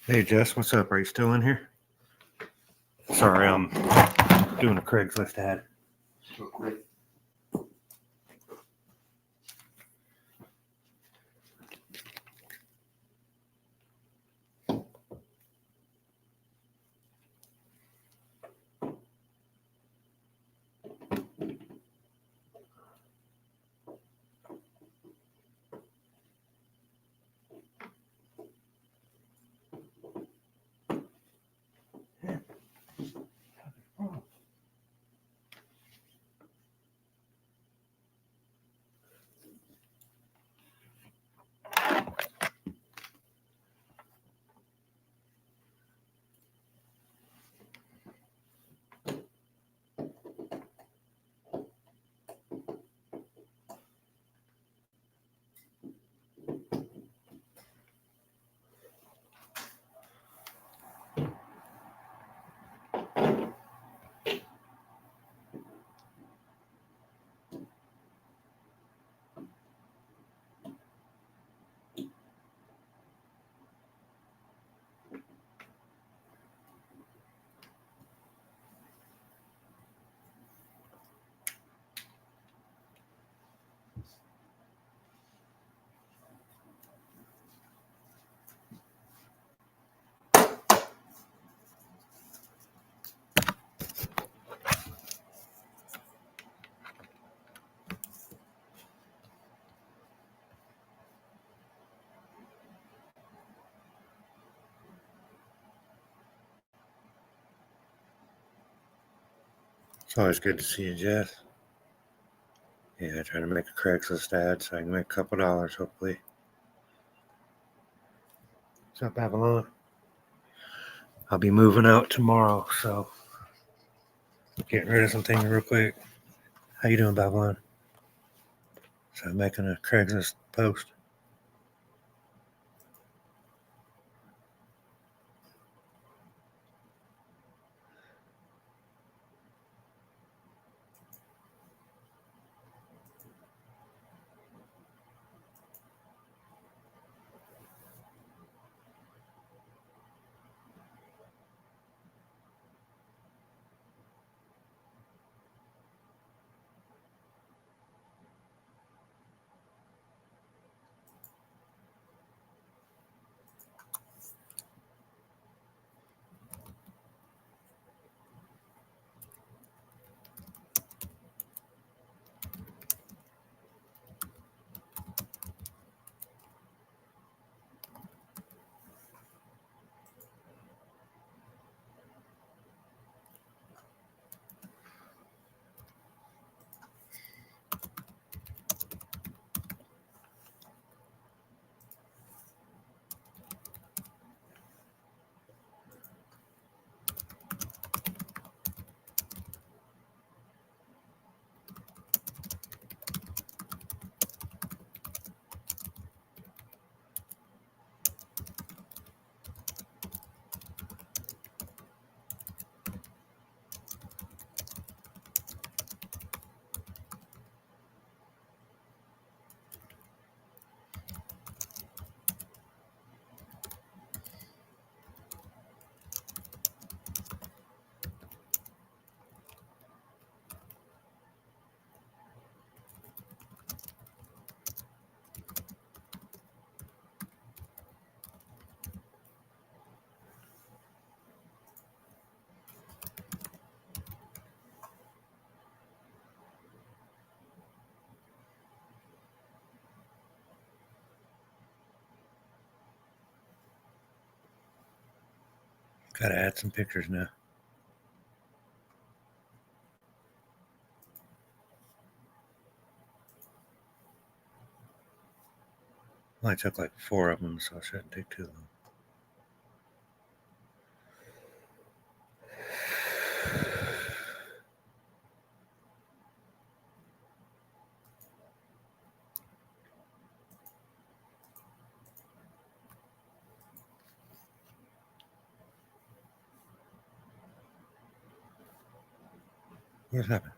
Hey Jess, what's up? Are you still in here? Sorry, I'm doing a Craigslist ad. Real quick. It's always good to see you, Jess. Yeah, I try to make a Craigslist ad so I can make a couple dollars, hopefully. What's up, Babylon? I'll be moving out tomorrow, so getting rid of some things real quick. How you doing, Babylon? So I'm making a Craigslist post. Gotta add some pictures now. Well, I took like 4 of them, so it shouldn't take too long. What's happening?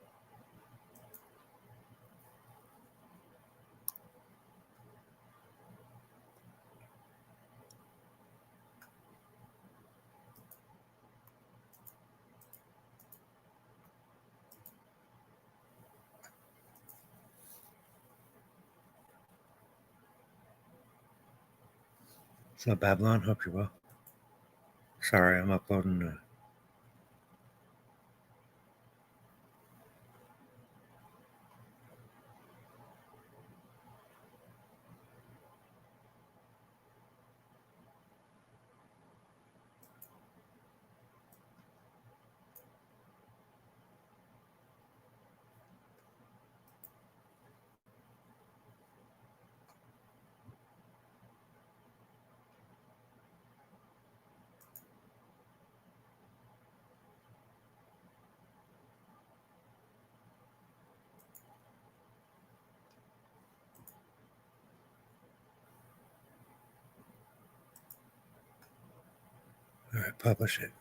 What's up, Babylon? Hope you're well. Sorry, I'm uploading All right, publish it.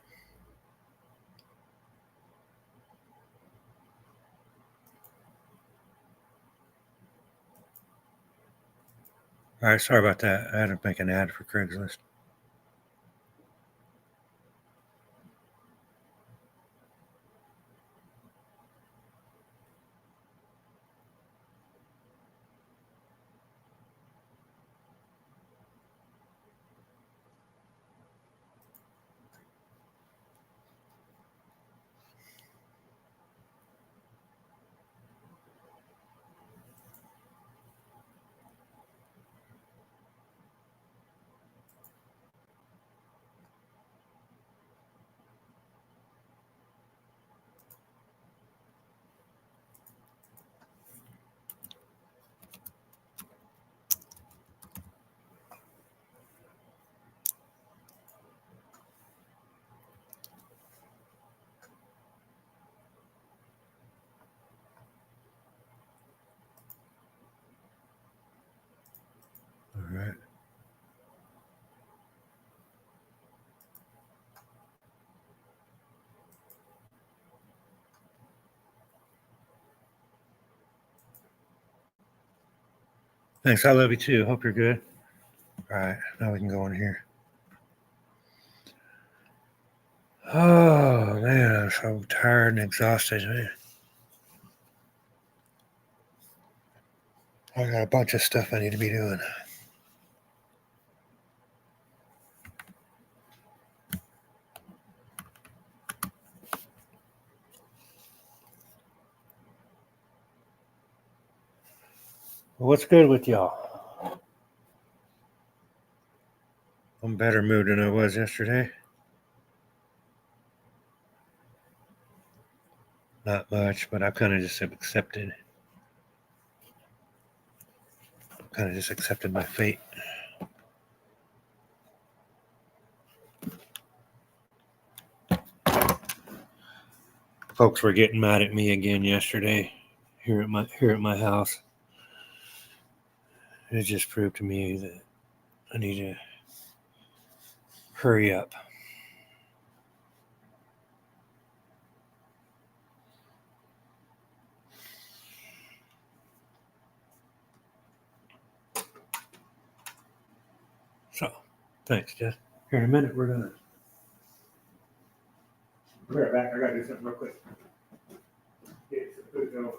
All right, sorry about that. I had to make an ad for Craigslist. All right. Thanks. I love you too. Hope you're good. All right, now we can go in here. Oh man, I'm so tired and exhausted, man. I got a bunch of stuff I need to be doing. Well, what's good with y'all? I'm in better mood than I was yesterday. Not much, but I kind of just accepted. Kind of just accepted my fate. Folks were getting mad at me again yesterday here at my house. It just proved to me that I need to hurry up. So, thanks, Jeff. Here in a minute, we're gonna. Be right back. I gotta do something real quick. Get some food going.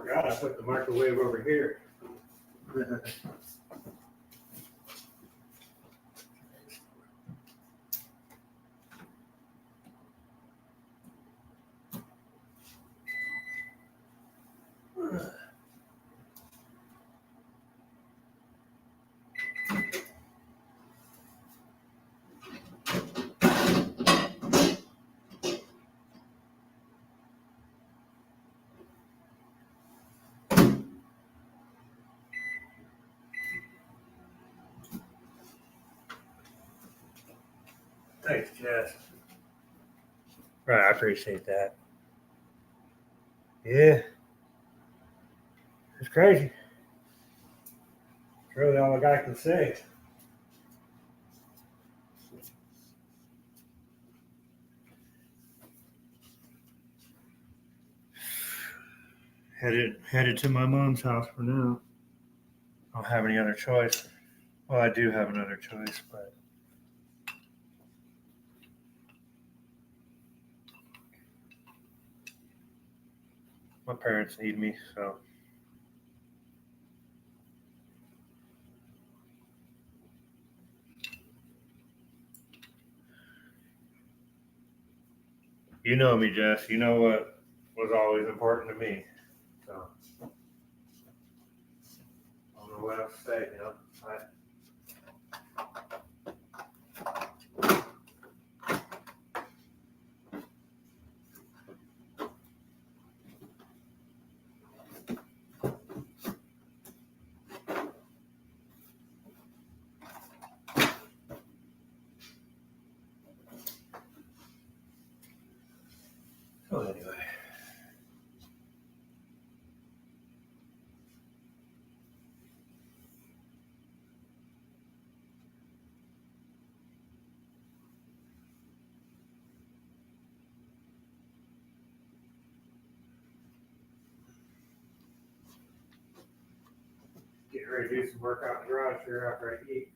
Forgot I put the microwave over here. Thanks, Jess. Right, I appreciate that. Yeah, it's crazy. It's really all a guy can say. Headed to my mom's house for now. I don't have any other choice. Well, I do have another choice, but my parents need me, so. You know me, Jess. You know what was always important to me. So I don't know what else to say, you know. So anyway. Getting ready to do some work out in the garage here after I eat.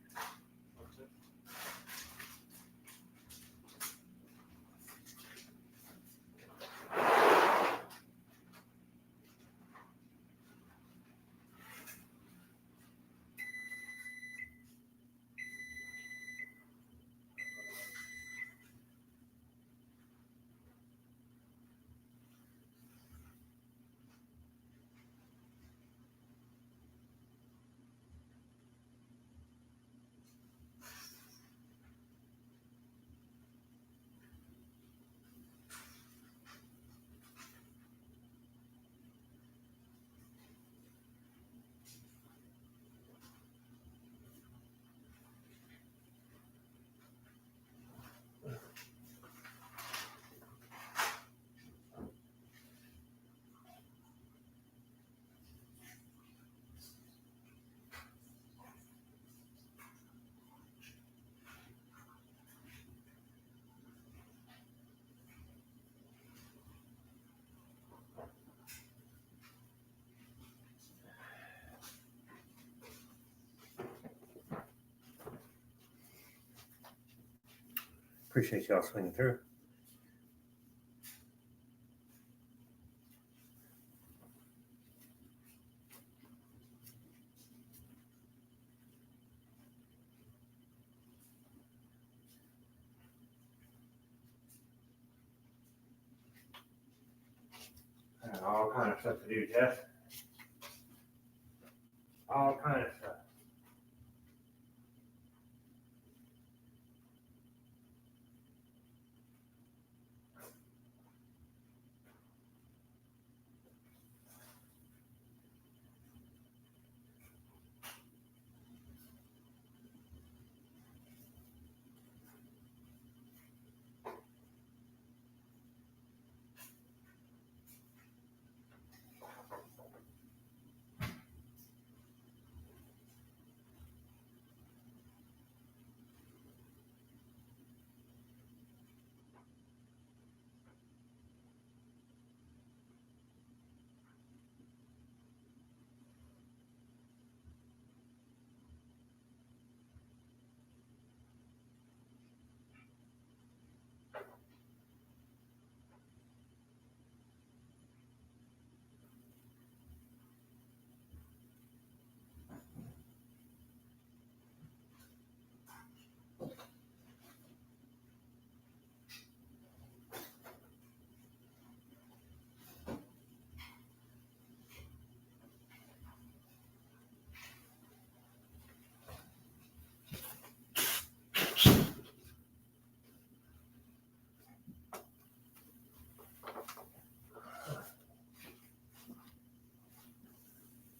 Appreciate y'all swinging through. I got all kind of stuff to do, Jess. All kind of stuff.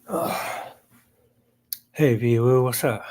Oh. Hey, V, what's up?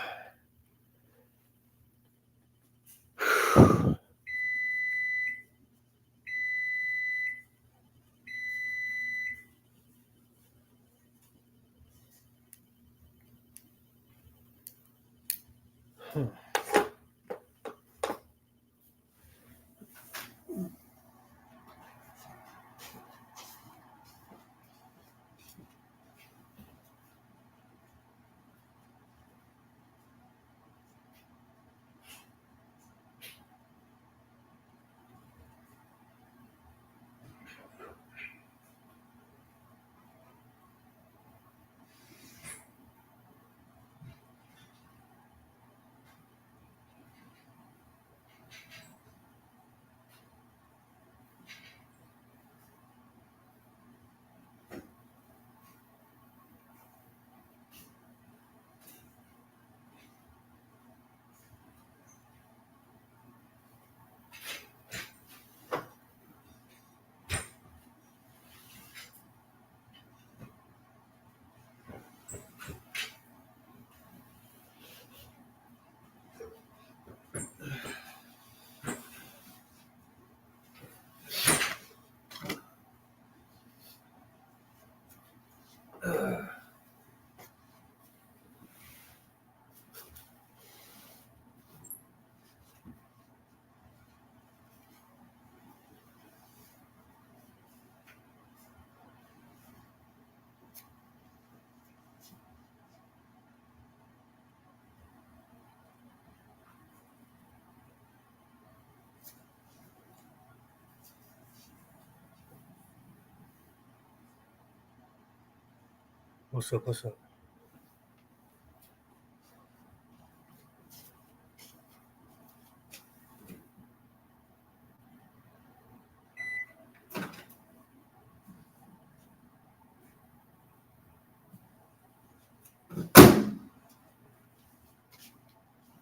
What's up? What's up?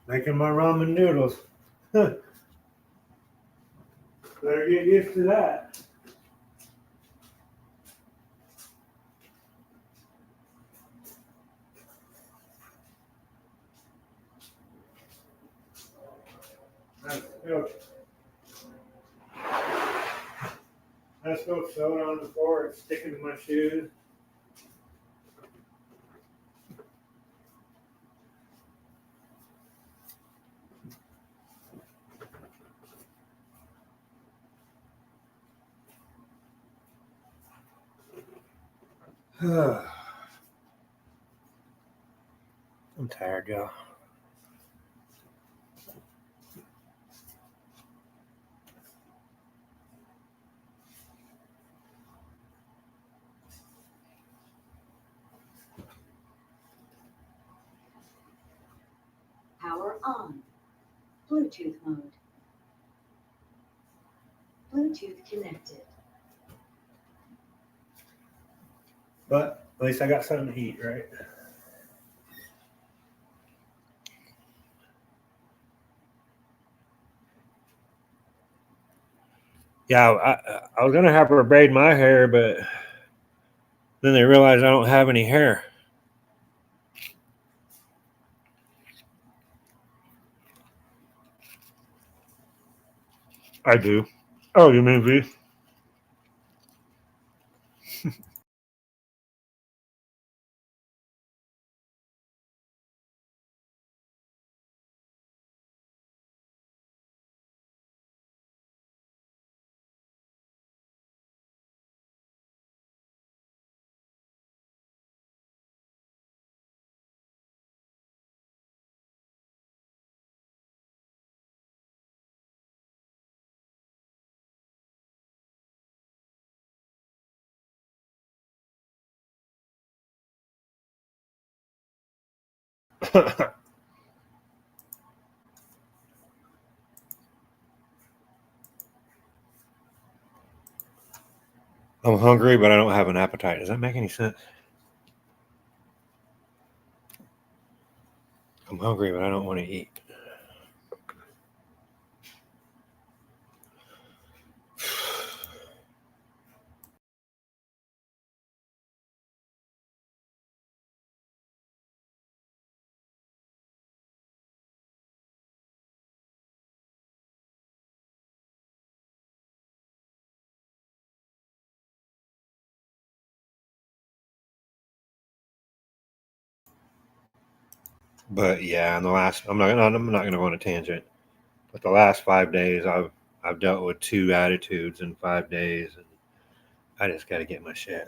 Making my ramen noodles. Better get used to that. I spilled soda on the floor. It's sticking to my shoes. I'm tired, y'all. Power on. Bluetooth mode. Bluetooth connected. But at least I got something to eat, right? Yeah, I was gonna have her braid my hair, but then they realized I don't have any hair. I do. Oh, you mean V? I'm hungry, but I don't have an appetite. Does that make any sense? I'm hungry, but I don't want to eat. But yeah, in the last, I'm not going to go on a tangent. But the last 5 days, I've dealt with 2 attitudes in 5 days, and I just got to get my shit.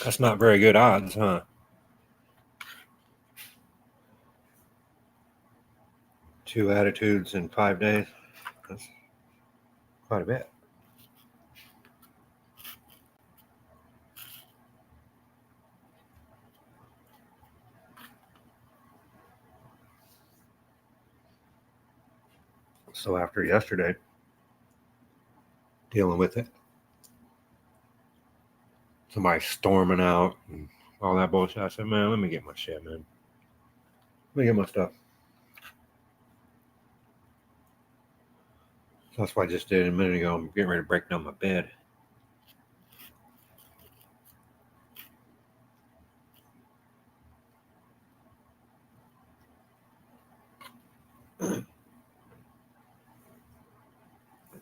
That's not very good odds, huh? Two attitudes in 5 days. That's quite a bit. So after yesterday, dealing with it, somebody storming out and all that bullshit, I said, man, let me get my shit, man. Let me get my stuff. So that's what I just did a minute ago. I'm getting ready to break down my bed.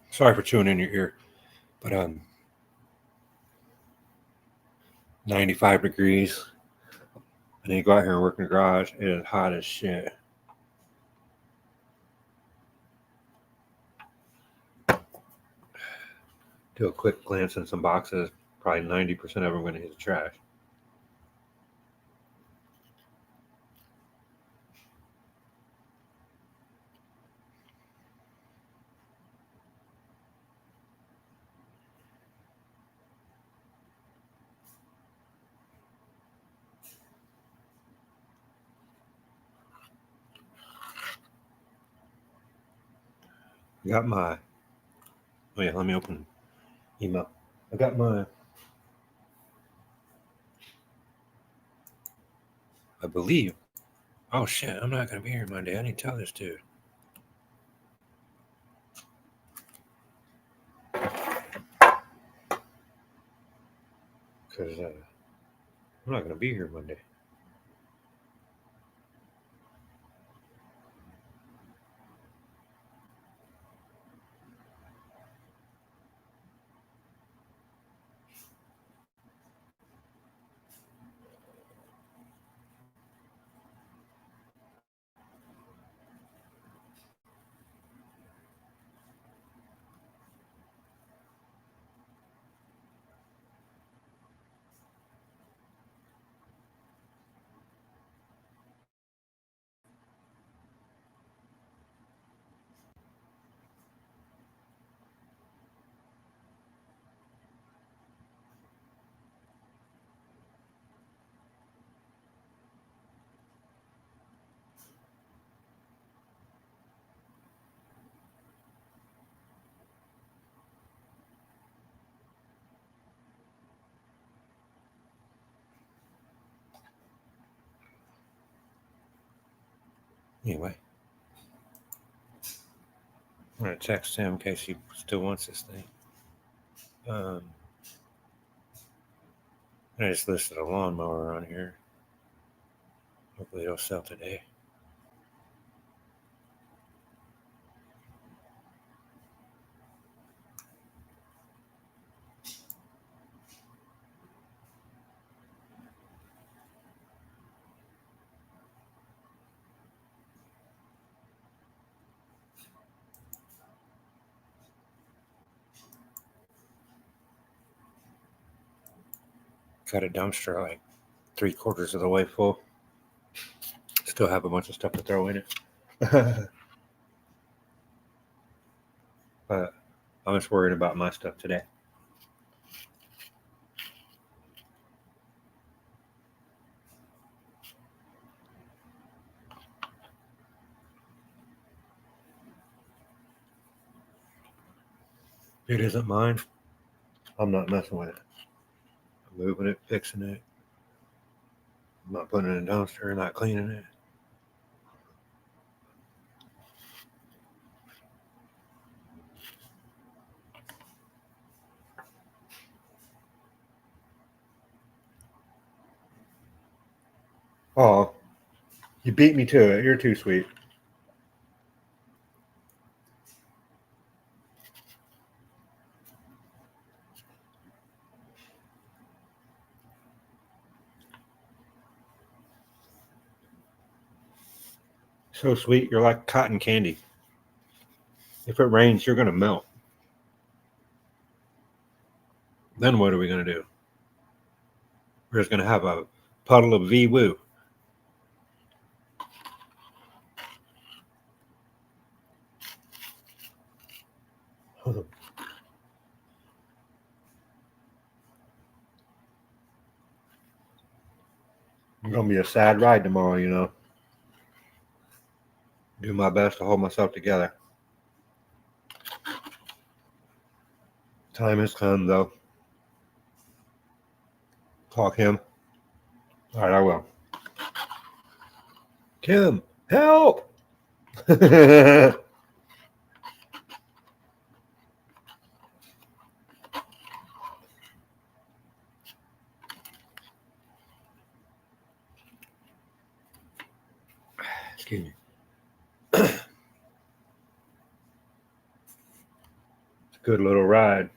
Sorry for chewing in your ear, but 95 degrees. And then you go out here and work in the garage. It is hot as shit. Do a quick glance in some boxes. Probably 90% of them are going to hit the trash. Got my. Oh yeah, let me open email. I got my. I believe. Oh shit! I'm not gonna be here Monday. I need to tell this dude. Because I'm not gonna be here Monday. Anyway, I'm gonna text him in case he still wants this thing. I just listed a lawnmower on here. Hopefully it'll sell today. Got a dumpster like 3/4 of the way full. Still have a bunch of stuff to throw in it. But I'm just worried about my stuff today. It isn't mine. I'm not messing with it. I'm moving it, fixing it. I'm not putting it in a dumpster, not cleaning it. Oh, you beat me to it. You're too sweet. So sweet. You're like cotton candy. If it rains, you're going to melt. Then what are we going to do? We're just going to have a puddle of V-Woo. It's going to be a sad ride tomorrow, you know. Do my best to hold myself together. Time has come, though. Call Kim. All right, I will. Kim, help! Excuse me. It's a good little ride.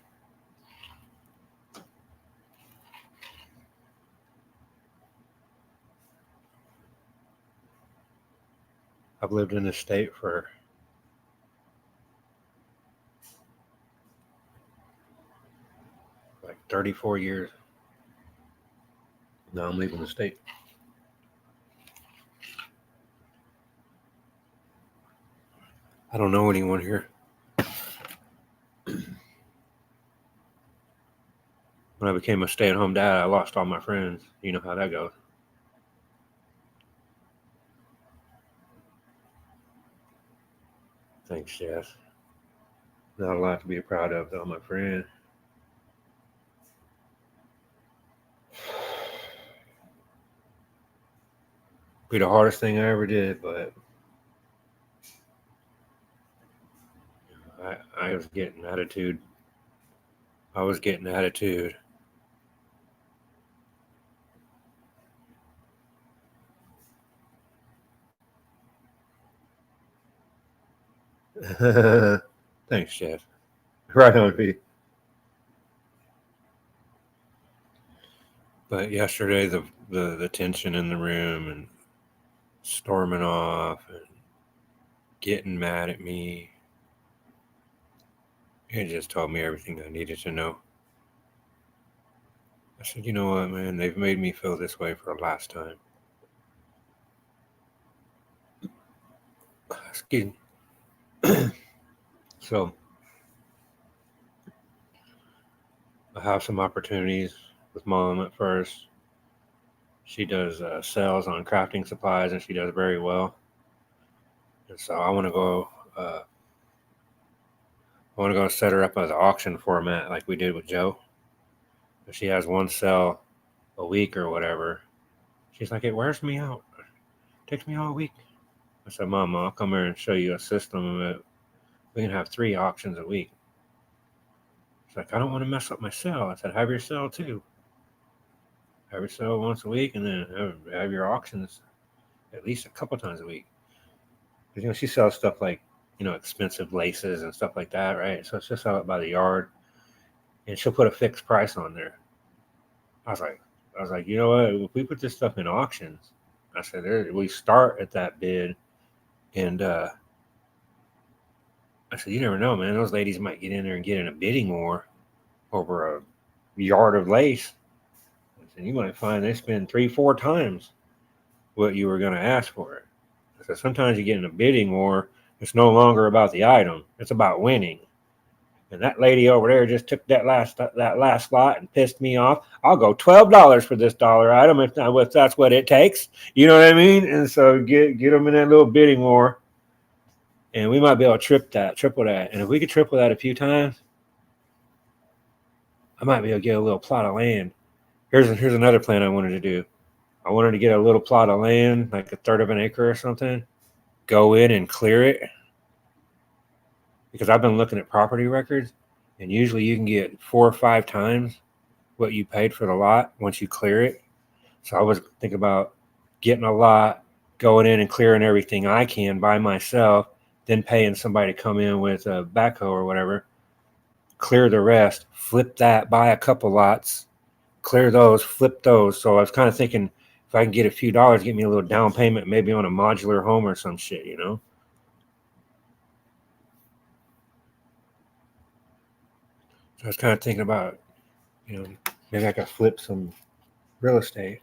I've lived in this state for like 34 years. Now I'm leaving the state. I don't know anyone here. When I became a stay-at-home dad, I lost all my friends. You know how that goes. Thanks, Jess. Not a lot to be proud of, though, my friend. Be the hardest thing I ever did, but I was getting attitude. I was getting attitude. Thanks, Jeff. Right on, Pete. But yesterday, the tension in the room and storming off and getting mad at me, it just told me everything I needed to know. I said, you know what, man? They've made me feel this way for the last time. Excuse me. So, I have some opportunities with Mom at first. She does sales on crafting supplies, and she does very well. And so I want to go. I want to go set her up as an auction format like we did with Joe. If she has one sale a week or whatever, she's like, it wears me out. It takes me all week. I said, Mom, I'll come here and show you a system that we can have 3 auctions a week. She's like, I don't want to mess up my sale. I said, have your sale too. Have your sale once a week, and then have your auctions at least a couple times a week. Because, you know, she sells stuff like, you know, expensive laces and stuff like that, right? So she'll sell it by the yard, and she'll put a fixed price on there. I was like, you know what? If we put this stuff in auctions, I said, we start at that bid, and I said, you never know, man. Those ladies might get in there and get in a bidding war over a yard of lace. I said, you might find they spend 3-4 times what you were going to ask for it. I said, sometimes you get in a bidding war, it's no longer about the item; it's about winning. And that lady over there just took that last slot and pissed me off. I'll go $12 for this dollar item if that's what it takes. You know what I mean? And so get them in that little bidding war, and we might be able to triple that. And if we could triple that a few times, I might be able to get a little plot of land. Here's another plan I wanted to do. I wanted to get a little plot of land, like a third of an acre or something, go in and clear it. Because I've been looking at property records, and usually you can get 4 or 5 times what you paid for the lot once you clear it. So I was thinking about getting a lot, going in and clearing everything I can by myself, then paying somebody to come in with a backhoe or whatever, clear the rest, flip that, buy a couple lots, clear those, flip those. So I was kind of thinking if I can get a few dollars, get me a little down payment, maybe on a modular home or some shit, you know? So I was kind of thinking about, you know, maybe I could flip some real estate.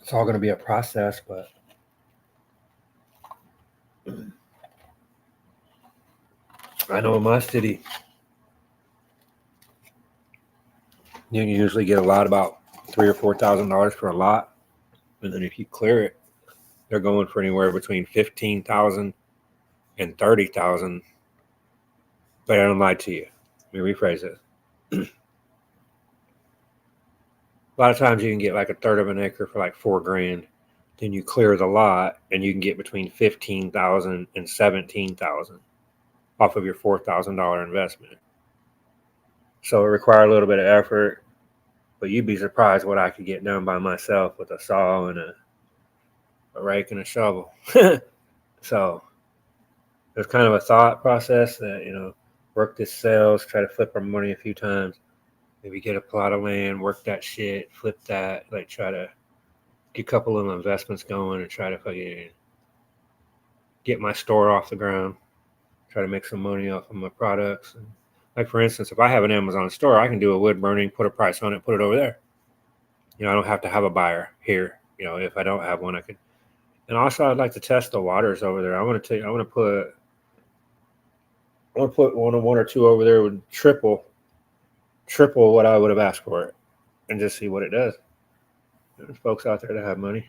It's all going to be a process, but I know in my city, you usually get a lot about $3,000 or $4,000 for a lot, and then if you clear it, they're going for anywhere between 15,000 and 30,000. But I don't lie to you. Let me rephrase it. A lot of times you can get like a third of an acre for like $4,000. Then you clear the lot, and you can get between 15,000 and 17,000 off of your $4,000 investment. So it requires a little bit of effort, but you'd be surprised what I could get done by myself with a saw and a rake and a shovel. So there's kind of a thought process that, you know, work this sales, try to flip our money a few times, maybe get a plot of land, work that shit, flip that, like try to get a couple of investments going and try to fucking get my store off the ground, try to make some money off of my products. And like, for instance, if I have an Amazon store, I can do a wood burning, put a price on it, put it over there. You know, I don't have to have a buyer here. You know, if I don't have one, I could. And also, I'd like to test the waters over there. I want to put one or two over there with triple what I would have asked for it, and just see what it does. There's folks out there that have money.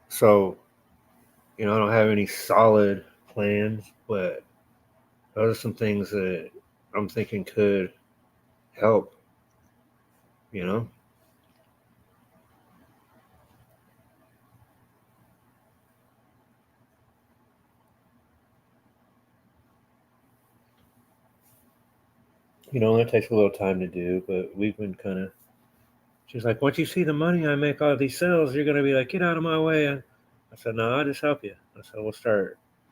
So, you know, I don't have any solid plans, but those are some things that I'm thinking could help, you know? You know, it takes a little time to do, but we've been kind of, she's like, once you see the money I make off these sales, you're going to be like, get out of my way. I said, no, I'll just help you. I said,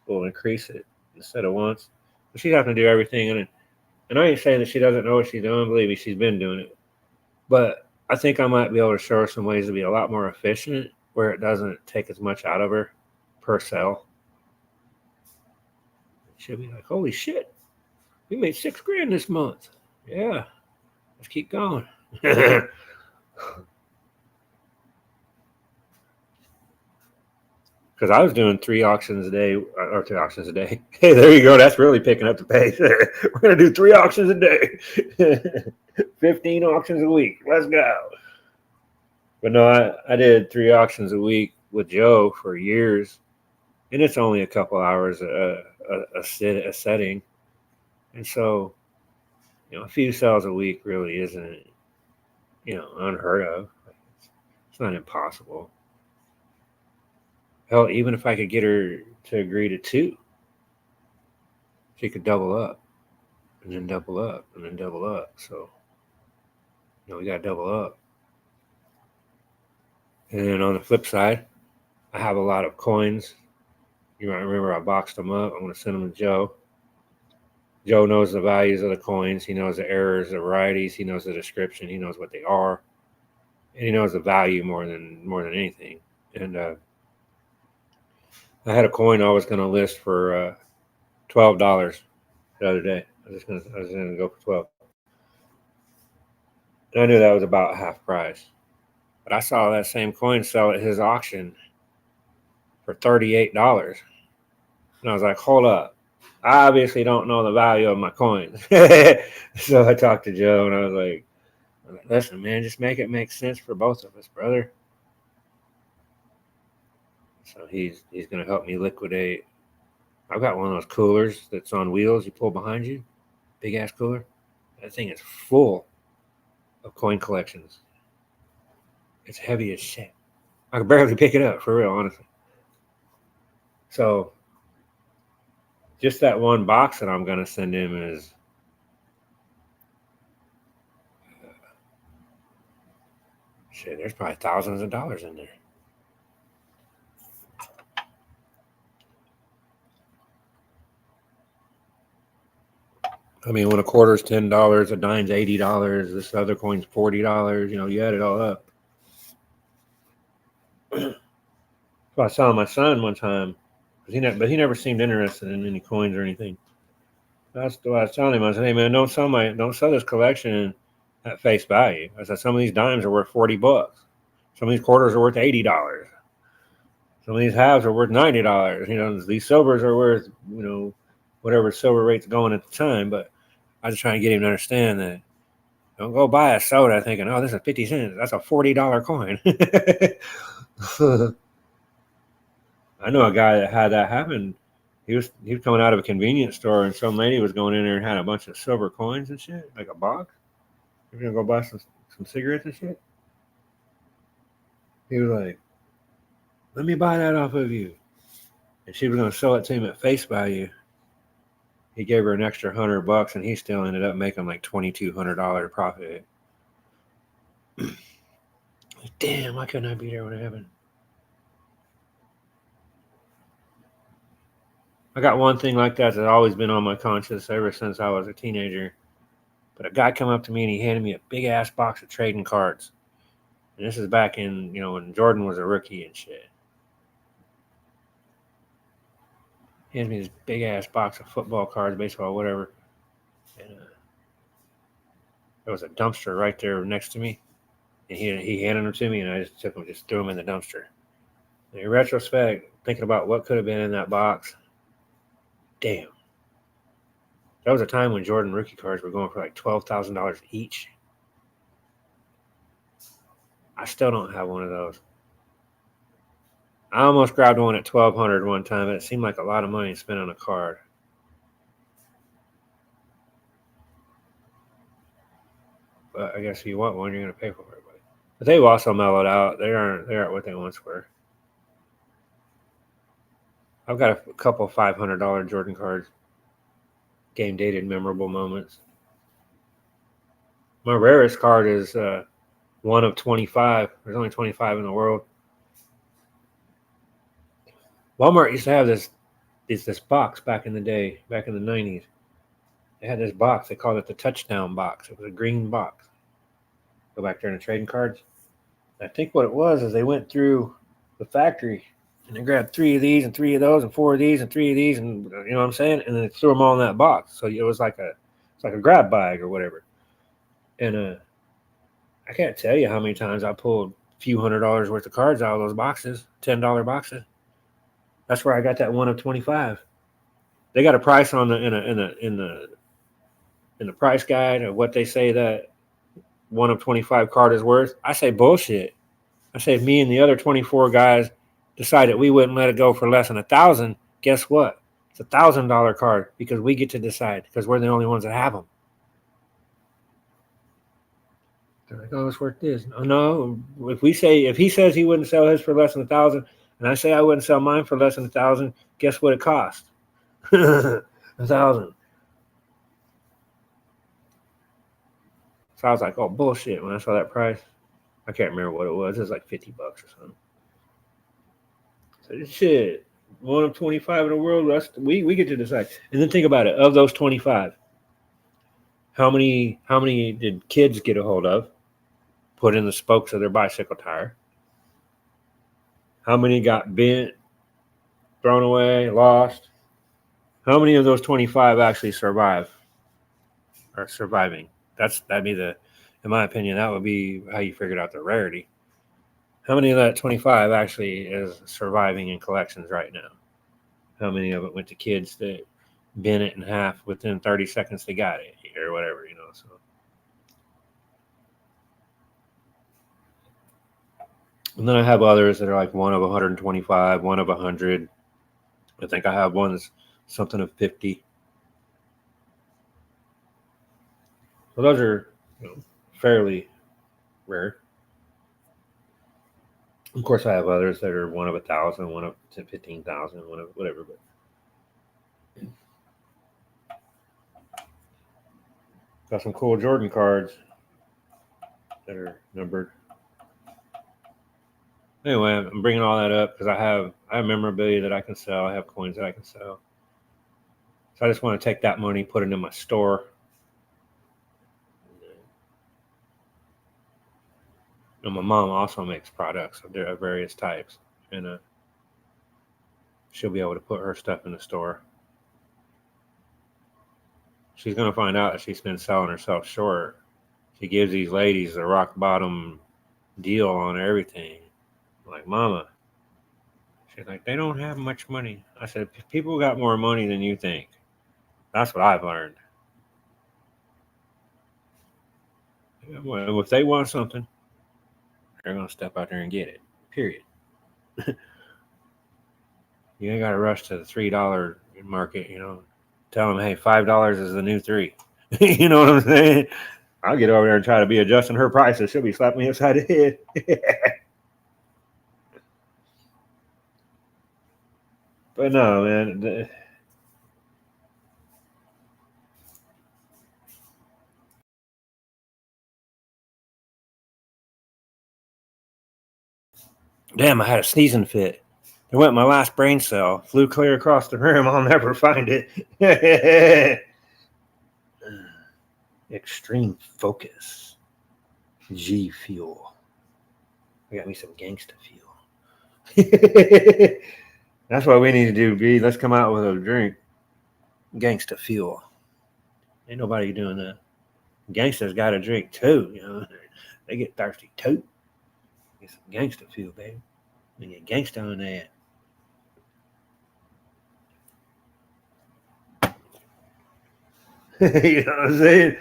we'll increase it instead of once. But she's having to do everything. And I ain't saying that she doesn't know what she's doing. Believe me, she's been doing it. But I think I might be able to show her some ways to be a lot more efficient where it doesn't take as much out of her per sale. She'll be like, holy shit, we made $6,000 this month. Yeah, let's keep going. Because I was doing 3 auctions a day, or 2 auctions a day. Hey, there you go. That's really picking up the pace. We're going to do 3 auctions a day. 15 auctions a week. Let's go. But no, I did 3 auctions a week with Joe for years. And it's only a couple hours a setting. And so, you know, a few sales a week really isn't, you know, unheard of. It's not impossible. Hell, even if I could get her to agree to 2, she could double up and then double up and then double up. So, you know, we got to double up. And then on the flip side, I have a lot of coins. You might remember I boxed them up. I'm going to send them to Joe. Joe knows the values of the coins. He knows the errors, the varieties. He knows the description. He knows what they are. And he knows the value more than anything. And I had a coin I was going to list for $12 the other day. I was going to go for 12. And I knew that was about half price. But I saw that same coin sell at his auction for $38. And I was like, hold up. I obviously don't know the value of my coins. So I talked to Joe and I was like, listen, man, just make it make sense for both of us, brother. So he's going to help me liquidate. I've got one of those coolers that's on wheels you pull behind you. Big ass cooler. That thing is full of coin collections. It's heavy as shit. I can barely pick it up, for real, honestly. So just that one box that I'm going to send him is Shit, there's probably thousands of dollars in there. I mean, when a quarter's $10, a dime's $80, this other coin's $40. You add it all up. So I saw my son one time, but he never seemed interested in any coins or anything. That's what I was telling him. I said, "Hey man, don't sell this collection at face value." I said, "Some of these dimes are worth $40. Some of these quarters are worth $80. Some of these halves are worth $90. These silvers are worth whatever silver rate's going at the time." But I was just trying to get him to understand that don't go buy a soda thinking, "Oh, this is 50 cents. That's a $40 coin." I know a guy that had that happen. He was coming out of a convenience store, and some lady was going in there and had a bunch of silver coins and shit, like a box. You're gonna go buy some cigarettes and shit. He was like, "Let me buy that off of you," and she was gonna sell it to him at face value. He gave her an extra $100, and he still ended up making like $2,200 profit. Damn, why couldn't I be there when it happened? I got one thing like that's always been on my conscience ever since I was a teenager. But a guy come up to me and he handed me a big ass box of trading cards. And this is back in, when Jordan was a rookie and shit. He handed me this big ass box of football cards, baseball, whatever. And there was a dumpster right there next to me. And he handed them to me, and I just took them, just threw them in the dumpster. And in retrospect, thinking about what could have been in that box, damn. That was a time when Jordan rookie cards were going for like $12,000 each. I still don't have one of those. I almost grabbed one at $1,200 one time, but it seemed like a lot of money spent on a card. But I guess if you want one, you're going to pay for it. But they've also mellowed out. They aren't what they once were. I've got a couple $500 Jordan cards, game dated memorable moments. My rarest card is one of 25. There's only 25 in the world. Walmart used to have this box back in the day, back in the 90s. They had this box. They called it the touchdown box. It was a green box. Go back there in the trading cards. I think what it was is they went through the factory and they grabbed 3 of these and 3 of those and 4 of these and 3 of these, and you know what I'm saying? And then they threw them all in that box. So it was like a grab bag or whatever. And I can't tell you how many times I pulled a few $100 worth of cards out of those boxes, $10 boxes. That's where I got that one of 25. They got a price on in the price guide of what they say that one of 25 card is worth. I say bullshit. I say if me and the other 24 guys decided we wouldn't let it go for less than 1,000, guess what? It's $1,000 card because we get to decide because we're the only ones that have them. They're like, oh, it's worth this. Oh, no, if he says he wouldn't sell his for less than 1,000, and I say I wouldn't sell mine for less than 1,000, guess what it cost? 1,000. So I was like, oh, bullshit. When I saw that price, I can't remember what it was. It was like $50 or something. So this shit, one of 25 in the world, we get to decide. And then think about it. Of those 25, how many did kids get a hold of, put in the spokes of their bicycle tire? How many got bent, thrown away, lost? How many of those 25 actually survive? Are surviving? That'd be in my opinion, that would be how you figured out the rarity. How many of that 25 actually is surviving in collections right now? How many of it went to kids that bent it in half within 30 seconds they got it or whatever, so. And then I have others that are like one of 125, one of 100. I think I have one that's something of 50. So those are fairly rare. Of course, I have others that are one of 1,000, one of 15,000, one of whatever. But got some cool Jordan cards that are numbered. Anyway, I'm bringing all that up because I have memorabilia that I can sell. I have coins that I can sell. So I just want to take that money, put it in my store. And my mom also makes products of various types, and she'll be able to put her stuff in the store. She's gonna find out that she's been selling herself short. She gives these ladies a rock bottom deal on everything. Like, Mama, she's like, they don't have much money. I said, people got more money than you think. That's what I've learned. Well, if they want something, they're gonna step out there and get it. Period. You ain't got to rush to the $3 market. Tell them, hey, $5 is the new $3. You know what I'm saying? I'll get over there and try to be adjusting her prices. She'll be slapping me upside the head. But no, man. Damn, I had a sneezing fit. It went my last brain cell. Flew clear across the room. I'll never find it. Extreme focus. G fuel. I got me some gangsta fuel. That's what we need to do, B. Let's come out with a drink. Gangsta fuel. Ain't nobody doing that. Gangsters got to drink too. They get thirsty too. Get some gangsta fuel, baby. They get gangsta on that. You know what I'm saying?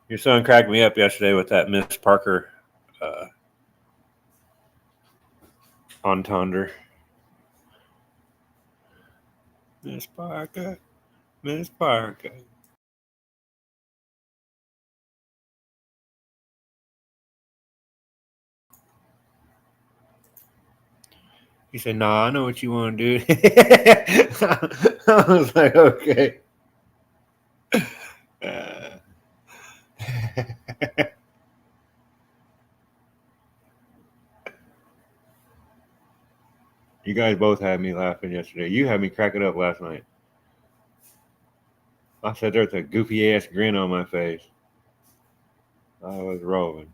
Your son cracked me up yesterday with that Miss Parker entendre. Miss Parker, Miss Parker. He said, "Nah, I know what you want to do." I was like, "Okay." You guys both had me laughing yesterday. You had me cracking up last night. I said there's a goofy ass grin on my face. I was rolling.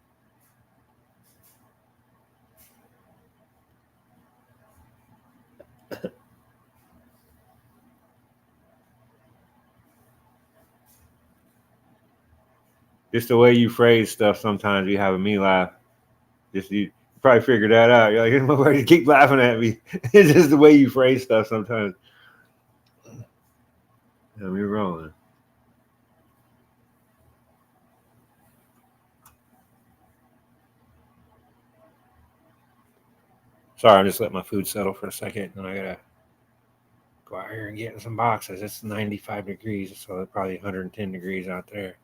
Just the way you phrase stuff, sometimes you having me laugh. Just you probably figured that out. You're like, nobody keep laughing at me. It's just the way you phrase stuff sometimes. Yeah, me rolling. Sorry, I'm just letting my food settle for a second, and I gotta go out here and get in some boxes. It's 95 degrees, so it's probably 110 degrees out there.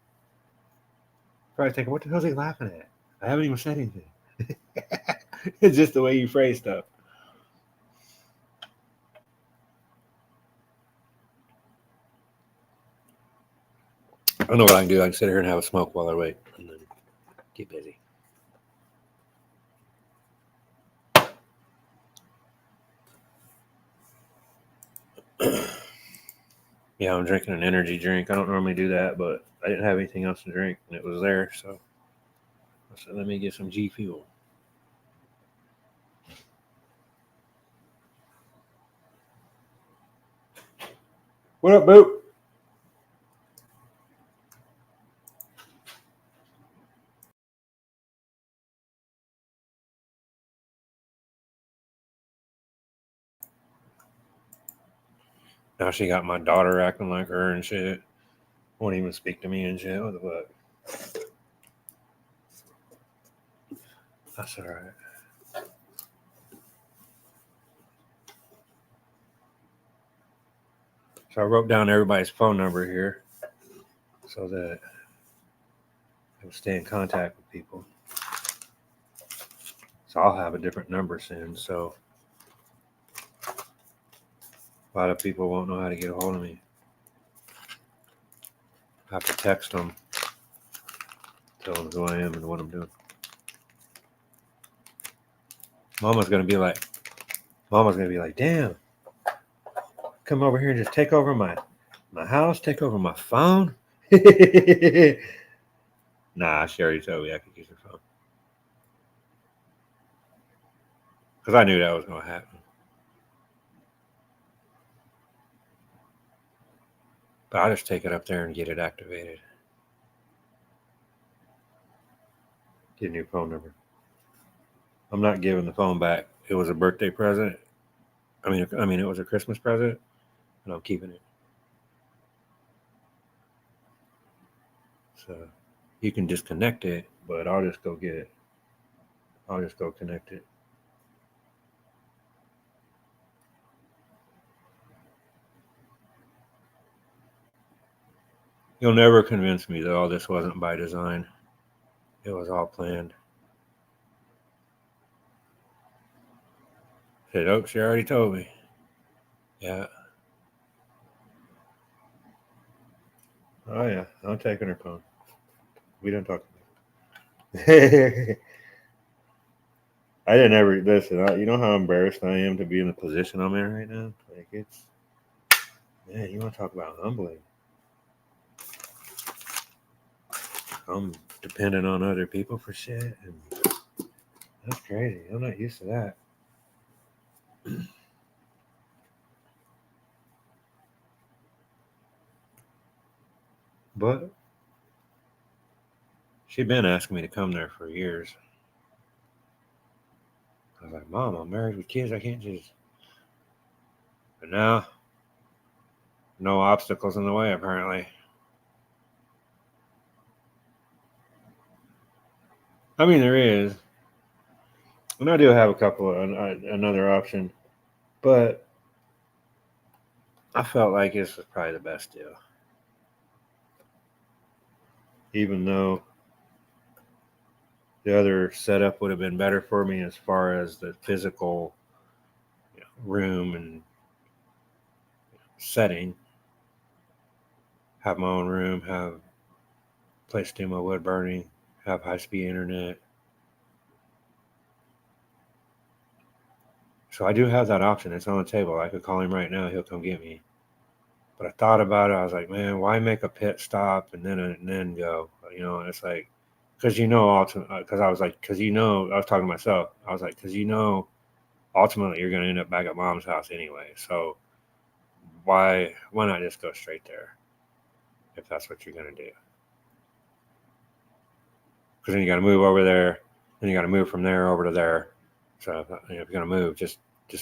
Probably thinking, what the hell is he laughing at? I haven't even said anything. It's just the way you phrase stuff. I know what I can do. I can sit here and have a smoke while I wait, and then get busy. Yeah, I'm drinking an energy drink. I don't normally do that, but I didn't have anything else to drink, and it was there, so I said, let me get some G Fuel. What up, Boop? Now she got my daughter acting like her and shit. Won't even speak to me and shit. What the fuck? That's all right. So I wrote down everybody's phone number here so that I will stay in contact with people. So I'll have a different number soon. So a lot of people won't know how to get a hold of me. I have to text them tell them who I am and what I'm doing. Mama's gonna be like, damn, come over here and just take over my house, take over my phone. Nah, she already told me I could use her phone. Because I knew that was going to happen. But I'll just take it up there and get it activated. Get a new phone number. I'm not giving the phone back. It was a birthday present. I mean, it was a Christmas present, and I'm keeping it. So you can disconnect it, but I'll just go get it. I'll just go connect it. You'll never convince me that all this wasn't by design. It was all planned. Said, oh, she already told me. Yeah. Oh, yeah. I'm taking her phone. We don't talk about it. I didn't ever listen. You know how embarrassed I am to be in the position I'm in right now? Like, it's, man, you want to talk about humbling. I'm dependent on other people for shit, and that's crazy. I'm not used to that. But she'd been asking me to come there for years. I was like, Mom, I'm married with kids. I can't just. But now, no obstacles in the way, apparently. I mean, there is. And I do have a couple of another option. But I felt like this was probably the best deal. Even though the other setup would have been better for me as far as the physical room and setting. Have my own room, have a place to do my wood burning, have high-speed internet. So I do have that option. It's on the table. I could call him right now. He'll come get me. But I thought about it. I was like, man, why make a pit stop and then go? And it's like, because because I was like, I was talking to myself. I was like, because ultimately you're going to end up back at Mom's house anyway. So why not just go straight there if that's what you're going to do? Because then you got to move over there, then you got to move from there over to there. So if you're going to move, just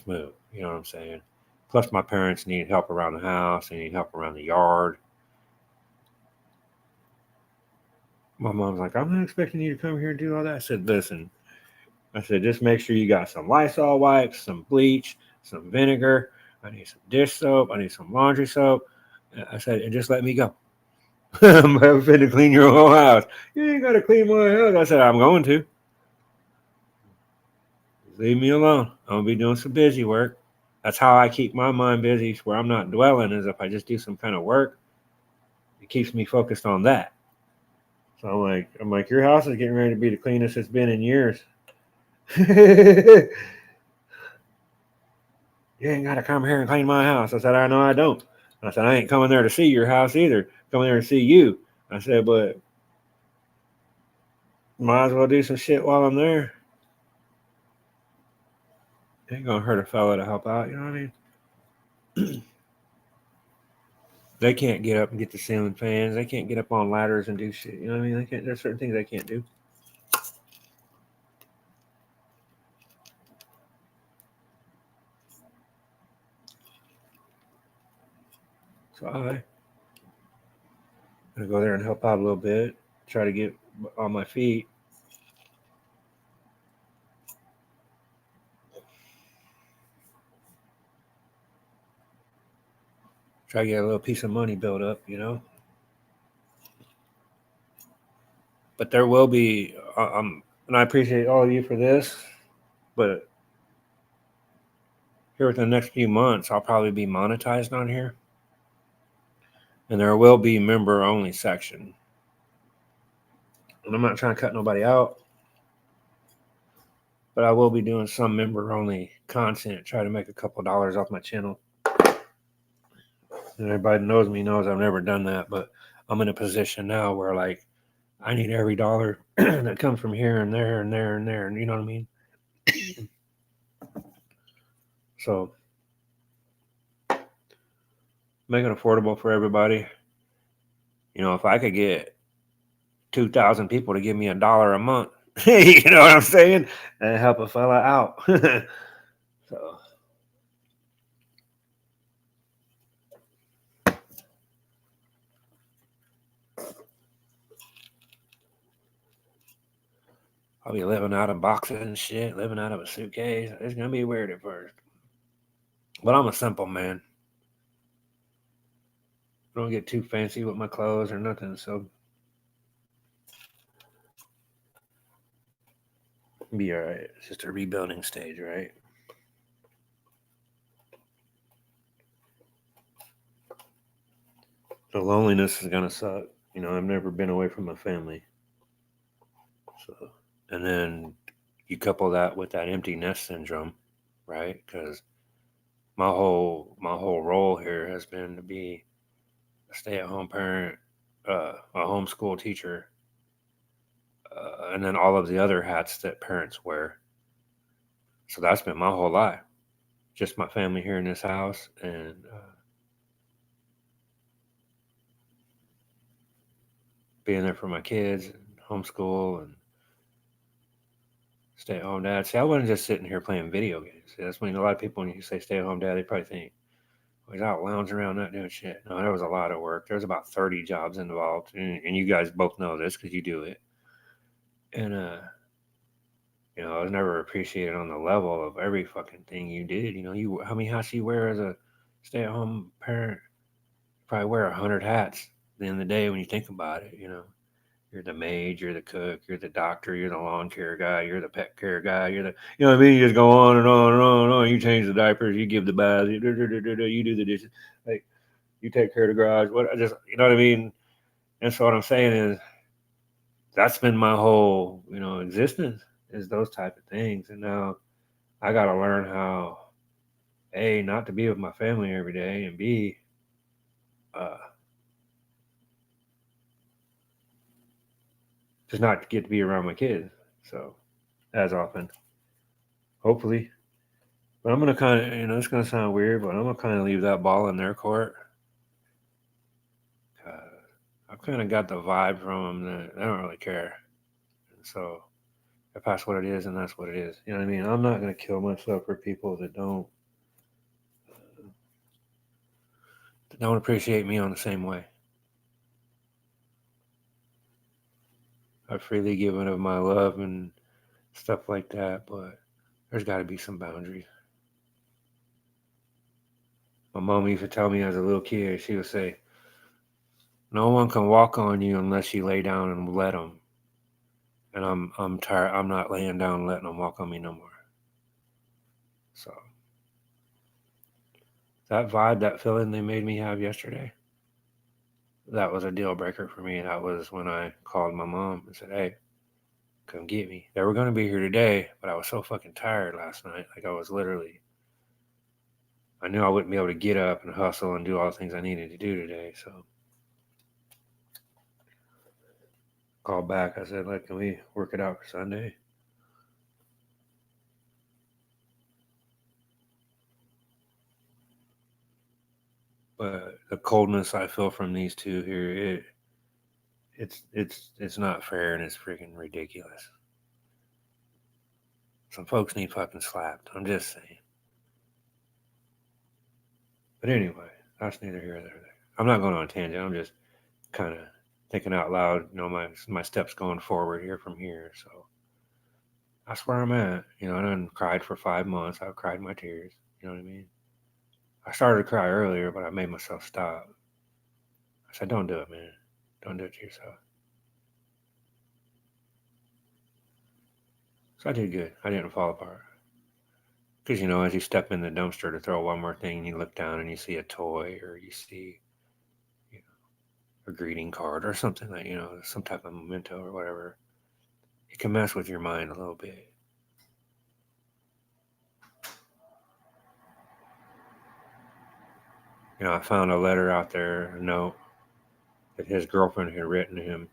move. You know what I'm saying? Plus, my parents need help around the house. They need help around the yard. My mom's like, I'm not expecting you to come here and do all that. I said, listen. I said, just make sure you got some Lysol wipes, some bleach, some vinegar. I need some dish soap. I need some laundry soap. I said, and just let me go. I'm having to clean your whole house. You ain't got to clean my house. I said, I'm going to. Leave me alone. I'm going to be doing some busy work. That's how I keep my mind busy, where I'm not dwelling, is if I just do some kind of work, it keeps me focused on that. So I'm like, your house is getting ready to be the cleanest it's been in years. You ain't got to come here and clean my house. I said, I know I don't. I said, I ain't coming there to see your house either. Coming there to see you. I said, but might as well do some shit while I'm there. Ain't gonna hurt a fella to help out, you know what I mean? They can't get up and get the ceiling fans. They can't get up on ladders and do shit. You know what I mean? There's certain things they can't do. So I'm gonna go there and help out a little bit. Try to get on my feet. Try to get a little piece of money built up, But there will be, and I appreciate all of you for this, but here within the next few months, I'll probably be monetized on here. And there will be member-only section. And I'm not trying to cut nobody out, but I will be doing some member only content, try to make a couple dollars off my channel. And everybody knows me knows I've never done that, but I'm in a position now where like I need every dollar that comes from here and there and there and there, and you know what I mean? So make it affordable for everybody. You know, if I could get 2,000 people to give me $1 a month, you know what I'm saying? And help a fella out. So I'll be living out of boxes and shit, living out of a suitcase. It's gonna be weird at first. But I'm a simple man. I don't get too fancy with my clothes or nothing, so be alright. It's just a rebuilding stage, right? The loneliness is gonna suck. You know, I've never been away from my family. So, and then you couple that with that empty nest syndrome, right? Because my whole role here has been to be a stay-at-home parent, a homeschool teacher, and then all of the other hats that parents wear. So that's been my whole life. Just my family here in this house, and being there for my kids, and homeschool, and stay-at-home dad. See, I wasn't just sitting here playing video games. See, that's when a lot of people, when you say stay-at-home dad, they probably think, was out lounging around not doing shit. No, there was a lot of work. There was about 30 jobs involved, and you guys both know this because you do it. And you know, I was never appreciated on the level of every fucking thing you did. You know, you how many hats you wear as a stay-at-home parent? You probably wear 100 hats at the end of the day when you think about it. You know, you're the maid, you're the cook, you're the doctor, you're the lawn care guy, you're the pet care guy, you're the, you know what I mean? You just go on and on and on and on. You change the diapers, you give the baths, you do the dishes, like you take care of the garage. What I just, you know what I mean? And so what I'm saying is that's been my whole, you know, existence is those type of things. And now I got to learn how, A, not to be with my family every day, and B, just not get to be around my kids. So as often, hopefully. But I'm gonna kind of, you know, it's gonna sound weird, but I'm gonna kind of leave that ball in their court. I've kind of got the vibe from them that they don't really care, and so if that's what it is, and that's what it is. You know what I mean? I'm not gonna kill myself for people that don't appreciate me on the same way. I've freely given of my love and stuff like that, but there's got to be some boundaries. My mom used to tell me as a little kid, she would say, "No one can walk on you unless you lay down and let them." And I'm tired. I'm not laying down and letting them walk on me no more. So that vibe, that feeling they made me have yesterday, that was a deal breaker for me. That was when I called my mom and said, "Hey, come get me." They were going to be here today, but I was so fucking tired last night. Like I was literally, I knew I wouldn't be able to get up and hustle and do all the things I needed to do today. So called back. I said, "Like, can we work it out for Sunday?" But the coldness I feel from these two here, it's not fair and it's freaking ridiculous. Some folks need fucking slapped. I'm just saying. But anyway, that's neither here nor there. I'm not going on a tangent. I'm just kind of thinking out loud. You know, my steps going forward here from here. So that's where I'm at. You know, I done cried for 5 months. I've cried my tears. You know what I mean? I started to cry earlier, but I made myself stop. I said, "Don't do it, man. Don't do it to yourself." So I did good. I didn't fall apart. Because, you know, as you step in the dumpster to throw one more thing, you look down and you see a toy or you see, you know, a greeting card or something like, some type of memento or whatever. It can mess with your mind a little bit. I found a letter out there, a note that his girlfriend had written to him.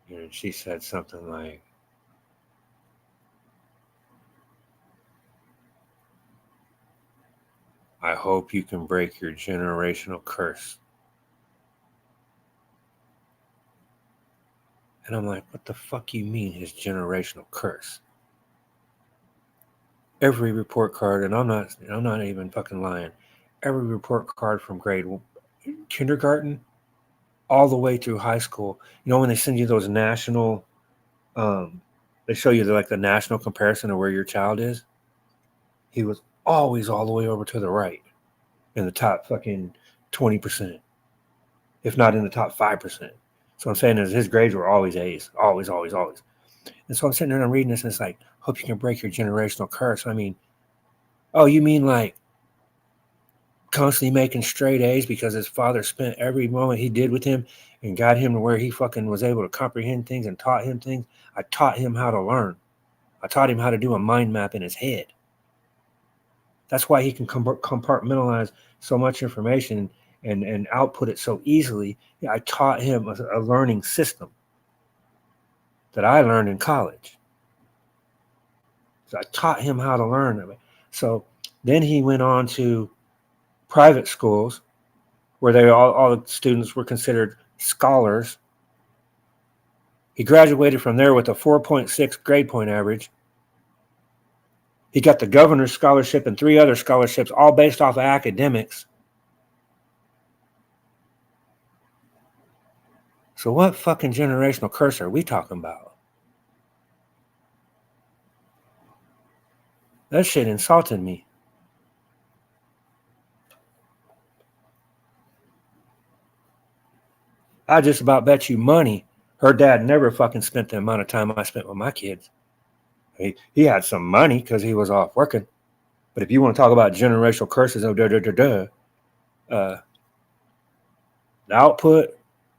And she said something like, I hope you can break your generational curse. And I'm like, what the fuck you mean his generational curse? Every report card, and I'm not even fucking lying. Every report card from kindergarten all the way through high school. When they send you those national, they show you the national comparison of where your child is. He was always all the way over to the right, in the top fucking 20%, if not in the top 5%. So I'm saying is his grades were always A's, always, always, always. And so I'm sitting there and I'm reading this, and it's like, hope you can break your generational curse. I mean, oh, you mean like constantly making straight A's because his father spent every moment he did with him and got him to where he fucking was able to comprehend things and taught him things? I taught him how to learn. I taught him how to do a mind map in his head. That's why he can compartmentalize so much information and output it so easily. I taught him a learning system that I learned in college. So I taught him how to learn. So then he went on to private schools where all the students were considered scholars. He graduated from there with a 4.6 grade point average. He got the governor's scholarship and 3 other scholarships, all based off of academics. So what fucking generational curse are we talking about? That shit insulted me. I just about bet you money her dad never fucking spent the amount of time I spent with my kids. He had some money because he was off working. But if you want to talk about generational curses, the output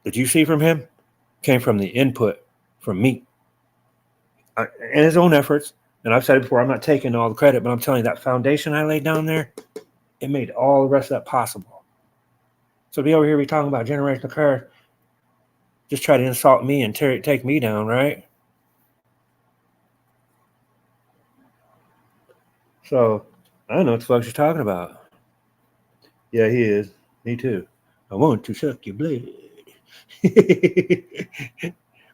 that you see from him came from the input from me and his own efforts. And I've said it before, I'm not taking all the credit, but I'm telling you that foundation I laid down there, it made all the rest of that possible. So to be over here, we talking about generational curse, just try to insult me and take me down, right? So I don't know what the fuck you're talking about. Yeah, he is. Me too. I want to suck your blood.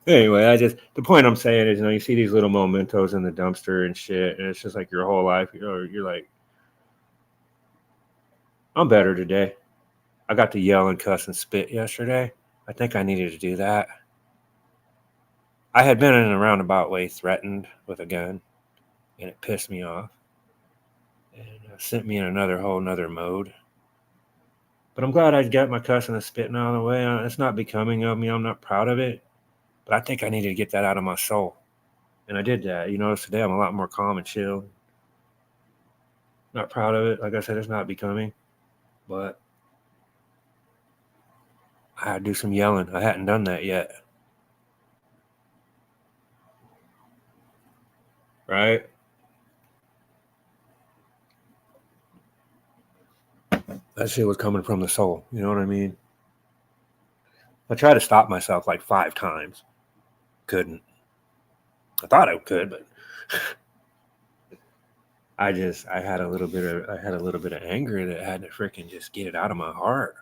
Anyway, the point I'm saying is, you see these little mementos in the dumpster and shit, and it's just like your whole life. You're like, I'm better today. I got to yell and cuss and spit yesterday. I think I needed to do that. I had been in a roundabout way threatened with a gun, and it pissed me off and sent me in another whole nother mode. But I'm glad I got my cussing and spitting out of the way. It's not becoming of me. I'm not proud of it. But I think I needed to get that out of my soul. And I did that. You notice today I'm a lot more calm and chill. Not proud of it. Like I said, it's not becoming. But I had to do some yelling. I hadn't done that yet. Right? That shit was coming from the soul. You know what I mean? I tried to stop myself like 5 times. Couldn't. I thought I could, but I had a little bit of anger that had to freaking just get it out of my heart.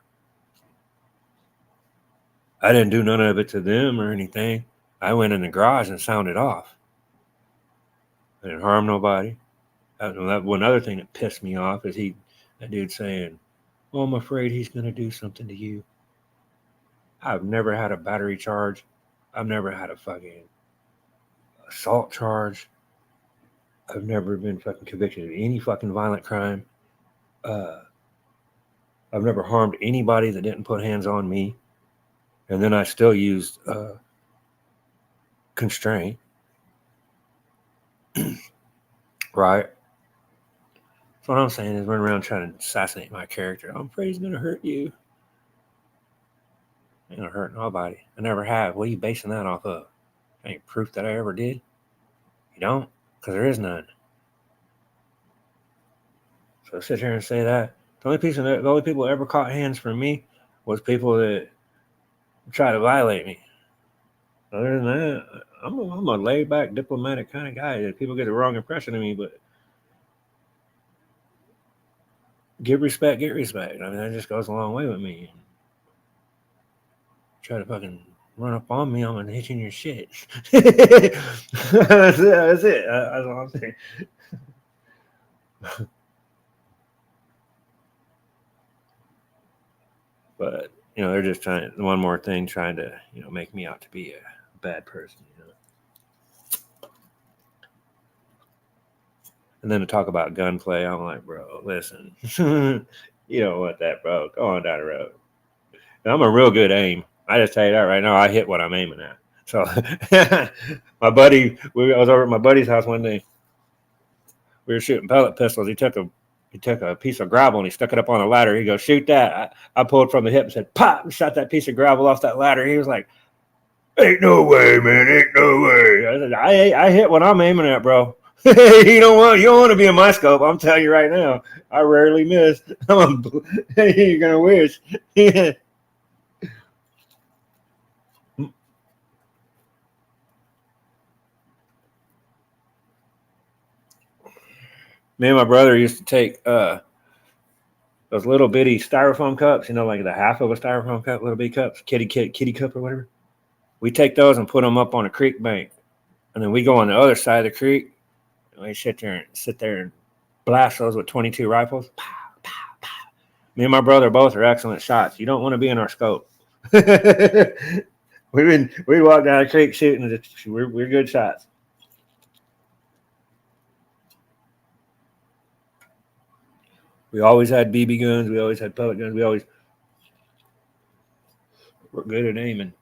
I didn't do none of it to them or anything. I went in the garage and sounded off. I didn't harm nobody. That one other thing that pissed me off is that dude saying, "Oh, I'm afraid he's going to do something to you." I've never had a battery charge. I've never had a fucking assault charge. I've never been fucking convicted of any fucking violent crime. I've never harmed anybody that didn't put hands on me. And then I still used constraint. Right? So what I'm saying is running around trying to assassinate my character. I'm afraid he's going to hurt you. ain't gonna hurt nobody. I never have. What are you basing that off of? Ain't proof that I ever did. You don't, because there is none. So sit here and say that the only people that ever caught hands from me was people that try to violate me. Other than that, I'm a laid back, diplomatic kind of guy. That people get the wrong impression of me, but give respect, get respect. I mean, that just goes a long way with me. Try to fucking run up on me, I'm gonna hit you in your shit. That's it. That's all I'm saying. But they're just trying one more thing, trying to make me out to be a bad person. And then to talk about gunplay, I'm like, bro, listen, you don't want that, bro. Go on down the road. And I'm a real good aim. I just tell you that right now. I hit what I'm aiming at. So my buddy, I was over at my buddy's house one day. We were shooting pellet pistols. He took a piece of gravel and he stuck it up on a ladder. He goes, shoot that. I pulled from the hip and said, pop, and shot that piece of gravel off that ladder. He was like, ain't no way, man. Ain't no way. I said, I hit what I'm aiming at, bro. You don't want to be in my scope. I'm telling you right now. I rarely miss. You're gonna wish. Me and my brother used to take those little bitty styrofoam cups, like the half of a styrofoam cup, little bitty cups, kitty cup or whatever. We take those and put them up on a creek bank, and then we go on the other side of the creek, and we sit there and blast those with 22 rifles. Pow, pow, pow. Me and my brother both are excellent shots. You don't want to be in our scope. we walk down the creek shooting. We're good shots. We always had BB guns. We always had pellet guns. We're good at aiming.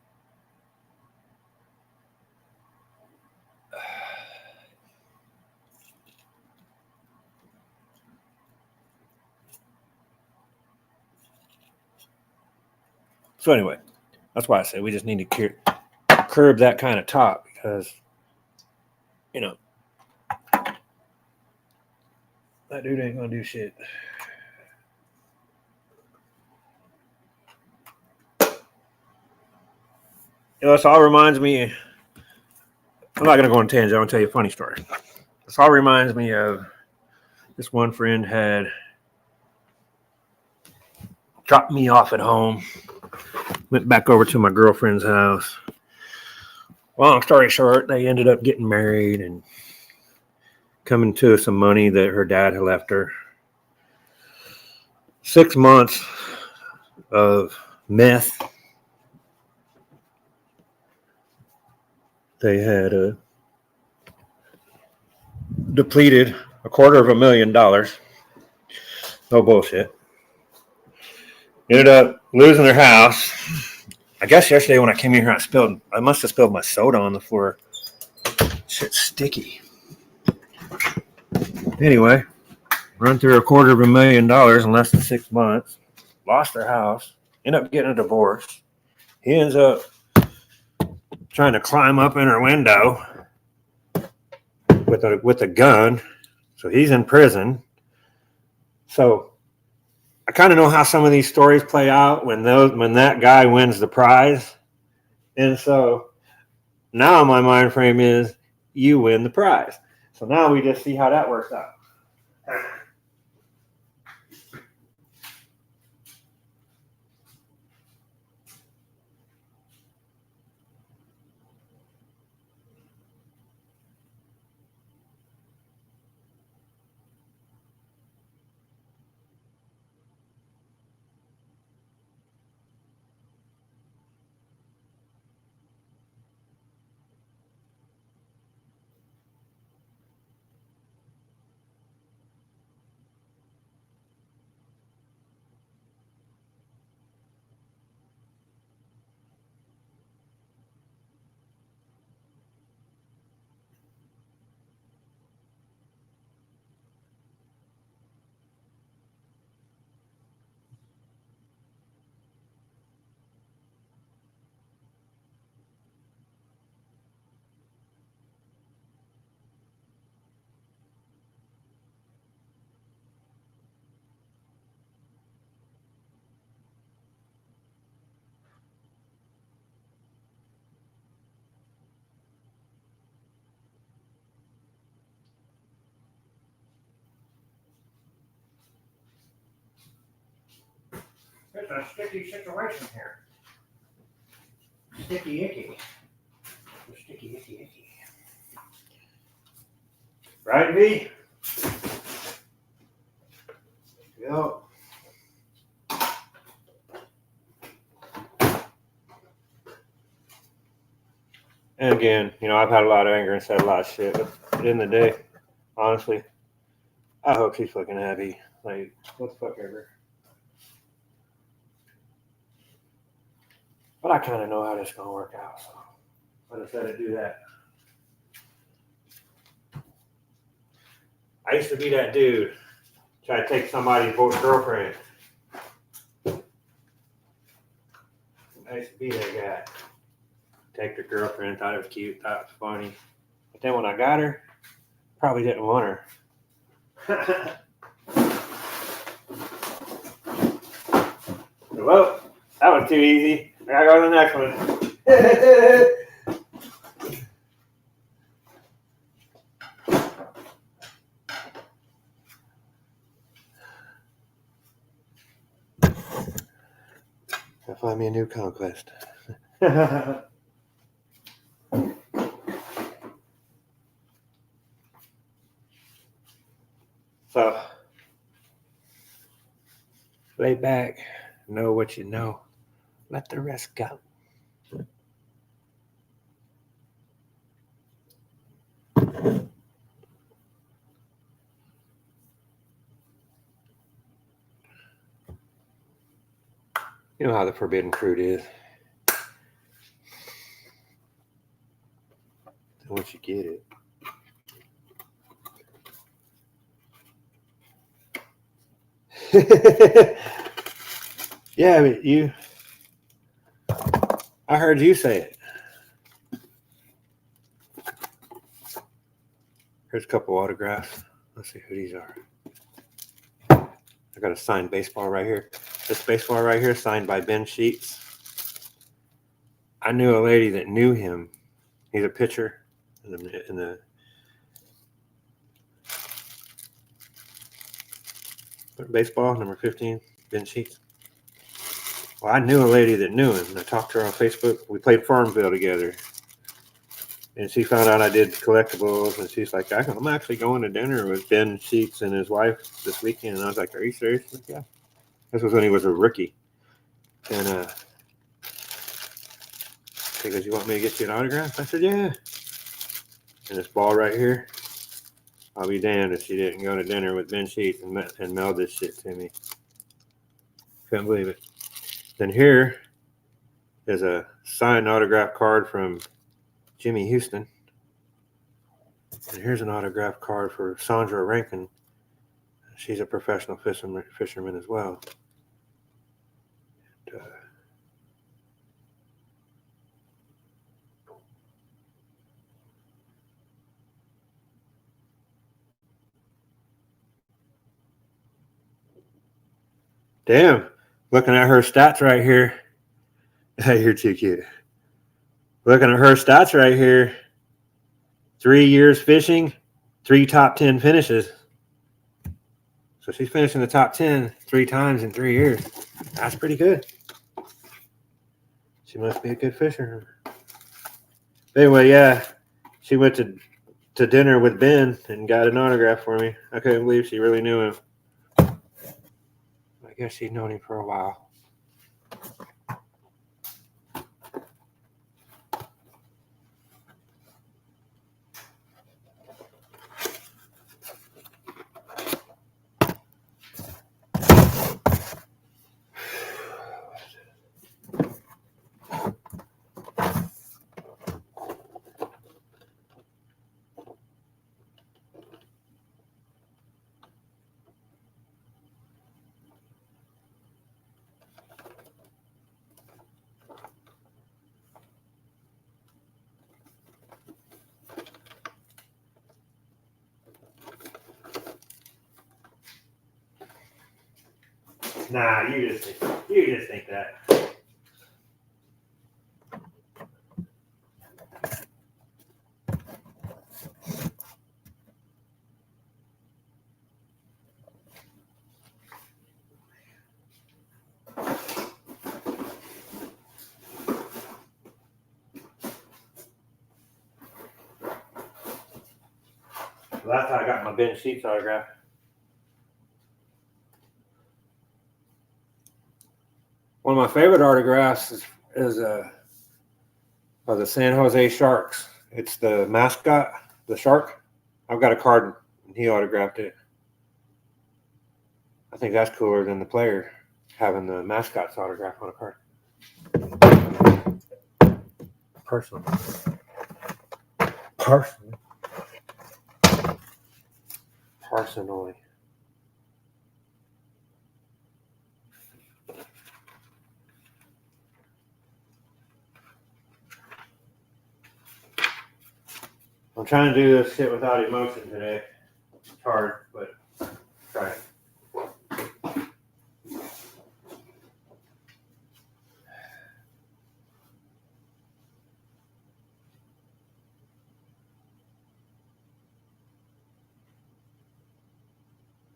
So anyway, that's why I say we just need to curb that kind of talk, because that dude ain't gonna do shit. This all reminds me. I'm not gonna go on a tangent. I'm gonna tell you a funny story. This all reminds me of this one friend had dropped me off at home. Went back over to my girlfriend's house. Long story short, they ended up getting married and coming to some money that her dad had left her. 6 months of meth. They had depleted $250,000. No bullshit. Ended up losing their house. I guess yesterday when I came in here, I must have spilled my soda on the floor. Shit's sticky. Anyway, run through $250,000 in less than 6 months. Lost their house. Ended up getting a divorce. He ends up trying to climb up in her window with a gun. So he's in prison. So I kind of know how some of these stories play out when that guy wins the prize. And so now my mind frame is you win the prize. So now we just see how that works out. it's a sticky situation here. Sticky icky. Sticky icky icky. Right, V? Yep. And again, I've had a lot of anger and said a lot of shit, but at the end of the day, honestly, I hope she's fucking happy. Like, what the fuck ever. But I kind of know how this is going to work out, so I decided to do that. I used to be that dude, try to take somebody's girlfriend. I used to be that guy. Take their girlfriend, thought it was cute, thought it was funny. But then when I got her, probably didn't want her. Well, that was too easy. I gotta go to the next one. I'll find me a new conquest. So, lay back, know what you know, let the rest go. You know how the forbidden fruit is. Once you get it. Yeah, but I heard you say it. Here's a couple autographs. Let's see who these are. I got a signed baseball right here. This baseball right here, signed by Ben Sheets. I knew a lady that knew him. He's a pitcher in the baseball, number 15, Ben Sheets. Well, I knew a lady that knew him. I talked to her on Facebook. We played Farmville together. And she found out I did collectibles, and she's like, I'm actually going to dinner with Ben Sheets and his wife this weekend. And I was like, are you serious? Like, yeah. This was when he was a rookie. And she goes, you want me to get you an autograph? I said, yeah. And this ball right here, I'll be damned if she didn't go to dinner with Ben Sheets and mail this shit to me. Couldn't believe it. Then here is a signed autograph card from Jimmy Houston. And here's an autograph card for Sandra Rankin. She's a professional fisherman as well. And, damn, looking at her stats right here. You're too cute. Looking at her stats right here. 3 years fishing, 3 top 10 finishes. So she's finished in the top 10 3 times in 3 years. That's pretty good. She must be a good fisher. Anyway, yeah, she went to dinner with Ben and got an autograph for me. I couldn't believe she really knew him. I guess she'd known him for a while. Nah, you just think that. That's how I got my Ben Sheets autograph. One of my favorite autographs is of the San Jose Sharks. It's the mascot, the shark. I've got a card, and he autographed it. I think that's cooler than the player having the mascot's autograph on a card. Personally. Personally. I'm trying to do this shit without emotion today. It's hard, but try it.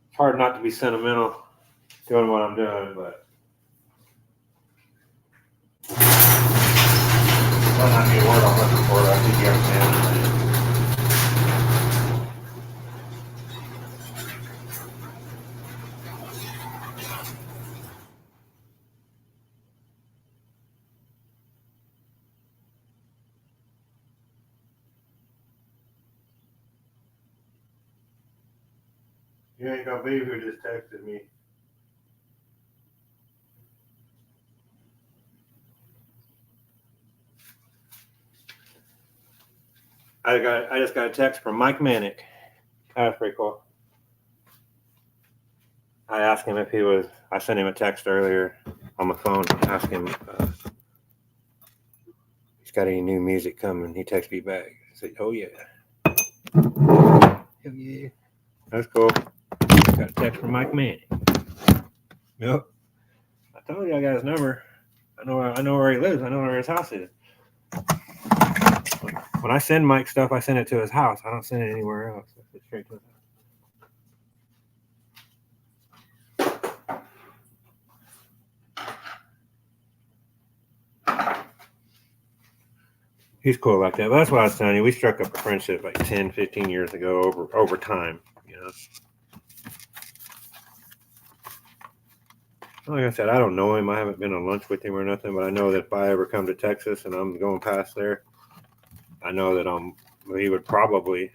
It's hard not to be sentimental doing what I'm doing, but that might be a word I'm looking for. I think you understand. You ain't gonna believe who just texted me. I just got a text from Mike Manick. That's pretty cool. I asked him if he was. I sent him a text earlier on my phone. Asked him if he's got any new music coming. He texted me back. I said, "Oh yeah, hell yeah, that's cool." Got a text from Mike Manick. Yep. I told you I got his number. I know where he lives. I know where his house is. When I send Mike stuff, I send it to his house. I don't send it anywhere else. I send it straight to his house. He's cool like that. But that's what I was telling you. We struck up a friendship like 10, 15 years ago over time, you know. Like I said, I don't know him. I haven't been on lunch with him or nothing, but I know that if I ever come to Texas and I'm going past there, I know that he would probably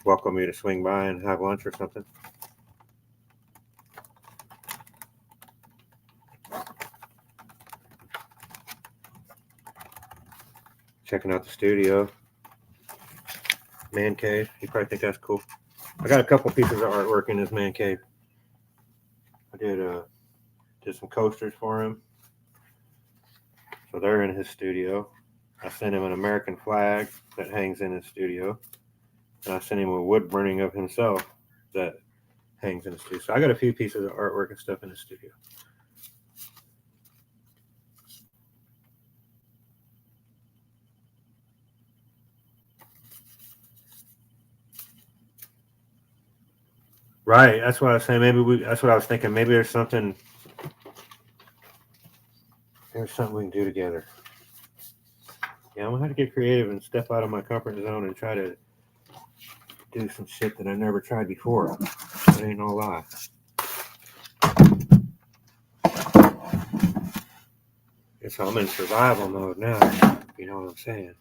welcome me to swing by and have lunch or something. Checking out the studio. Man cave. You probably think that's cool. I got a couple pieces of artwork in this man cave. I did some coasters for him. So they're in his studio. I sent him an American flag that hangs in his studio. And I sent him a wood burning of himself that hangs in his studio. So I got a few pieces of artwork and stuff in his studio. Right. That's what I was saying. That's what I was thinking. Maybe there's something we can do together. Yeah, I'm gonna have to get creative and step out of my comfort zone and try to do some shit that I never tried before. That ain't no lie. Guess I'm in survival mode now. You know what I'm saying?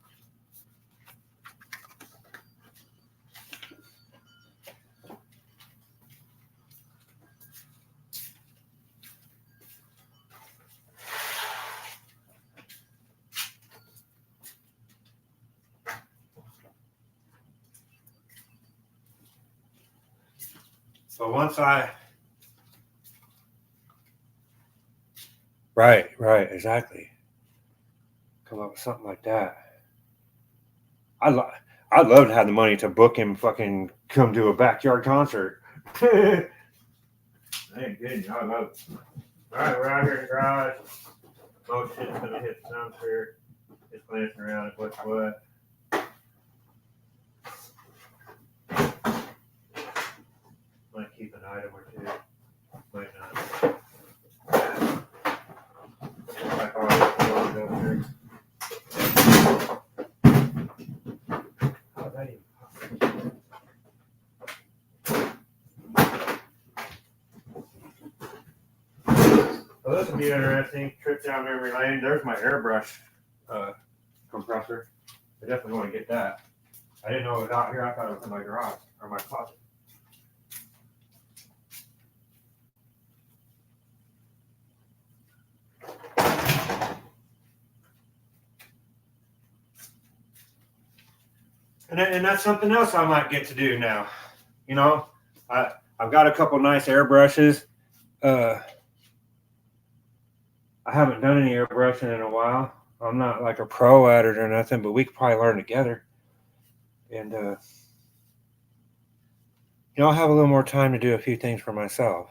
So once right, exactly. Come up with something like that. I'd love to have the money to book him fucking come to a backyard concert. I ain't kidding you. I love it. All right, we're out here in the garage. Most shit's gonna hit the dumpster. Just glancing around at what's what. Might keep an item or two. Might not. Like all this up here. How's that even possible? Well, this will be interesting. Trip down memory lane. There's my airbrush compressor. I definitely want to get that. I didn't know it was out here. I thought it was in my garage or my closet. And that's something else I might get to do now. You know, I've got a couple nice airbrushes. I haven't done any airbrushing in a while. I'm not like a pro at it or nothing, but we could probably learn together. And I'll have a little more time to do a few things for myself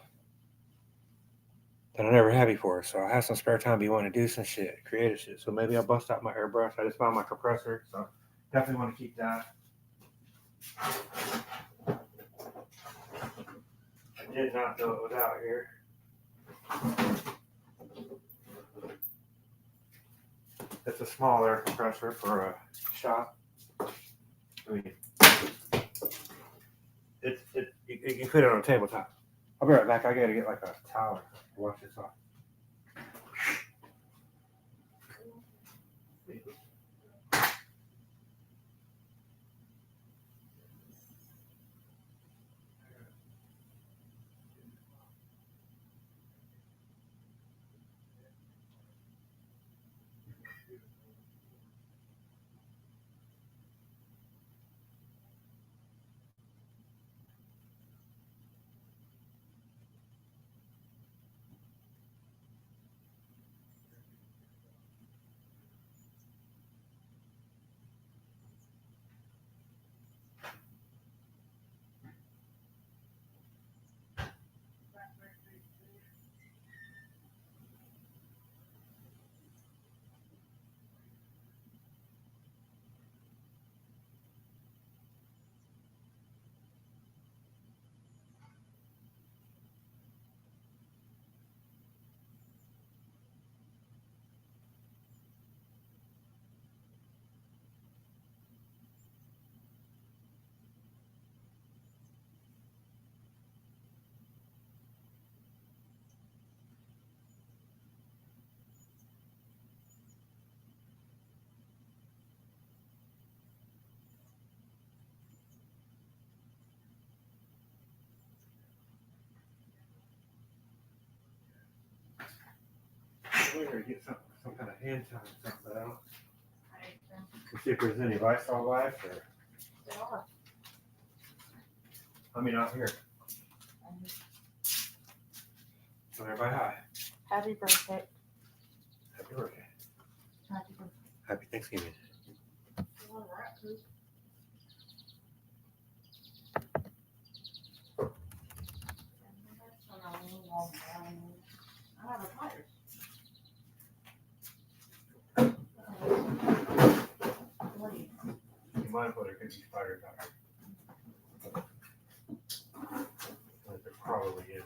that I never had before. So I have some spare time to be wanting to do some shit, creative shit. So maybe I'll bust out my airbrush. I just found my compressor, so definitely want to keep that. I did not know it was out here. It's a small air compressor for a shop. I mean, you can put it on a tabletop. I'll be right back. I gotta get like a towel to wash this off. We're gonna get some kind of hand time something out. Let's see if there's any Lysol wipes or. I mean, out here. So everybody, hi. Happy birthday. Happy birthday. Happy birthday. Happy Thanksgiving. I have a tire. What do you? You mind if there could be spider tire? There probably is.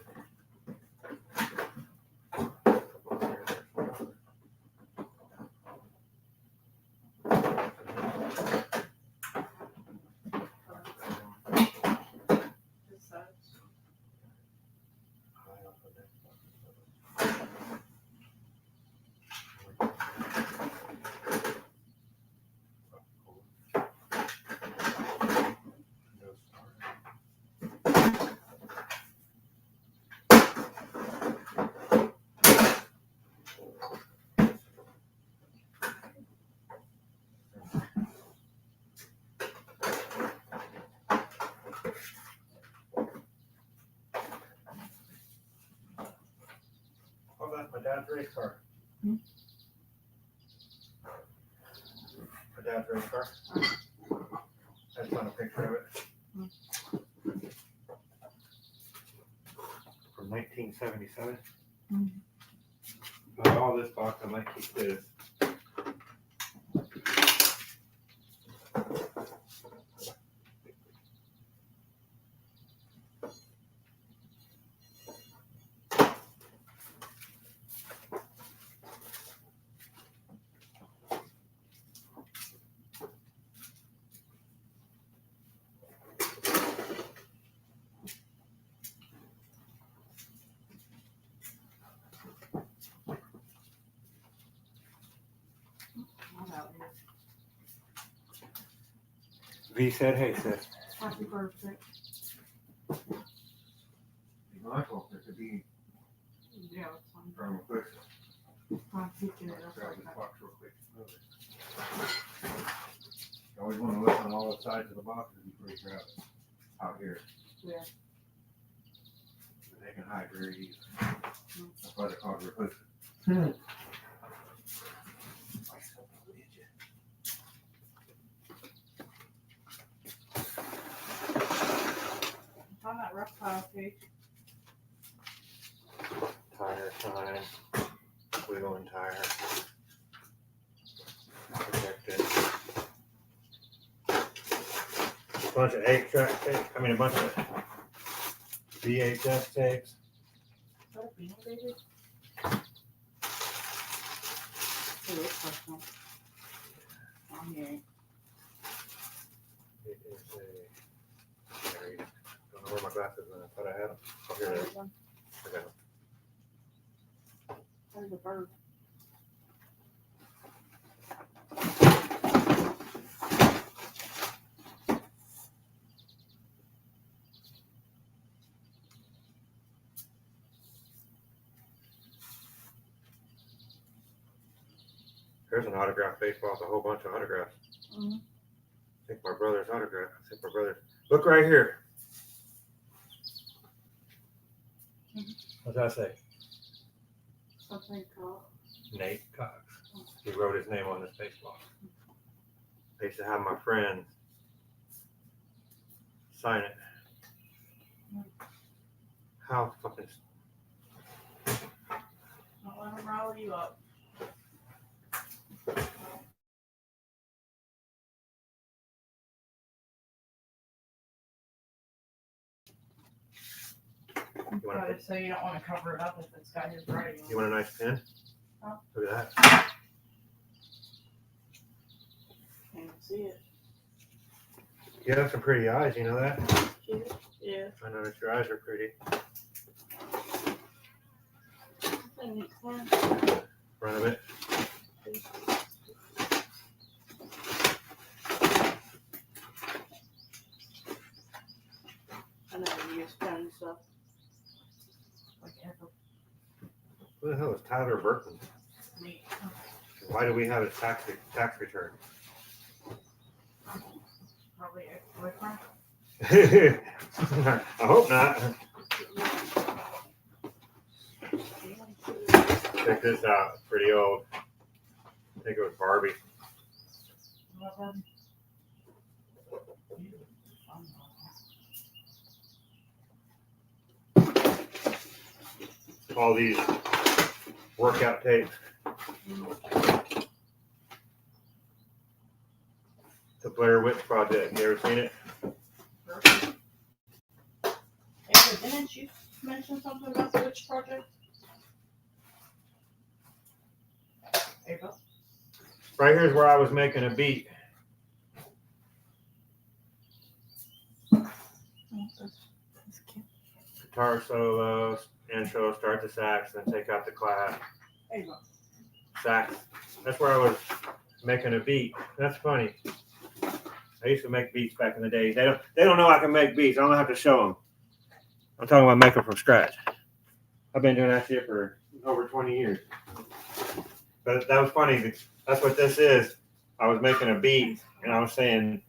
Oh, that's my dad's race car. Hmm? My dad's race car. I just found a picture of it. From 1977. All this box, I might keep this. V said, hey, sis. Happy birthday. My fault, it could be Yeah, it's fine. from a push. I'm picking it up Grab right this now. box real quick. Move it. You always want to look on all the sides of the boxes before you grab it. Out here. Yeah. They can hide very easily. That's why they're called replicas. On that rough pile page. Tire sign. Wheel and tire. Protected. Bunch of 8-track tape. I mean, a bunch of VHS tapes. Is that a beanie baby? It looks like one. On here. It is a. There you go. Don't know where my glasses are. I thought I had them. Oh, here they are. There's one. I got them. There's a bird. Here's an autographed baseball with a whole bunch of autographs. Mm-hmm. I think my brother's autograph. I think my brother's. Look right here. Mhm. What's that say? Something called. Nate Cox. He wrote his name on this baseball. I used to have my friends sign it. How fucking. Don't let him rile you up. You want, But so you don't want to cover it up if it's got his writing on you want a nice pen? Oh. Look at that. Can't see it. You have some pretty eyes, you know that? Cute. Yeah. I know that your eyes are pretty. I need one. Front of it. I never use pen stuff. Like ever. Who the hell is Tyler Burton? Me. Why do we have his tax return? Probably ex-boyfriend. I hope not. Check this out. It's pretty old. I think it was Barbie. All these workout tapes. The Blair Witch Project. You ever seen it? Amber, didn't you mention something about the Witch Project? Ava? Right here's where I was making a beat. Guitar solo, intro, start the sax, then take out the clap. Ava. Sax. That's where I was making a beat. That's funny. I used to make beats back in the day. They don't know I can make beats. I don't have to show them. I'm talking about making from scratch. I've been doing that shit for over 20 years. But that was funny. That's what this is. I was making a beat and I was saying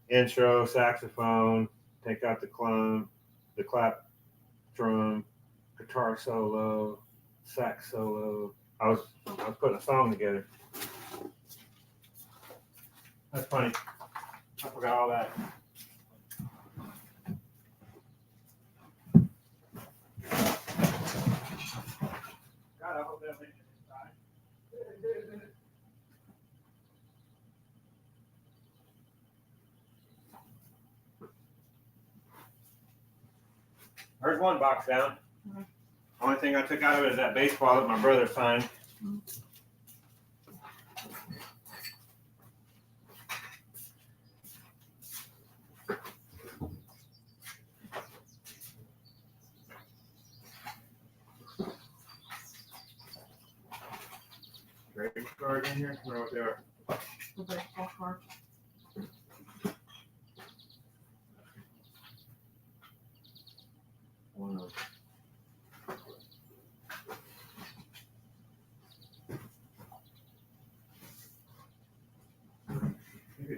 intro, saxophone, take out the clap drum, guitar solo, sax solo. I was putting a song together. That's funny. I forgot all that. God, I hope that makes it time. There's one box down. Mhm. Only thing I took out of it is that baseball that my brother signed. Trading card in here? I don't know what they are. The baseball card.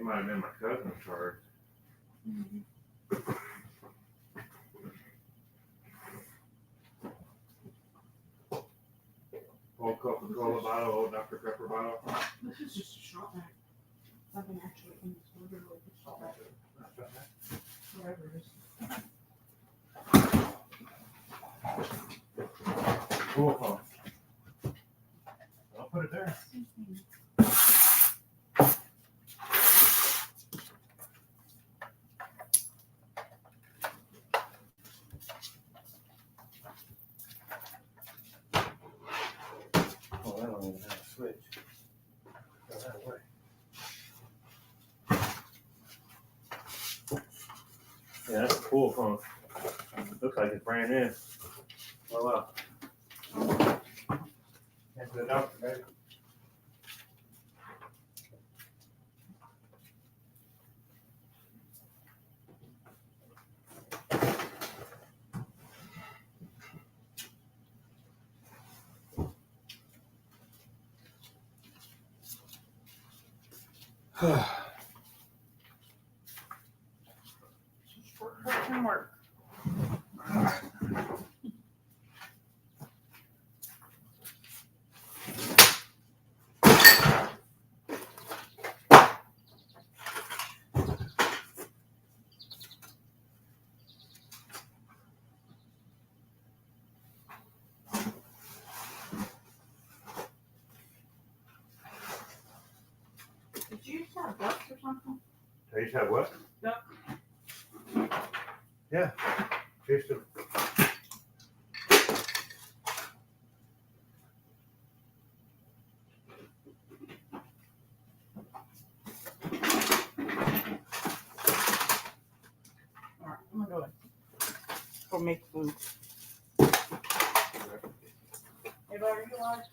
might have been my cousin's charge. Old Coca-Cola bottle, old Dr. Pepper bottle. This is just a shot back. Something actually in this order, like a shot back, whatever it is. Cool phone. I'll put it there. Oh, I don't even have a switch. Throw that away. Yeah, that's a cool phone. Looks like it's brand new. Oh wow. Into the doctor, baby. Shortcut can work. Did you used to have ducks or something? They used to have what? Duck. Yeah. They used to. Alright, I'm gonna go make food. Hey, bud, are you alive?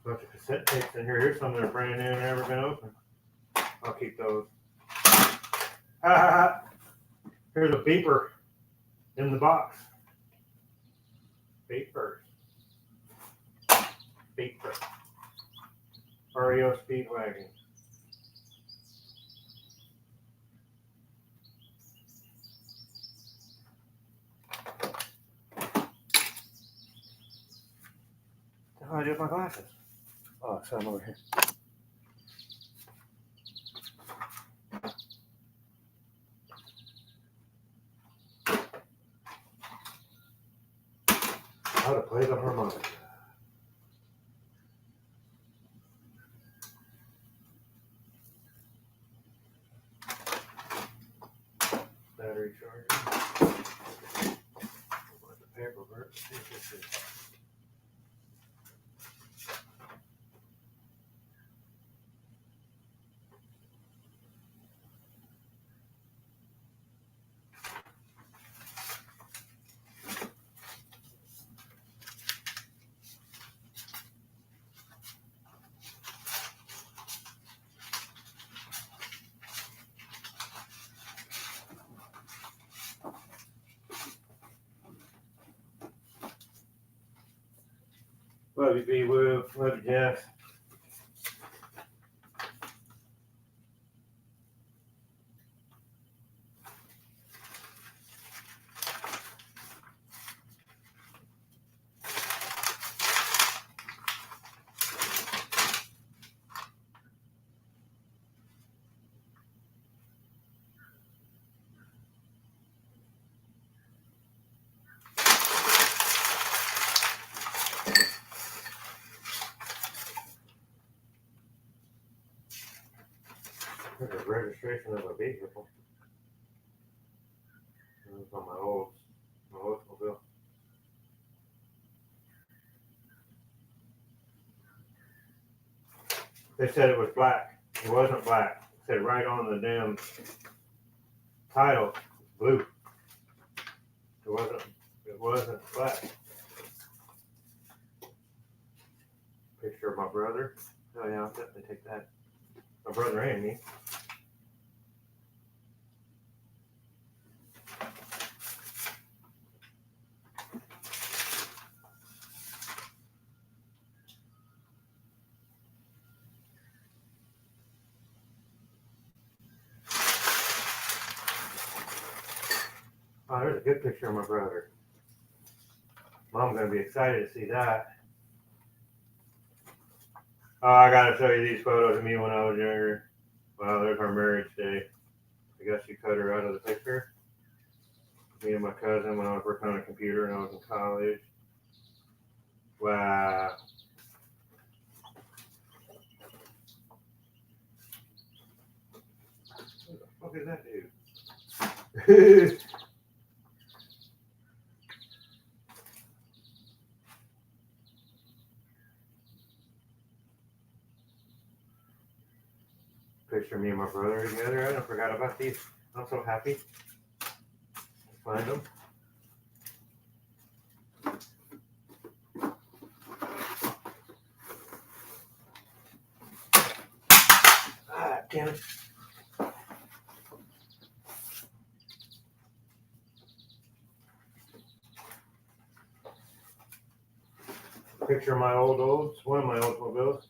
Bunch of cassette tapes in here. Here's some that are brand new and never been opened. I'll keep those. Ha ha ha. Here's a beeper in the box. Beeper. Beeper. REO Speedwagon. How do I do with my glasses? Oh, it's some over here. How to play the harmonica. Battery charger. What the paperwork? See if this is. Love you, B. Woo. Love you, Jeff. registration of a vehicle. It was on my Oldsmobile. They said it was black. It wasn't black. It said right on the damn title, it's blue. It wasn't black. Picture of my brother. Oh yeah, I'll definitely take that. My brother and me. Oh, there's a good picture of my brother. Mom's gonna be excited to see that. Oh, I gotta show you these photos of me when I was younger. Wow, there's our marriage day. I guess you cut her out of the picture. Me and my cousin when I was working on a computer and I was in college. Wow. What the fuck is that dude? Picture of me and my brother together. I forgot about these. I'm so happy to find them. Ah, damn it. Picture of my olds, one of my Oldsmobiles.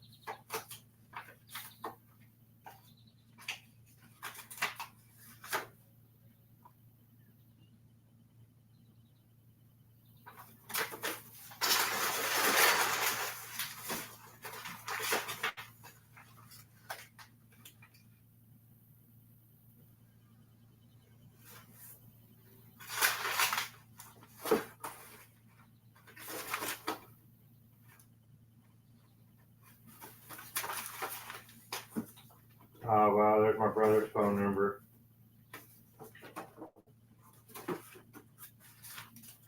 Oh, wow, there's my brother's phone number.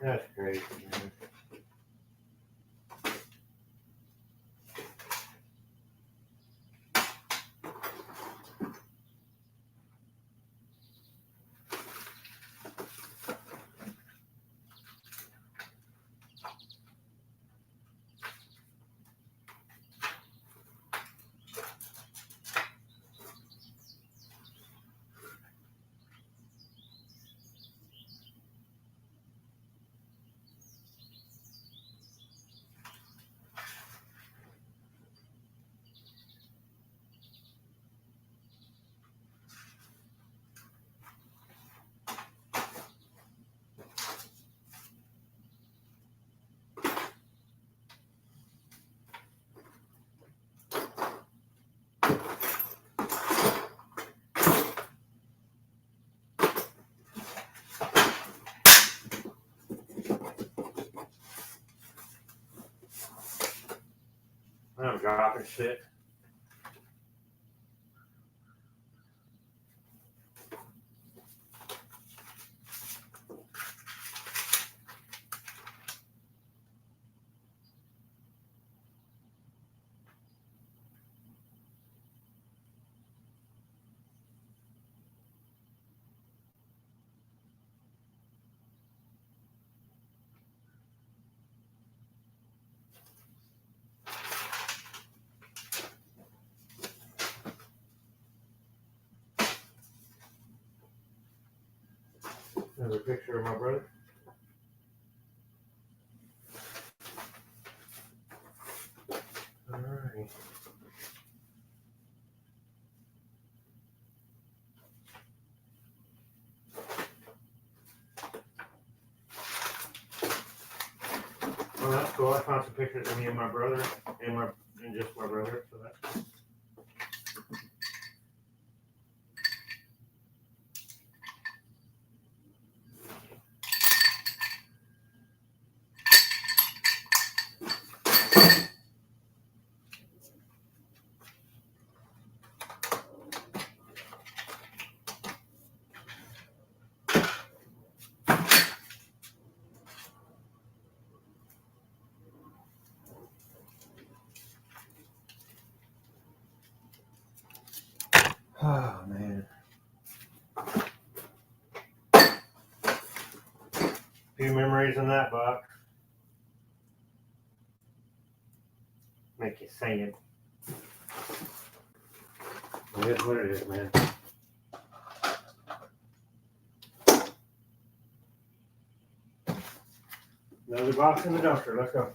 That's crazy, man. I'm dropping shit. There's a picture of my brother. Alright. Well, that's cool. I found some pictures of me and my brother and just my brother, so that's cool. few memories in that box. Make you sad. It is what it is, man. Another box in the dumpster. Let's go.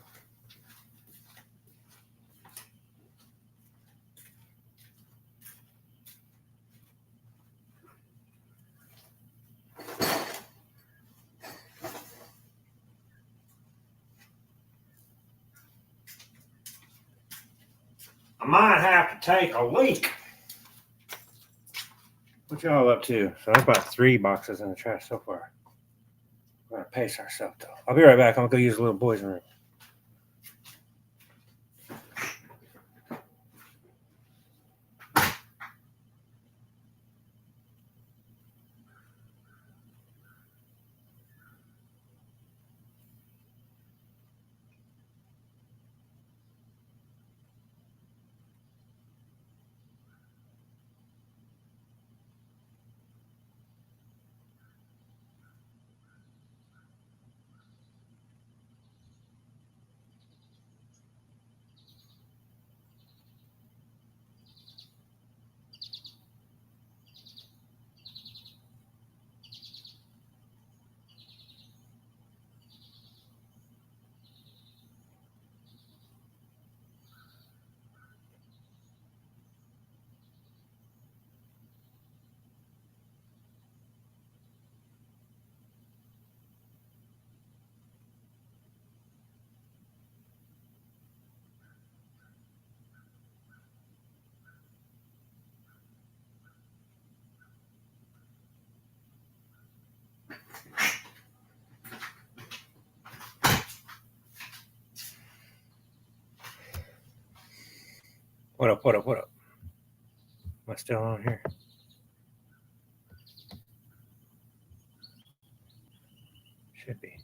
I might have to take a leak. What y'all up to? So that's about 3 boxes in the trash so far. We're gonna pace ourselves though. I'll be right back. I'm gonna go use the little boys' room. What up? What up? What up? Am I still on here? Should be.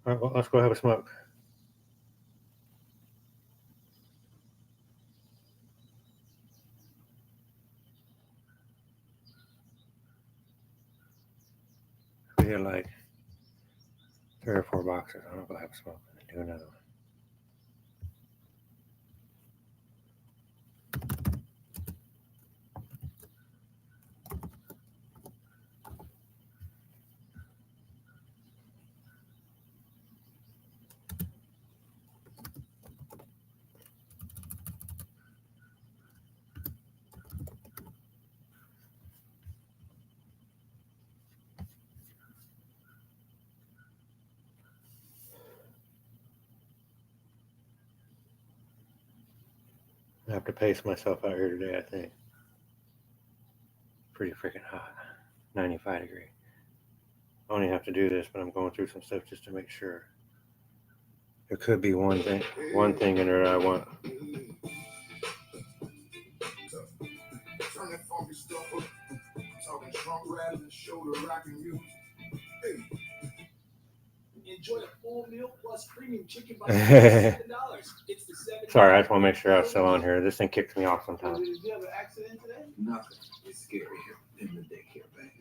All right, well, let's go have a smoke. We hit like 3 or 4 boxes. I'm gonna go have a smoke and then do another one. I have to pace myself out here today, I think. Pretty freaking hot. 95 degree. I only have to do this, but I'm going through some stuff just to make sure. There could be one thing in there I want. Enjoy a full meal plus premium chicken by $7. It's the 7. Sorry, I just want to make sure I was still on here. This thing kicks me off sometimes. Did you have an accident today? Nothing. It's scary here in the daycare bank.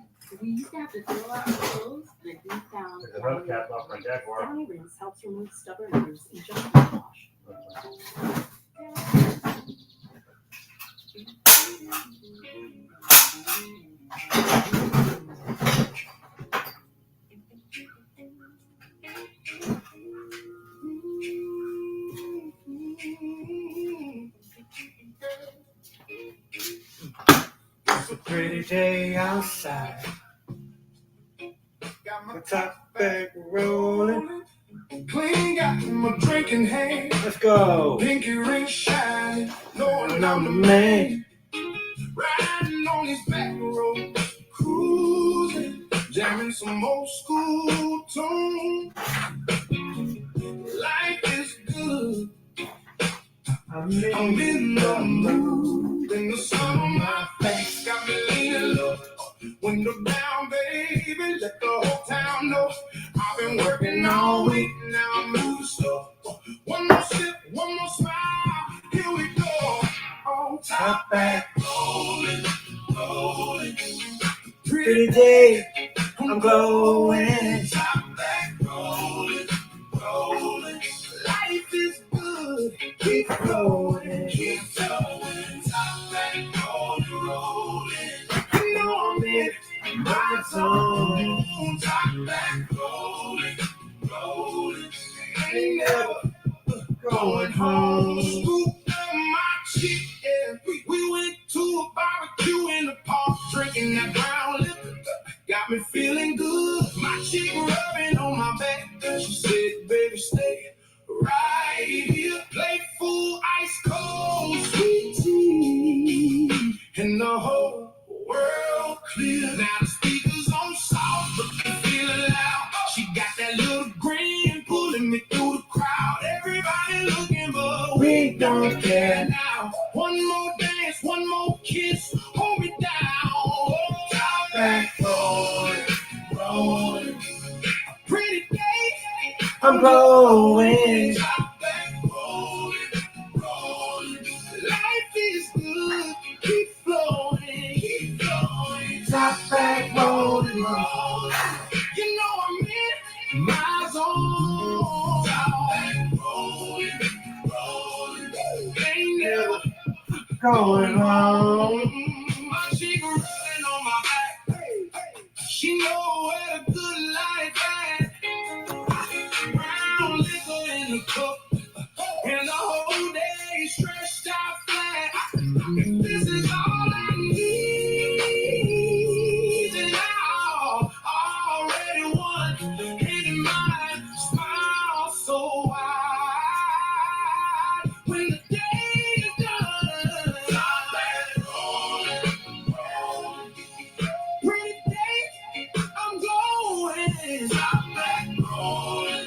We used to have to throw out our clothes, but we found There's a rough cap off my Jaguar. Downy Rinse helps remove stubborn odors in just one wash. It's a pretty day outside. Got my The top back rolling. clean, got my drinking hand. Let's go. Pinky ring shining, knowing And I'm I'm the the man. man. Riding on these back roads, cruising, jamming some old school tune. Life is good. I'm I'm in the mood, in the sun on my Top back, rolling, rolling. pretty day, I'm glowing. Top back, rolling, rolling. Life is good, Keep glowing. keep going. Top back, rolling, rolling. You know I'm in my zone. Top back, rolling, rolling. Ain't never going home. Scooped up my chick, yeah. We went to a barbecue in the park, drinking that brown liquor. Got me feeling good. My chick rubbing on my back. She said, baby, stay right here. Plate full, ice cold, sweet tea. And the whole world clear. Now the speakers on soft, but they feeling loud. She got that little grin pulling me through the crowd. Everybody looking, but We don't care. now. One more dance, one more kiss, hold me down. Oh, top back, rolling, rolling. Pretty day, I'm glowing. top back, rolling, rolling. Life is good, keep flowing, keep flowing. Top back, rolling. Rolling. You know I'm in my zone. Top back, rolling, rolling. Ain't never Going home. my chick rolling on my back. She know where the good life at. Brown liquor in the cup, and the whole day stretched out flat. This is all I need, and I already won. In my smile so wide when the day is done. Top back, rolling, rolling. Pretty day, I'm glowing. Top back, rolling,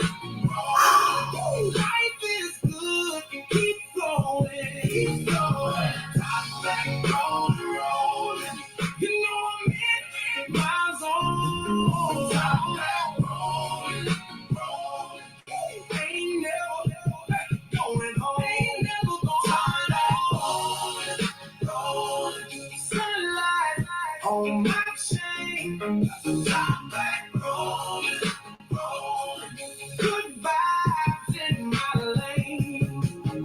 rolling. Life is good, keep going, keep going. Top back, rolling, rolling. You know I'm in my zone. Top back, rolling, rolling. Ain't never going home. Ain't never going home. Rolling, sunlight on my chain. Top back, rolling, rolling. Good vibes in my lane.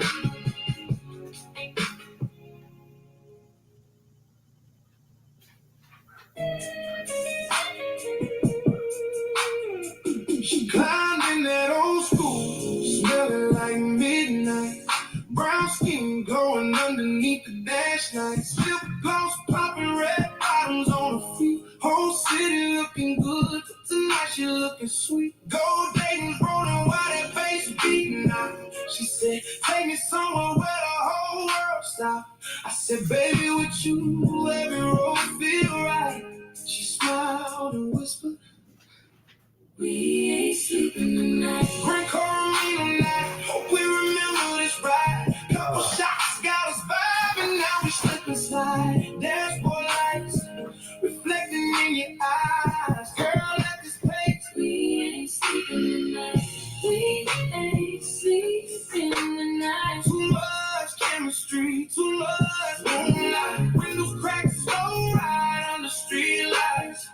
She climbed in that old school, smelling like midnight. Brown skin glowing underneath the dash lights. Lip gloss popping, red bottoms on her feet. Whole city looking good. Tonight she looking sweet. Gold Dayton's rolling while that bass beating out. She said, take me somewhere where the whole world stops. I said, baby, with you, every road feel right. She smiled and whispered, we ain't sleeping tonight. Grand Coromino night. Hope we remember this ride. Couple shots got us vibing. Now we slip and slide. Dashboard lights reflecting in your eyes. Girl, at this pace, we ain't sleeping tonight. We ain't sleeping tonight. Too much chemistry, too much moonlight. Windows cracked so right under street lights.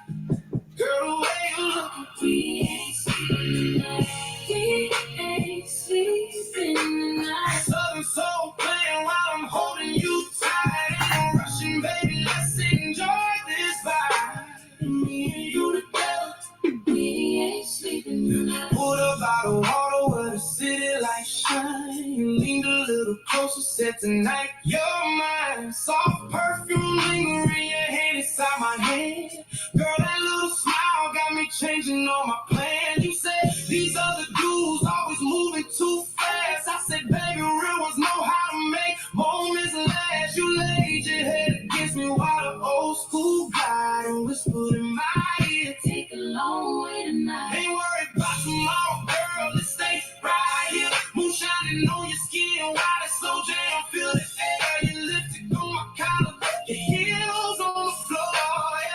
Girl, the way you look, we ain't sleeping tonight. We ain't sleeping tonight. Southern soul playing while I'm holding you tight. Ain't no rushing, baby, let's enjoy this vibe. Me and you together, we ain't sleeping tonight. Pulled up out of water where the city lights shine. You leaned a little closer, said tonight you're mine. Soft perfume lingering your hand inside my hand. Girl, that little smile got me changing all my plans. You said these other dudes always moving too fast. I said, baby, real ones know how to make moments last. You laid your head against me while the old school guy and whispered in my ear, take a long way tonight. Ain't worried about tomorrow, girl. Let's stay right here. Moon shining on your skin while it's so jam. Feel the air, you lifted on my collar. Your heels on the floor.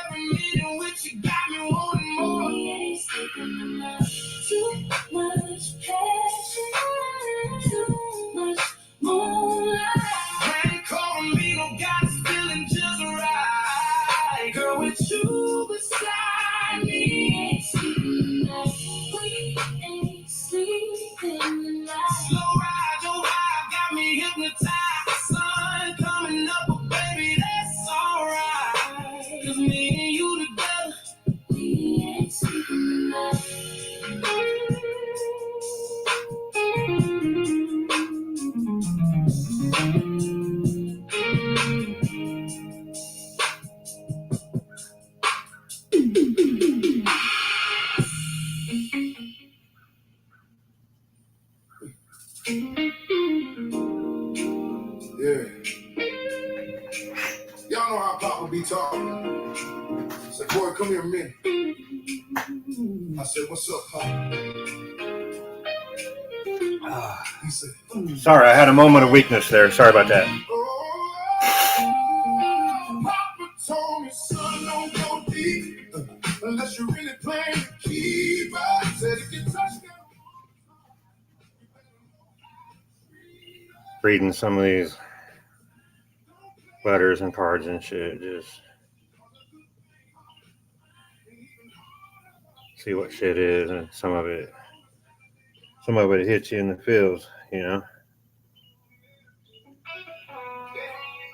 Every minute with you got me wanting more. We ain't sleeping know how Papa be talking. I said, boy, come here a minute. I said, what's up, Papa? He said, Sorry, I had a moment of weakness there. Sorry about that. oh, Papa told me, son, don't go deep unless you're really playing the keeper. He said, if you touch that. Reading some of these letters and cards and shit, just see what shit is, and some of it hits you in the feels, you know.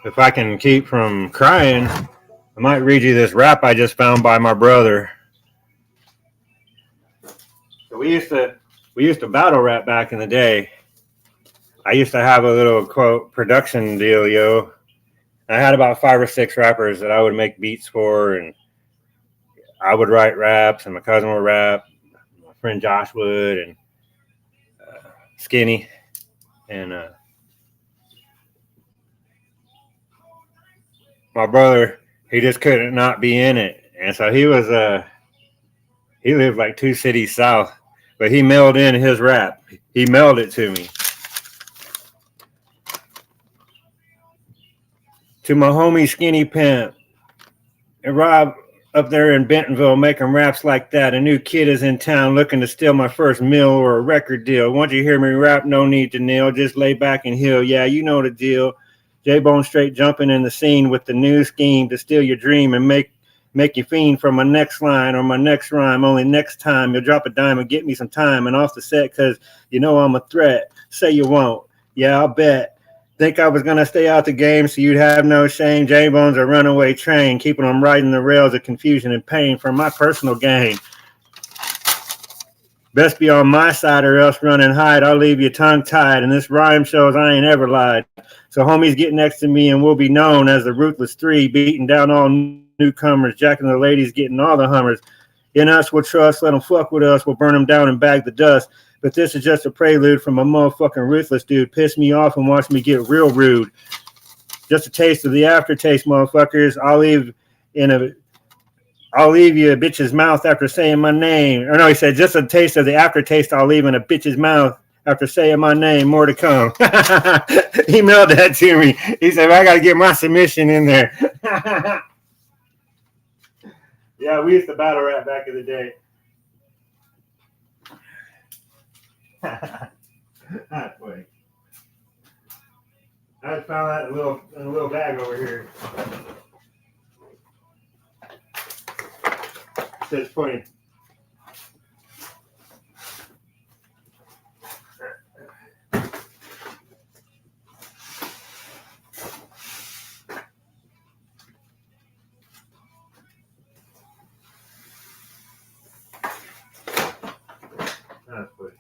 If I can keep from crying, I might read you this rap I just found by my brother. So we used to battle rap back in the day. I used to have a little quote production deal, yo. I had about 5 or 6 rappers that I would make beats for, and I would write raps, and my cousin would rap. My friend Josh would, and Skinny, and my brother, he just couldn't not be in it, and so he lived like 2 cities south, but he mailed in his rap. He mailed it to me. To my homie Skinny Pimp and Rob up there in Bentonville making raps like that. A new kid is in town looking to steal my first meal or a record deal. Once you hear me rap, no need to kneel. Just lay back and heal. Yeah, you know the deal. J-Bone straight jumping in the scene with the new scheme to steal your dream and make you fiend for my next line or my next rhyme. Only next time you'll drop a dime and get me some time and off the set because you know I'm a threat. Say you won't. Yeah, I'll bet. Think I was going to stay out the game so you'd have no shame. J-Bone's a runaway train, keeping them riding the rails of confusion and pain for my personal gain. Best be on my side or else run and hide. I'll leave you tongue-tied, and this rhyme shows I ain't ever lied. So homies, get next to me and we'll be known as the Ruthless 3, beating down all newcomers, jacking the ladies, getting all the hummers. In us, we'll trust, let them fuck with us, we'll burn them down and bag the dust. But this is just a prelude from a motherfucking ruthless dude. Piss me off and watch me get real rude. Just a taste of the aftertaste, motherfuckers. I'll leave you a bitch's mouth after saying my name. Or no, he said just a taste of the aftertaste I'll leave in a bitch's mouth after saying my name. More to come. He mailed that to me. He said, I got to get my submission in there. Yeah, we used to battle rap back in the day. That's funny. I just found that in a little bag over here. It says funny. That's funny.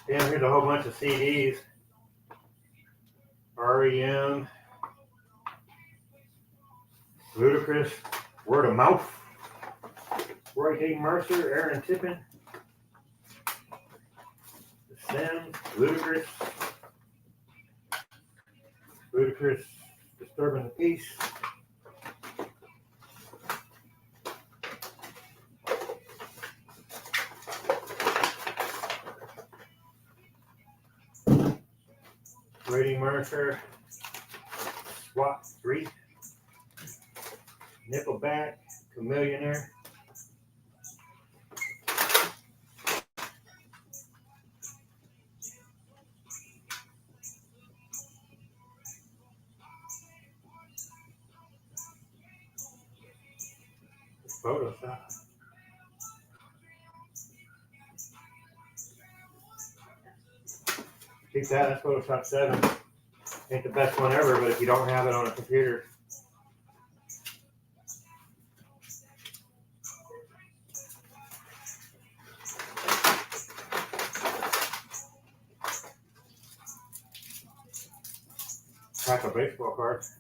Yeah, here's a whole bunch of CDs. REM, Ludacris, Word of Mouth, Roy K. Mercer, Aaron Tippin, The Sims, Ludacris, Disturbing the Peace. Brady Mercer, SWAT 3, Nickelback, Chameleonaire. Photoshop. Keep that, that's Photoshop 7. Ain't the best one ever, but if you don't have it on a computer. Pack of baseball cards.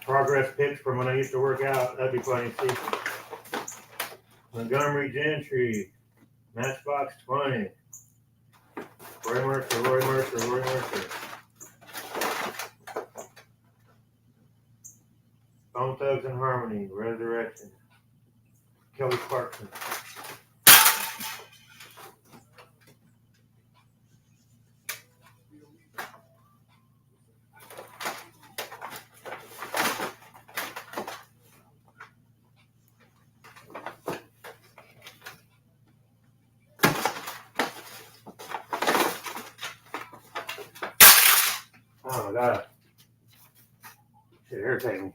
Progress pics from when I used to work out. That'd be funny to see. Montgomery Gentry, Matchbox 20. Roy Mercer. Bone Thugs and Harmony, Resurrection. Kelly Clarkson. Oh my God. Shit irritating me.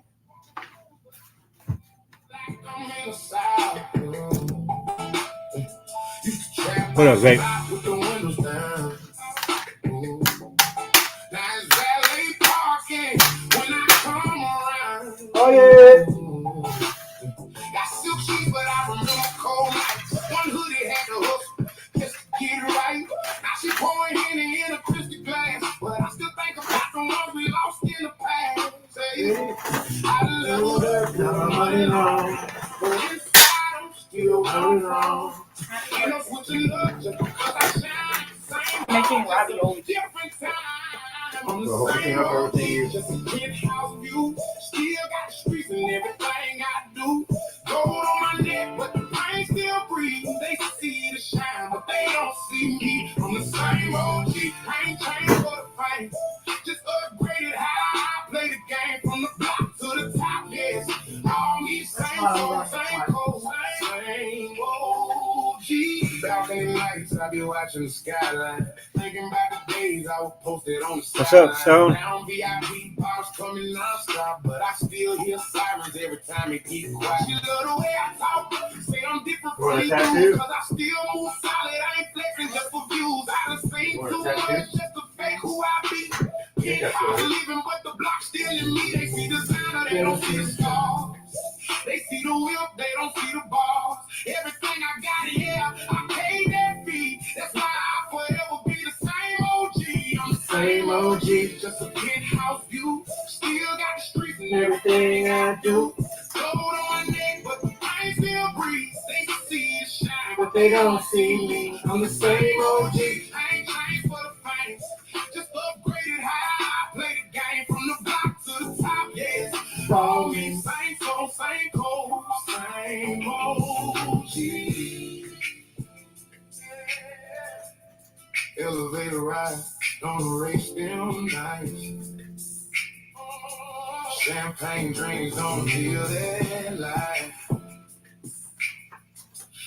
What up, Zach? Oh yeah. Got silk sheets, but I remember cold nights. One hoodie had the hook just to get it right. Now she pouring Henny in a crystal glass, but I still think about the ones we lost in the past. Say, I love her, got my money long, but inside I'm still running wrong. And I'm switching up just because I shine the same. Making ravioli. Different time. On Well, the hooking same up everything road, just a penthouse view. Still got the streets and everything I do. Gold on my neck, but the pain still breathes. They see the shine, but they don't see me. I'm the same OG, I ain't changed for the fame. Just upgraded how I play the game from the block to the top. Yes, all me same old, same OG. Balcony nights, I be watching the skyline. Thinking about the days I was posted on the What's up, Stone? Now VIP bars coming non-stop, but I still hear sirens every time it keeps quiet. She love the way I talk, say I'm different from these dudes, cause I still move solid. I ain't flexing just for views. I done seen too much just to fake who I be. Penthouse living, but the block still in me. They see the designer, they don't see the stars. They see the whip, they don't see the bars. Everything I got, yeah, I paid that fee. That's why I forever be the same OG. I'm the same OG, just a penthouse view. Still got the streets and everything I do. Gold on my neck, but the pain still breathes. They can see the shine, but they don't see me. I'm the same OG. I ain't changed for the fame. Just upgraded how I play the game from the block to the top. Yes, for me, same soul, same code, same OG. Elevator ride, don't erase them nights. Champagne drinks don't kill that life.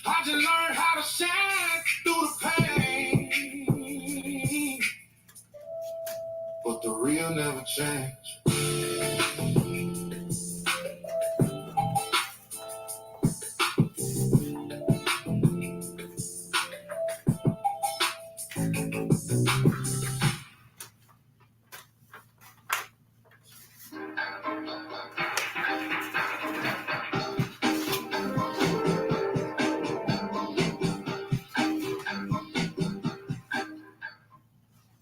I just learned how to shine through the pain, but the real never change.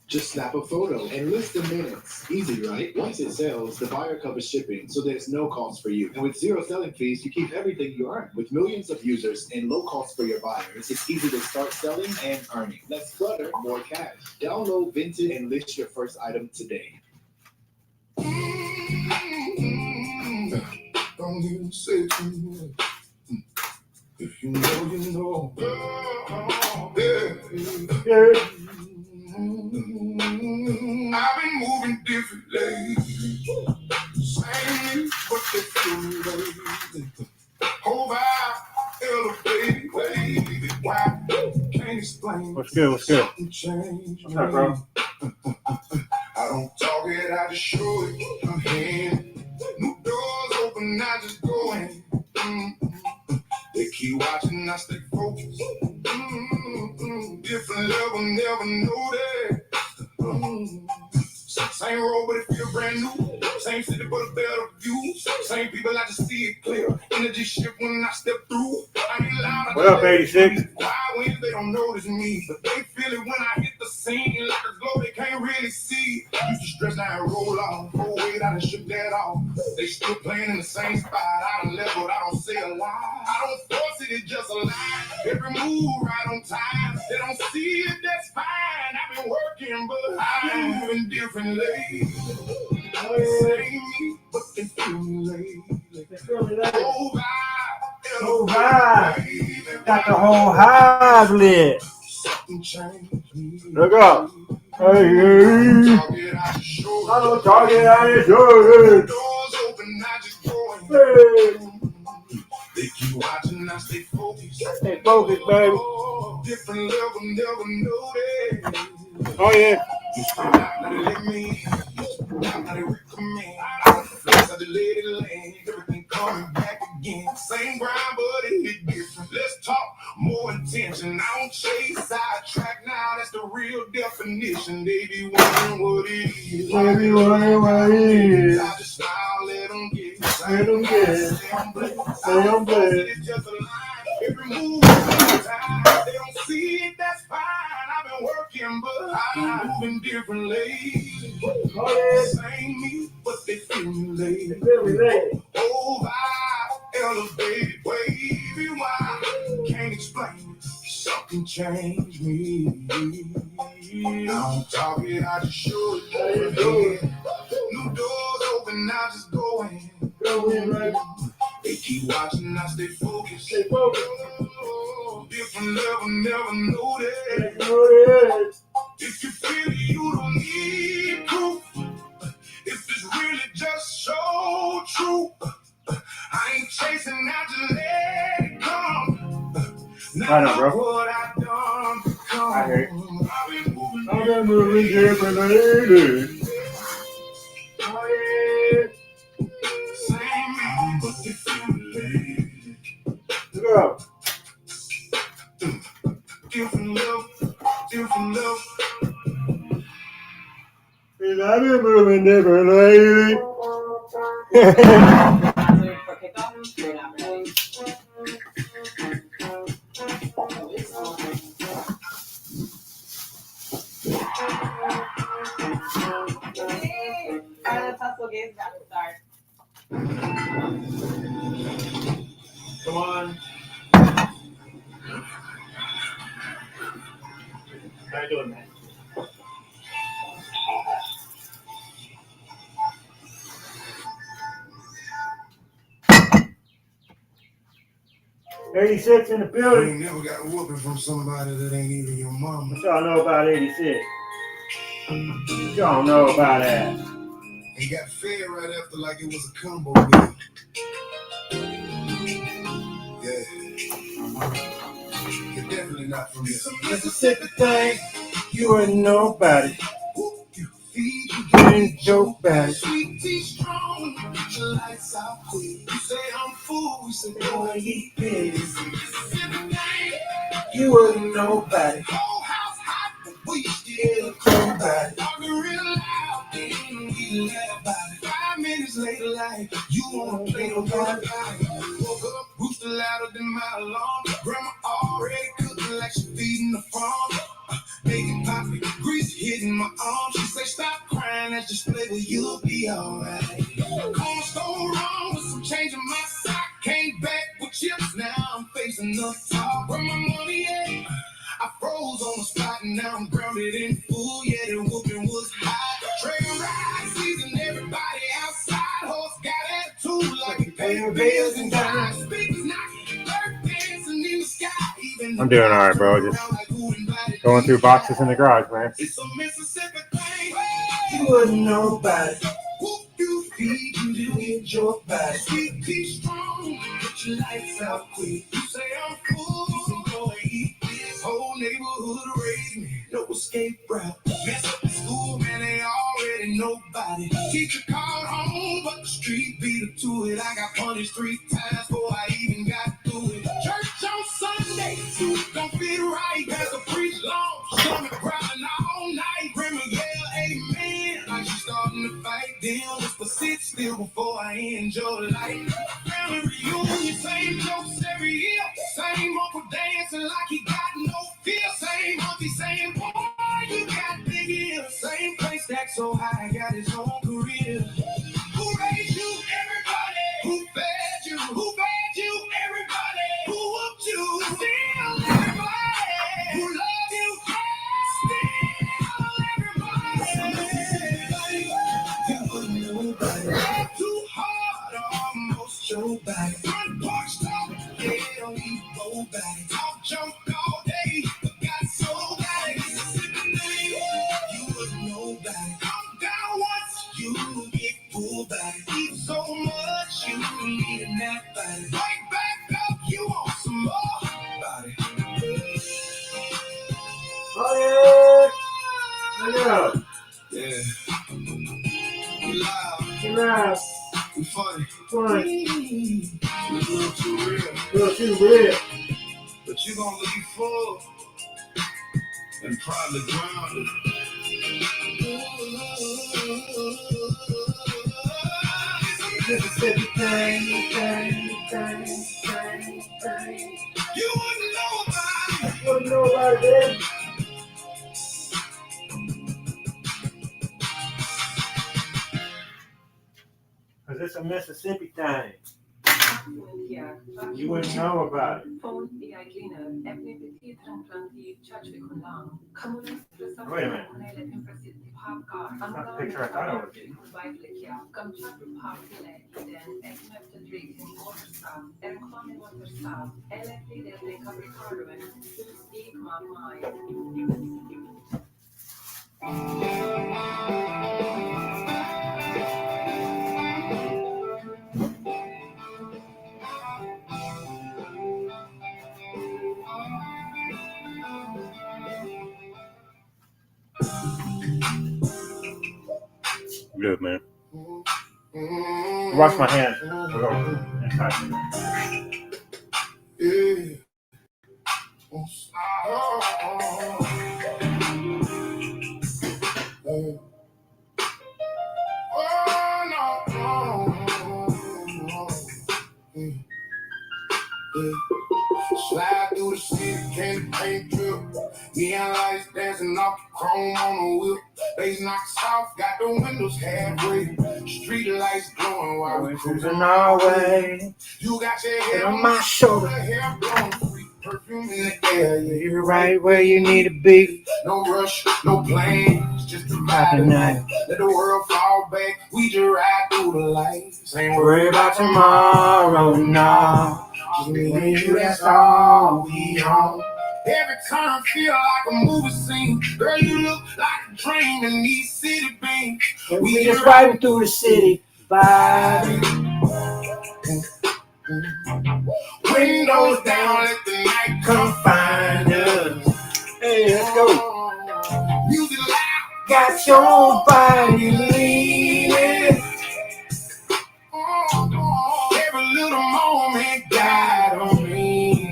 Just snap a photo and list the minutes. Easy, right? Once it sells, the buyer covers shipping, so there's no cost for you. And with zero selling fees, you keep everything you earn. With millions of users and low cost for your buyers, it's easy to start selling and earning. Less clutter, more cash. Download Vinted and list your first item today. Don't even say too much. If you know, you know. Yeah. I've been moving different lately. Same, but different ways. Whole vibe, elevated, wavy. Why? Can't explain. What's good? Something changed. What's up, bro? I don't talk it, I just show it. My hand. New doors open, I just go in. They keep watching, I stay focused. Different level, never know that. Same road, but it feel brand new. Same city, but a better view. Same people, I just see it clear. Energy shift when I step through. I ain't loud. What up, 86? Quiet when they don't notice me, but they feel it when I hit the scene. Like a glow, they can't really see. Used to stretch down and roll off. Oh wait, I done shook that off. They still playing in the same spot. I done leveled, I don't say a lie. I don't force it, it's just a lie. Every move right on time. They don't see it, that's fine. I've been working, but I'm moving differently. Same me, but they feel me lately. Oh, Oh, vibe. Got the whole hive lit. something changed me. Look up. Hey, I don't talk it, I ain't sure. Doors open, I just go in. Hey, They keep watching, I stay focused. stay focused, baby. Oh, different level, never noticed. Oh, yeah. Now they let me, now they recommend. Flex of the lady lane, everything coming back again. Same grind, but it hit different. Let's talk more intention. I don't chase sidetrack now. That's the real definition. They be wondering what it is. Baby, what it is. I just smile, let them get it. Let 'em get it. Say I'm blessed. Say I'm blessed. It's just a line. Every move is time. They don't see it, that's fine. I've been working, but I'm moving differently. Oh, Same me, but they feel me lately. yeah. Really late. Oh, I elevated, wavy, why? Can't explain it. Something changed me. I don't talk it, I just show it. How you doing? New doors open, I just go in. Go in, baby. They keep watching, I stay focused. Stay focused. Oh, different level, never noticed. Oh, If you feel it, you don't need proof. If it's really just so true, I ain't chasing, I just let it come. I know, bro. What I done become. I hear you. I've been moving. I've been moving differently. Oh, yeah. Same me, but they feel me. Look up. Different love, different love. Cause I've been moving differently. For kickoff, we're not ready. Hey, the Tussle game's about to start. Come on. How you doing, man? '86 in the You building. ain't never got a whooping from somebody that ain't even your mama. What y'all know about '86? What y'all know about that? He got fed right after like it was a combo meal. Yeah. You're definitely not from this. Mississippi thing, you ain't nobody. You feed, you You ain't joke bad. sweet tea strong. Get your lights out quick. You say I'm full, we say boy eat this. You wouldn't nobody. Whole house hot, but we You still ain't nobody. talking real loud. And we laugh about it. 5 minutes later, like you wanna play no more. Woke up, rooster louder than my alarm. Grandma already cooking like she feeding the farm. Making coffee, grease hitting my arm. She say, stop crying, that's just play, well, you'll be alright. Corner store wrong with some change in my sock. Came back with chips, now I'm facing the top. Where my money at? I froze on the spot and now I'm grounded in food. Yeah, the whooping was hot. Trail ride season, everybody outside. Horse got attitude like he paying bills and dimes. Speakers knocking, bird dancing in the sky. Even I'm doing all right, bro. Just going through boxes in the garage, man. it's a Mississippi thing. You wouldn't nobody. Whoop, you feed, you do it your body. Sweet tea strong, get your lights out quick. You say I'm full, so go and eat this. Whole neighborhood raised me, no escape route. Mess up the school, man, they already nobody. Teacher called home, but the street beat her to it. I got punished 3 times before I even got through it. Church on Sunday, suit don't fit right. Pastor preach long, stomach growling all night. Grandma yell, amen, like she's starting to fight. Damn, whisper 6 still before I enjoy life. Family reunion, same jokes every year. Same uncle dancing like he got no fear. Same auntie saying, boy, you got big ears. Same place that's so high, got his own career. Who raised you? Everybody. Who fed you? Who fed you? Everybody. Who whooped you? Still everybody. Who loved you? Too hard, almost your back. Front porch talk, yeah, don't even go back. Talk junk all day, but got so bad. You wouldn't know that. I'm down once, you get pulled back. Eat so much, you need a nap back. Right back up, you want some more. Body. Oh yeah. Yeah. We loud. Yeah. We funny. Fun. We a little too real. Little too real. But you gonna leave full and probably drown. Mississippi thing. You wouldn't know about it. What do you know about it, baby? Cause it's a Mississippi thing. You wouldn't know about it. Wait a minute. That's not the picture I thought it would be. Good, man. Wash my hands. We'll go inside. Yeah. Slide through the city, candy paint drip. Neon lights dancing off the chrome on the whip. Bass knocks off, got the windows halfway. Street lights glowing while we cruising our way. You got your head on my shoulder, hair blowing free. Perfume in the air, yeah, you're right where you need to be. No rush, no plans, just a vibe tonight. Let the world fall back, we just ride through the lights. Ain't worry about tomorrow, no. Just me and you, that's all we on. Every time feel like a movie scene. Girl, you look like a dream in these city beams. We just riding through the city, vibing. Windows down, let the night come find us. Hey, let's go. Music loud, Got your body leaning. every little moment got on me.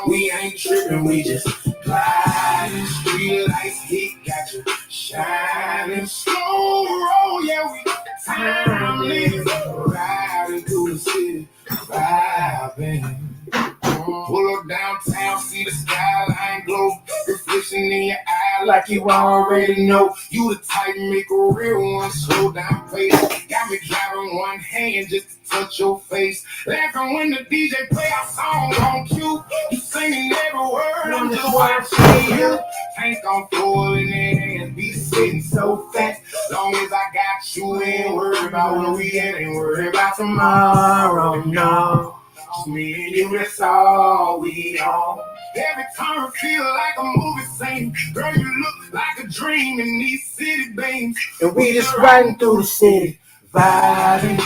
We ain't tripping, we just gliding. Street lights hit, got you shining. Slow roll, yeah, we timeless. Riding through the city, vibing. Pull up downtown, see the skyline glow. Reflection in your eye like you already know. You the type make a real one slow down pace. Got me driving one hand just to touch your face. Laughing when the DJ play our song on cue. You singing every word, I'm just watching you. Tank on full in their hands, be sitting so fat. Long as I got you, ain't worried about where we at, ain't worried about tomorrow, no. Just me and you, that's all we on. Every time I feel like a movie scene. Girl, you look like a dream in these city beams. And we just riding through the city, vibing.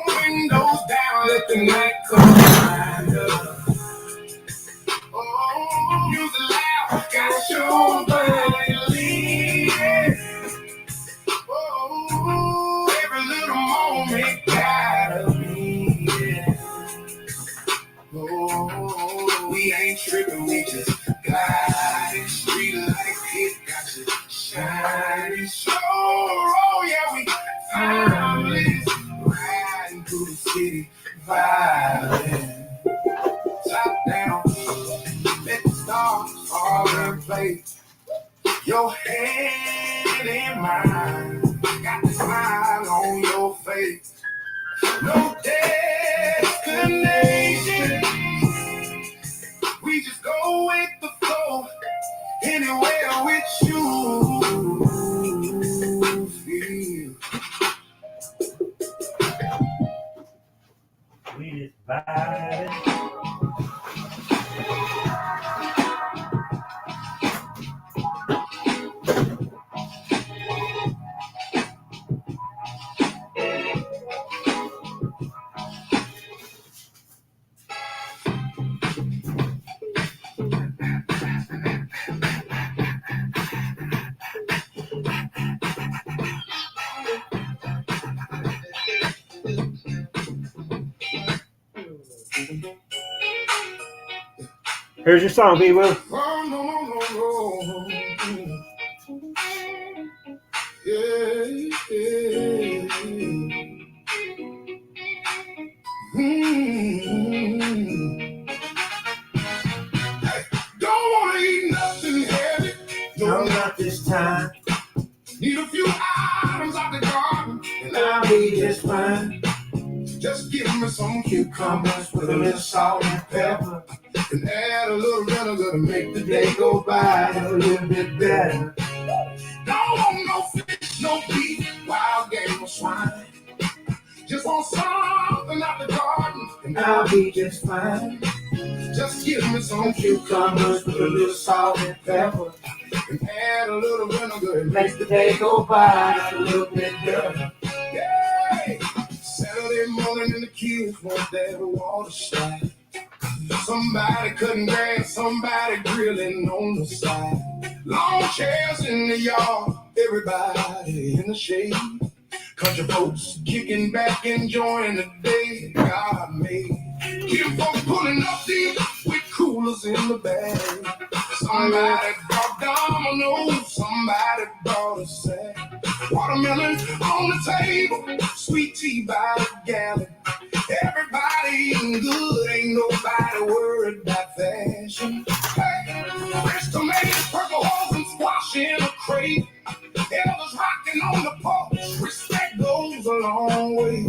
Windows down, let the night come find us. Oh, music loud, got your body leaning. Oh, every little moment gotta be. Oh, we ain't tripping, we just gliding. Street lights hit, got you in mind. Got the smile on your face. No destination. We just go with the flow. Anywhere with you. Feel. We just vibing. Here's your song, B. Will. Oh, no. Yeah. Don't wanna eat nothing heavy. No, not this time. Need a few items out the garden, and I'll be just fine. just give me some cucumbers with a little salt and pepper, and add a little vinegar to make the day go by a little bit better. Don't want no fish, no beef, wild game or swine. Just want something out the garden, and I'll be just fine. just give me some cucumbers with a little salt and pepper, and add a little vinegar and make the day go by a little bit better. Yay! Saturday morning and the kids weren't there to water slide. Somebody cutting grass, somebody grilling on the side. Long chairs in the yard, everybody in the shade. Country folks kicking back, enjoying the day God made. Kim folks pulling up deep with coolers in the bag. Somebody brought dominoes, somebody brought a sack. Watermelon on the table, sweet tea by the gallon. Everybody eating good, ain't nobody worried about fashion. Hey, fresh tomatoes, purple holes, and squash in a crate. Elders rocking on the porch, respect goes a long way.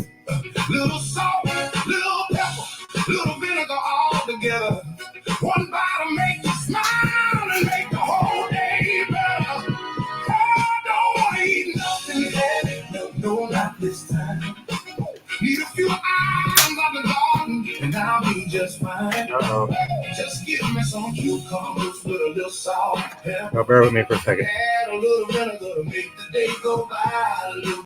Little salt, little pepper, little vinegar all together. One bite to make you smile and make the whole day better. I don't want to eat nothing heavy, no, not this time. Need a few items out the garden, and I'll be just fine. Uh-oh. Just give me some cucumbers with a little salt and pepper. Now bear with me for a second. Add a little vinegar to make the day go by a little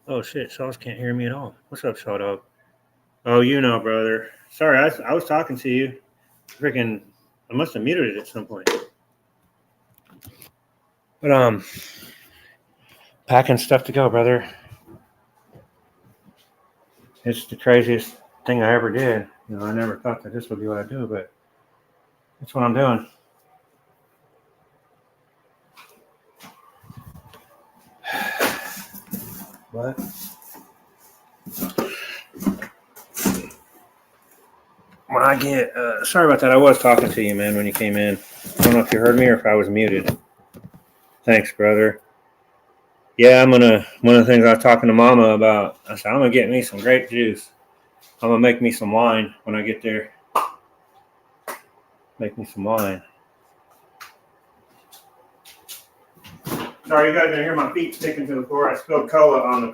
Oh shit, Sauce can't hear me at all. What's up, Shaw Dog? Oh, you know, brother. Sorry, I was talking to you. Freaking, I must have muted it at some point. But packing stuff to go, brother. It's the craziest thing I ever did. You know, I never thought that this would be what I do, but that's what I'm doing. What? When I get, sorry about that. I was talking to you, man, when you came in. I don't know if you heard me or if I was muted. Thanks, brother. Yeah, one of the things I was talking to Mama about, I said, I'm going to get me some grape juice. I'm going to make me some wine when I get there. Make me some wine. Sorry, you guys are going to hear my feet sticking to the floor. I spilled cola on the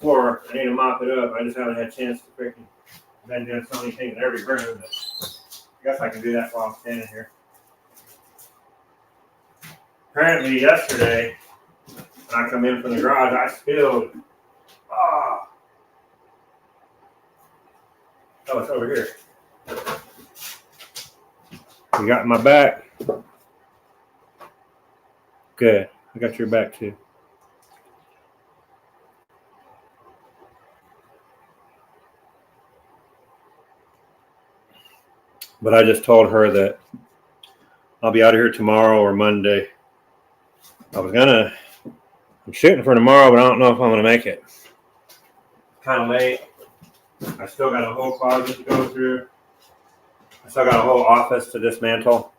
floor. I need to mop it up. I just haven't had a chance to freaking. I've been doing so many things in every room that I guess I can do that while I'm standing here. Apparently, yesterday, when I come in from the garage, I spilled. Oh, it's over here. You got my back? Good. I got your back too. But I just told her that I'll be out of here tomorrow or Monday. I'm shooting for tomorrow, but I don't know if I'm going to make it. Kind of late. I still got a whole closet to go through. I still got a whole office to dismantle.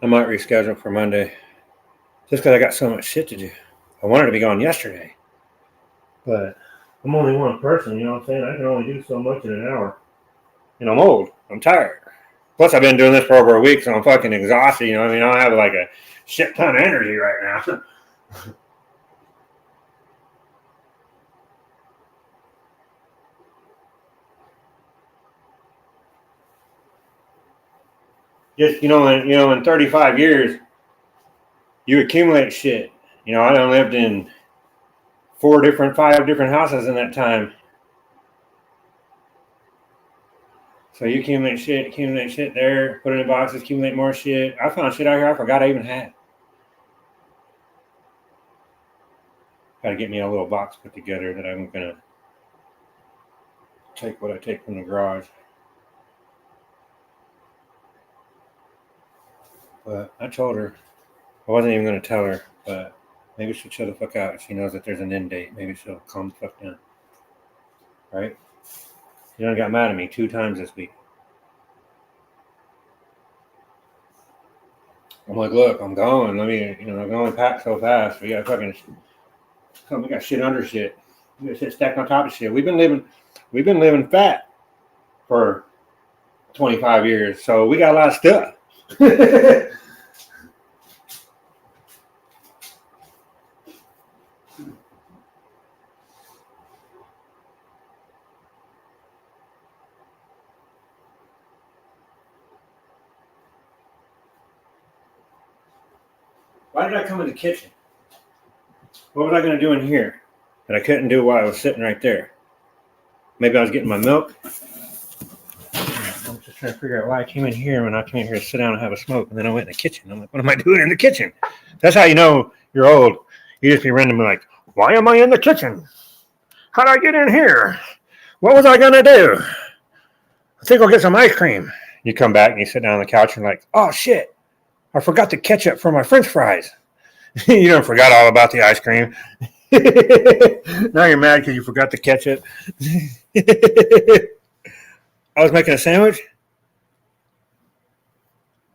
I might reschedule for Monday. Just because I got so much shit to do. I wanted to be gone yesterday. But I'm only one person, you know what I'm saying? I can only do so much in an hour. And I'm old. I'm tired. Plus, I've been doing this for over a week, so I'm fucking exhausted. You know what I mean? I don't have like a shit ton of energy right now. Just, in 35 years, you accumulate shit. You know, I done lived in 5 different houses in that time. So you accumulate shit there, put it in boxes, accumulate more shit. I found shit out here I forgot I even had. Gotta get me a little box put together that I'm gonna take what I take from the garage. But I told her, I wasn't even gonna tell her, but maybe she'll chill the fuck out if she knows that there's an end date. Maybe she'll calm the fuck down. Right? She done got mad at me 2 times this week. I'm like, look, I'm going. I can only pack so fast. We got shit under shit. We got shit stacked on top of shit. We've been living fat for 25 years, so we got a lot of stuff. Why did I come in the kitchen? What was I going to do in here that I couldn't do while I was sitting right there? Maybe I was getting my milk. I'm just trying to figure out why I came in here when I came in here to sit down and have a smoke, and then I went in the kitchen. I'm like, what am I doing in the kitchen? That's how you know you're old. You just be randomly like, why am I in the kitchen? How did I get in here? What was I going to do? I think I'll get some ice cream. You come back and you sit down on the couch and like, oh shit. I forgot the ketchup for my French fries. You don't forgot all about the ice cream. Now you're mad because you forgot the ketchup. I was making a sandwich.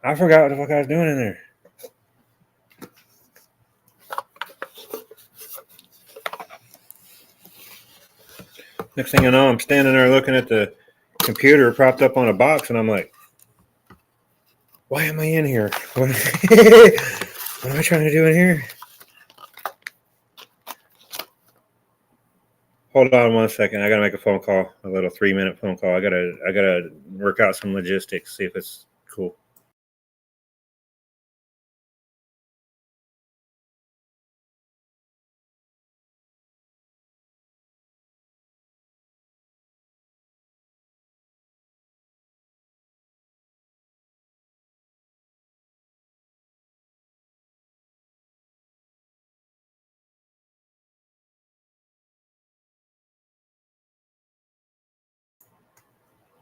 I forgot what the fuck I was doing in there. Next thing I know, I'm standing there looking at the computer propped up on a box, and I'm like, why am I in here? What am I trying to do in here? Hold on 1 second. I gotta make a phone call, a little 3-minute phone call. I gotta work out some logistics, see if it's cool.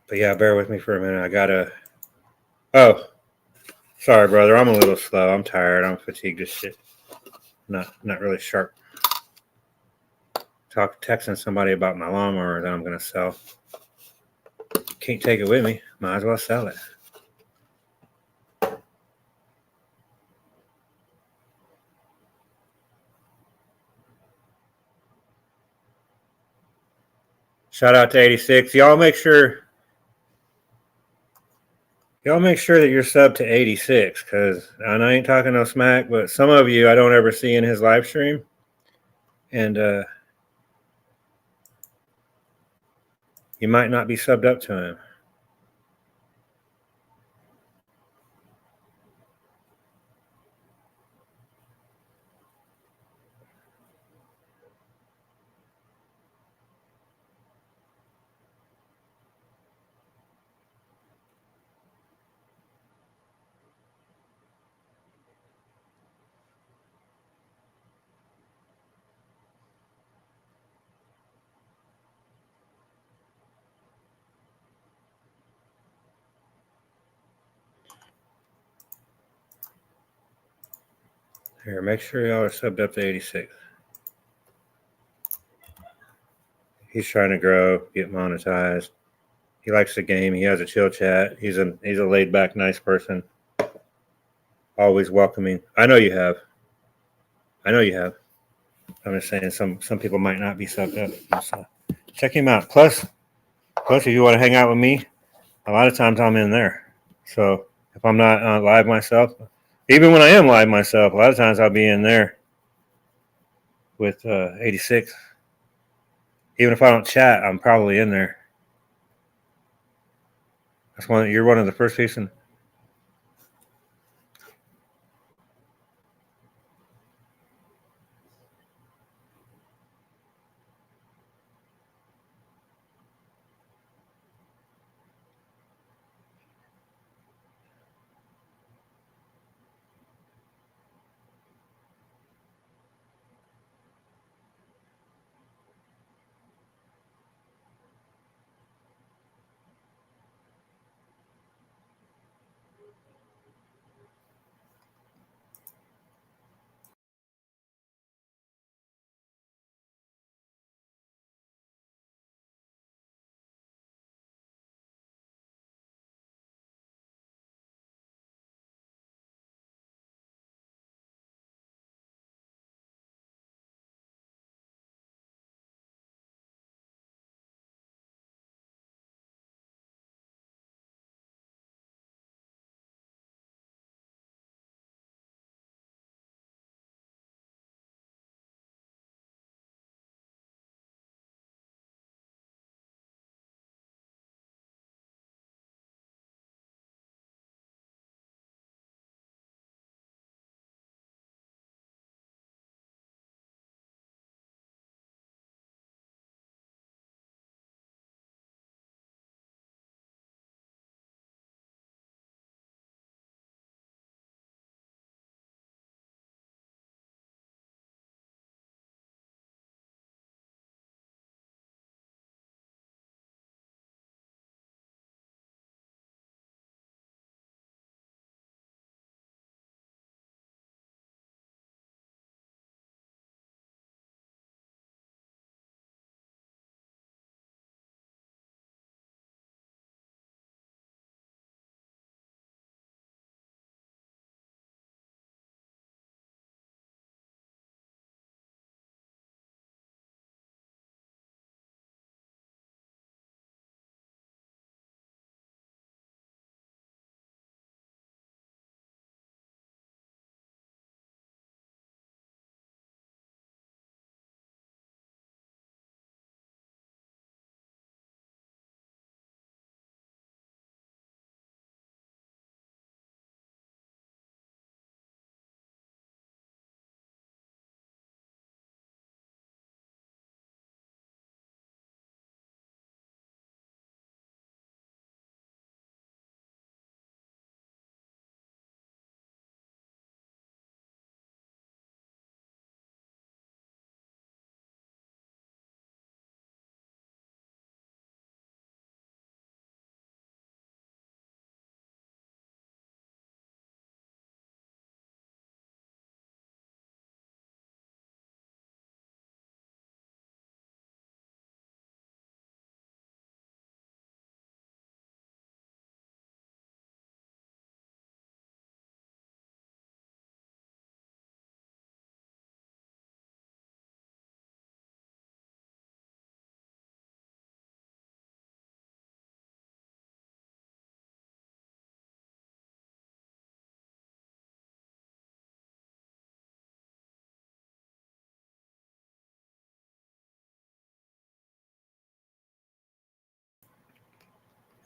But yeah, bear with me for a minute. I gotta. Oh, sorry, brother. I'm a little slow. I'm tired. I'm fatigued as shit. Not really sharp. Texting somebody about my lawnmower that I'm gonna sell. Can't take it with me. Might as well sell it. Shout out to 86. Y'all make sure that you're sub to 86, because I ain't talking no smack, but some of you I don't ever see in his live stream. And you might not be subbed up to him. Here, make sure y'all are subbed up to 86. He's trying to grow, get monetized. He likes the game. He has a chill chat. He's a laid back, nice person. Always welcoming. I know you have. I'm just saying some people might not be subbed up. So check him out. Plus, if you want to hang out with me, a lot of times I'm in there. So if I'm not live myself, even when I am live myself, a lot of times I'll be in there with 86. Even if I don't chat, I'm probably in there. You're one of the first people.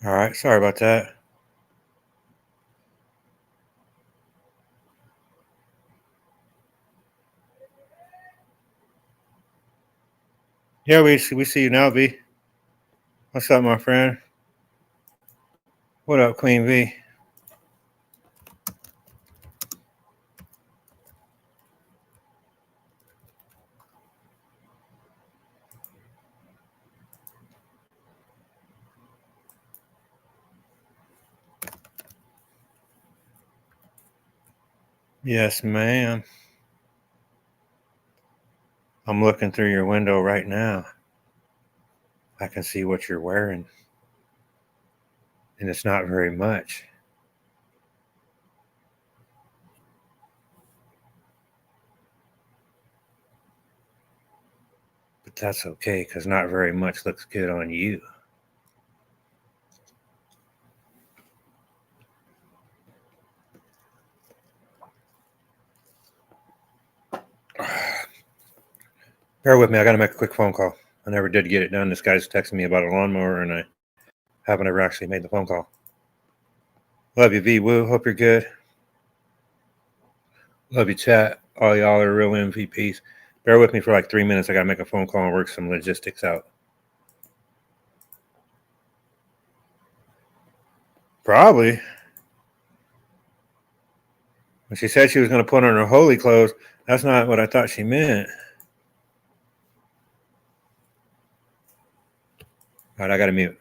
All right. Sorry about that. Yeah, we see you now, V. What's up, my friend? What up, Queen V? Yes, ma'am. I'm looking through your window right now. I can see what you're wearing, and it's not very much. But that's okay, because not very much looks good on you. Bear with me. I got to make a quick phone call. I never did get it done. This guy's texting me about a lawnmower, and I haven't ever actually made the phone call. Love you, V Woo. Hope you're good. Love you, chat. All y'all are real MVPs. Bear with me for like 3 minutes. I got to make a phone call and work some logistics out. Probably. When she said she was going to put on her holy clothes, that's not what I thought she meant. All right, I got to mute.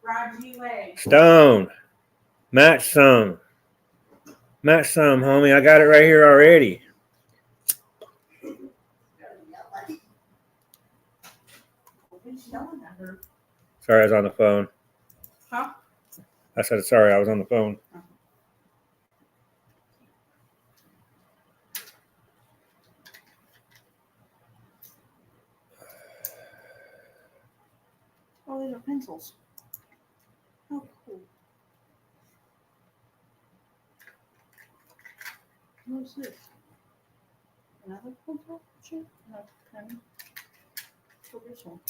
Grab G-Way. Stone. Match some. Match some, homie. I got it right here already. Who's yelling at her? Sorry, I was on the phone. Huh? I said sorry, I was on the phone. Oh, these are pencils. Oh, cool. What's this? Another pencil? Shoot. No, pen. What's this one?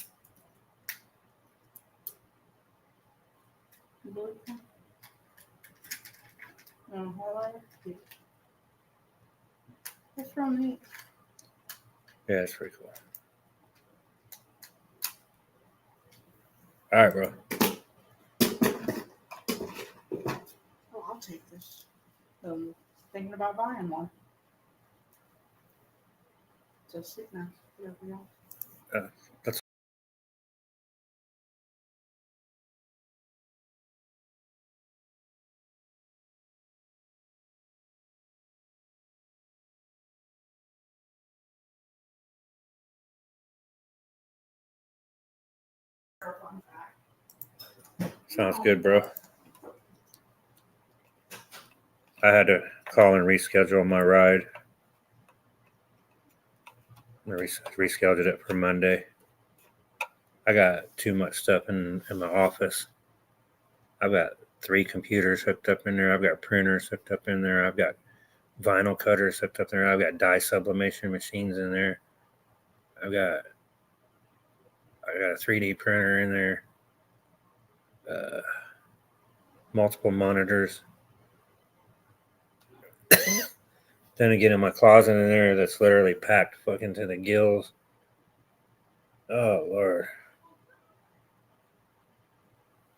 Blue pen. Highlighter. Yeah. What's from me? Yeah, it's pretty cool. All right, bro. Oh, I'll take this. Thinking about buying one. Just sit now. Whatever you want. That's Fun fact. sounds good, bro. I had to call and reschedule my ride. I rescheduled it for Monday. I got too much stuff in my office. I've got 3 computers hooked up in there. I've got printers hooked up in there. I've got vinyl cutters hooked up there. I've got dye sublimation machines in there. I got a 3D printer in there. Multiple monitors. Then again, in my closet in there, that's literally packed fucking to the gills. Oh, Lord.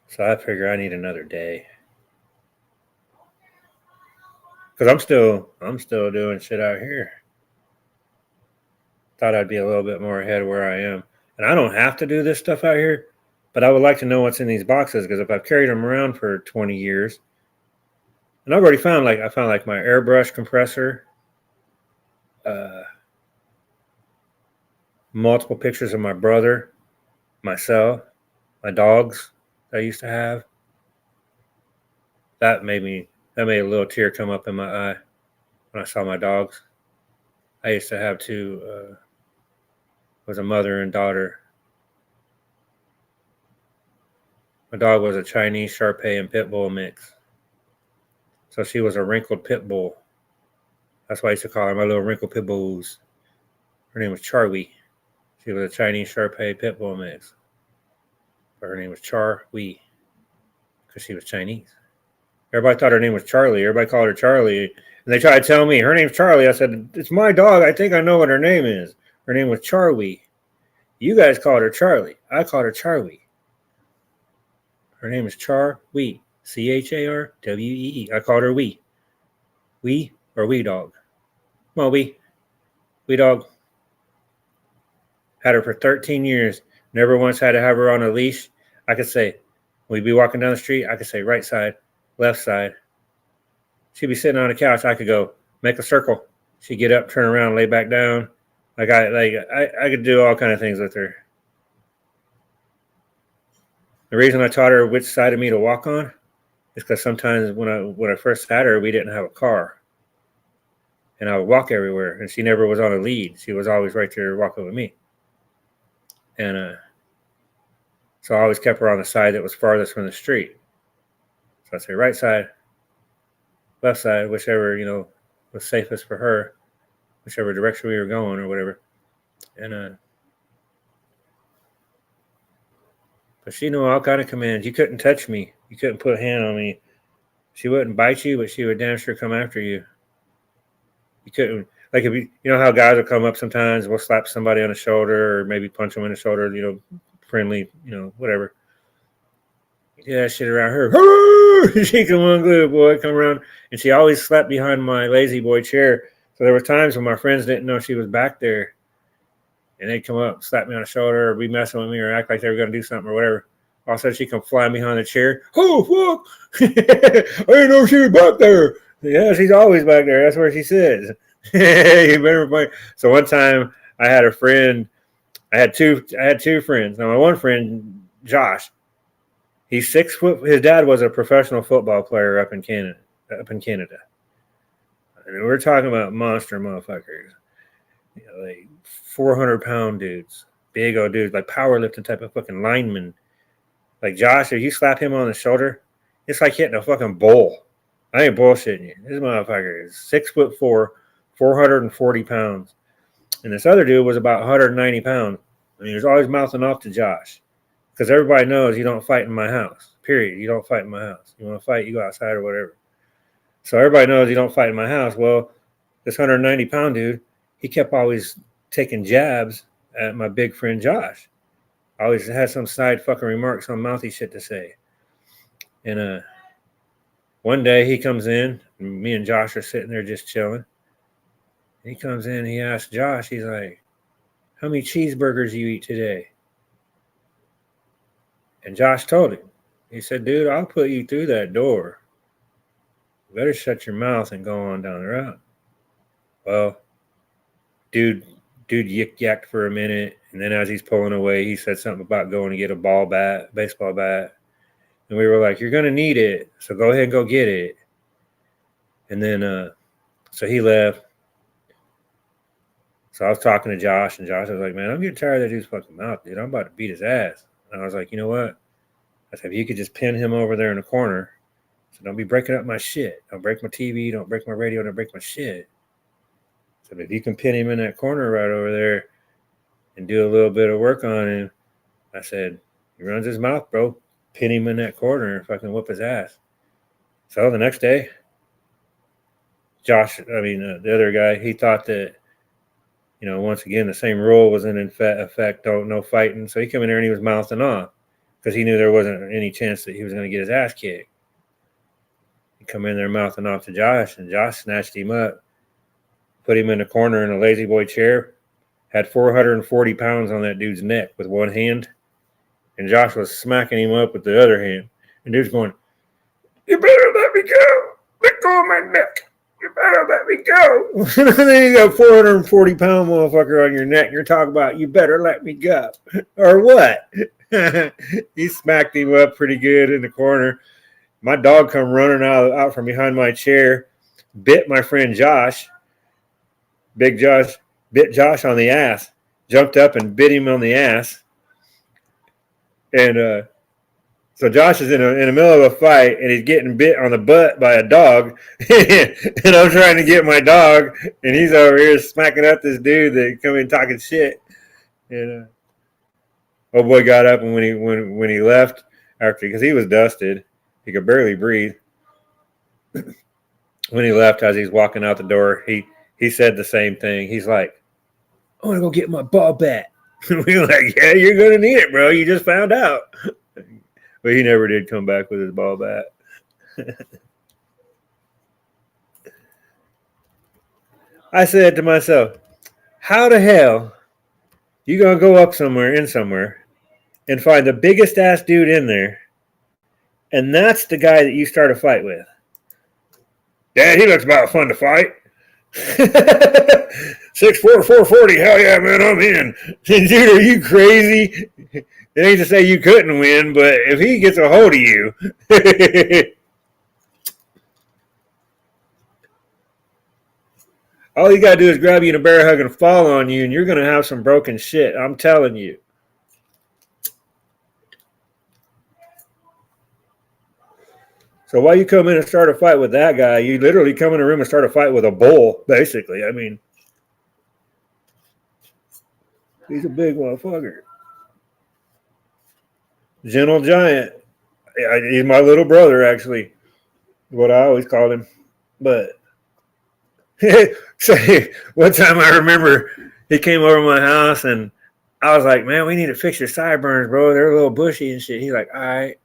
So I figure I need another day. Because I'm still doing shit out here. Thought I'd be a little bit more ahead of where I am. And I don't have to do this stuff out here, but I would like to know what's in these boxes, because if I've carried them around for 20 years, and I've already found my airbrush compressor, multiple pictures of my brother, myself, my dogs that I used to have. That made a little tear come up in my eye when I saw my dogs. I used to have 2, was a mother and daughter. My dog was a Chinese Shar-Pei and Pit Bull mix. So she was a wrinkled pit bull. That's why I used to call her my little wrinkled pit bulls. Her name was Char-Wee. She was a Chinese Shar-Pei Pit Bull mix. But her name was Char-Wee because she was Chinese. Everybody thought her name was Charlie. Everybody called her Charlie. And they tried to tell me her name's Charlie. I said, it's my dog. I think I know what her name is. Her name was Char-Wee. You guys called her Charlie. I called her Char-Wee. Her name is Char-Wee. Charwee. I called her Wee. Wee or Wee dog? Well, Wee dog. Had her for 13 years. Never once had to have her on a leash. I could say, we'd be walking down the street. I could say right side, left side. She'd be sitting on the couch. I could go make a circle. She'd get up, turn around, lay back down. I could do all kind of things with her. The reason I taught her which side of me to walk on is because sometimes when I first had her, we didn't have a car, and I would walk everywhere, and she never was on a lead. She was always right there walking with me, and so I always kept her on the side that was farthest from the street. So I'd say right side, left side, whichever was safest for her, whichever direction we were going or whatever, and but she knew all kind of commands. You couldn't touch me. You couldn't put a hand on me. She wouldn't bite you, but she would damn sure come after you. You couldn't, like, if you know how guys will come up sometimes, we'll slap somebody on the shoulder or maybe punch them in the shoulder, friendly, whatever. Yeah, shit around her. She come on good, boy, come around. And she always slept behind my lazy boy chair. So there were times when my friends didn't know she was back there. And they'd come up, slap me on the shoulder, or be messing with me, or act like they were going to do something or whatever. All of a sudden, she come flying behind the chair. Oh, fuck! I didn't know she was back there. Yeah, she's always back there. That's where she sits. You better find. So one time, I had a friend. I had two friends. Now, my one friend, Josh, he's 6 foot. His dad was a professional football player up in Canada. And we're talking about monster motherfuckers. Like 400-pound dudes, big old dudes, like powerlifting type of fucking linemen. Like Josh, if you slap him on the shoulder, it's like hitting a fucking bull. I ain't bullshitting you. This motherfucker is 6'4", 440 pounds. And this other dude was about 190 pounds. I mean, he was always mouthing off to Josh. Because everybody knows you don't fight in my house. Period. You don't fight in my house. You want to fight, you go outside or whatever. So everybody knows you don't fight in my house. Well, this 190-pound dude, he kept always taking jabs at my big friend Josh. Always had some side fucking remarks, some mouthy shit to say. And one day he comes in, and me and Josh are sitting there just chilling. He comes in, he asks Josh, he's like, how many cheeseburgers you eat today? And Josh told him. He said, dude, I'll put you through that door. You better shut your mouth and go on down the road. Well, dude yik-yacked for a minute, and then as he's pulling away, he said something about going to get a baseball bat. And we were like, you're going to need it, so go ahead and go get it. And then, so he left. So I was talking to Josh, and Josh was like, man, I'm getting tired of that dude's fucking mouth, dude. I'm about to beat his ass. And I was like, you know what? I said, if you could just pin him over there in the corner, so don't be breaking up my shit. Don't break my TV, don't break my radio, don't break my shit. So if you can pin him in that corner right over there and do a little bit of work on him, I said, he runs his mouth, bro. Pin him in that corner and fucking whoop his ass. So the next day, the other guy, he thought that, once again, the same rule was in effect, no fighting. So he came in there and he was mouthing off because he knew there wasn't any chance that he was going to get his ass kicked. He come in there mouthing off to Josh, and Josh snatched him up, put him in the corner in a lazy boy chair, had 440 pounds on that dude's neck with one hand, and Josh was smacking him up with the other hand. And dude's going, you better let me go. Let go of my neck. You better let me go. And then you got a 440-pound motherfucker on your neck, and you're talking about, you better let me go. Or what? He smacked him up pretty good in the corner. My dog come running out from behind my chair, bit my friend Josh. Big Josh bit Josh on the ass, jumped up and bit him on the ass. And so Josh is in the middle of a fight, and he's getting bit on the butt by a dog. And I'm trying to get my dog, and he's over here smacking up this dude that come in talking shit. And old boy got up, and when he left, because he was dusted, he could barely breathe. When he left, as he's walking out the door, he said the same thing. He's like, I want to go get my ball bat. We were like, yeah, you're going to need it, bro. You just found out. But he never did come back with his ball bat. I said to myself, how the hell you going to go up somewhere and find the biggest ass dude in there, and that's the guy that you start a fight with? Dad, he looks about fun to fight. 6'4", 440. Hell yeah, man, I'm in. Dude, are you crazy? It ain't to say you couldn't win, but if he gets a hold of you. All you got to do is grab you in a bear hug and fall on you, and you're going to have some broken shit. I'm telling you. So why you come in and start a fight with that guy? You literally come in a room and start a fight with a bull, basically. I mean, he's a big motherfucker. Gentle giant. He's my little brother, actually, what I always called him. But so one time I remember he came over to my house, and I was like, man, we need to fix your sideburns, bro. They're a little bushy and shit. He's like, all right.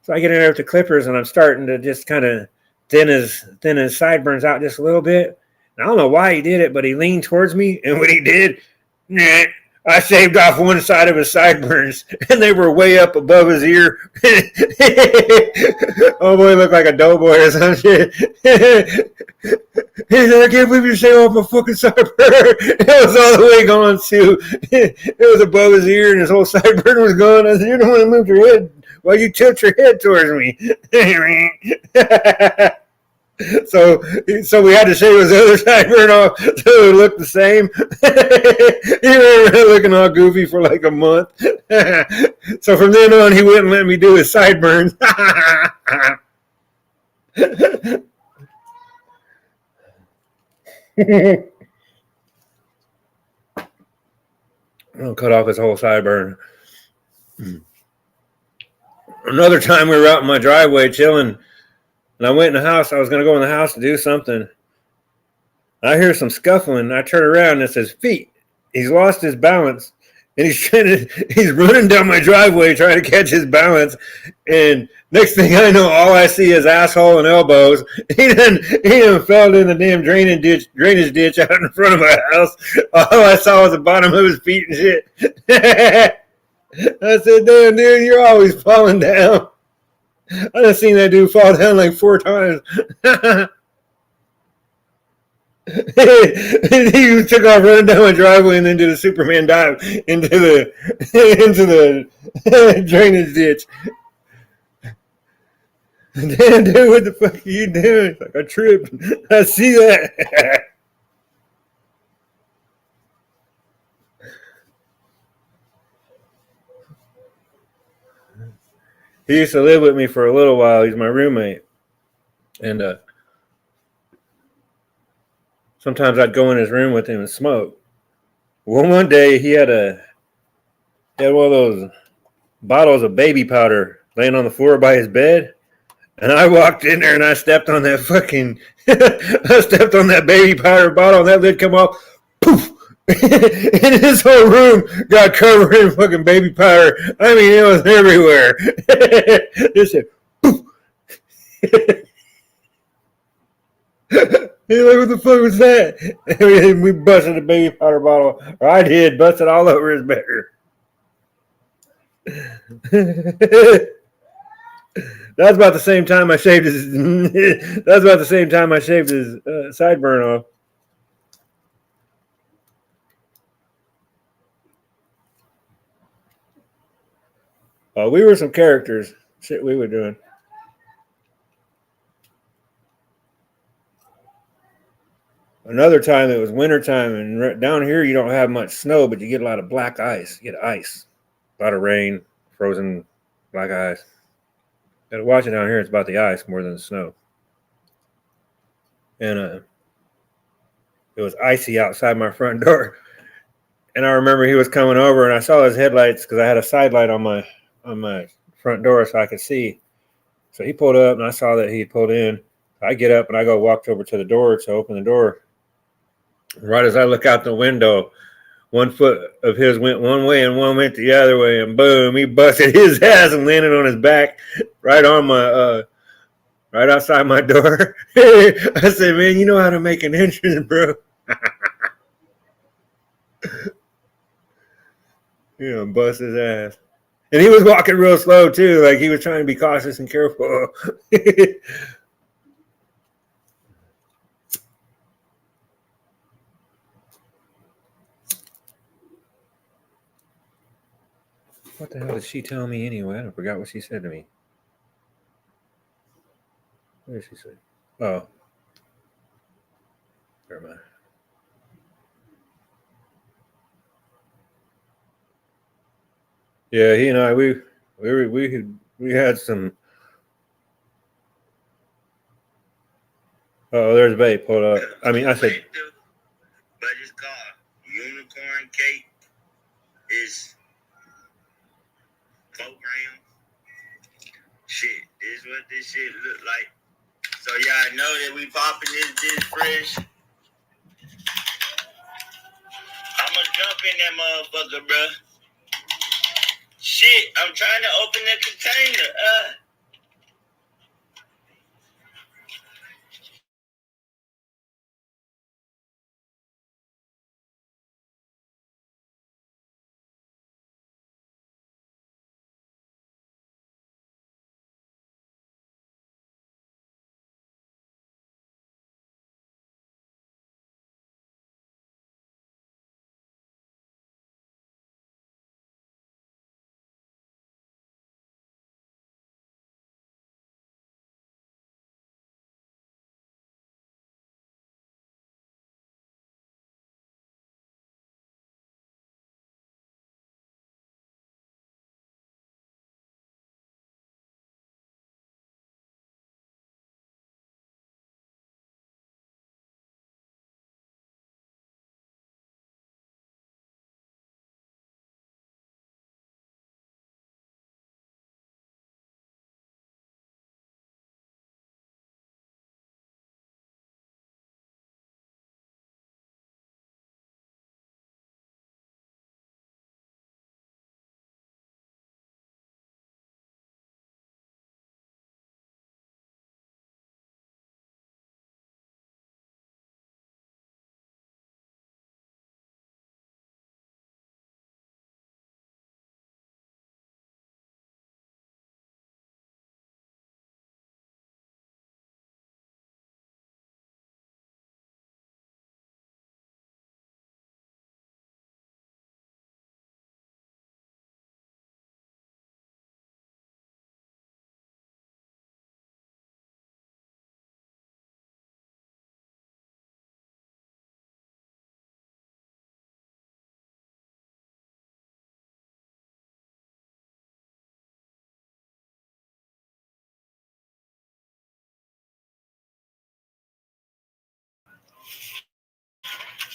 So I get in there with the clippers, and I'm starting to just kind of thin his sideburns out just a little bit. And I don't know why he did it, but he leaned towards me, and when he did, I shaved off one side of his sideburns, and they were way up above his ear. Oh boy, looked like a doughboy or some shit. He said, "I can't believe you shaved off my fucking sideburn." It was all the way gone too. It was above his ear, and his whole sideburn was gone. I said, "You don't want to move your head. Why you tilt your head towards me?" So we had to shave his other sideburn off so it looked the same. He was looking all goofy for like a month. So from then on, he wouldn't let me do his sideburns. I'll cut off his whole sideburn. Another time we were out in my driveway chilling, and I went in the house. I was going to go in the house to do something. I hear some scuffling. I turn around and it says feet. He's lost his balance, and he's running down my driveway trying to catch his balance. And next thing I know, all I see is asshole and elbows. He done fell in the damn drainage ditch out in front of my house. All I saw was the bottom of his feet and shit. I said, "Damn, dude, you're always falling down." I done seen that dude fall down like 4 times. He took off running down my driveway and then did a Superman dive into the drainage ditch. Damn, dude, what the fuck are you doing? It's like I tripped. I see that. He used to live with me for a little while. He's my roommate. And sometimes I'd go in his room with him and smoke. Well, one day he had one of those bottles of baby powder laying on the floor by his bed. And I walked in there and I stepped on that baby powder bottle, and that lid come off. Poof! And his whole room got covered in fucking baby powder. I mean, it was everywhere. Just said, poof. He's like, "What the fuck was that?" And we busted a baby powder bottle. Or I did, busted all over his bedroom. That's about the same time I shaved his. That's about the same time I shaved his sideburn off. We were some characters. Shit, we were doing. Another time it was wintertime, and down here you don't have much snow, but you get a lot of black ice. You get ice, a lot of rain, frozen black ice. You gotta watch it down here. It's about the ice more than the snow. And it was icy outside my front door. And I remember he was coming over, and I saw his headlights because I had a side light on my front door so I could see. So he pulled up, and I saw that he had pulled in. I get up and I go walked over to the door to open the door. Right as I look out the window, one foot of his went one way and one went the other way, and boom, he busted his ass and landed on his back right on my right outside my door. I said, "Man, you know how to make an entrance, bro." You know, bust his ass. And he was walking real slow too, like he was trying to be cautious and careful. What the hell did she tell me anyway? I forgot what she said to me. What did she say? Oh. Never mind. Yeah, he and I, we had some. Oh, there's Babe. Hold up. I mean, I said. But it's called Unicorn Cake. Is program. Shit, this is what this shit look like. So y'all know that we popping this fresh. I'ma jump in that motherfucker, bro. Shit, I'm trying to open the container.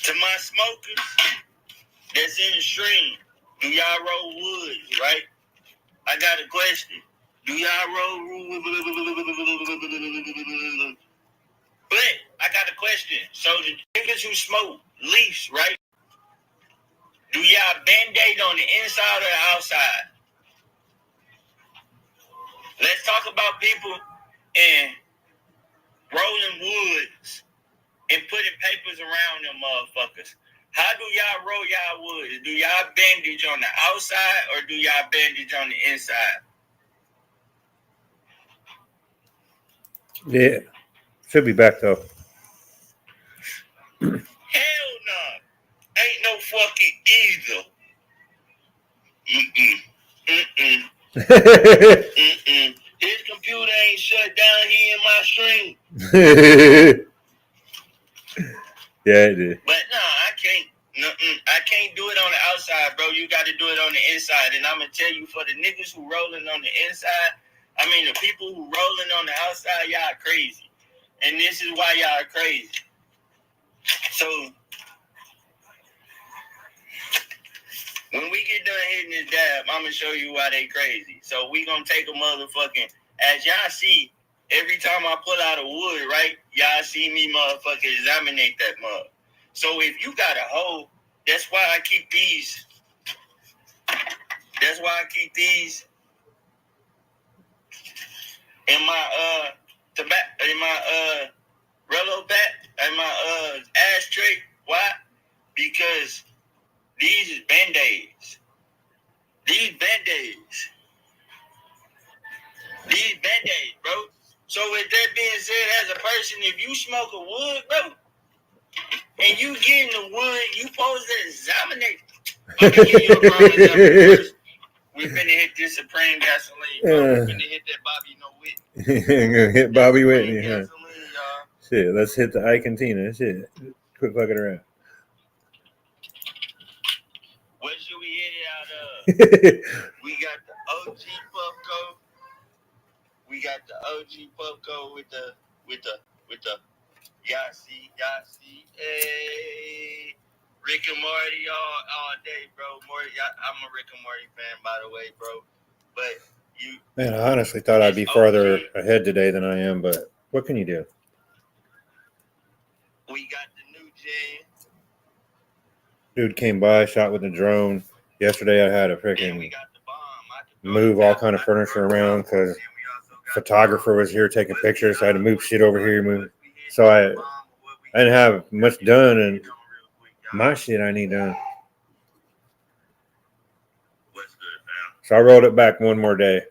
To my smokers that's in the stream, do y'all roll woods, right? I got a question. Do y'all roll wood? But I got a question. So the niggas who smoke leaves, right? Do y'all band-aid on the inside or the outside? Let's talk about people and rolling woods and putting papers around them motherfuckers. How do y'all roll y'all woods? Do y'all bandage on the outside or do y'all bandage on the inside? Yeah. Should be back though. Hell no. Ain't no fucking either. His computer ain't shut down. He in my stream. Yeah, it did. But no, I can't. I can't do it on the outside, bro. You got to do it on the inside. And I'm going to tell you, for the niggas who rolling on the inside, I mean, the people who rolling on the outside, y'all crazy. And this is why y'all crazy. So, when we get done hitting this dab, I'm going to show you why they crazy. So, we going to take a motherfucking, as y'all see, every time I pull out a wood, right, y'all see me motherfucking examinate that mug. So if you got a hole, that's why I keep these. That's why I keep these in my tobacco, in my Rello back, in my ashtray. Why? Because these is Band-Aids. These Band-Aids. These Band-Aids, bro. So with that being said, as a person, if you smoke a wood, bro, and you get in the wood, you supposed to examine it. Let me give you a prime example first. We finna hit this Supreme gasoline, bro. We finna hit that Bobby No Whitney. Gonna hit Bobby Supreme Whitney, huh? gasoline, y'all. Shit, let's hit the Ike and Tina. Shit. Quit fucking around. What should we hit it out of? We got the OG Puffco. We got the OG Puffco with the Yahtzee, hey, Rick and Morty all day, bro. I'm a Rick and Morty fan, by the way, bro. But you, Man, I honestly thought I'd be farther ahead today than I am, but what can you do? we got the new J. Dude came by, shot with a drone. Yesterday I had to And we freaking got the bomb. move all kind of furniture around because photographer was here taking pictures. So I had to move shit over here. So I didn't have much done, and my shit I need done. What's good, fam? So I rolled it back one more day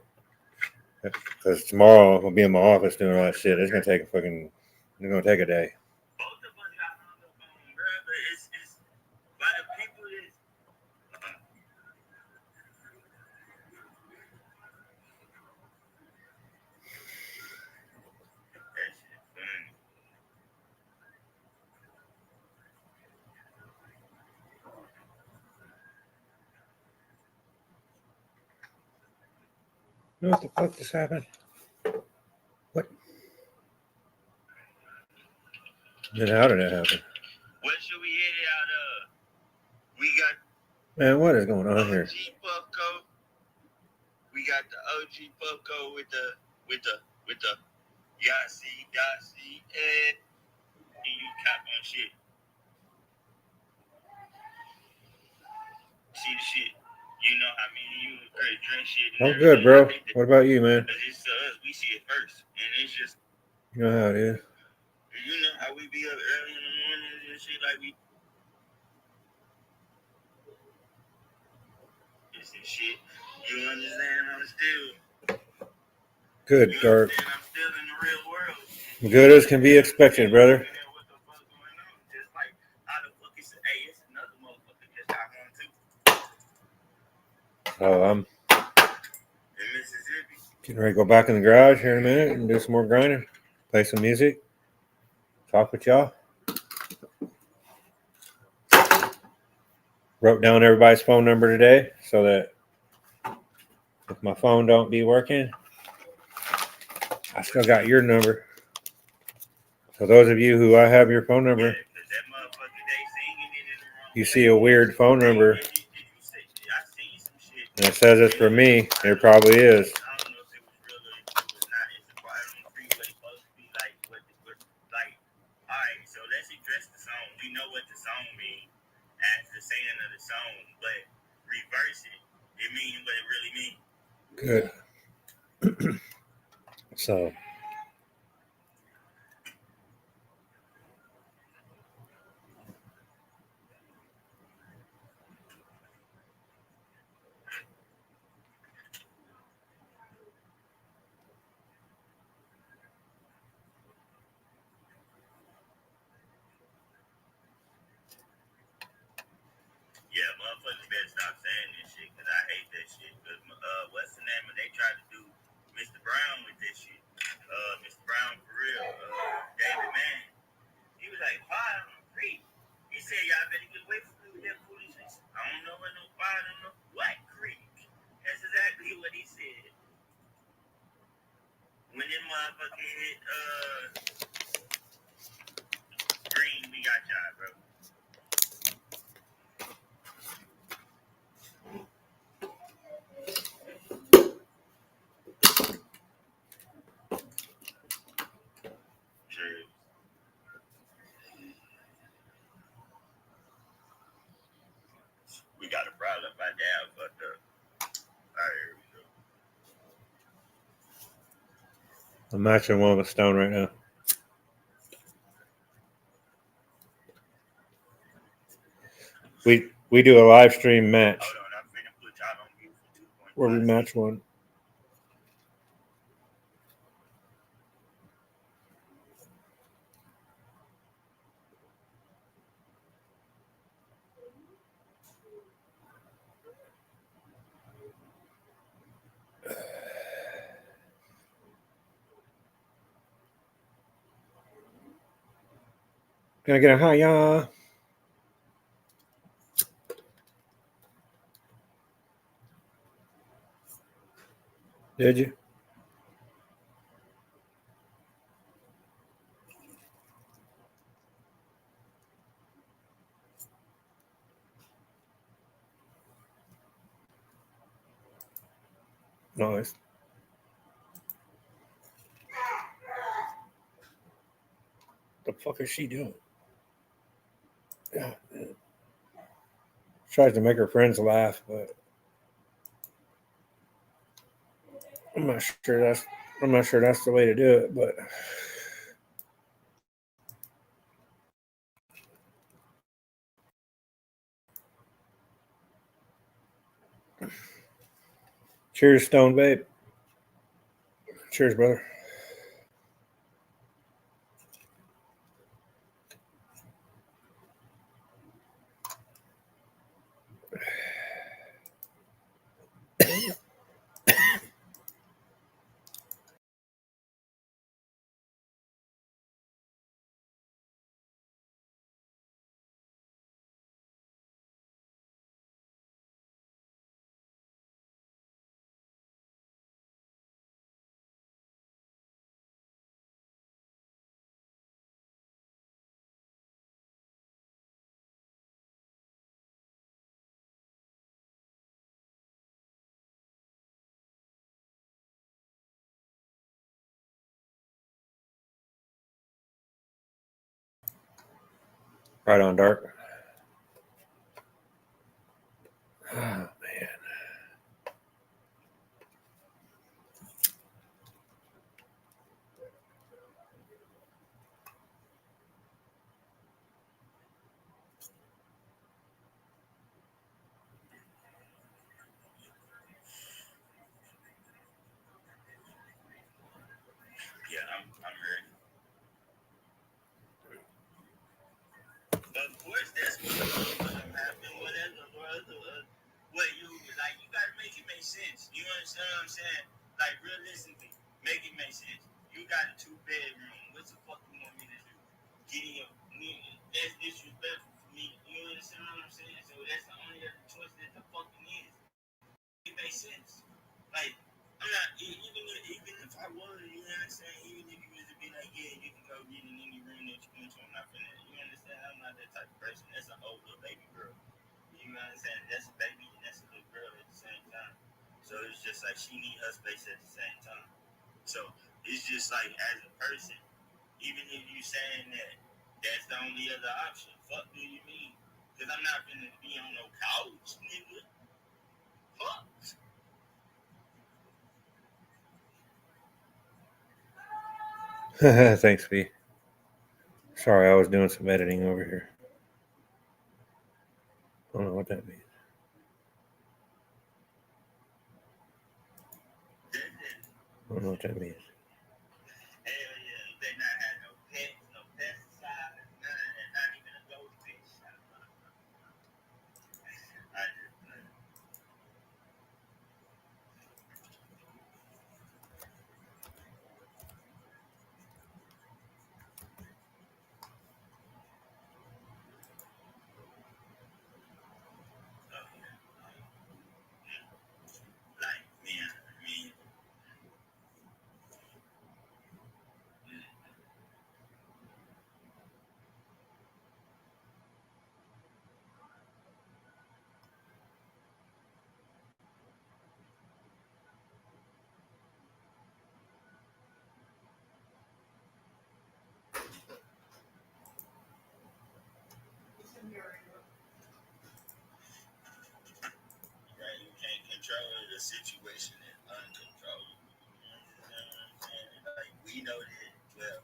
because tomorrow I'll be in my office doing all that shit. It's gonna take a day. Both of us got hung up on, bro. But it's by the people that. That shit funny. What the fuck just happened? What? Then how did that happen? What should we hit it out of? We got Man, what is going on here? OG Puffco. We got the OG Puffco with the Yahtzee, and you cap on shit. See the shit. You know how many you drink shit. And I'm good, bro. everything. What about you, man? But it's to us, we see it first. And it's just, You know how it is. you know how we be up early in the morning and shit, like we. It's this shit. You understand? I'm still. Good, You Dark. understand? I'm still in the real world. Good as can be expected, brother. What the fuck going on? Just like, how the fuck is it? Hey, it's another motherfucker just got home too. Oh, I'm In Mississippi. getting ready to go back in the garage here in a minute and do some more grinding, play some music, talk with y'all. Wrote down everybody's phone number today so that if my phone don't be working, I still got your number. So those of you who I have your phone number, Because that motherfucker, they singing it in the wrong you see a weird phone number Did you say, I seen some shit. and it says it's for me, it probably is. I don't know if it was real or if it was not. It's a quiet on the freeway supposed to be like what like. All right, so let's address the song. We know what the song means as the saying of the song, but reverse it. It means what it really means. Good. So, Yeah, motherfuckers better stop saying this shit because I hate that shit. Cause what's the name? They tried to do Mr. Brown with this shit. Mr. Brown for real. David Mann. He was like, fire on the creek. He said, y'all better get away from me with that foolishness. I don't know what no fire on no what creek. That's exactly what he said. When this motherfucker hit green, we got y'all, bro. Sure. We got a problem by now, but alright, here we go. I'm matching one with Stone right now. We do a live stream match Hold on, I'm finna put y'all on mute for 2.5 where we match seconds. one. Gonna get a hiya. Did you? Nice. The fuck is she doing? God, man. Tries to make her friends laugh, but I'm not sure that's the way to do it, but cheers, Stone Babe. Cheers, brother. Right on, Dark. Oh, man. Yeah, I'm ready. Of course, that's what happened. Whatever, what you like, you gotta make it make sense. You understand what I'm saying? Like realistically, make it make sense. You got a 2-bedroom. What the fuck you want me to do? Get in your that's disrespectful for me. You understand what I'm saying? So that's the only other choice that the fucking is. It makes sense. Like I'm not even if I was, you know what I'm saying? Even if you was to be like, yeah, you can go get in any room that you want to, I'm not finna. You understand? I'm not that type of person. That's an like she need her space at the same time. So it's just like as a person, even if you saying that that's the only other option, fuck do you mean? Because I'm not gonna be on no couch, nigga. Fuck. Thanks, V. Sorry, I was doing some editing over here. I don't know what that means. I don't know what that means. Hell yeah, they not had no pets, no pesticides, none of that, not even a goldfish. I just, like, man, I mean, right, you can't control the situation is uncontrollable. You know what I'm saying? Like, we know that, well,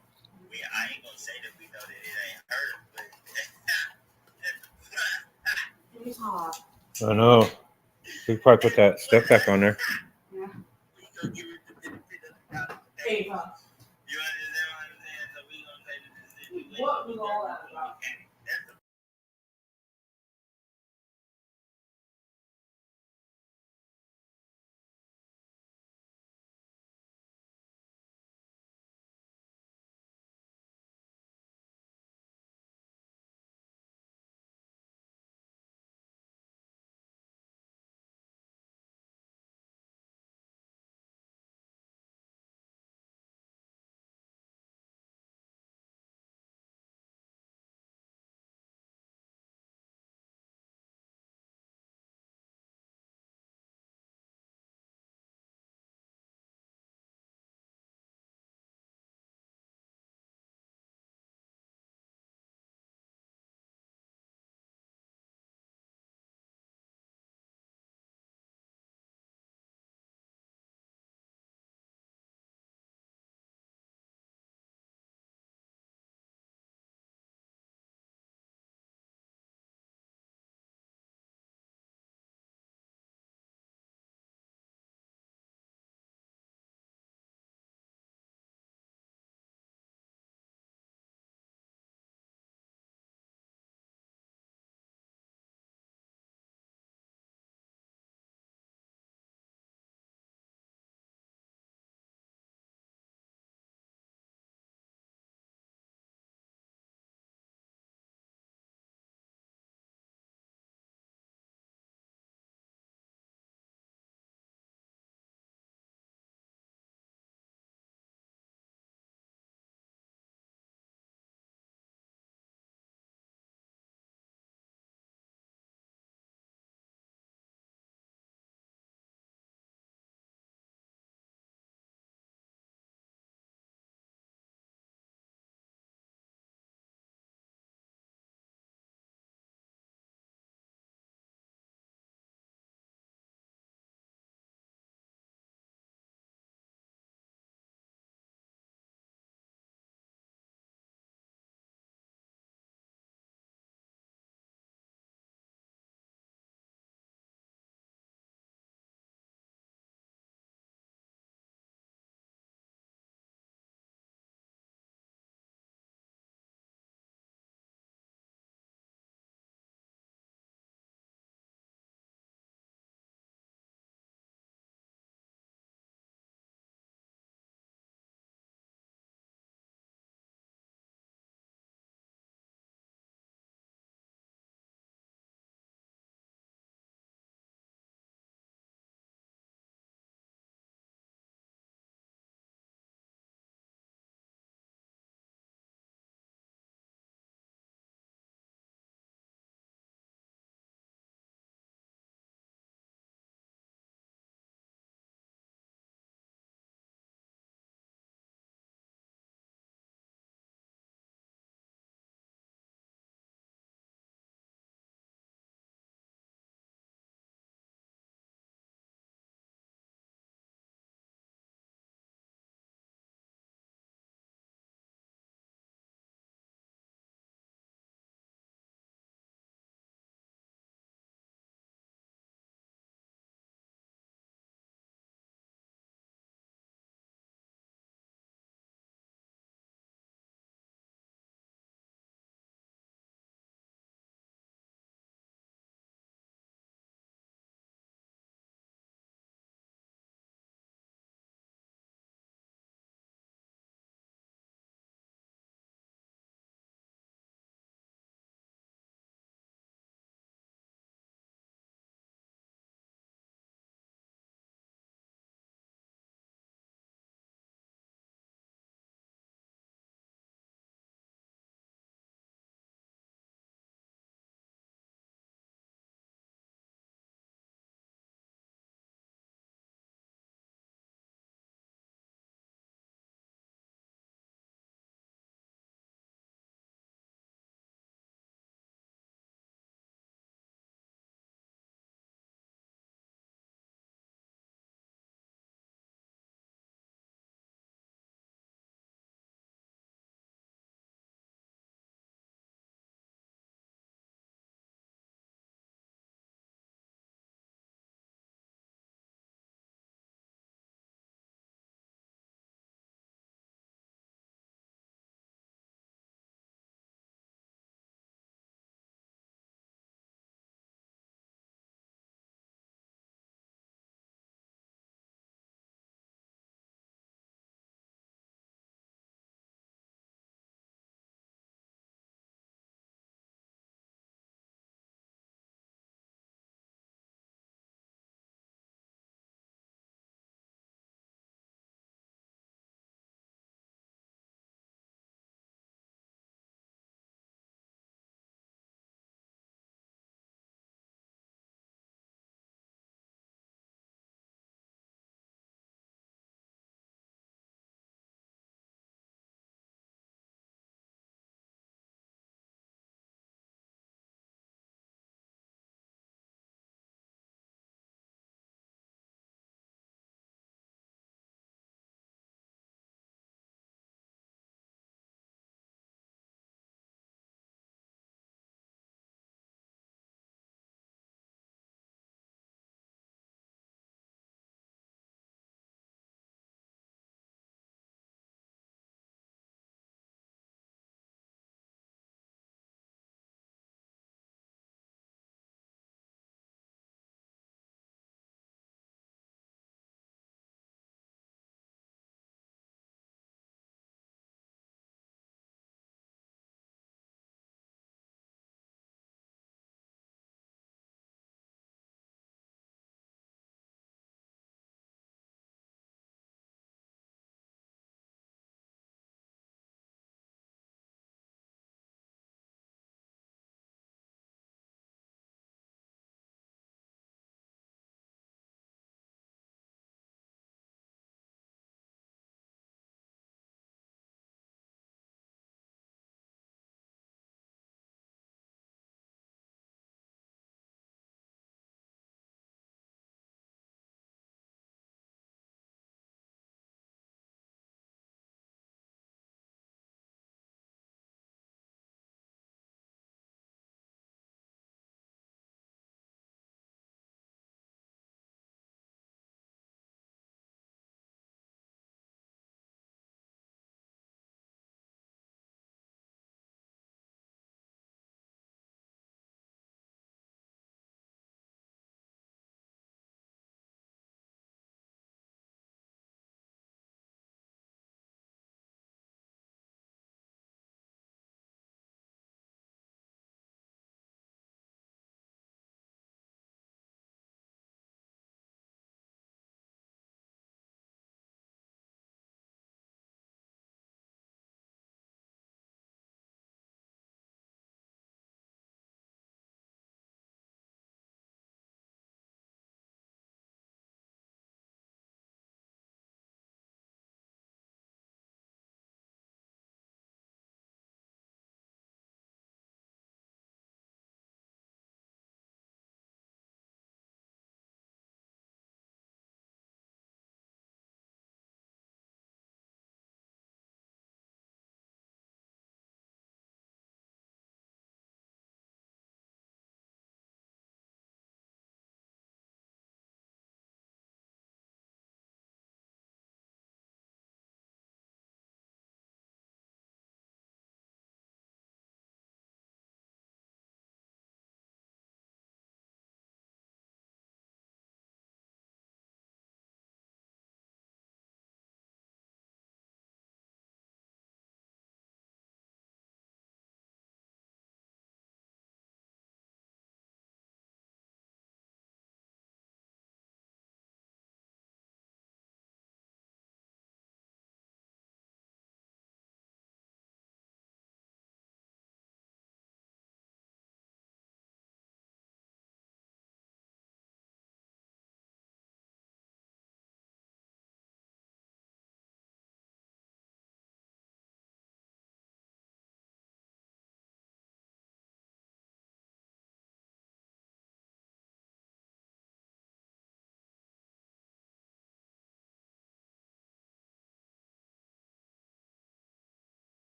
I ain't gonna say that we know that it ain't her, but It's hot. I know. We could probably put that step back on there. Yeah. we gonna give it the benefit of the doubt. $8. You understand what I'm saying? So we gonna say that this situation. What was all that about? That's the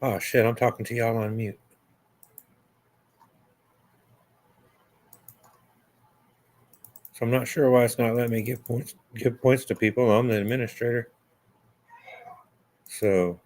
Oh shit, I'm talking to y'all on mute. So I'm not sure why it's not letting me give points to people. I'm the administrator. So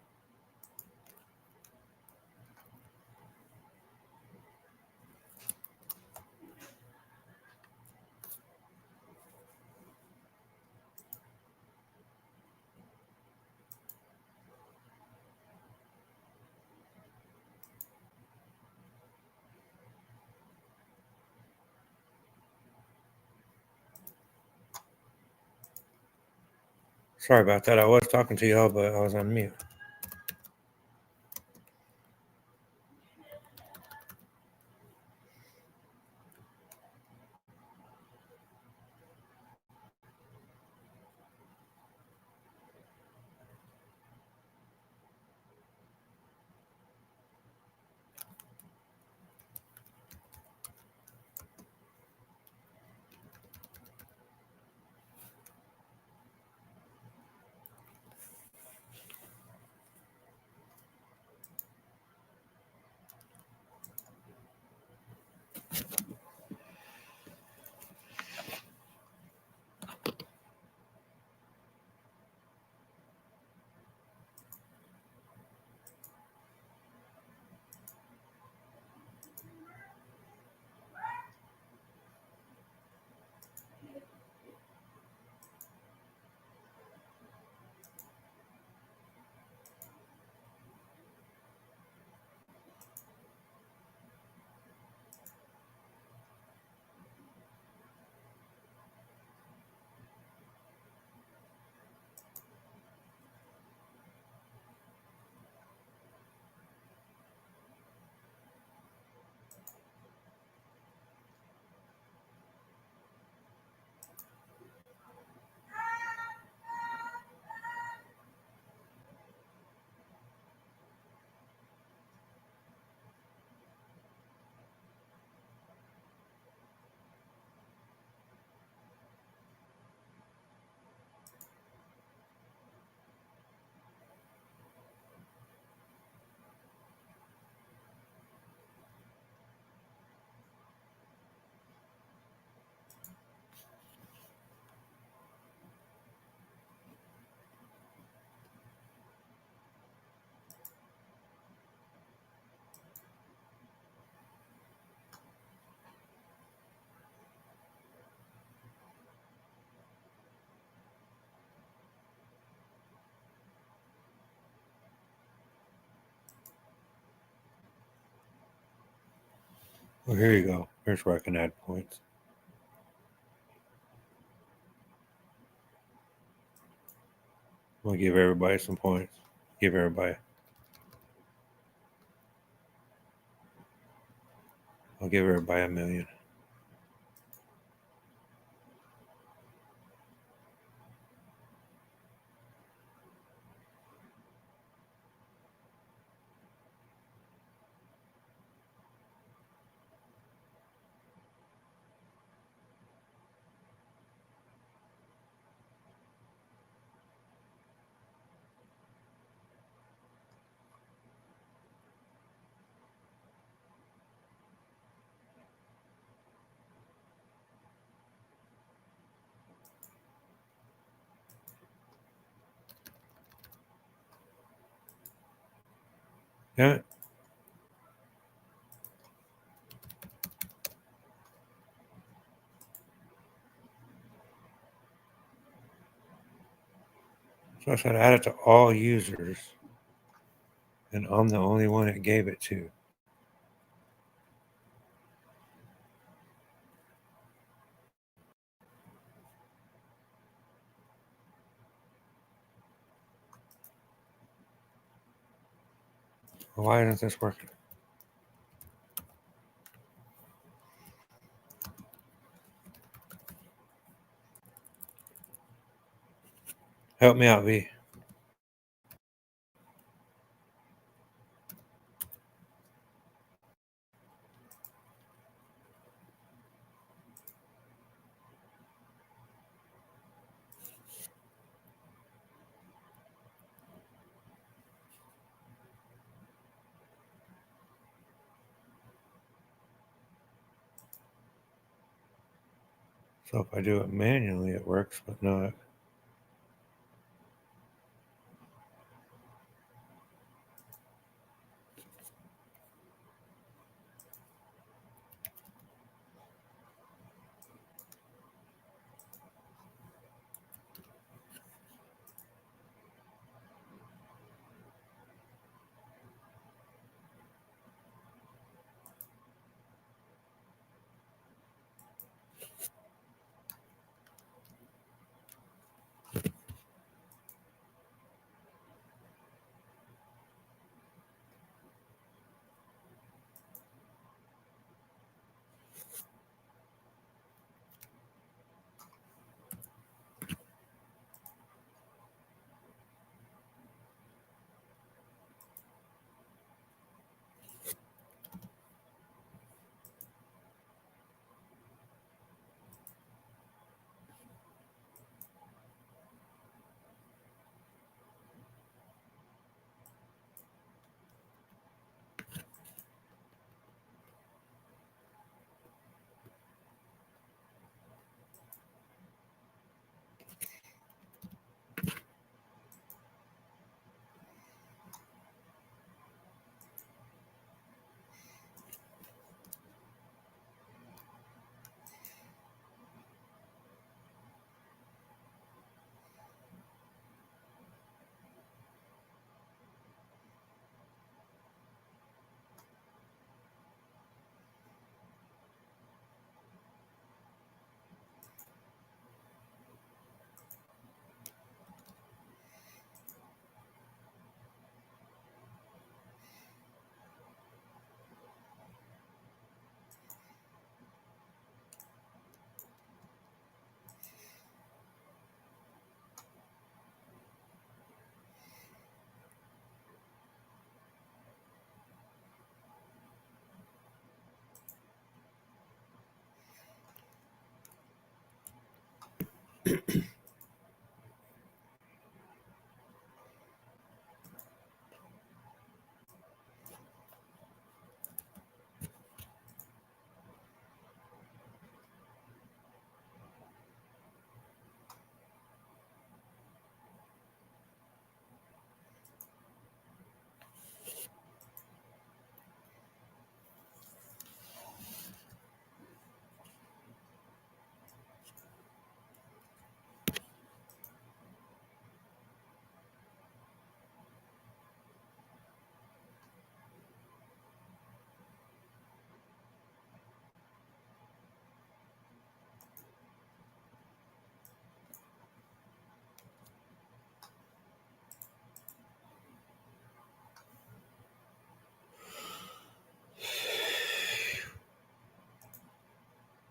sorry about that. I was talking to y'all, but I was on mute. Well, here you go. Here's where I can add points. I'm gonna give everybody some points. Give everybody. I'll give everybody 1,000,000. Yeah. So I said add it to all users, and I'm the only one it gave it to. Why isn't this working? Help me out, V. So if I do it manually, it works, but not.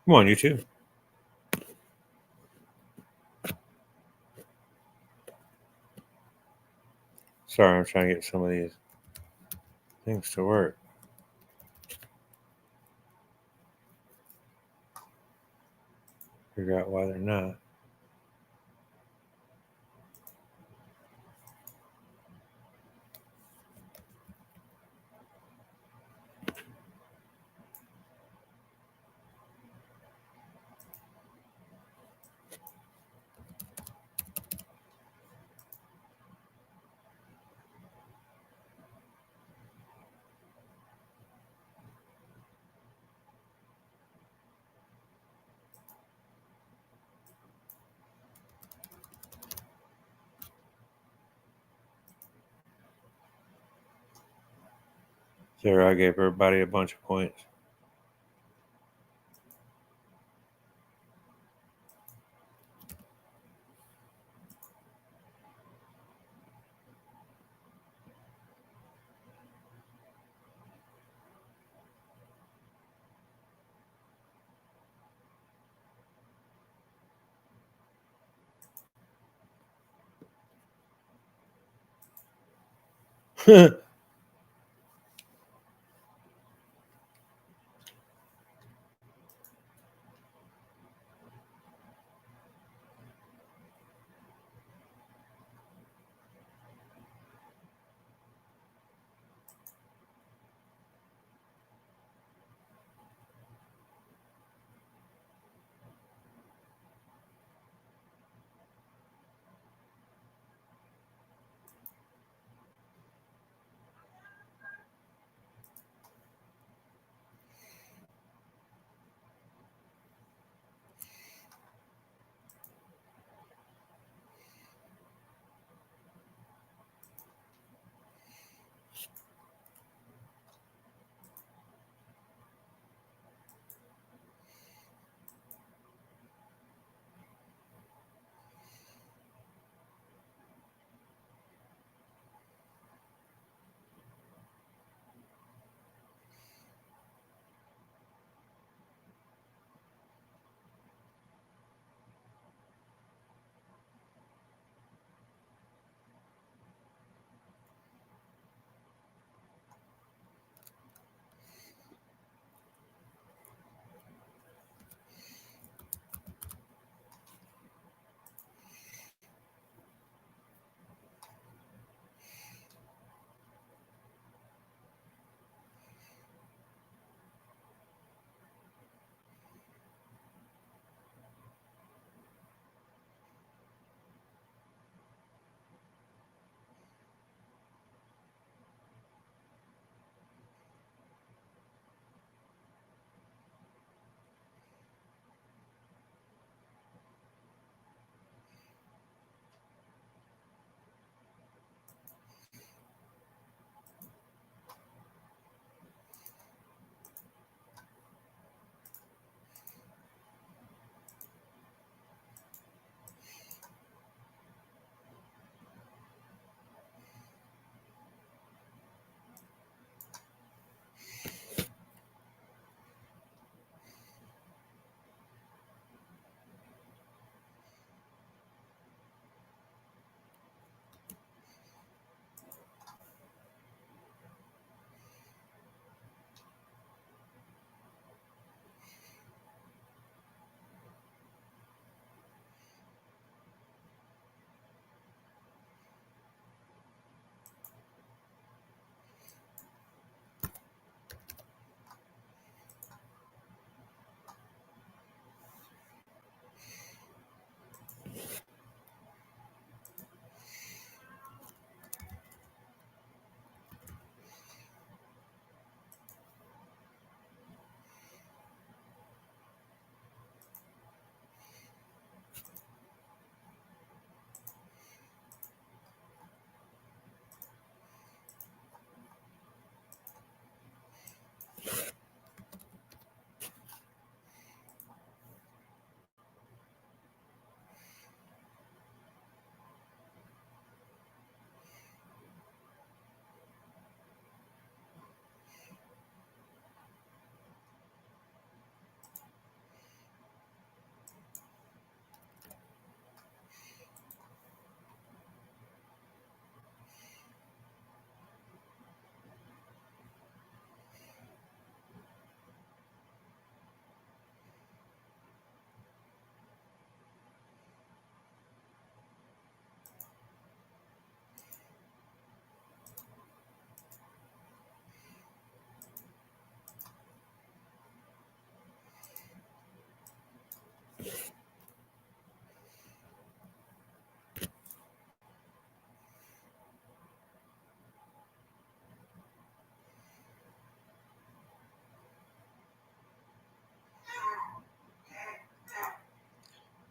Come on, YouTube. Sorry, I'm trying to get some of these things to work. Figure out why they're not. There, I gave everybody a bunch of points.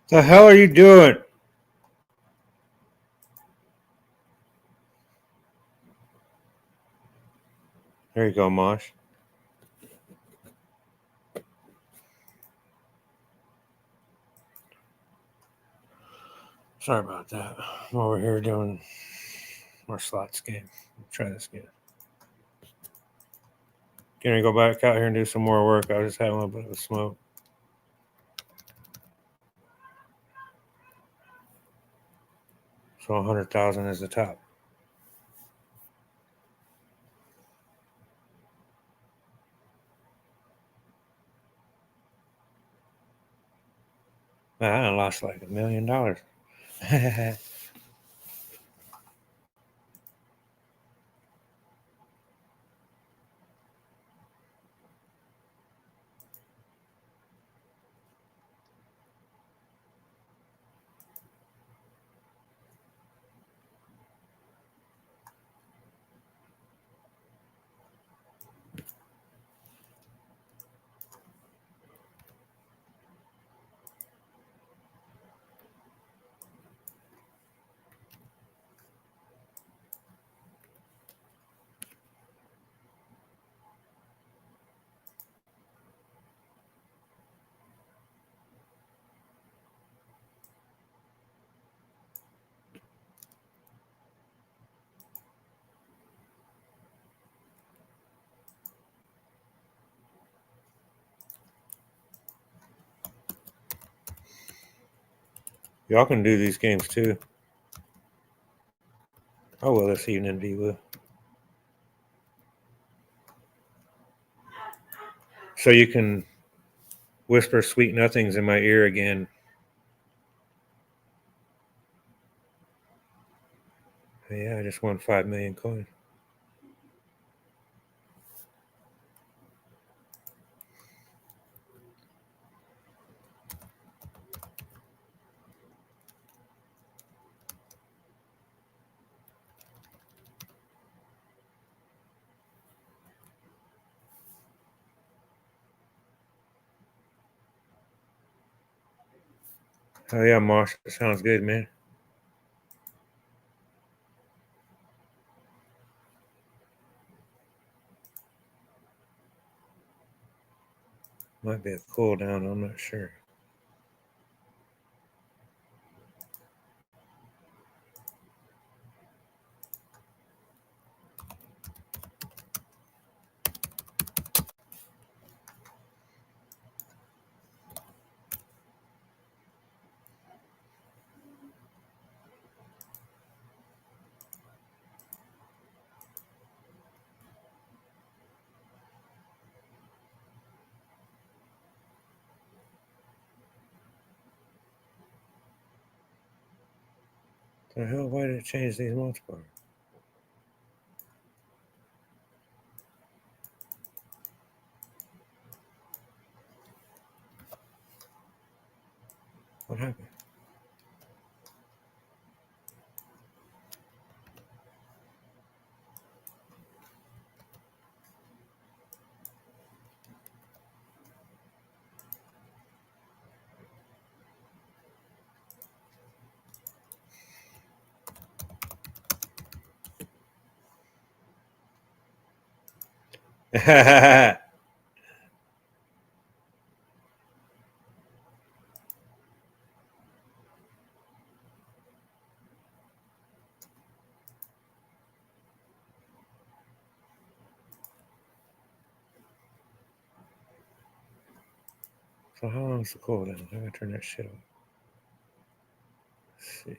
The hell are you doing? There you go, Mosh. Sorry about that. I'm over here doing our slots game. Try this again. Gonna go back out here and do some more work. I was just having a little bit of a smoke. So 100,000 is the top. Man, I lost like $1 million. Y'all can do these games too. Oh well, this evening, Diva. So you can whisper sweet nothings in my ear again. Yeah, I just won 5 million coins. Oh yeah, Marsh, that sounds good, man. Might be a cool down, I'm not sure. The hell, why did it change these multipliers? What happened? So how long is the cooldown? I gotta turn that shit off. Let's see.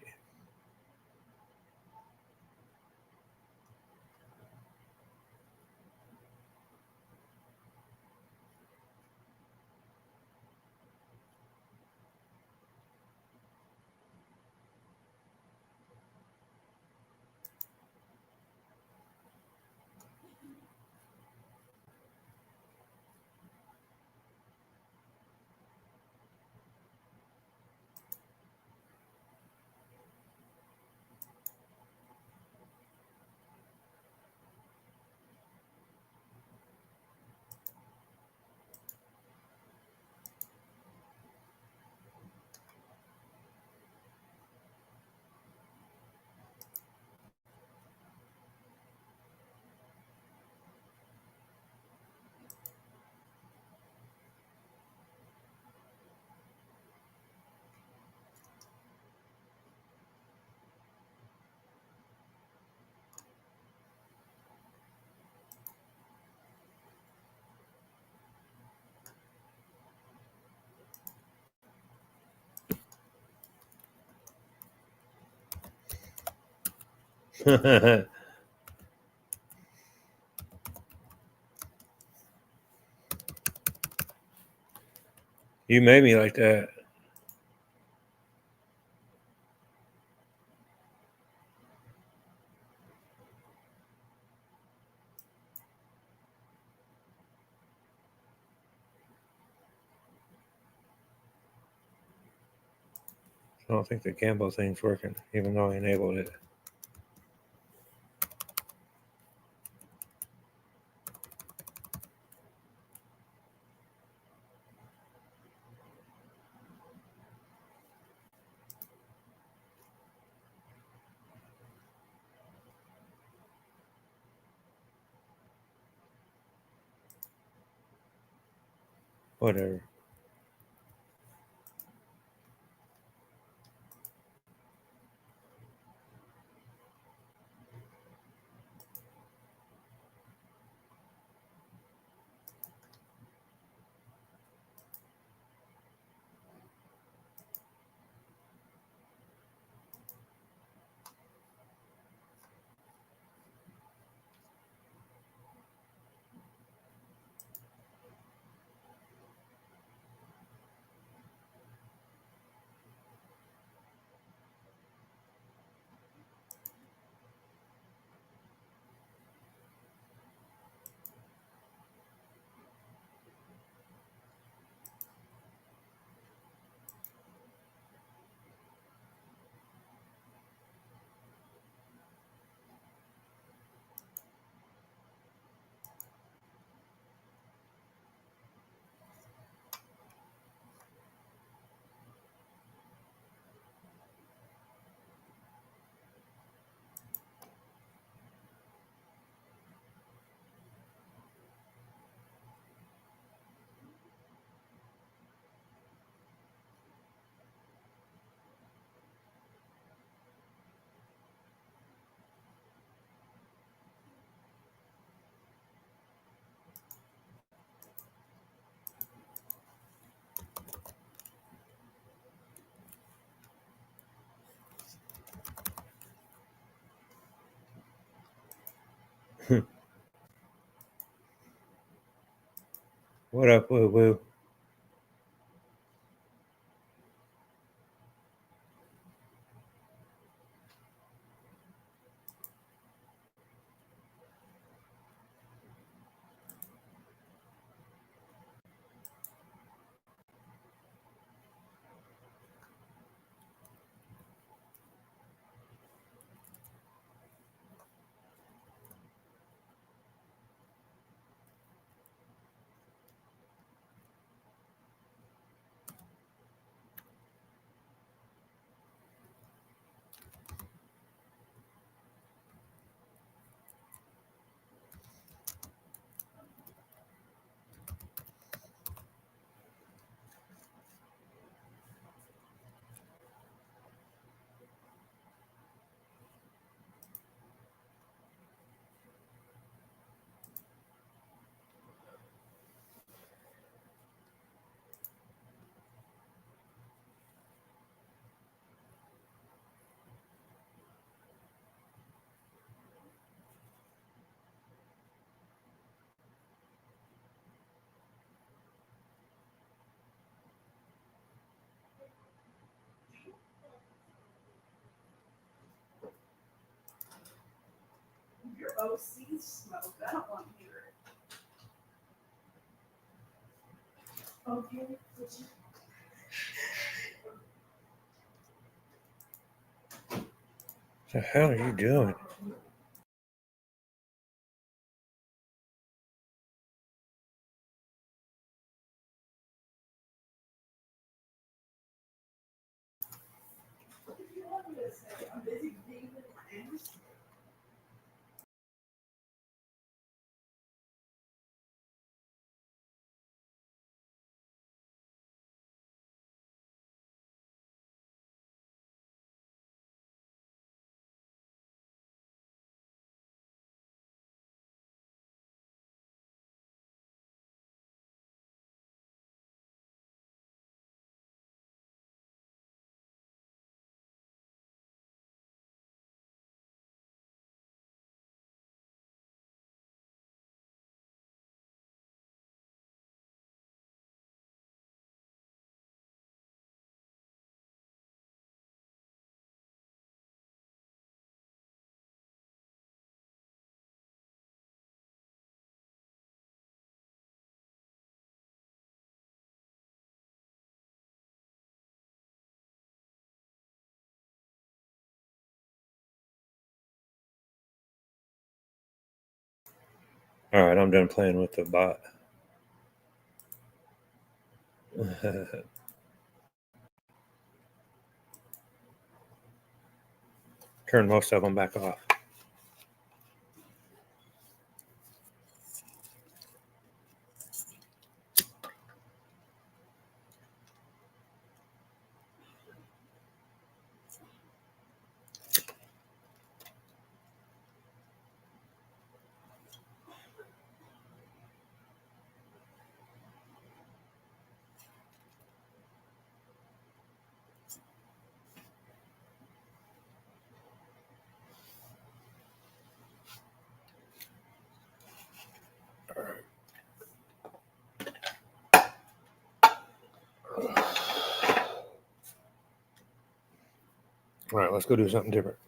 You made me like that. I don't think the Gambo thing's working, even though I enabled it. Whatever. What up, Woo Woo? Your OC smoke. I don't want to hear it. Okay. What the hell are you doing? What do you want me to say? I'm busy being with my All right, I'm done playing with the bot. Turn most of them back off. All right, let's go do something different.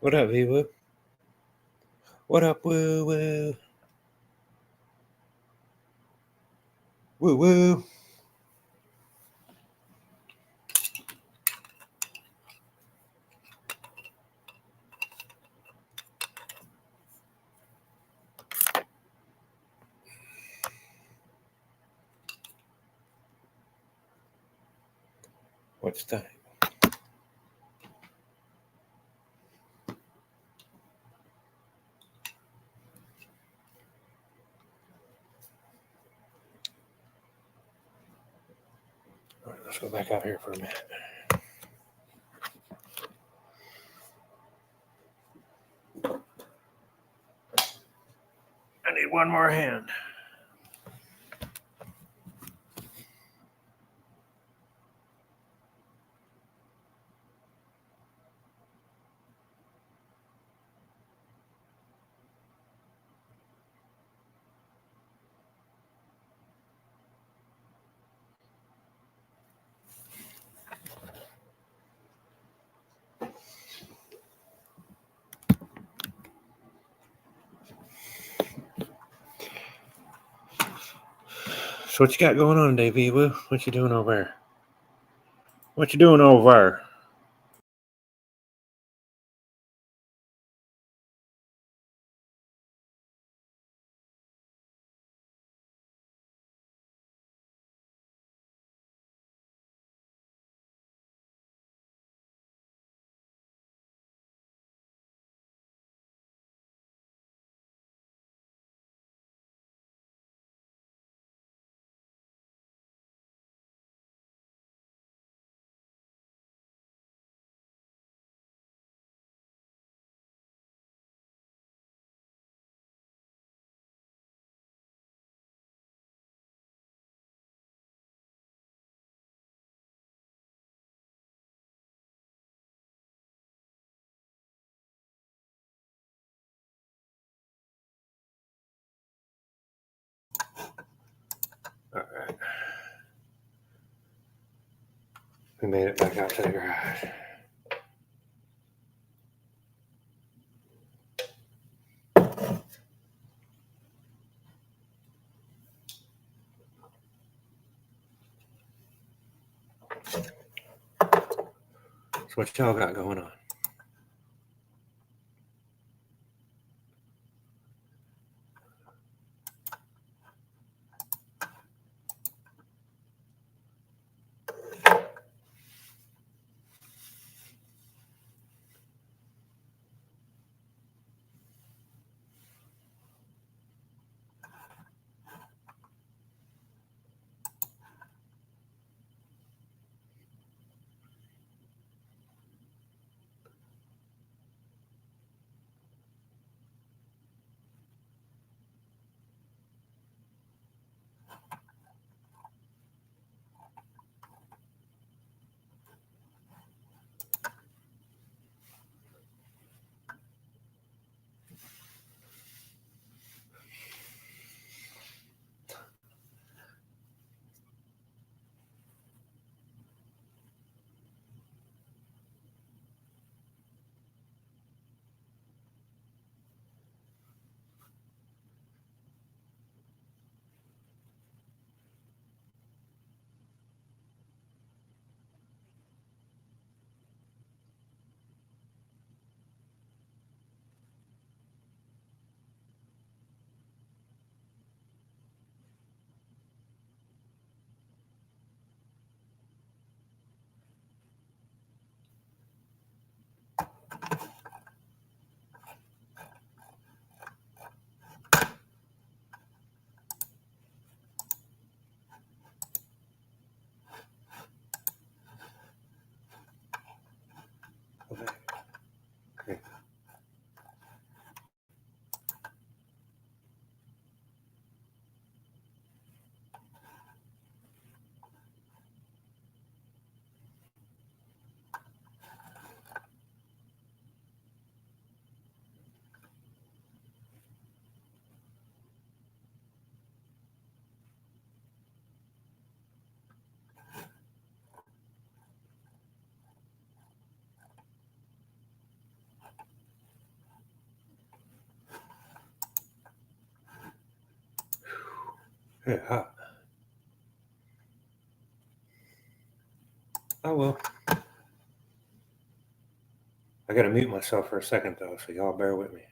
What up, V-Woo? What up, woo woo? Woo woo. What's time? All right, let's go back out here for a minute. I need one more hand. So what you got going on today, V-Woo? What you doing over there? What you doing over there? All right. We made it back out to the garage. So what y'all got going on? Yeah, hot. Oh well. I gotta mute myself for a second though, so y'all bear with me.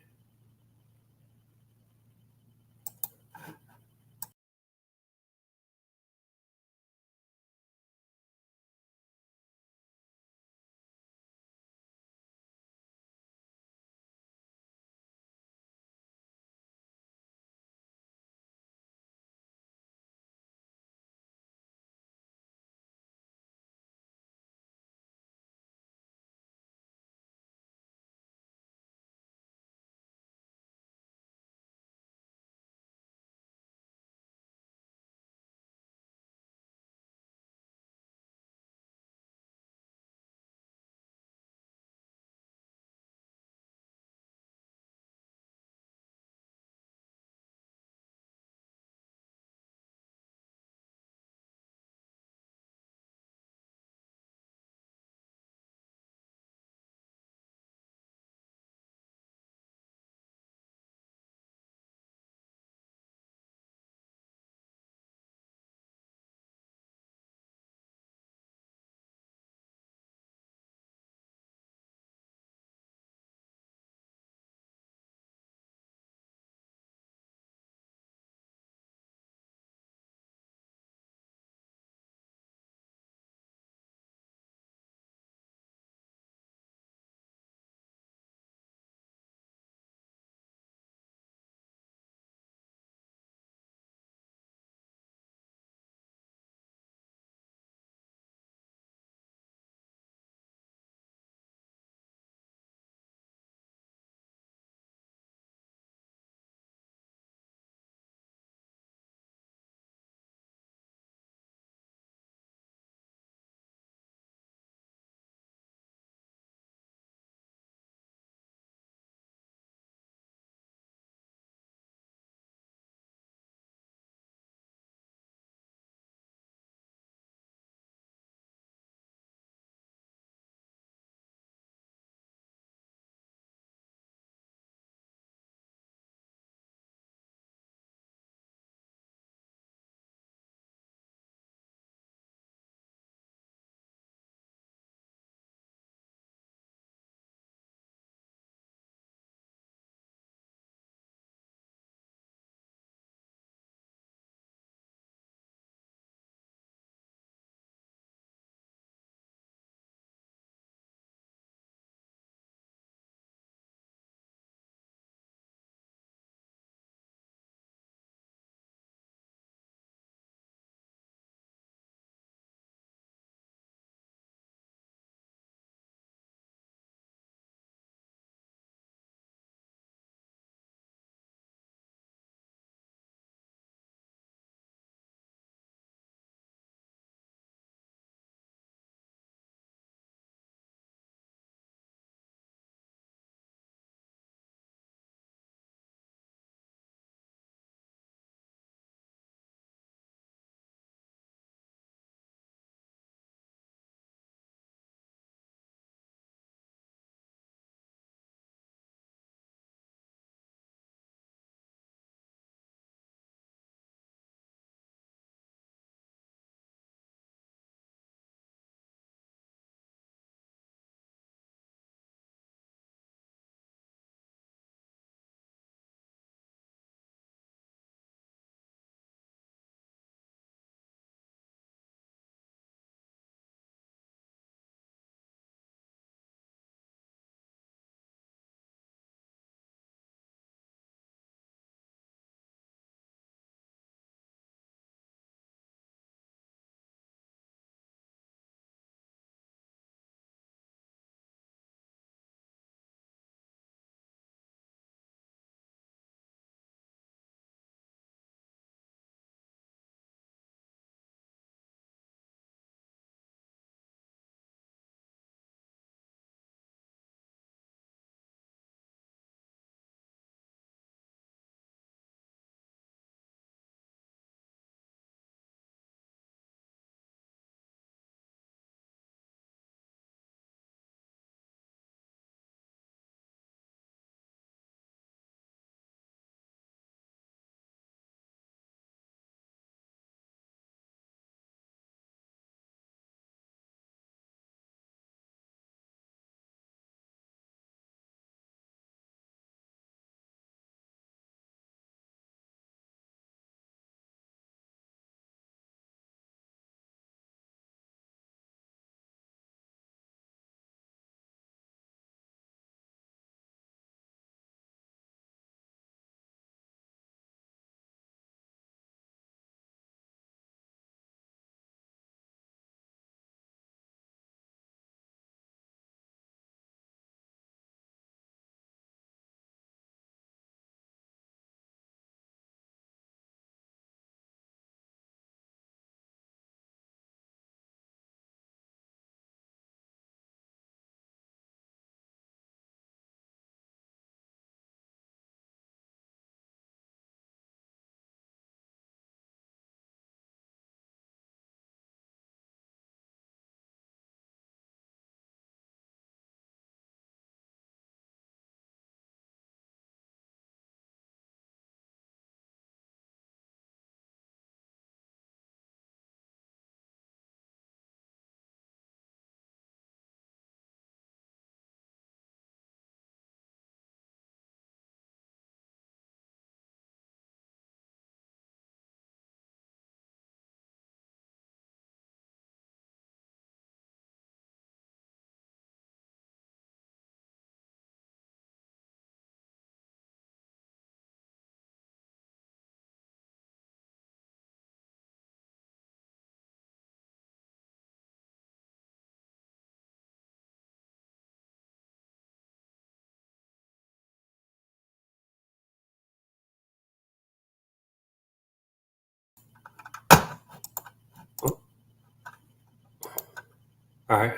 All right.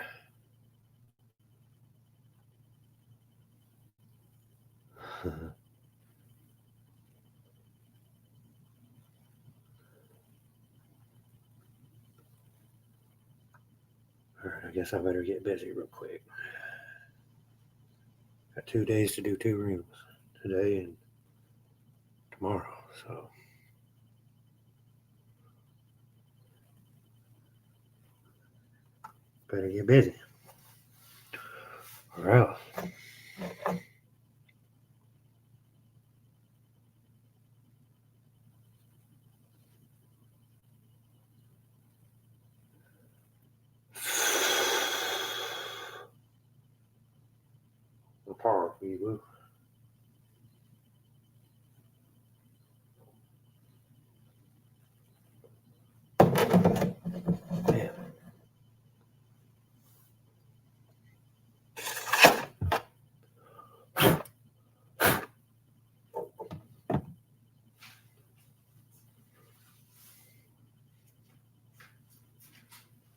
All right, I guess I better get busy real quick. Got 2 days to do 2 rooms, today and tomorrow, so. Better get busy. Or else. The power for you, Lou. Damn.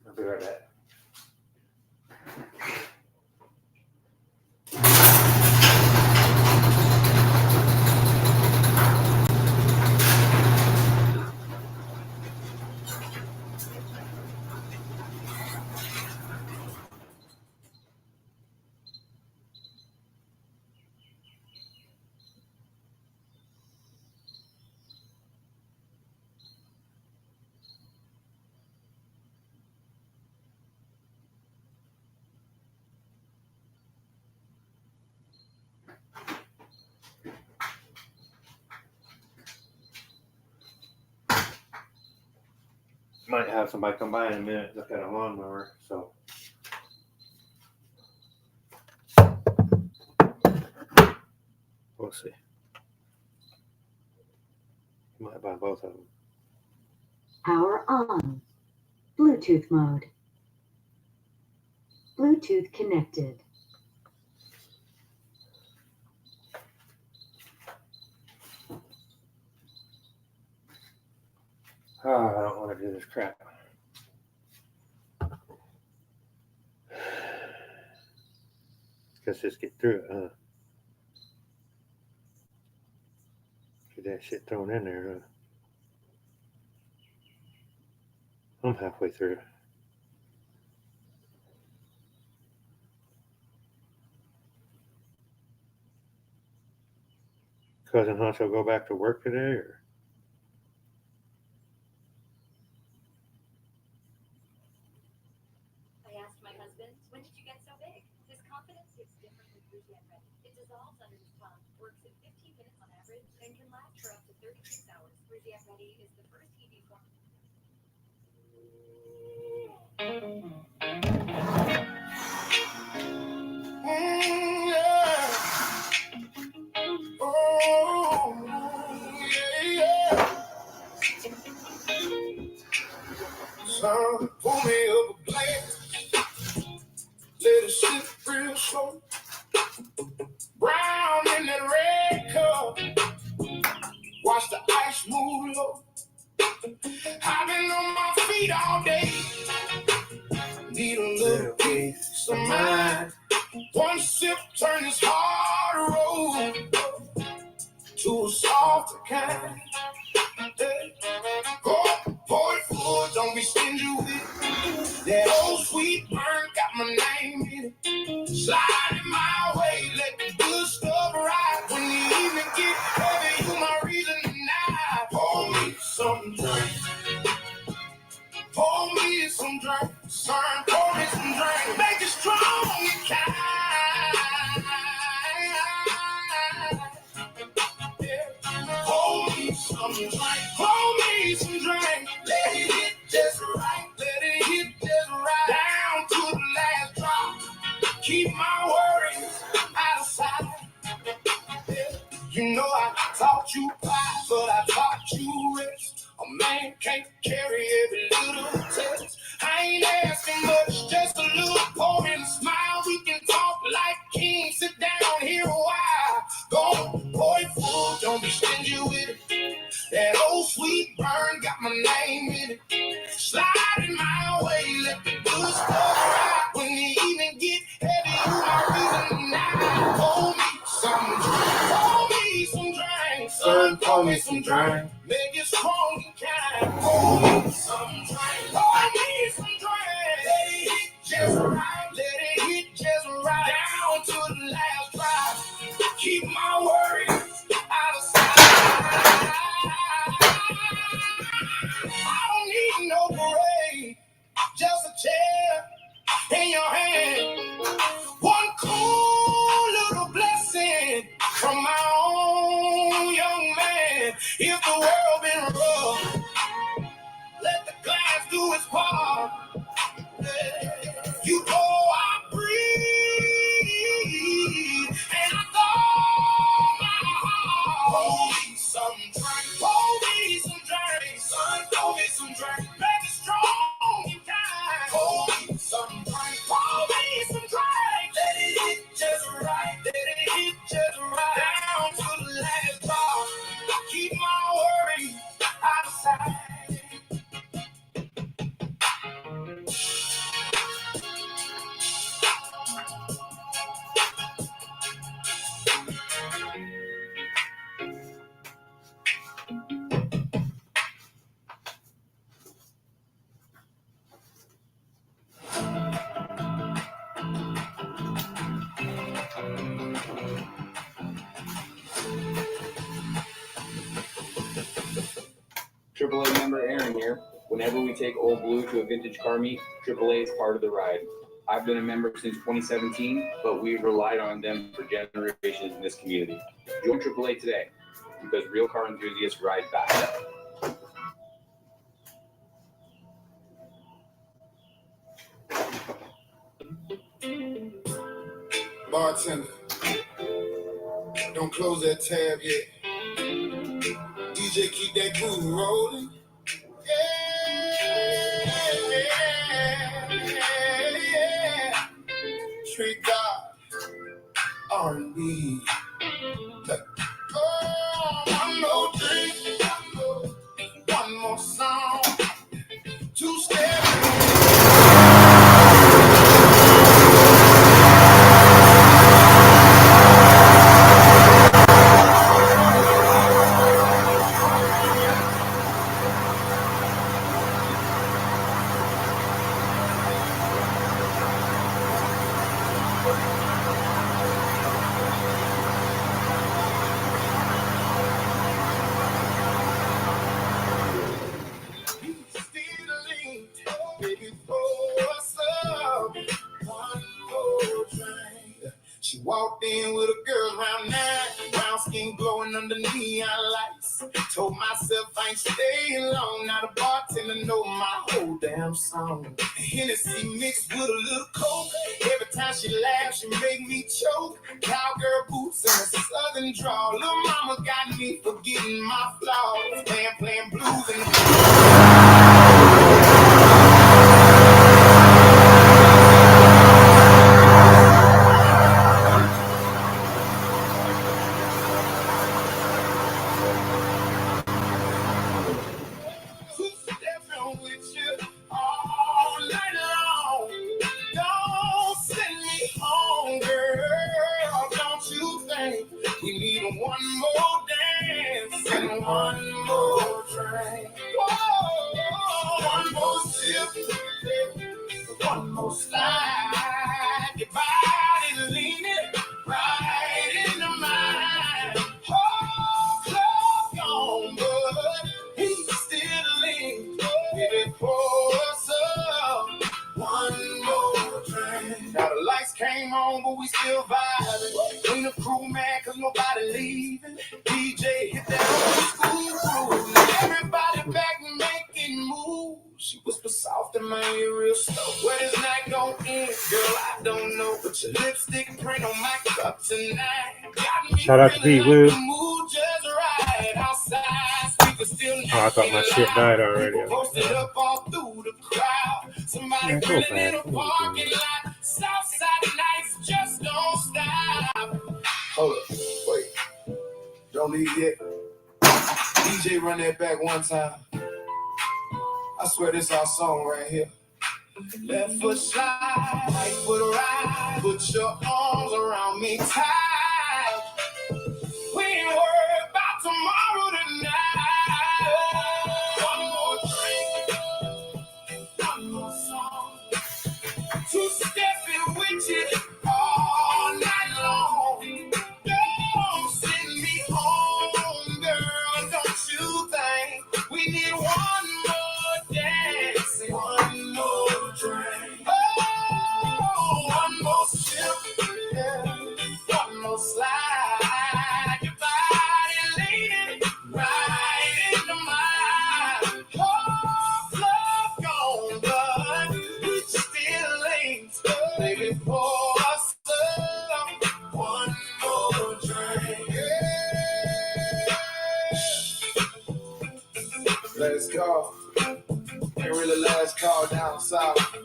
I'll be right back. Might have somebody come by in a minute, look at a lawnmower, so. We'll see. Might buy both of them. Power on. Bluetooth mode. Bluetooth connected. Oh, I don't want to do this crap. Let's just get through it, huh? Get that shit thrown in there, huh? I'm halfway through. Cousin Huncho go back to work today, or? I asked my husband, when did you get so big? His confidence hits different with Bougie Ready. It dissolves under his tongue, works in 15 minutes on average, and can last for up to 36 hours. Bougie Ready is the first ED form. Son, pull me up a glass. Let it sit real slow. Brown in that red cup. Watch the ice move low. I've been on my feet all day. Need a little peace of mind. One sip turn this hard road to a softer kind. Oh, pour it full, don't be stingy with it. That old sweet burn got my name in it. Slide in my way, let the good stuff ride. When the evening get heavy, you my reason tonight. Pour me some drink. Pour me some drink. Son, pour me some drink. Make it strong and kind. Pour me some drink. Pour me some drink. Let it hit just right. Let it hit just right. Down to the last drop. Keep my worries out of sight. You know I taught you pie, but I taught you rest. A man can't carry every little test. I ain't asking much, just a little pour and a smile. We can talk like kings. Sit down here a while. Go pour it full, don't be stingy with it. That old sweet burn got my name in it. Slide in my way, let the good stuff ride. drink. Make it strong and kind. Pour me some drink. Pour me some drink. Let it hit just right. Let it hit just right. Down to the last drop. Keep my worries out of sight. I don't need no parade. Just a chair in your hand. One cool little blessing from my own young man. If the world been rough, let the glass do its part. You know I breathe, and I thought my heart. Pour me some drink, pour me some drink, son, pour me some drink, make it strong and kind. Pour me some drink, pour me some drink, let it hit just right, let it hit just right. Down to the last drop, keep my worries out of sight. AAA member Aaron here. Whenever we take Old Blue to a vintage car meet, AAA is part of the ride. I've been a member since 2017, but we've relied on them for generations in this community. Join AAA today, because real car enthusiasts ride back. Bartender, don't close that tab yet. DJ, keep that groove rolling. Yeah. Street God, R&B. Oh, one more drink, one more song. Two steps. She walked in with a girl around 9, brown skin glowing under neon lights. Told myself I ain't staying long, now the bartender know my whole damn song. Hennessy mixed with a little coke, every time she laughs she make me choke. Cowgirl boots and a southern drawl, little mama got me forgetting my flaws. Playing blues and with you all night long. Don't send me home, girl. Don't you think we need one more dance and one more drink? Whoa, one more sip, one more slide. Your body leaning right into mine. Oh, club gone, but he's still leaning. Baby, pour us up one more drink. Now the lights came on, but we still vibing. Clean the crew, man, cause nobody leaving. DJ hit that old school groove. Everybody back making moves. She whispered soft in my ear real slow. Where this night gon' end, girl, I don't know. But your lipstick print on my cup tonight got me. Shout out to Pete Wood. Mood just right outside. Still Oh, I thought my shit died already. Posted up all through the crowd. Somebody Yeah, grilling so in a bad. parking lot. Southside nights just don't stop. Hold up, wait. Don't leave yet. DJ, run that back one time. I swear this our song right here. Left foot slide, right foot ride. Put your arms around me tight. We ain't worried about tomorrow tonight. last call. Ain't really last call down south.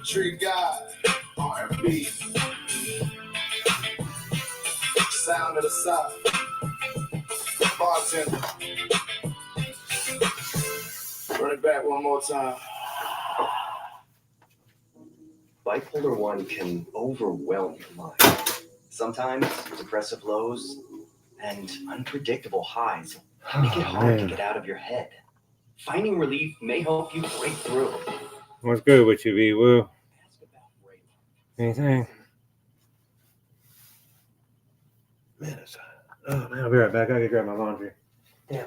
Tree God, R&B. Sound of the South. Bartender. Run it back one more time. Bipolar 1 can overwhelm your mind. Sometimes depressive lows and unpredictable highs make it hard to get out of your head. Finding relief may help you break through. What's good with you, B-Woo? Anything? Man, it's oh man, I'll be right back. I gotta grab my laundry. Damn.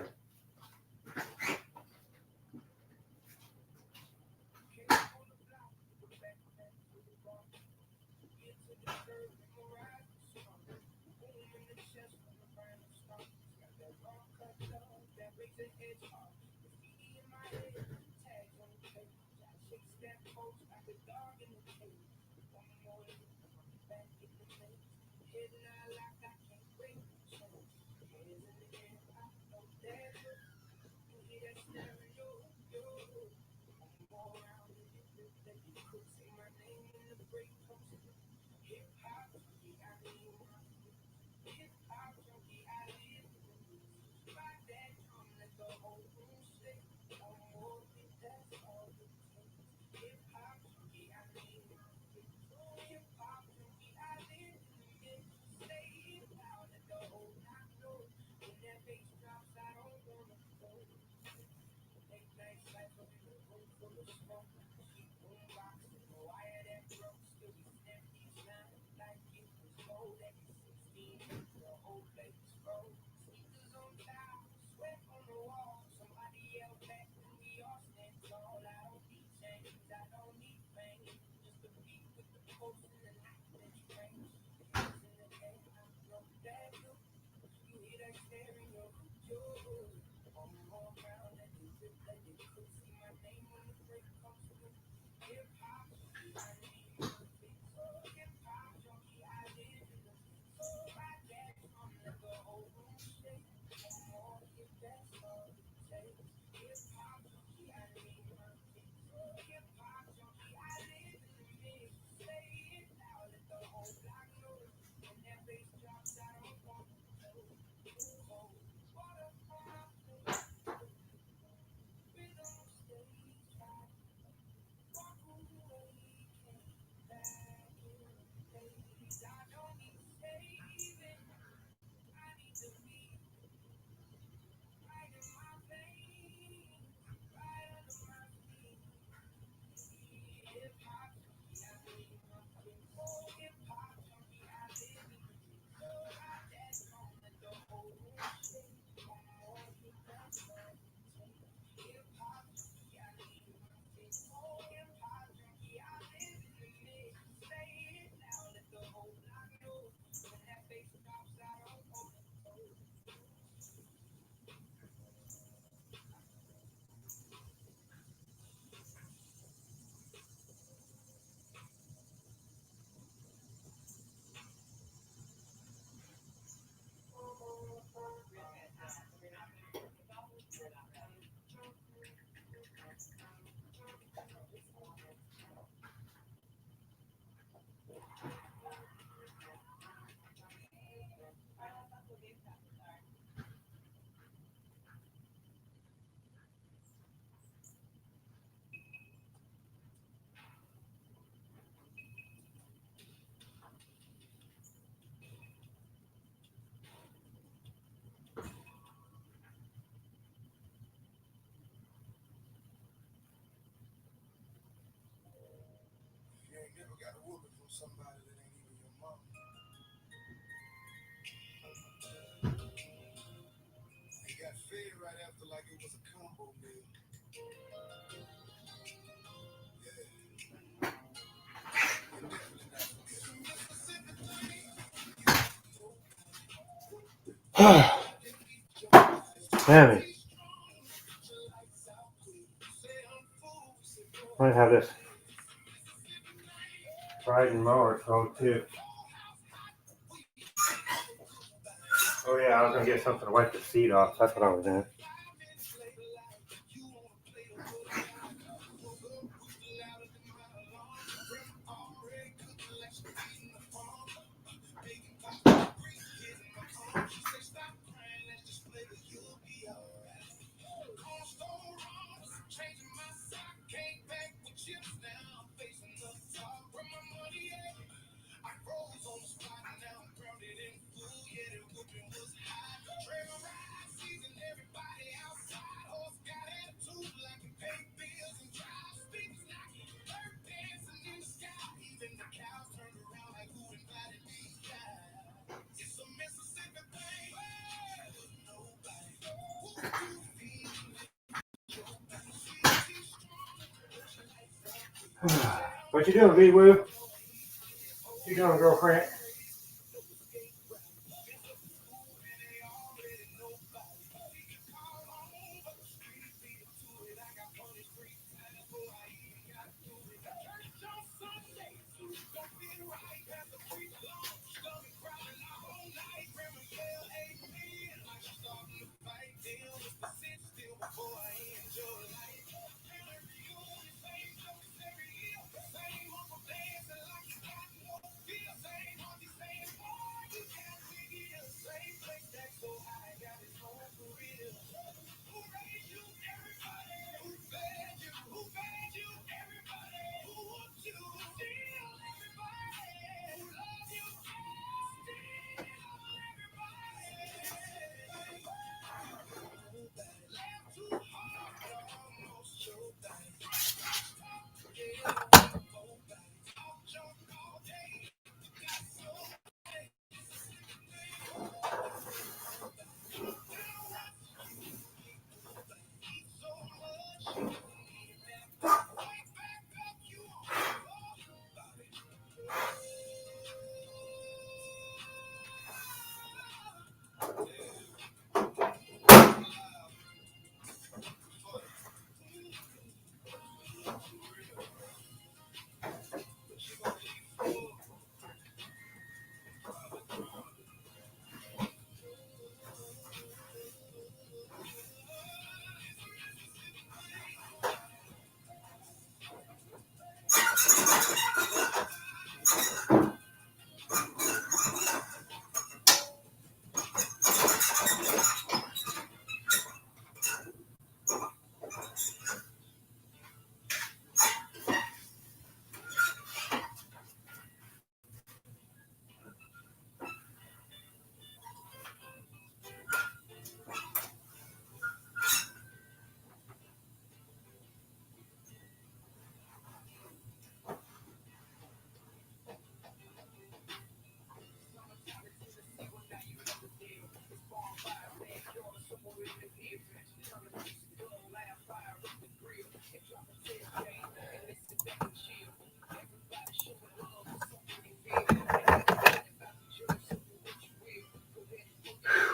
Somebody that ain't even your mom. They got fed right after like it was a combo meal. Damn it. Might have this riding mower sold too. Oh yeah, I was gonna get something to wipe the seat off. That's what I was doing. What you doing, V-Woo? You doing, girlfriend?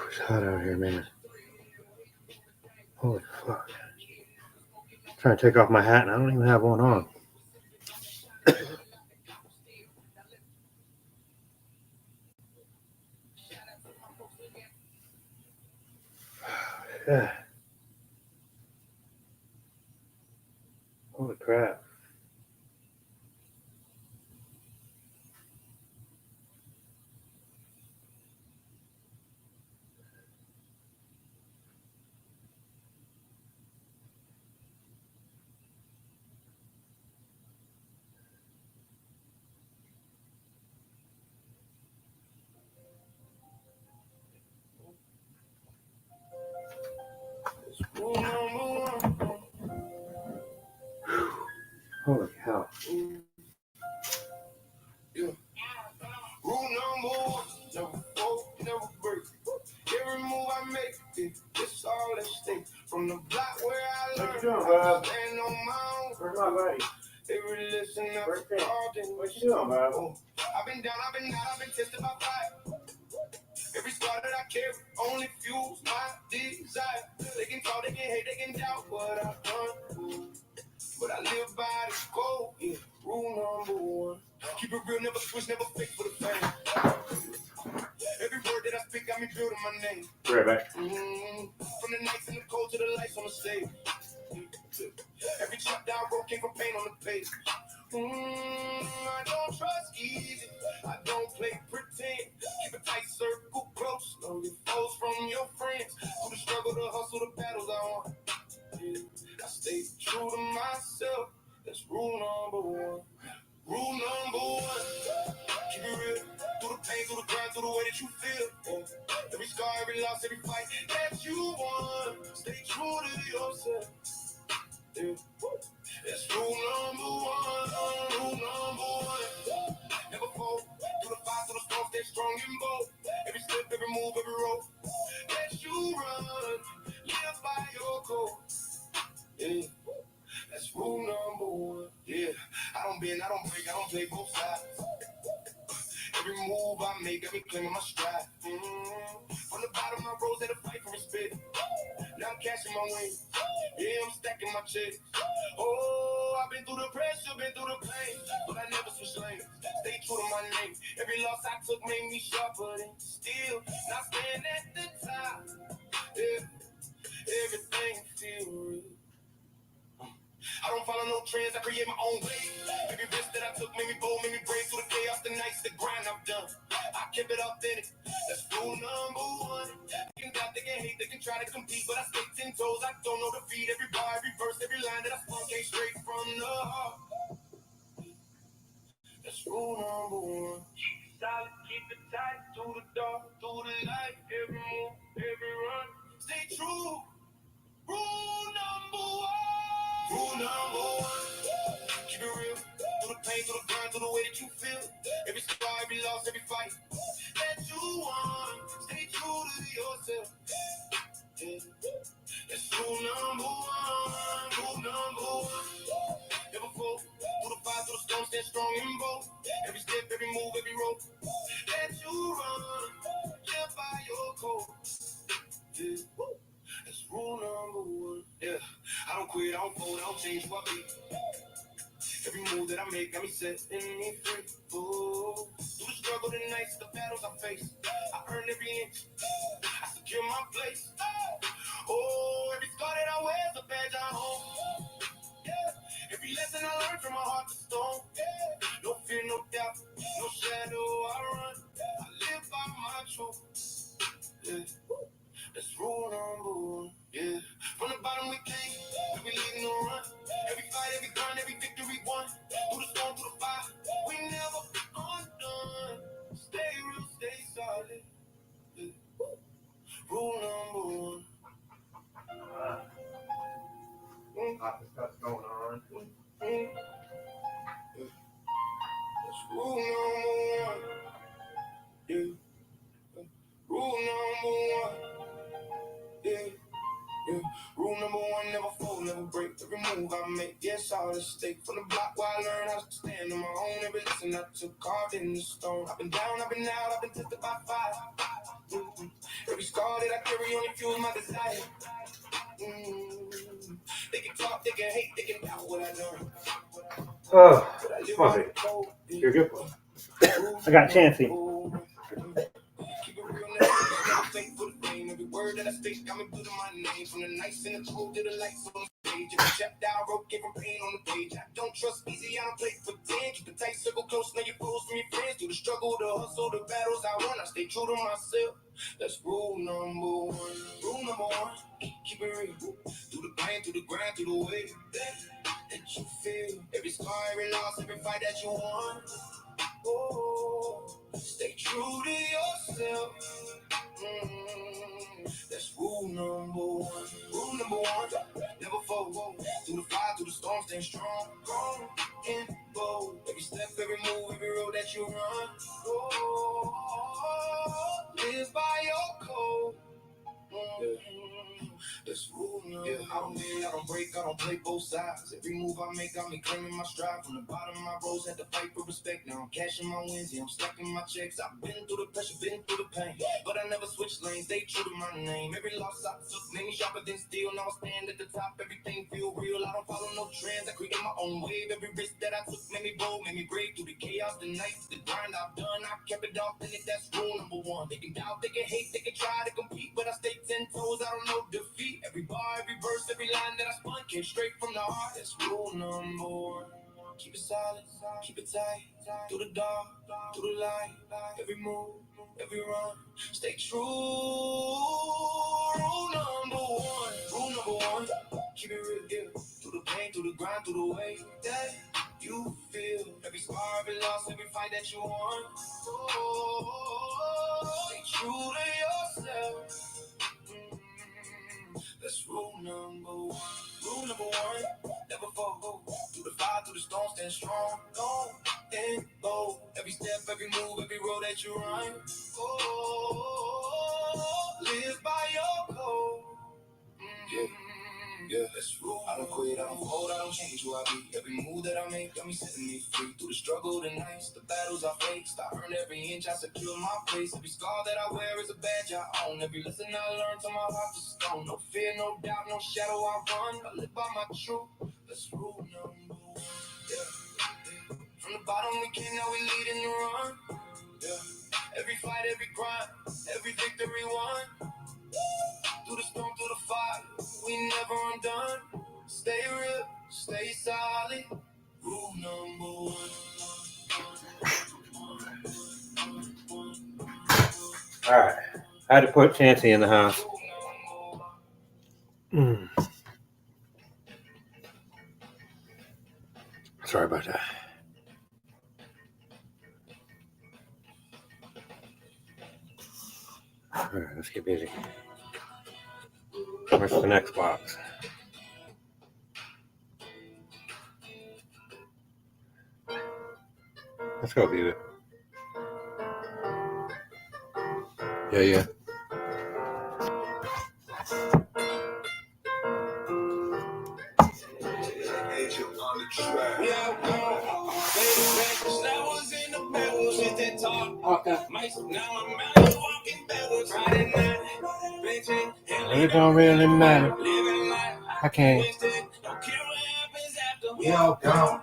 It's hot out here, man. Holy fuck. I'm trying to take off my hat and I don't even have one on. Yeah. Holy crap. Holy cow. Rule number one, never fold, never break. Every move I make, it's all at stake. From the block where I learned, stand on my own. Where's my buddy? Every listen up, What you doing, bud? I've been down, I've been out, I've been tested by fire. Every scar that I carry only fuels my desire. They can talk, they can hate, they can doubt what I've done. But I live by the code, yeah. Rule number one. Keep it real, never switch, never fake for the fame. Every word that I speak got me building my name. Right back. From the nights in the cold to the lights on the stage. Every chapter I wrote came from pain on the page. I don't trust easy. I don't play pretend. Keep a tight circle close. Know your foes from your friends. Through the struggle, the hustle, the battles I won. I stay true to myself. That's rule number one. Rule number one. Keep it real. Through the pain, through the grind, through the way that you feel. Every scar, every loss, every fight that you won. Stay true to yourself. That's rule number one. Rule number one. Never fold. Through the fire, through the storm, stay strong and bold. Every step, every move, every road that you run. Live by your code. Yeah. That's rule number one. Yeah. I bend, I don't break, I don't play both sides. Every move I make, got me claiming my stride. From the bottom, I rose at a fight for respect. Now I'm cashing my wins. Yeah, I'm stacking my checks. Oh, I've been through the pressure, been through the pain, but I never switch lanes. Stay true to my name. Every loss I took made me sharper than still. Not staying at the top. Yeah, everything feel real. I don't follow no trends, I create my own way. Every risk that I took made me bold, made me brave. Through the chaos, the nights, the grind I've done. I kept it authentic. That's rule number one. They can doubt, they can hate, they can try to compete, but I stay 10 toes. I don't know defeat. Every bar, every verse, every line that I spun came straight from the heart. That's rule number one. Solid, keep it tight, through the dark, through the light. Every move, every run, stay true. Rule number one. Rule number one. Keep it real. Through the pain, through the grind, through the way that you feel. Every scar, every loss, every fight that you won. Stay true to yourself. Yeah. That's rule number one. Rule number one. Never fall. Through the fire, through the storm, stand strong and bold. Every step, every move, every rope that you run. Live by your code. Yeah. That's rule number one. Yeah. I don't quit, I don't fold, I don't change who I be. Every move that I make got me setting me free. Ooh. Through the struggle, the nights, the battles I face, I earn every inch. I secure my place. Oh, every scar that I wear is a badge I own. Yeah. Every lesson I learned from my heart to stone. Yeah. No fear, no doubt, no shadow I run. I live by my truth. Yeah. That's rule number one. Yeah. From the bottom we came, we leading the run. Every fight, every grind, every victory won. Through the storm, through the fire, we never undone. Stay real, stay solid. Yeah. Rule number one. Lots of stuff going on. Yeah. That's rule number one. Yeah. Rule number one. Yeah. Yeah. Rule number one, never fold, never break. Every move I make, yes, all at stake. From the block where I learned how to stand on my own. Every lesson I took, carved in the stone. I've been down, I've been out, I've been tested by fire. Every scar that I carry only fuels my desire. They can talk, they can hate, they can doubt what I learned. Oh, Swampy. You're a good one. I got Chansey. Keep it real, never think for the fame. Every word that I speak got me putting my name. From the nights in the cold to the lights on the stage. Every chapter I wrote came from pain on the page. I don't trust easy, I don't play for 10. Keep a tight circle close, know your foes from your friends. Through the struggle, the hustle, the battles I run, I stay true to myself. That's rule number one. Rule number one, keep it real. Through the pain, through the grind, through the way that you feel. Every scar, every loss, every fight that you won. Oh, stay true to yourself. That's rule number one. Rule number one, never fold. Through the fire, through the storm, stay strong. Strong and bold. Every step, every move, every road that you run. Oh, live by your code. That's rule number one. I don't bend, I don't break, I don't play both sides. Every move I make got me claiming my stride. From the bottom, my rose had to fight for respect. Now I'm cashing my wins, yeah, I'm stacking my checks. I've been through the pressure, been through the pain, but I never switched lanes. Stay true to my name. Every loss I took made me sharper than steel. Now I stand at the top, everything feel real. I don't follow no trends, I create my own wave. Every risk that I took made me bold, made me brave. Through the chaos, the nights, the grind I've done, I kept it authentic. That's rule number one. They can doubt, they can hate, they can try to compete, but I stay 10 toes. I don't know defeat. Every bar, every verse, every line that I spun came straight from the heart. That's rule number one. Keep it solid, keep it tight. Through the dark, through the light. Every move, every run, stay true. Rule number one. Rule number one. Keep it real, yeah. Through the pain, through the grind, through the way that you feel. Every scar, every loss, every fight that you won. Oh, stay true to yourself. That's rule number one. Rule number one, never fold. Through the fire, through the storm, stand strong. Go and go. Every step, every move, every road that you run. Oh, live by your code. Yeah, that's true. I don't quit, I don't fold, I don't change who I be. Every move that I make got me setting me free. Through the struggle, the nights, the battles I faced, I earned every inch, I secure my place. Every scar that I wear is a badge I own. Every lesson I learned till my heart is stone. No fear, no doubt, no shadow I run. I live by my truth. That's rule number one. Yeah. From the bottom we came, now we leading the run. Yeah. Every fight, every grind, every victory won. Through the storm, through the fire, we never undone. Stay real, stay solid. Rule number one. All right. I had to put Chancy in the house. Sorry about that. All right, let's get busy. Where's the next box? Let's go view it. Yeah. It don't really matter. I can't. We all gone.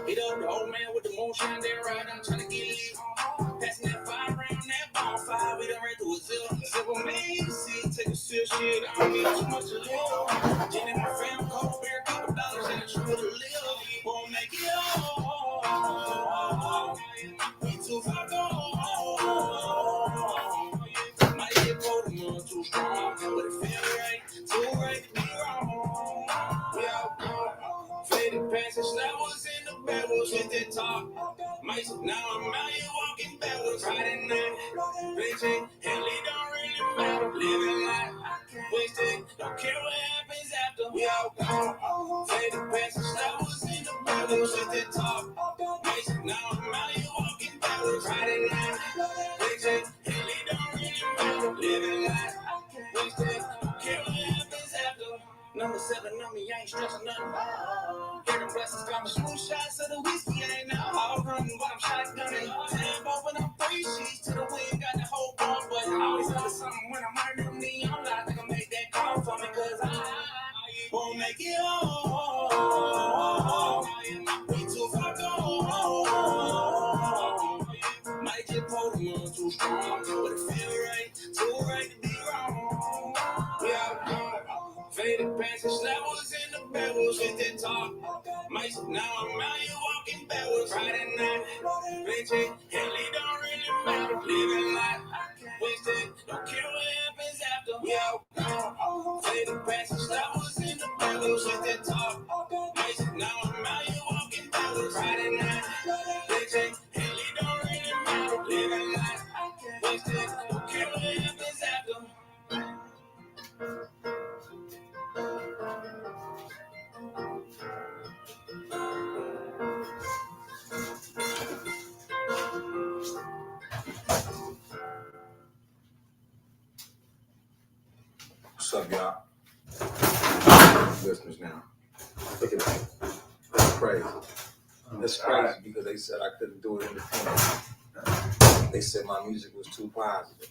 Hit up the old man with the moonshine there right now, trying to get lit. Passing that fire around that bonfire, we done ran through a zip. Simple man, see, take a sip, shit, I don't need too much to live. Jen and my family, cold beer, couple dollars, and a true to live. Won't make it all. We too far gone. Might get Pokemon too strong, but it feel right, too right to be wrong. We all gone. Faded passage, that was in the battles, hit that top. Mice, now I'm out here walking backwards, riding night. Bitching, hell, it don't really matter. Living life, wasted, don't care what happens after. We all gone. Faded passage, that was in the battles, hit that top. Mice, now I'm out here walking backwards, riding night. Bitching, hell, it don't really matter. Living life, wasted, don't care what happens after. Number 7 on me, I ain't stressing nothing. Hear the blessings coming, smooth shots of the whiskey, ain't now all running, but I'm shotgunning. Time open up 3 sheets to the wind, got the whole bar, but I always under something when I'm hurting me. I'm not gonna make that call for me, cause I won't make it all. We too far gone. Might just Pokemon too strong, but it feel right, too right to be wrong. We all gone. Faded passage, that was in the battles, hit that top. Mice, now I'm out here walking backwards, riding night. Bitching, hell, it don't really matter. Living life, wasted, don't care what happens after. We all gone. Faded passage, that was in the battles, hit that top. Mice, now I'm out here walking backwards, riding night. Bitching, hell, it don't really matter. Living life, wasted, don't care what happens after. What's up, y'all? Listeners now. Look at that. That's crazy. That's crazy because they said I couldn't do it independent. They said my music was too positive.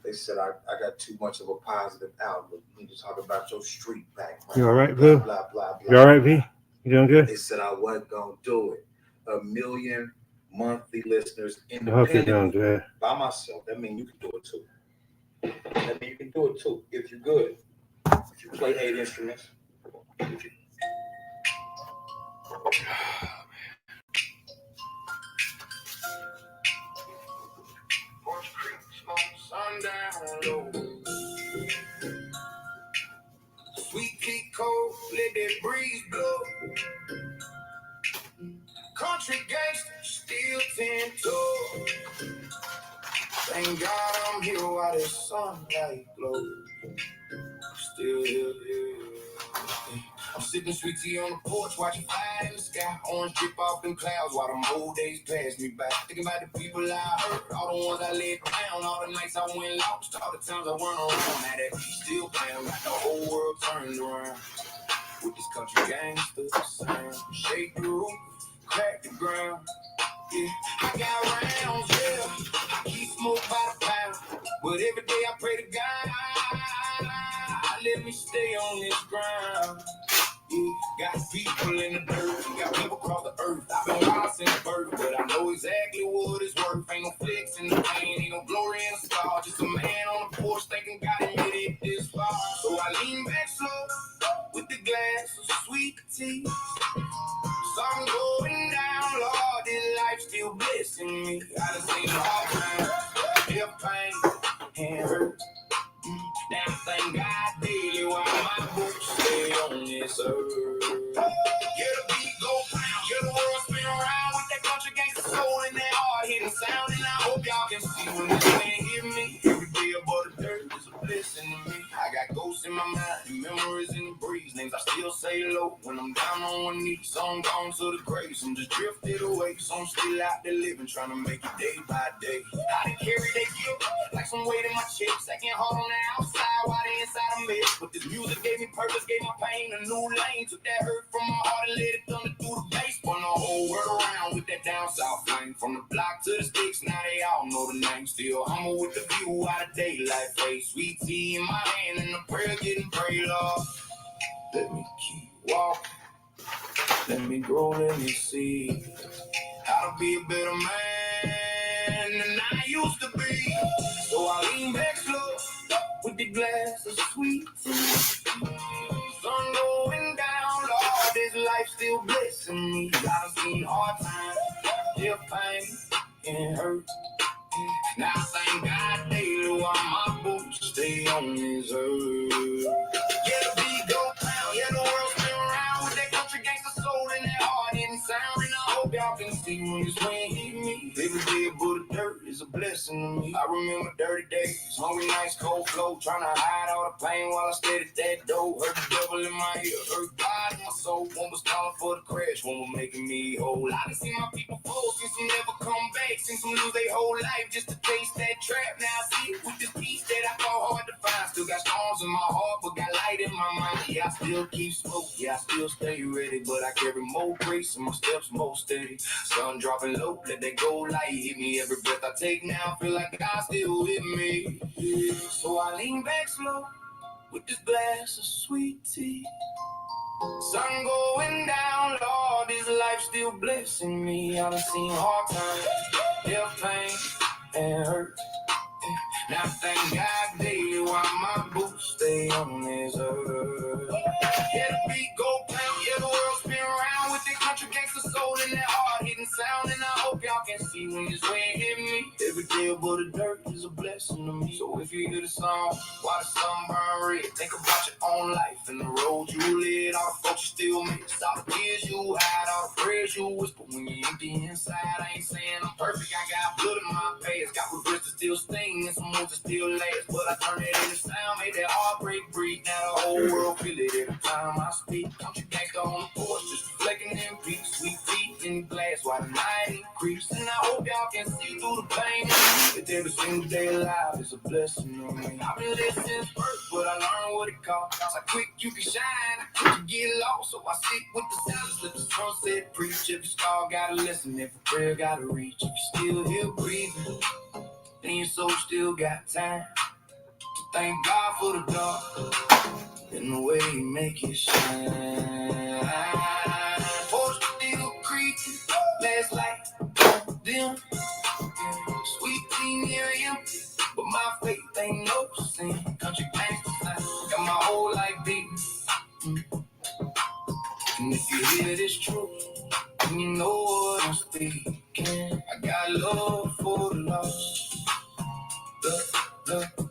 They said I got too much of a positive outlook. You need to talk about your street background. You all right, Blue? Blah, blah, blah. You all right, V? You doing good? They said I wasn't going to do it. 1 million monthly listeners I hope you're doing independently good. by myself. That means you can do it too. That means you can do it too if you're good. If you play 8 instruments. If you... Sweet kick cold, let that breeze blow. Country gangster, still 10 toes. Thank God I'm here while the sunlight glows. Still here. Sipping sweet tea on the porch, watching fire in the sky. Orange drip off in clouds while them old days pass me by. Thinking about the people I hurt, all the ones I let down, all the nights I went lost, all the times I went around. Now that beat still playing, like the whole world turned around. With this country gangster sound, shake the roof, crack the ground. Yeah, I got rounds, yeah. I keep smoke by the pound, but every day I pray to God, let me stay on this ground. Yeah, got people in the dirt, got people across the earth. I've been wild since birth, but I know exactly what it's worth. Ain't no flex in the pain, ain't no glory in the star. Just a man on the porch thinking God made it this far. So I lean back slow with the glass of sweet tea. Sun going down, Lord, this life still blessing me. I done seen hard times, feel pain and hurt. Now thank God daily while my boots stay on this earth. Hear the beat go pound, hear the world spin around with that country gangster soul and that hard-hitting sound. And I hope y'all can see when this man hit me. Every day above the dirt is a blessing to me. I got ghosts in my mind and memories in the breeze. Names I still say low when I'm down on one knee. Some gone to the grave, some just drifted away. Some still out there living, trying to make it day by day. I done carry that guilt like some weight in my chest. Second hard on the outside while the inside a mess. But this music gave me purpose, gave my pain a new lane. Took that hurt from my heart and let it thunder through the bass. Spun the whole world around with that down south flame. From the block to the sticks, now they all know the name. Still humble with the view out of daylight face. Sweet tea in my hand and the prayer getting prayed, Lord. Let me keep walking. Let me grow, let me see how to be a better man than I used to be. So I lean back slow with the glass of sweet tea. Sun going down, Lord, this life still blessing me. I've seen hard times, feel pain and hurt. Now thank God daily while my boots stay on this earth. Yeah, the beat go pound, yeah, the world spin around with that country gangster soul and that hard-hitting sound. And I hope y'all can see when this wind hit me. Every day above the dirt is a blessing to me. I remember dirty days, hungry nights, cold flow, trying to hide all the pain while I stayed at that door. Heard the devil in my ear, heard God in my soul. One was calling for the crash, one was making me whole. I done seen my people fall, seen some never come back, seen some lose their whole life just to taste that trap. Now I see it with this peace that I fought hard to find. Still got storms in my heart, but got light in my mind. Yeah, I still keep smoke, yeah, I still stay ready, but I carry more grace and my steps more steady. Sun dropping low, let that gold light hit me. Every breath I take now, feel like God's still with me. Yeah. So I lean back slow with this glass of sweet tea. Sun going down, Lord, this life still blessing me. I done seen hard times, feel pain and hurt. Now thank God daily while my boots stay on this earth. Yeah, the beat go pound, yeah, the world spin around with that country gangster soul and that hard-hitting sound. And I hope y'all can see when this wind hit me. Every day above the dirt is a blessing to me. So if you hear the song, while the sun burn red, think about your own life and the road you led. All the folks you still miss, all the tears you hide, all the prayers you whisper when you're empty inside. I ain't saying I'm perfect, I got blood in my past, got regrets that still sting and some moves that still last. But I turn it into sound, made that heartbreak breathe. Now the whole world feel it every time I speak. Country gangster on the porch, just reflecting in peace. Sweet tea in glass while the night increase. And I hope y'all can see through the pain in me. That every single day alive is a blessing to me. I've been listening since birth, but I learned what it costs. How quick you can shine, how quick you get lost. So I sit with the silence, let the sunset preach. Every star gotta listen, every prayer gotta reach. If you still here breathing, then your soul still got time to thank God for the dark and the way He make it shine. Porch still creaking, last light dim. Sweet tea near empty, but my faith ain't no sin. Country gangster sign, got my whole life beating. And if you hear this truth, then you know what I'm speaking. I got love for the lost,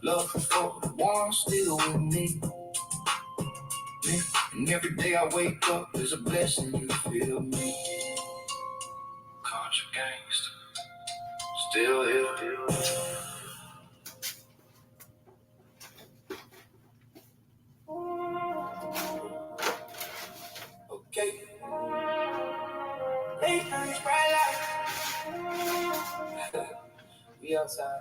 love for the one still with me. And every day I wake up, there's a blessing, you feel me. Country gangster, still here. They turn this bright light. We outside.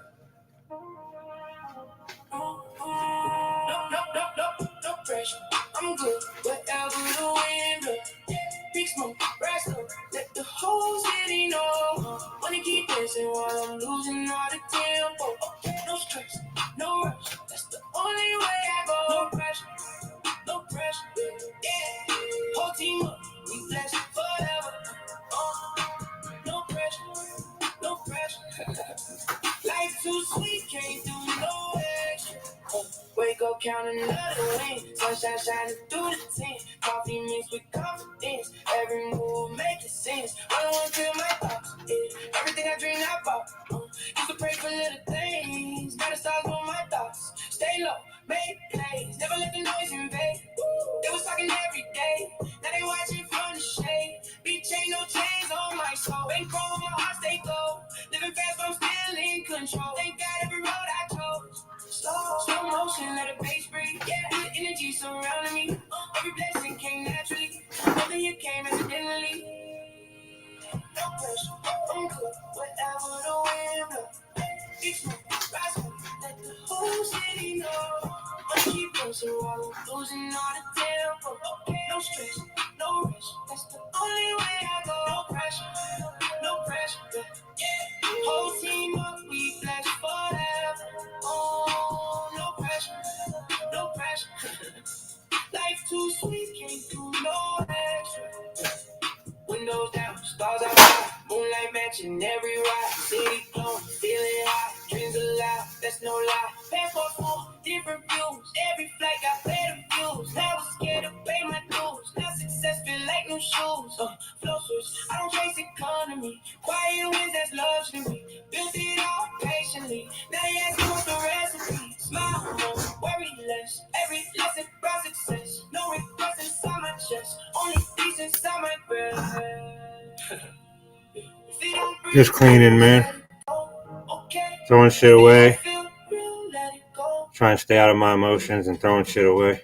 No pressure. I'm good. Whatever the wind blows. Big smoke, brass up. Let the whole city know. Wanna keep dancing while I'm losing all the tempo. No stress, no rush. That's the only way I go. No pressure, no pressure. Yeah. Whole team up. We flex forever. No pressure, no pressure. Life too sweet, can't do no extra. Wake up, count another win. Sunshine shining through the tent. Coffee mixed with confidence. Every move making sense. I don't want to kill my thoughts. Yeah. Everything I dream, I bought. Used to pray for little things. Now the stars on my thoughts. Stay low, make plays. Never let the noise invade. They was talking every day. Now they watching from the shade. Beach ain't no chains on my soul. Ain't cold on my heart, stay low. Living fast, but I'm still in control. Thank God every road I chose. Slow motion, let the bass breathe. Yeah, the energy surrounding me. Every blessing came naturally. Nothing you came accidentally. No pressure, I'm good. Whatever the wind blows. It's my rise, let the whole city know. I keep pushing while I'm losing all the tempo. No stress, no rush. That's the only way I go. No pressure, no pressure. Yeah. Whole team up, we flex forever. Oh, no pressure, no pressure. Life too sweet, can't do no extra. Windows down, stars outside, moonlight matching every ride. City glowing, feeling high, dreams alive, that's no lie. Passport full, different views. Every flight got better views. Now was scared to pay my dues. Now success feel like new shoes. Flow switch, I don't chase economy. Quiet wins, that's luxury. Built it all patiently. Now they ask me what's the recipe. Smile more, worry less. Every lesson brought success. No regrets inside my chest. Only peace inside my breath. Just cleaning, man. Throwing shit away. Trying to stay out of my emotions and throwing shit away.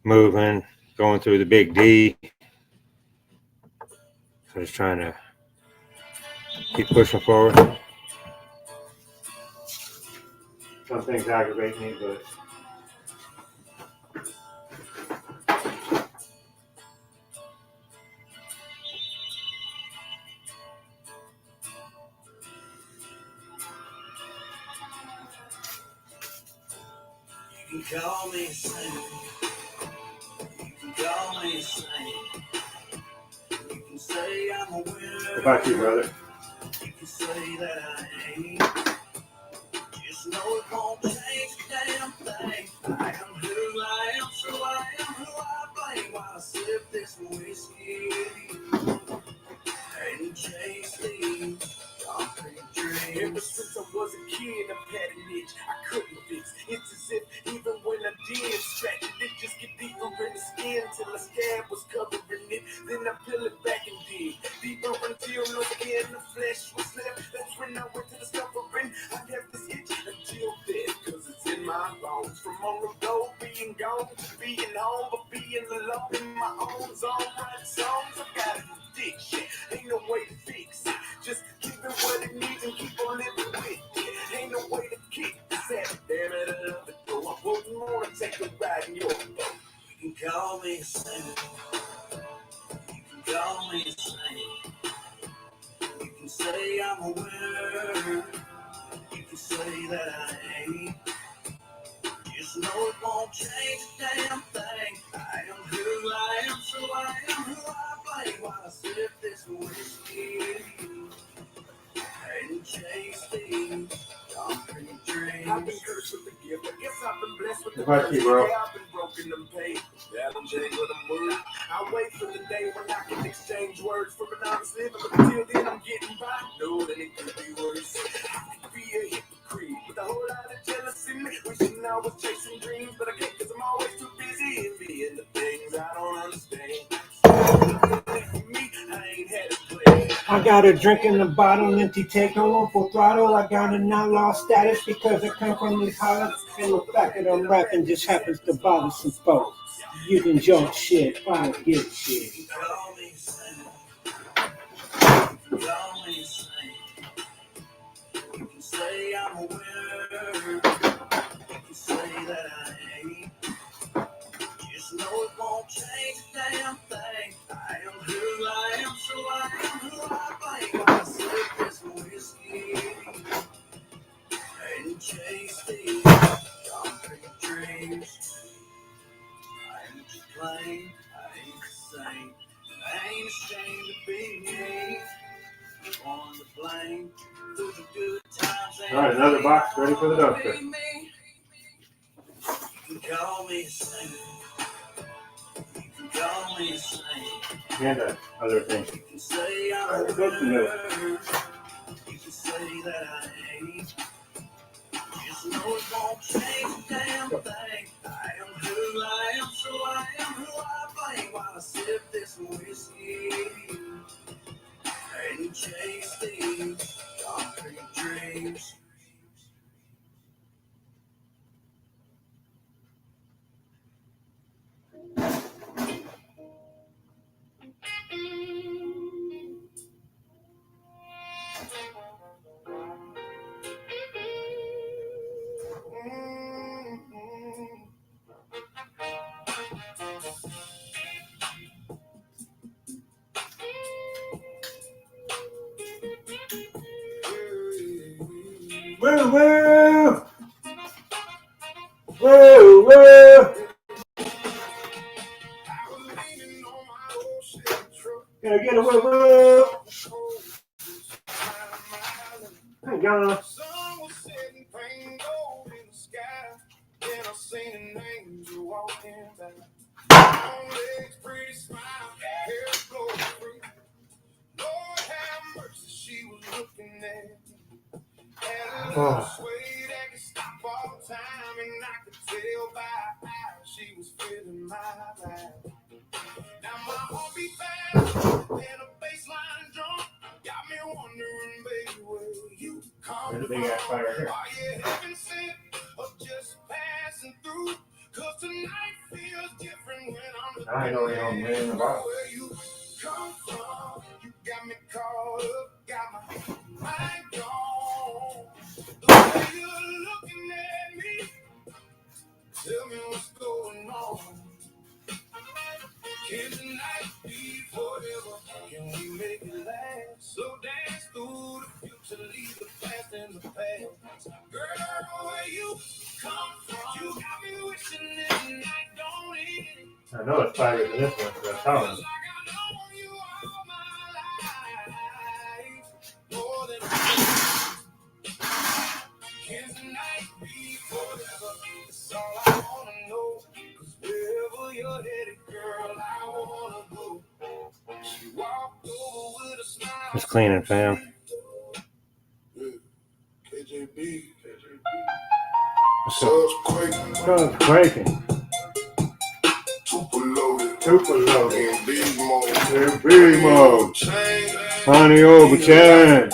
Moving, going through the big D. So just trying to keep pushing forward. Some things aggravate me, but You can call me Saint. You can call me Saint. You can say I'm a winner. what about you, brother? You can say that I ain't. Just know it won't change a damn thing. I am who I am, so I am who I blame. While I sip this whiskey and chase these concrete dreams. Ever since I was a kid, I've had an itch I couldn't fix. It's as if even when I did scratch it, it just get deeper in the skin till the scab was covering it. Then I peel it back and dig deeper until no skin, the flesh was left. That's when I went to discovering I have this itch until death, cause it's in my bones. From on the road, being gone to being home, but being alone in my own zone. Writing songs, I've got an addiction. Ain't no way to fix it. Just keep it what it needs and keep on living with it. Ain't no way to kick this habit. Damn it, I love it though. I wouldn't wanna take a ride in your boat. You can call me a saint. You can call me a saint. You can say I'm a winner. You can say that I ain't. Just know it won't change a damn thing. I am who I am, so I am who I blame. While I sip this whiskey and chase these concrete dreams. I've been cursed with the gift. I guess I've been blessed with the What about you, bro? Yeah, I've been broken and paid. Challenging with a word. I wait for the day when I can exchange words from an honest living. But until then, I'm getting by. Know that it could be worse. I could be a hypocrite with a whole lot of jealousy in me. Wishing I was chasing dreams, but I can't cause I'm always too busy envying the things I don't understand. For me, I ain't had a plan. I got a drink in the bottle, empty tank, no one full throttle. I got an outlaw status because I come from these hollers. And the fact that I'm rapping just happens to bother some folks. You can jump shit, try to get shit. You can say I'm a winner. You can say that I ain't. Just know it won't change a damn thing. I am who I am, so I am who I think. When I sip this whiskey and chase these concrete dreams, I ain't just plain, I ain't the same. I ain't ashamed to be me. On the blame through the good times. All right, another box ready for the dumpster. You can call me a saint. You can call me a saint. And that other thing. You can say I'm a Good to know. winner. You can say that I ain't. Just know it won't change a damn thing. I am who I am, so I am who I think. While I sip this whiskey and chase these concrete dreams. Woo, woo! Woo, woo! Can I get a woo, woo? Hey, Ghana. Sun was setting, rain gold in the sky. Then I seen an angel walking by. Long legs, pretty smile, hair blowing free. Lord have mercy, she was looking at me. Had a little sway that could stop all time, and I could tell by how she was feeling my vibe. Now my heart beat fast, and a bassline drum got me wondering, baby, where you come There's a from? big ass fire right here. Are you heaven sent or just passing through? 'Cause tonight feels different when I'm I know you don't win the box. where you come from. You got me caught up, got my mind gone. The way you're looking at me, tell me what's going on. Can tonight be forever? Can we make it last? So dance through the future, leave the past in the past. Girl, where you come from? You got me wishing this night don't end. I know it's fire than this one, so that's how Like I know you all my life, more than can tonight be forever? It's all I wanna know. 'Cause wherever you're headed, girl, I wanna go. She walked over with a smile. It's cleaning, fam. KJB. Sub's quaking. Super loaded. Super loaded. In big mode. In big mode. Honey over chain.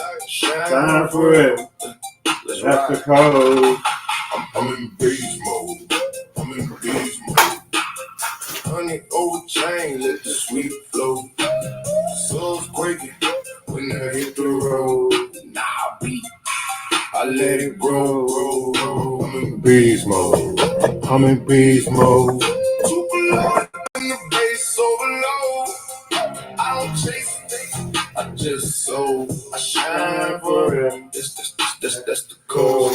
Time for it. Let's That's the ride. code. I'm in beast mode. I'm in beast mode. Honey over chain, let the sweet flow. Sub's quaking when I hit the road. Nah, beat. I let it grow. I'm in Beast mode. I'm in beast mode. super low in the bass overload. I don't chase things, I just soul. I shine for it. That's the code.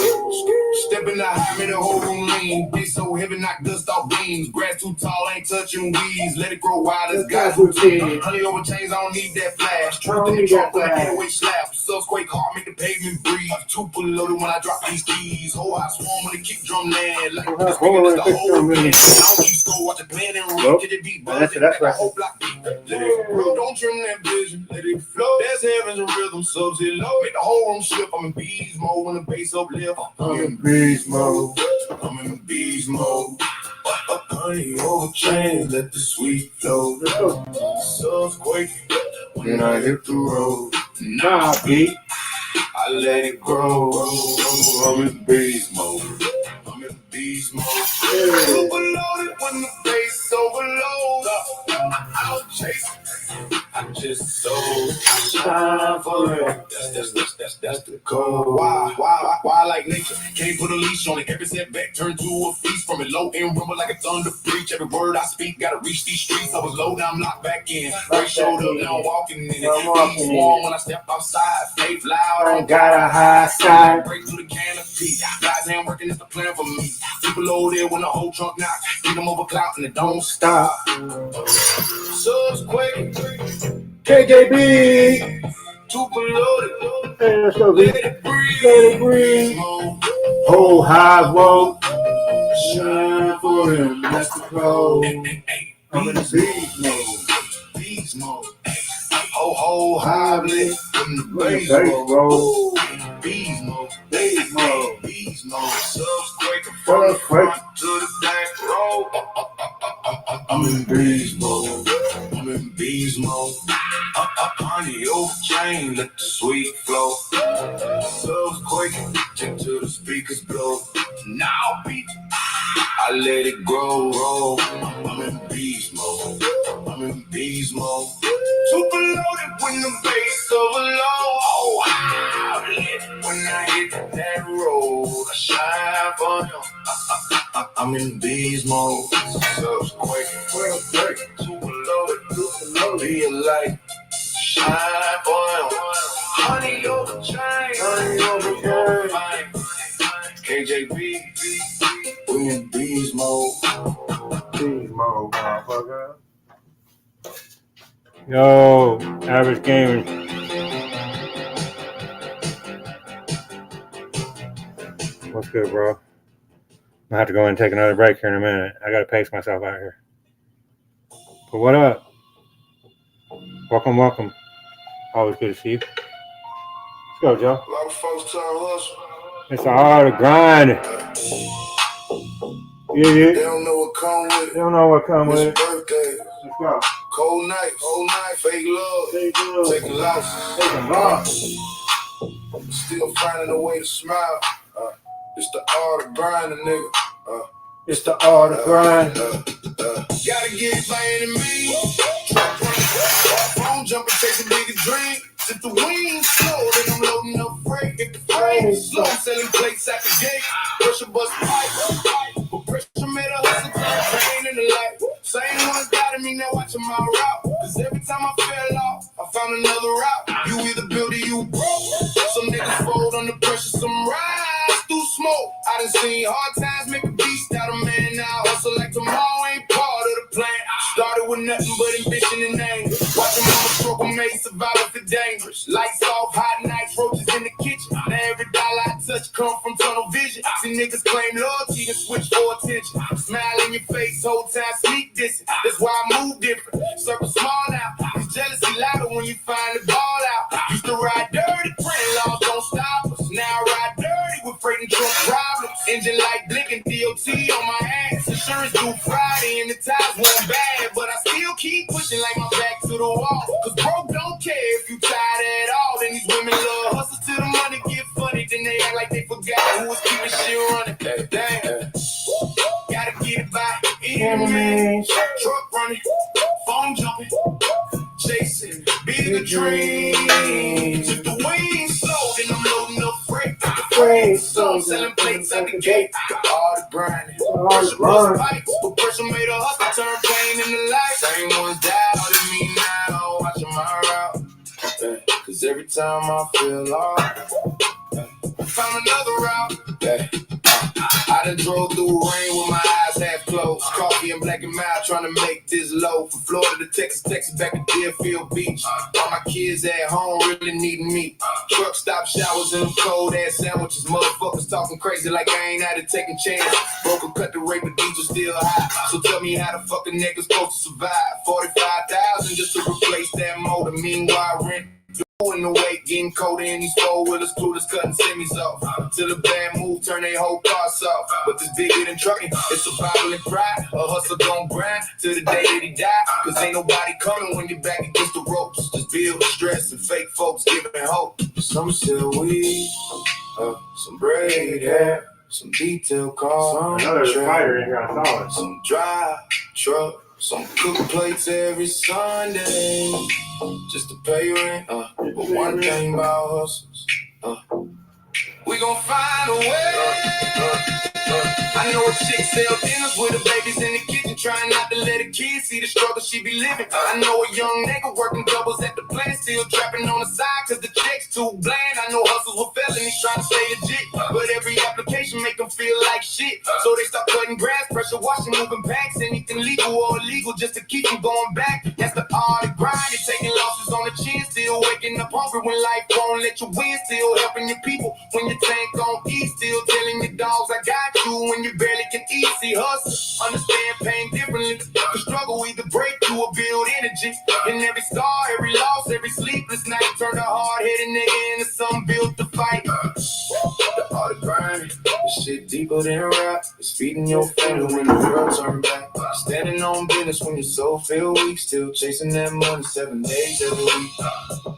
Step in the high, made the whole room lean. Be so heavy, knock dust off beams. Grass too tall, ain't touching weeds. Let it grow wild, it's God's routine. Honey over chains, I don't need that flash. Truth in the trunk when I get away slap. Subquake hard, make the pavement breathe. Super loaded when I drop these keys. Whole house swarm when the kick drum land. Like the speaker, that's the whole band. I don't keep score, watch the plan and read. Get it beat, buzz it, That's like a whole block beat. Let it grow, don't trim that vision. Let it flow. There's heavens and rhythm, subs it low. Make the whole room shift. I'm in beast mode when the bass uplift. I'm in beast mode. I'm in beast mode. Honey over chain, let the sweet flow. Subs quaking when I hit the road. Nah, beat. I let it grow. I'm in beast mode. I'm in beast mode. Super loaded when the bass overload. I don't chase, I just sold. Shine for real. That's the code. Why like nature? Can't put a leash on it. Every setback turned to a feast. From a low end rumble like a thunder breach. Every word I speak gotta reach these streets. I was low, now I'm locked back in. Right shoulder, now I'm walking in it. Beats warm when I step outside. Faith loud, I got a high side. Break through the canopy. Guys ain't working, it's the plan for me. People low there when the whole trunk knock. Beat them over clout and it don't stop. Subs quick. KJB. Super loaded. Hey, let's go, Let B. it breathe. Let it breathe. Whole high whoa. Shine for him, that's the code. I'm in the beast mode. Beast mode. Ho, high lit from the base Base mode. roll. Beast mode. Beast mode. Beast mode. Subs quaking from the front to the back row. I'm in beast mode. I'm in beast mode. Honey, over chain, let the sweet flow. Subs quaking, check till the speakers blow. Now beat, I let it grow. I'm in beast mode. I'm in beast mode. Super loaded when the bass overload. I lit when I hit that road. I shine for him. I'm in beast mode. Subs quaking, super loaded. Be a light. Shine for him. Honey over chain. KJB. We in beast mode. Beast mode, motherfucker. Yo, Average Gaming. What's good, bro? I have to go and take another break here in a minute. I gotta pace myself out here. But what up? Welcome. Always good to see you. Let's go, Joe. A lot of folks trying to hustle. It's all the grind. Yeah. They don't know what come with They it. don't know what come with It's it. birthday. Let's go. Cold night, fake love, taking losses, Taking loss. still finding a way to smile. It's the art of grinding, nigga. It's the art of grind. Gotta get it by any means. Phone jumping, take a bigger drink. If the wings slow, then I'm loading up freight. If the frame slow, I'm selling plates at the gate. Pressure bust pipes, but pressure made a hustle turn pain in the light. Same ones guiding me, now watching my route. Cause every time I fell off, I found another route. You either build or you broke. Some niggas fold under pressure, some rise through smoke. I done seen hard times make a beast out of man. Now hustle like tomorrow ain't part of the plan. Started with nothing but ambition and anger. Watching mama struggle made survival for dangerous. Lights off, hot nights, roaches in the kitchen. Now every dollar I touch come from tunnel vision. See niggas claim loyalty and switch for attention. Smile in your face, whole time sneak dissing. That's why I move different. Circle small now. It's jealousy louder when you find the ball out. Used to ride dirty, printing laws don't stop us. Now I ride dirty with freight and truck problems. Engine light blinking, DOT on my ass. Insurance due Friday and the tires weren't bad. But I still keep pushing like my back to the wall. Cause broke don't care if you tired at all. Then these women love hustle till the money get funny. Then they act like they forgot who was keeping shit running. Damn. Gotta get it by any means. Truck running, phone jumping, chasing bigger dreams. If the wings slow, then I'm loading up freight. So I'm selling plates at the gate. All the grinding, pressure bust pipes, but pressure made a hustle turn pain in the light. Same ones died, all they mean now, watching my route. Cause every time I feel off, I found another route. I done drove through rain with my eyes half closed. Coffee and black and mild trying to make this low. From Florida to Texas, back to Deerfield Beach. All my kids at home really needing me. Truck stop showers and cold ass sandwiches. Motherfuckers talking crazy like I ain't out here taking chances. Broke cut the rate, but diesel still high. So tell me how the fucking niggas supposed to survive. 45,000 just to replace that motor. Meanwhile, rent in the way, getting colder in these four-wheelers, clueless, cutting semis off. Till a bad move, turn they whole cars off. But this bigger than trucking, it's survival and pride. A hustler gon' grind till the day that he die. Cause ain't nobody coming when you're back against the ropes. Just build stress and fake folks giving hope. Some sell weed, some braid hair, some detail cars, Another spider in here, I saw it. some drive truck. Some cook plates every Sunday just to pay rent. But one thing about hustles, we gon' find a way. I know a chick sell dinners with her babies in the kitchen, trying not to let her kids see the struggle she be living. I know a young nigga working doubles at the plant, still trapping on the side cause the check's too bland. I know hustles with felonies trying to stay legit, but every application make them feel like shit. So they start cutting grass, pressure washing, moving packs, anything legal or illegal just to keep them going back. That's the art of grind, you're taking losses on the chin, still waking up hungry when life won't let you win, still helping your people when your tank on E, still telling your dogs I got you when you barely can eat. See, hustle, understand pain differently. The struggle either break you or build energy. And every scar, every loss, every sleepless night turn a hard-headed nigga into some built to fight. The art of grind, the shit deeper than rap. It's feeding your family when the world turn back. Standing on business when your soul feel weak. Still chasing that money 7 days every week.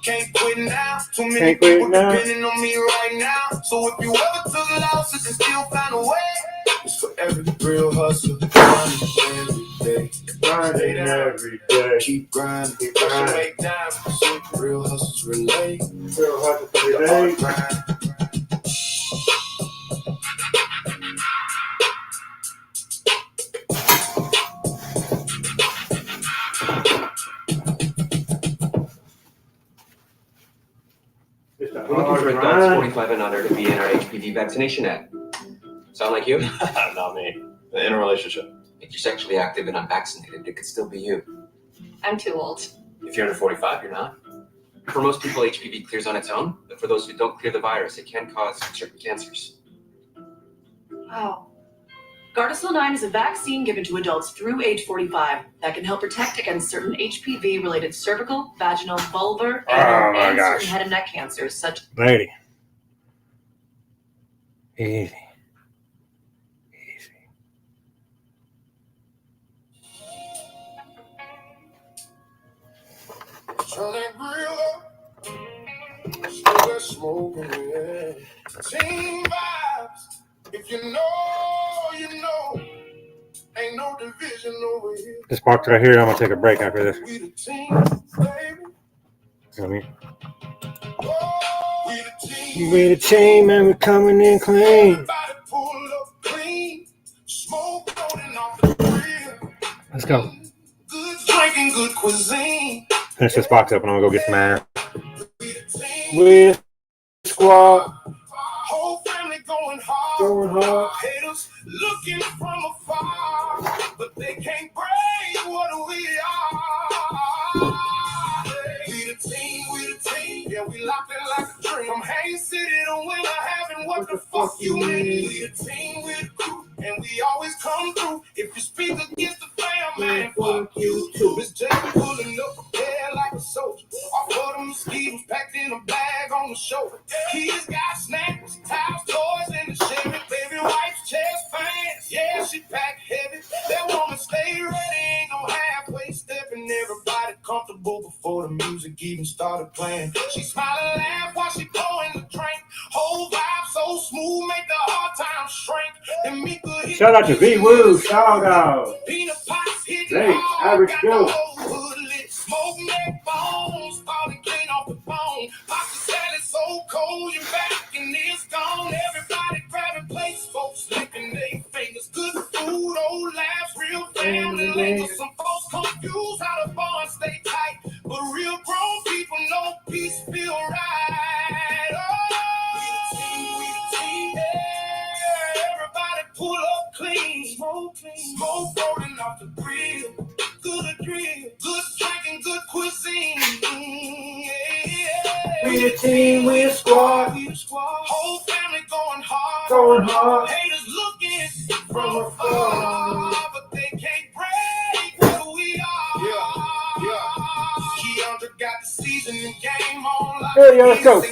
Can't quit now. Too many people depending on me right now. So if you ever took losses and still find a way, it's for every real hustle. Grinding every day. Keep grinding. Keep grinding. Make time. So real hustles relate. Real hustles relate. We're looking for adults 45 and under to be in our HPV vaccination ad. Sound like you? Not me. In a relationship. If you're sexually active and unvaccinated, it could still be you. I'm too old. If you're under 45, you're not. For most people, HPV clears on its own, but for those who don't clear the virus, it can cause certain cancers. Wow. Gardasil 9 is a vaccine given to adults through age 45 that can help protect against certain HPV-related cervical, vaginal, vulvar, anal, and certain head and neck cancers such. Lady. Easy. Smoke in the air. Team vibes. If you know, you know. Ain't no division over here. This park's right here. I'm gonna take a break after this. We the team, baby. You know what I mean? We the team. We the team, man. We're coming in clean. Everybody pull up clean. Smoke floating off the grill. Let's go. Good drinking, good cuisine. Finish this box up and I'm gonna go get some ass. We the squad. Whole family going hard. Going hard. Haters looking from afar, but they can't break what we are. We the team, yeah, we locked in like a dream. From Haines City to Winter Haven, what the fuck you mean? We the team, we the crew, and we always come through. If you speak against the fam, man, fuck you too. Miss J pulling up prepared like a soldier. Off of the mosquitoes packed in a bag on the shoulder. Kids got snacks, towels, toys in the Chevy. Baby wife's chest fans, yeah, she packed heavy. That woman stay ready, ain't no halfway stepping. Everybody comfortable before the music even started playing. She smile and laugh while she blowing the drink. Whole vibe so smooth, make the hard times shrink. And me good hit. Shout out to V-Woo, shout out. Peanut pots hitting Hey, hard, average got Joe. the whole hood lit. Smoke neck bones, falling clean off the bone. Pasta salad so cold, your back and it's gone. Everybody grabbing plates, folks licking their fingers. Good food, old laughs, real family lingers. Some folks confused how the bonds stay tight, but real grown people know peace feel right. Oh, we the team, yeah. Everybody pull up clean, smoke rolling off the grill. Good drill, good drinking, good cuisine. Yeah. We the team, we the squad. Whole family going hard. Going hard. Haters looking from afar, but they can't break who we are. Keandra got the seasoning game on. Like Hey, yo, let's go.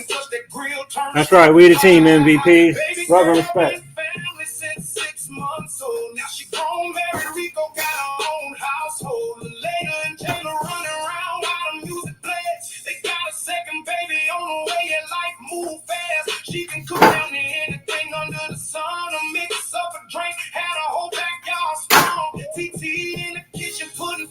That's right, we the team MVPs. Love and respect. Family since 6 months old. Now she grown, married, Rico got her own household. Later and Taylor running around while the music plays. They got a second baby on the way and life move fast. She can cook down to anything under the sun. A mix up a drink, had a whole backyard strong. TT in the kitchen putting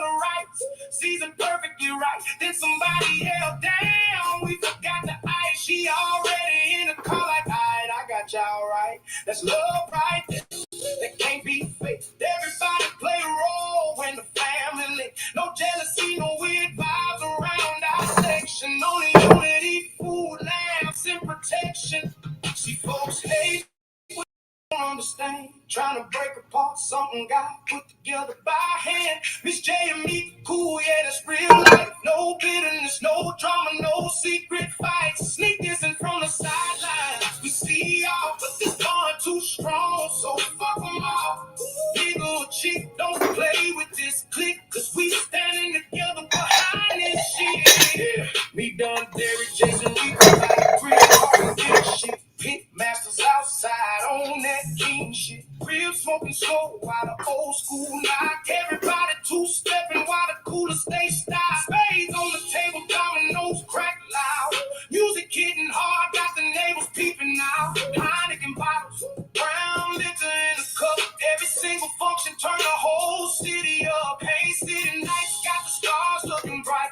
her right. Season perfectly right. Then somebody held down. We forgot the ice. She already in the car like, alright, I got y'all right. That's love right. That can't be fake. Everybody play a role when the family link. No jealousy, no weird vibes around our section. Only unity, food, lamps, and protection. See, folks hate, we don't understand. Trying to break apart something God put together by hand. Miss J and me, cool, yeah, that's real life. No bitterness, no drama, no secret fights. Sneakers in from the sidelines. We see y'all, but this bond too strong, so fuck them all. Nigga or chick, don't play with this clique, cause we standing together behind this shit. Yeah. Me, Don, Derek, Jason, we like real hard and get shit. Pink masters outside on that king shit. Real smoking slow while the old school knock. Everybody two-stepping while the coolers stay stopped. Spades on the table, dominoes crack loud. Music hitting hard, got the neighbors peeping out. Heineken bottles, brown liquor in the cup. Every single function turn the whole city up. Pain City nights got the stars looking bright.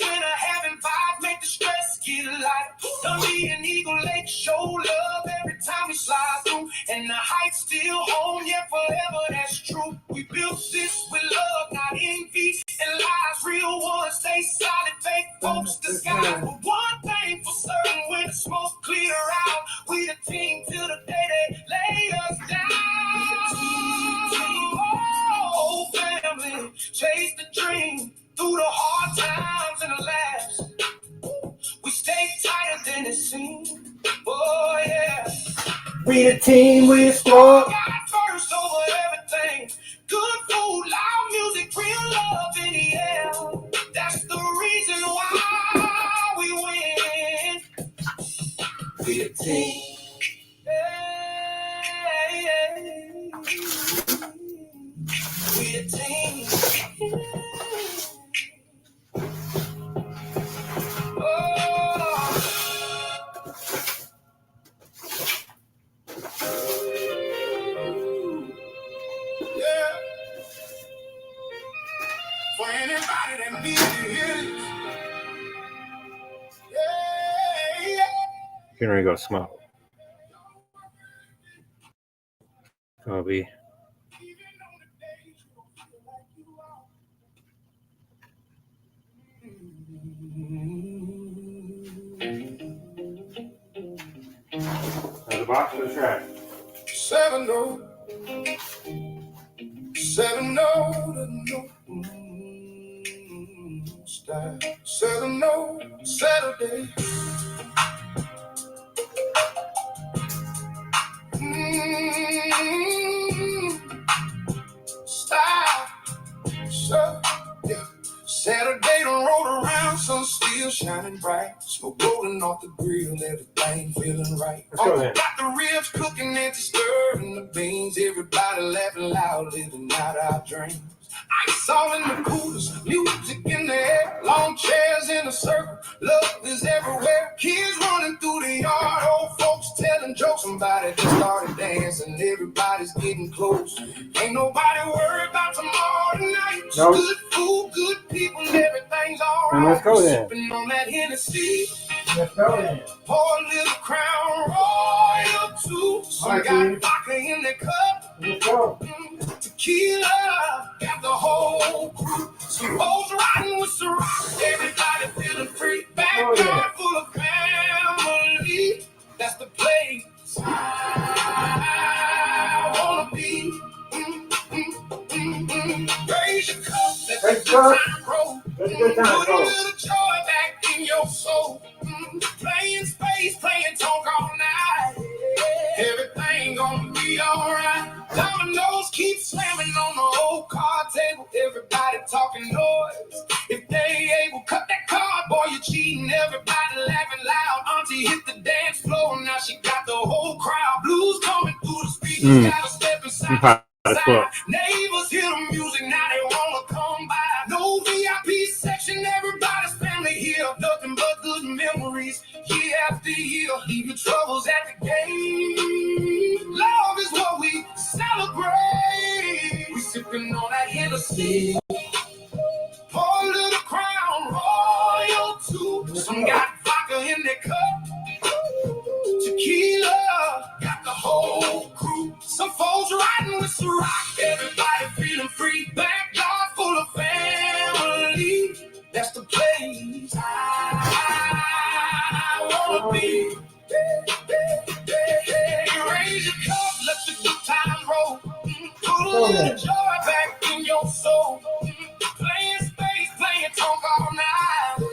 Winter having vibes make the stress get light. Dundee and Eagle Lake show love every time we slide through. And the heights still home, yeah, forever, that's true. We built this with love, not envy and lies. Real ones stay solid, fake folks disguise. But one thing for certain, when the smoke clear out, we the team till the day they lay us down. Oh, family, chase the dream through the hard times and the laughs. We stay tighter than it seems. Oh, yeah. We the team, we the squad. God first over everything. Good food, loud music, real love in the air. That's the reason why we win. We the team. Hey, we the team. For anybody that needs to hear this. Yeah. Getting ready to go smoke. Kobe. There's a box in the trash. 7-0. 7-0 style. 7-0 Saturday. Style. So, yeah. Saturday done rolled around, sun still shining bright. Smoke rolling off the grill, everything feeling right. Got the ribs cooking and stirring the beans. Everybody laughing loud, living out our dreams. Ice all in the coolers, music in the air, long chairs in a circle, love is everywhere. Kids running through the yard, old folks telling jokes. Somebody just started dancing, everybody's getting close. Ain't nobody worried about tomorrow night. Nope. Good food, good people, everything's alright. And let's go then. Sipping on that Hennessy. Let's go then. Pour a little Crown Royal too. Some got vodka in their cup. Let's go. Tequila, got the whole crew. Some hoes riding with some rocks. Everybody feeling free. Backyard full of family. That's the place I wanna be. Raise your cup. Let the good time roll. Put a little joy back in your soul. Playing space, playing talk all night. Everything gonna be alright. Dominoes keep slamming on the old card table. Everybody talking noise. If they able, cut that card, boy, you're cheating. Everybody laughing loud. Auntie hit the dance floor. Now she got the whole crowd. Blues coming through the speakers. Gotta step inside. Neighbors hear the music, now they wanna come by. No VIP section, everybody's family here. Nothing but good memories, year after year. Leave your troubles at the gate. Love is what we celebrate. We sipping on that Hennessy. Some got vodka in their cup. Tequila got the whole crew. Some folks riding with Ciroc. Everybody feeling free. Backyard full of family. That's the place I wanna be. Raise your cup, let the good time roll. Put a little joy back in your soul. Playing space, playing talk all night.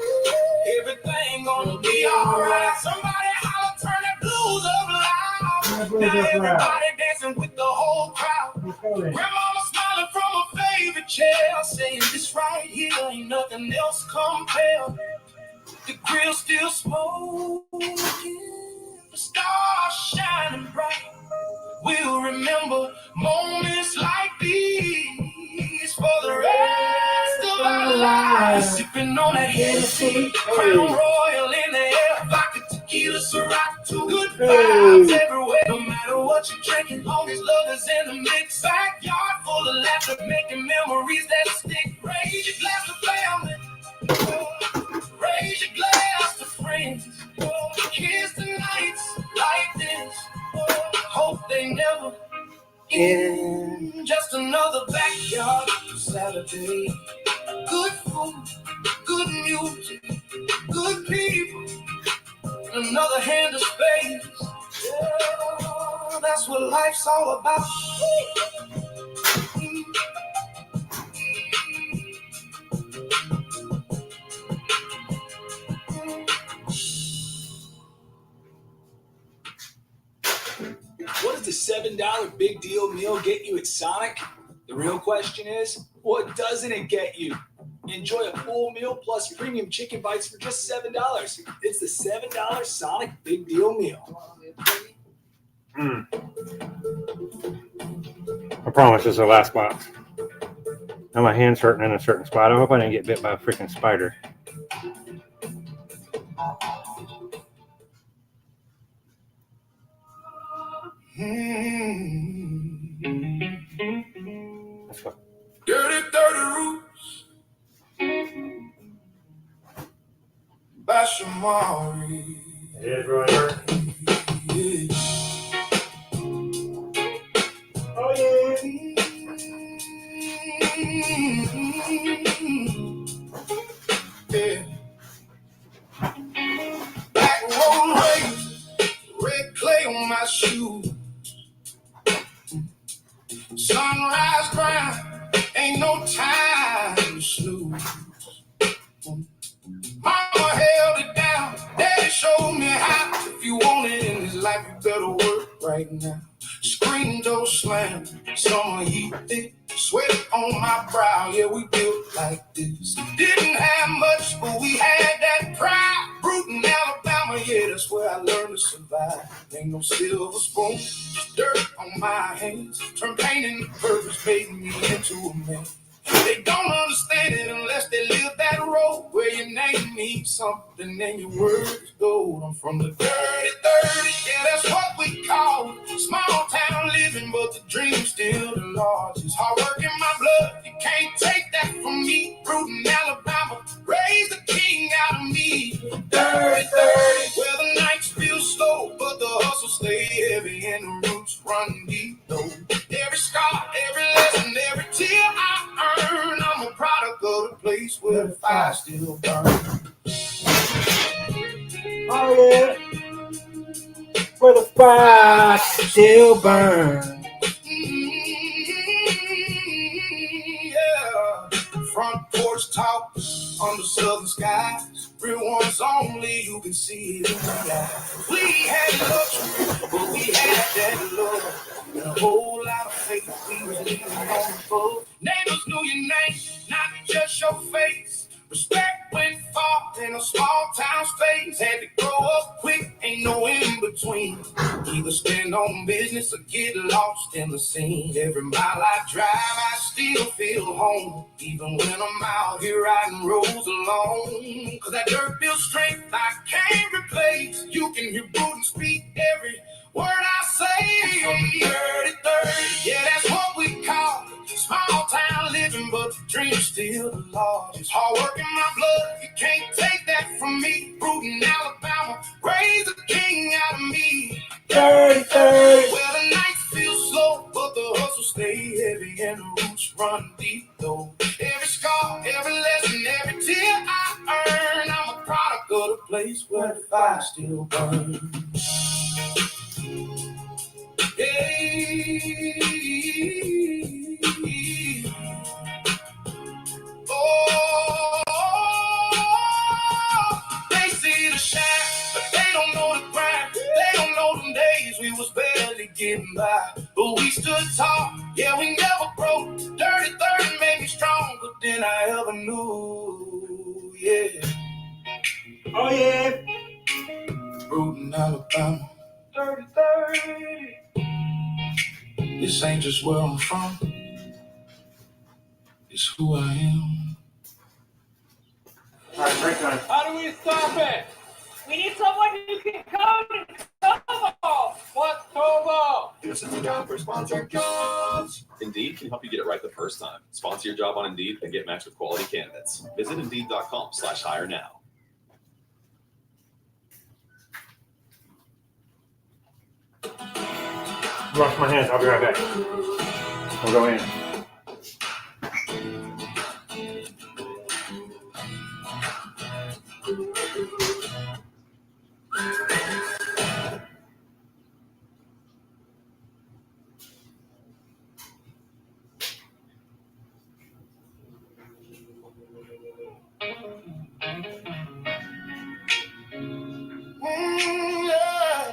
Everything gonna be alright. Somebody holler, turn that blues up loud. Now everybody dancing with the whole crowd. Grandmama smiling from her favorite chair, saying this right here ain't nothing else compare. The grill still smoking, the stars shining bright. We'll remember moments like these for the rest of our lives. Sipping on that Hennessy, Crown Royal in the air, vodka, tequila, Ciroc, two good vibes everywhere. No matter what you're drinking, long as love is in the mix. Backyard full of laughter, making memories that stick. Raise your glass to family. Raise your glass to friends. Here's the nights like this. Hope they never end. Just another backyard Saturday. Good food, good music, good people, and another hand of space. Yeah, that's what life's all about. What does the $7 big deal meal get you at Sonic? The real question is, what doesn't it get you? Enjoy a full meal plus premium chicken bites for just $7. It's the $7 Sonic Big Deal Meal. I promise this is the last box. Now my hand's hurting in a certain spot. I hope I didn't get bit by a freaking spider. That's what. Dirty, dirty roots by Shamari. It is really hurting. Oh yeah. Yeah. Black road race, red clay on my shoe. Sunrise grind, ain't no time to snooze. Mama held it down, daddy showed me how. If you want it in this life, you better work right now. Screen door slam, summer heat thick, sweat on my brow, yeah, we built like this. Didn't have much, but we had that pride. Bruton, Alabama, yeah, that's where I learned to survive. Ain't no silver spoon, just dirt on my hands. Turn pain into purpose, made me into a man. They don't understand it unless they live that road where your name means something and your word is gold. I'm from the dirty 30, yeah, that's what we call it. Small town living, but the dream's still the largest. Hard work in my blood, you can't take that from me. Bruton, Alabama, raised the king out of me. Dirty 30, where the nights feel slow, but the hustle stay heavy and the roots run deep, though. Every scar, every lesson, every tear I earn, I'm a product of the place where the fire still burns. Oh yeah, where the fire still burns. Yeah, front porch talk under southern skies. Real ones only, you can see it in the eyes. We had luxury, but we had that love. And a whole lot of faith, we was leaning on the boat. Neighbors knew your name, not just your face. Respect went far in a small town space. Had to grow up quick, ain't no in between. Either stand on business or get lost in the scene. Every mile I drive, I still feel home. Even when I'm out here riding roads alone. Cause that dirt built strength I can't replace. You can hear Bruton speak every word I say. From 30-30, yeah, that's what we call it. small town living, but the dream's still the largest. Hard work in my blood, you can't take that from me. Rootin' Alabama, raised a king out of me. 30-30. Well, the nights feel slow, but the hustle stay heavy and the roots run deep though. Every scar, every lesson, every tear I earn, I'm a product of the place where the fire still burns. Hey, oh, they see the shine, but they don't know the grind. They don't know them days we was barely getting by, but we stood tall. Yeah, we never broke. 30-30 made me stronger than I ever knew. Yeah. Oh yeah. Rootin' Alabama. 30-30. This ain't just where I'm from. It's who I am. All right, break time. How do we stop it? We need someone who can code and Kobo. What's Kobo? This is the job for sponsored jobs. Indeed can help you get it right the first time. Sponsor your job on Indeed and get matched with quality candidates. Visit Indeed.com/hire now. Wash my hands. I'll be right back. We'll go in. Yeah.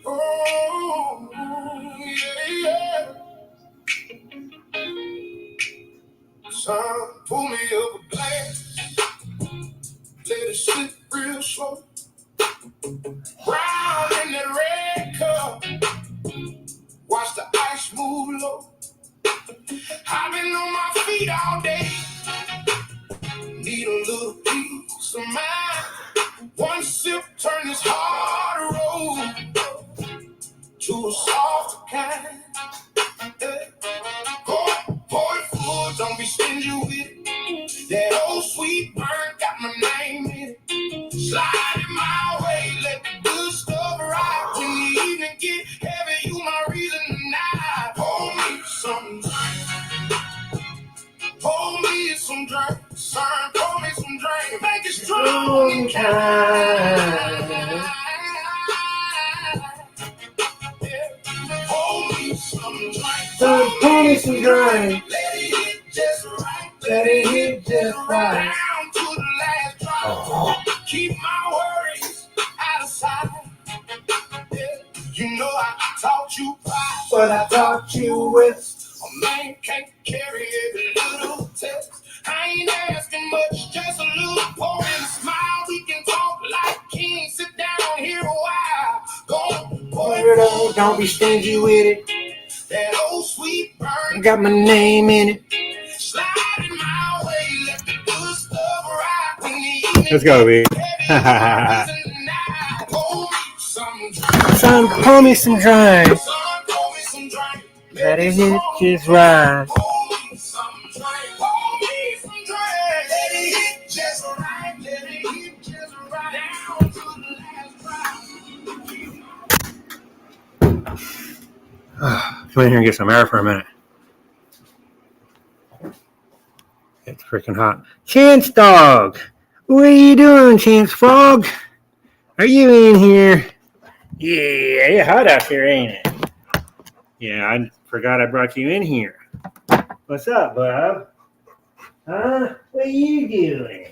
Oh, yeah. Son, pull me up a glass. Let it sit real slow. Brown in that red cup. Watch the ice move low. I've been on my feet all day. Need a little peace of mind. One sip turn this hard road to a softer kind. Pour it full, don't be stingy with it. That old sweet burn got my name in it. Slide in my way, let the good stuff ride. When the evening get heavy, you my reason tonight. Pour me some drink. Pour me some drink. Son, pour me some drink. Make it strong time. Pour me some drink. Son, pour me some drink. Let it hit just right. Let it hit just right. Down to the last drop. Keep my worries out of sight. You know I taught you pride, But I taught you with. a man can't carry every little test. I ain't asking much, just a little pour and a smile. We can talk like kings. Sit down here a while. Go pour it up. Don't be stingy with it. That old sweet burn Got my name in it. slide in my way. Let the good stuff ride. When the evening Let's go, B. Son, pour me some drink. Let it hit just right. Come in here and get some air for a minute. It's freaking hot. Chance Dog! What are you doing, Chance Frog? Are you in here? Yeah, it's hot out here, ain't it? Yeah, I forgot I brought you in here. What's up, bub? Huh? What are you doing?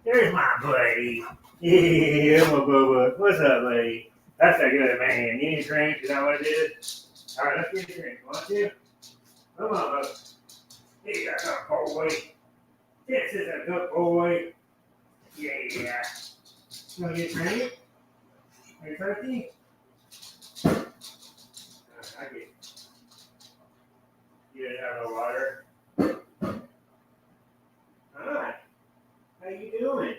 There's my buddy. Yeah, my bubba. What's up, buddy? That's a good man. You need a drink? Is that what it is? All right, let's get a drink. Want you? Come on, bub. Here, good boy. This is a good boy. Yeah. You want to get a drink? Are you thirsty? I get. You didn't have no water. Hi. How you doing?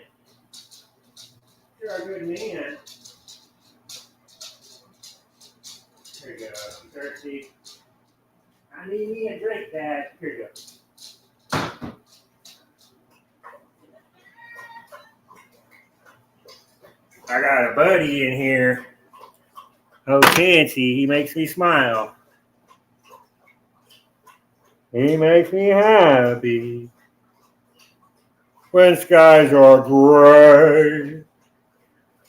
You're a good man. There you go. You thirsty? I need me a drink, Dad. Here you go. I got a buddy in here. Oh, Fancy. He makes me smile. He makes me happy when skies are gray.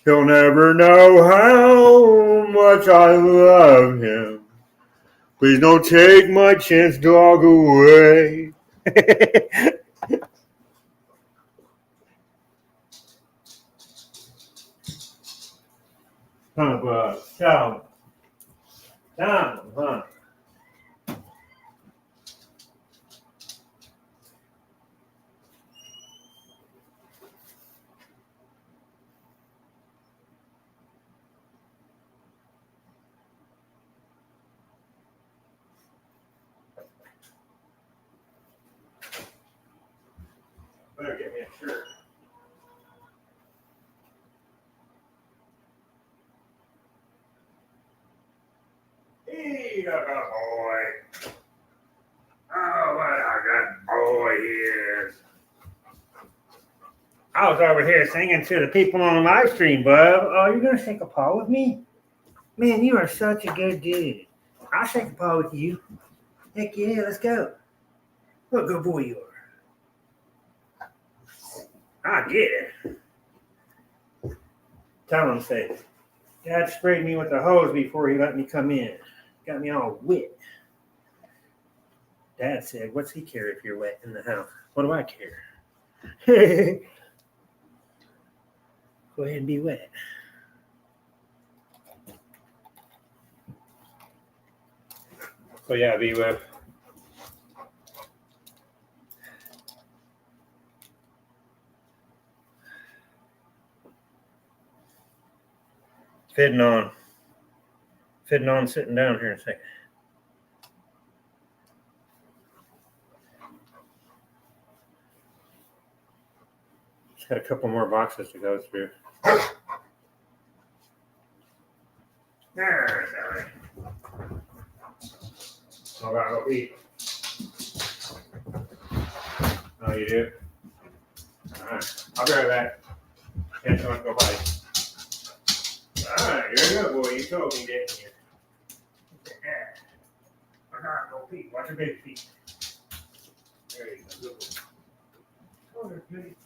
He'll never know how much I love him. Please don't take my chance dog away. Huh, bro. Down. Down, huh? Better get me a shirt. Hey, I got a boy. Oh, what a good boy he is. I was over here singing to the people on the live stream, bub. Oh, you're going to shake a paw with me? Man, you are such a good dude. I'll shake a paw with you. Heck yeah, let's go. What a good boy you are. I get it. Tell him, say, Dad sprayed me with the hose before he let me come in. Got me all wet. Dad said, what's he care if you're wet in the house? What do I care? Go ahead and be wet. So yeah, be wet. Fitting on sitting down here in a second. Just got a couple more boxes to go through. There, sorry. I gotta go eat. Oh, you do? Alright, I'll be right back. Can't someone go by. Alright, you're a good boy. You told me, didn't you? Yeah. I gotta go pee. Watch your baby feet. There you go. Good boy. Oh, there's goodies.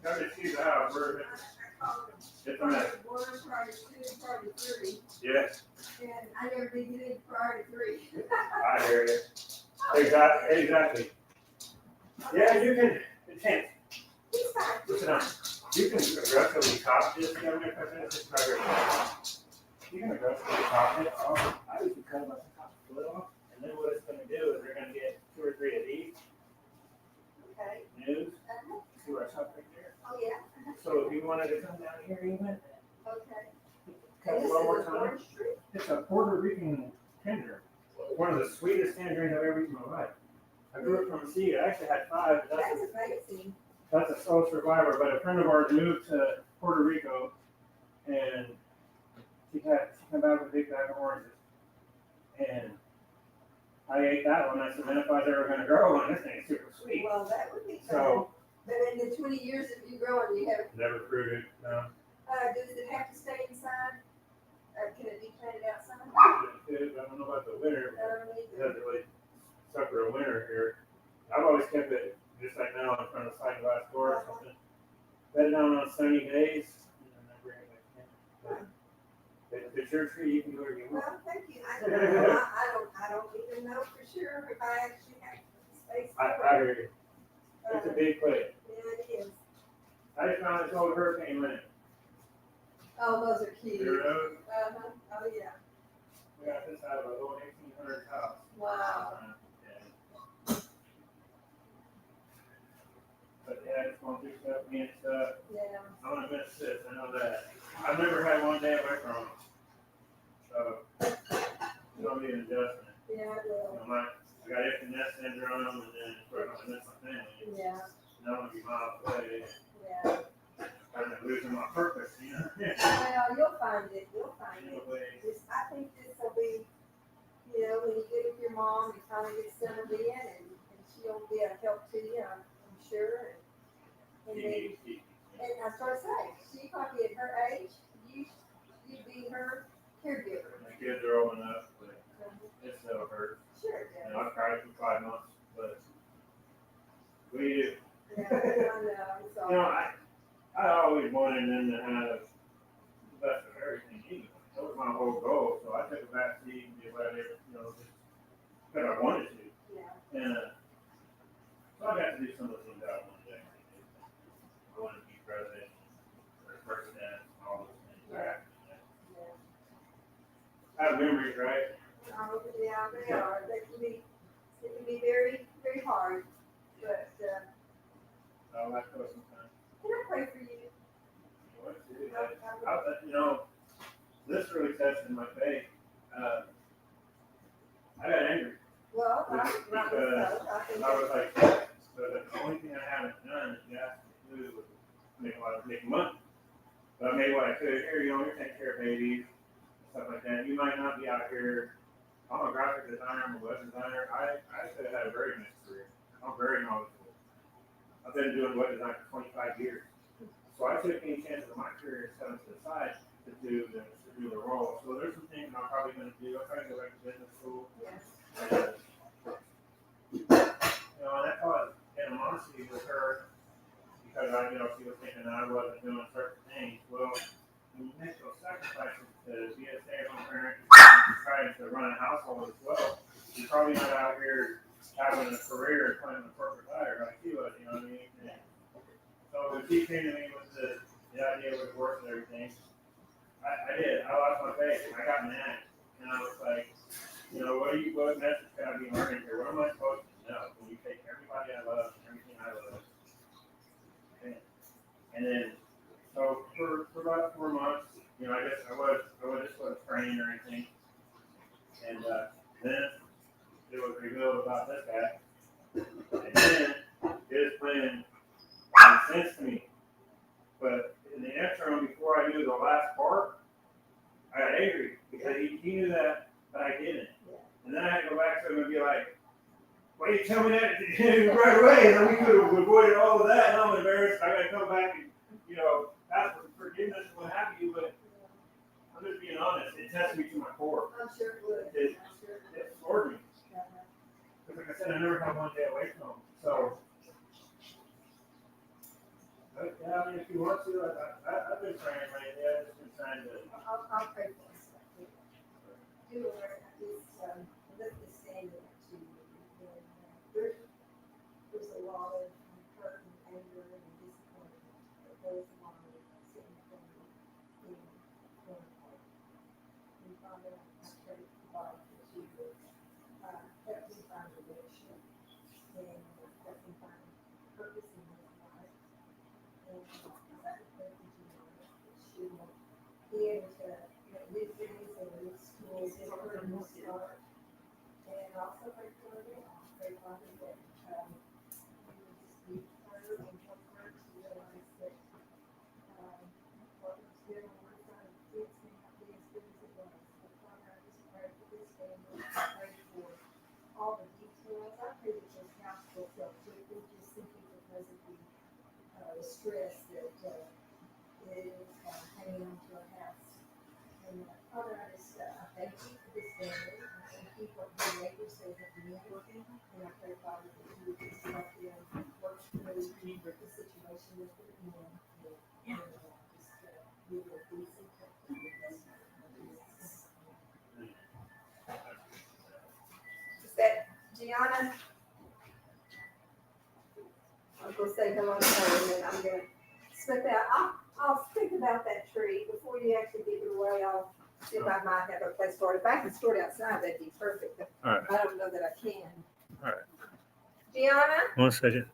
Come to see the house. It's a mess. Priority 2, priority 3, Yes, and I never did get into priority 3. I hear you. Exactly. Yeah, you can. It's him. Listen up. You can aggressively cop this. You can aggressively cop it. I used to cut my foot off, and then what it's going to do is they're going to get 2 or 3 of these Okay. news. See where I chop right there? Oh, yeah. So if you wanted to come down here even, Okay. cut it one more time. It's a Puerto Rican tangerine. One of the sweetest tangerines I've ever eaten in my life. I grew up from a seed. I actually had 5. But That's amazing. that's a sole survivor. But a friend of ours moved to Puerto Rico, and she came back with a big bag of oranges. And I ate that one. I said, man, if I was ever going to grow one, this thing's super sweet. Well, that would be fun. So, But in the 20 years of you growing, you have, never fruited. No. does it have to stay inside? Or can it be planted outside? I don't know about the winter. It doesn't really suffer a winter here. I've always kept it just like now in front of the sliding glass door or something. Let it down on sunny days, and then I bring it back in. But if it's your tree, you can do whatever you want. Well, thank you. I don't even know for sure if I actually have space. I hear you. It's a big place. Yeah, it is. I just found this old hurricane lane. Oh, those are cute. You know, Oh, yeah. we got this out of a old 1800s house. Wow. But yeah, it's going through stuff, and stuff. Yeah. I'm gonna miss this, I know that. I've never had one day away from them. So, it's gonna be an adjustment. Yeah, it You will. know, I got empty nest syndrome, and then of course I miss my family. Yeah. And I'm gonna be miles away. Yeah. I'm losing my purpose, you know. Well, you'll find it. You'll find it. Anyway, I think this will be, you know, when you get with your mom, you finally get settled in, and she'll be a help to you, I'm sure. And then, and I was going to say, she probably at her age, you'd be her caregiver. my kids are old enough, but it still hurts. Sure it You does. know, I've cried for 5 months, but we do. Yeah, I know. So, You know, I always wanted them to have the best of everything anyway. That was my whole goal. So I took a back seat and did what I did, you know, just because I wanted to. yeah. And so I got to do some of the things I wanted to actually do. I wanted to be president, or president, and all those things. Yeah. I have memories, right? Yeah, they are. It can be very, very hard. But I'll have to go sometime. can I pray for you? What to do? You know, this really tested my faith. I got angry. Well, I Because think I was like, so the only thing I haven't done is you asked me to do was make money. But I made what I could. Here, you know, you're taking care of babies, stuff like that. You might not be out here. I'm a graphic designer, I'm a web designer. I could have had a very nice career. I'm very knowledgeable. I've been doing web design for 25 years. So I took any chances of my career and set them to the side to do the role. So there's some things I'm probably going to do. I'm trying to go back to business school. And, you know, and that caused animosity with her because she was thinking that I wasn't doing certain things. Well, when you make those sacrifices to be a stay-at-home parent and trying to run a household as well, you're probably not out here having a career playing the corporate ladder like she was, you know what I mean? And so when she came to me with the idea of work and everything, I did. I lost my faith. I got mad. And I was like, you know, what message can I be learning here? What am I supposed to know when you take everybody I love and everything I love? And then, so for about 4 months, you know, I wasn't praying or anything. And then it was revealed about this guy. And then his plan made sense to me. But in the interim, before I knew the last part, I got angry because he knew that, but I didn't. And then I had to go back to him and be like, why didn't you tell me that right away? And then we could have avoided all of that. And I'm embarrassed. I got to come back and, you know, ask for forgiveness and what have you. But I'm just being honest. It tested me to my core. I'm sure it would. It floored me. Because like I said, I never had one day away from him. So, Yeah, I mean, if you want to, I've been praying lately. I've just been trying to. I'll pray for us. Do it, lift the standard to you. There's a lot of hurt and anger and disappointment that goes along with sitting from being torn apart. And Father, I pray for God that you would help me find direction and help me find purpose in his life. And I pray for you that she will be able to live things and live schools in her and start. And also pray for her now. Pray, Father, that you would just be her and help her to realize that what was good on one side of the kids may not be as good as it was. But Father, I just pray for this family. I pray for all the details. I pray that this house will sell quickly just simply because of the stress that is hanging on to our house. And Father, I just thank you for this family. I thank you for the neighbors that have been working. And I pray, Father, that you would just help them work through the situation that they're in. And just be with peace and comfort with us. Is that Gianna? I'm going to say hello to her and then I'm going to slip out. I'll think about that tree before you actually give it away. I'll see if I might have a place for it. If I can store it outside, that'd be perfect. But All right. I don't know that I can. All right. Gianna? 1 second.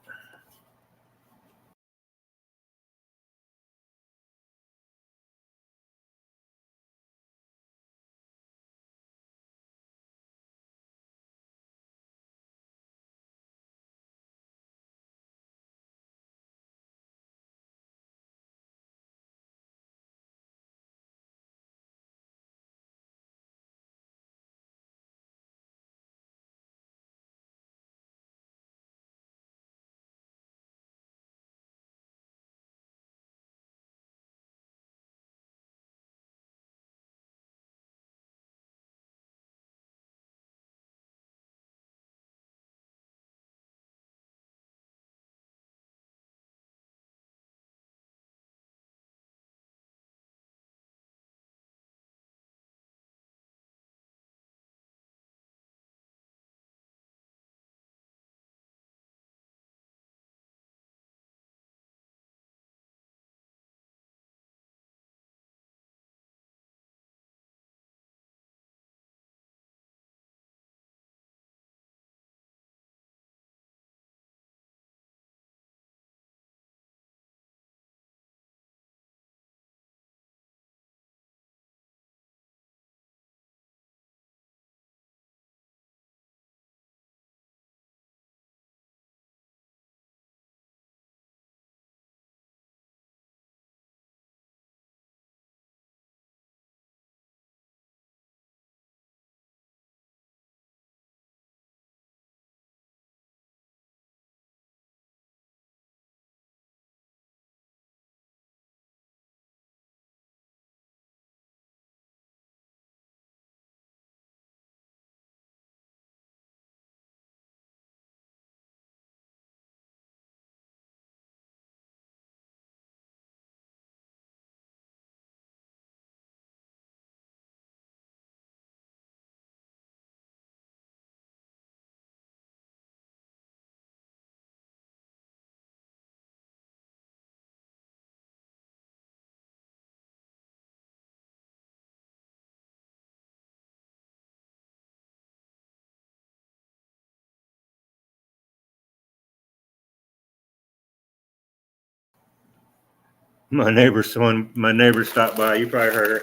My neighbor's stopped by. You probably heard her.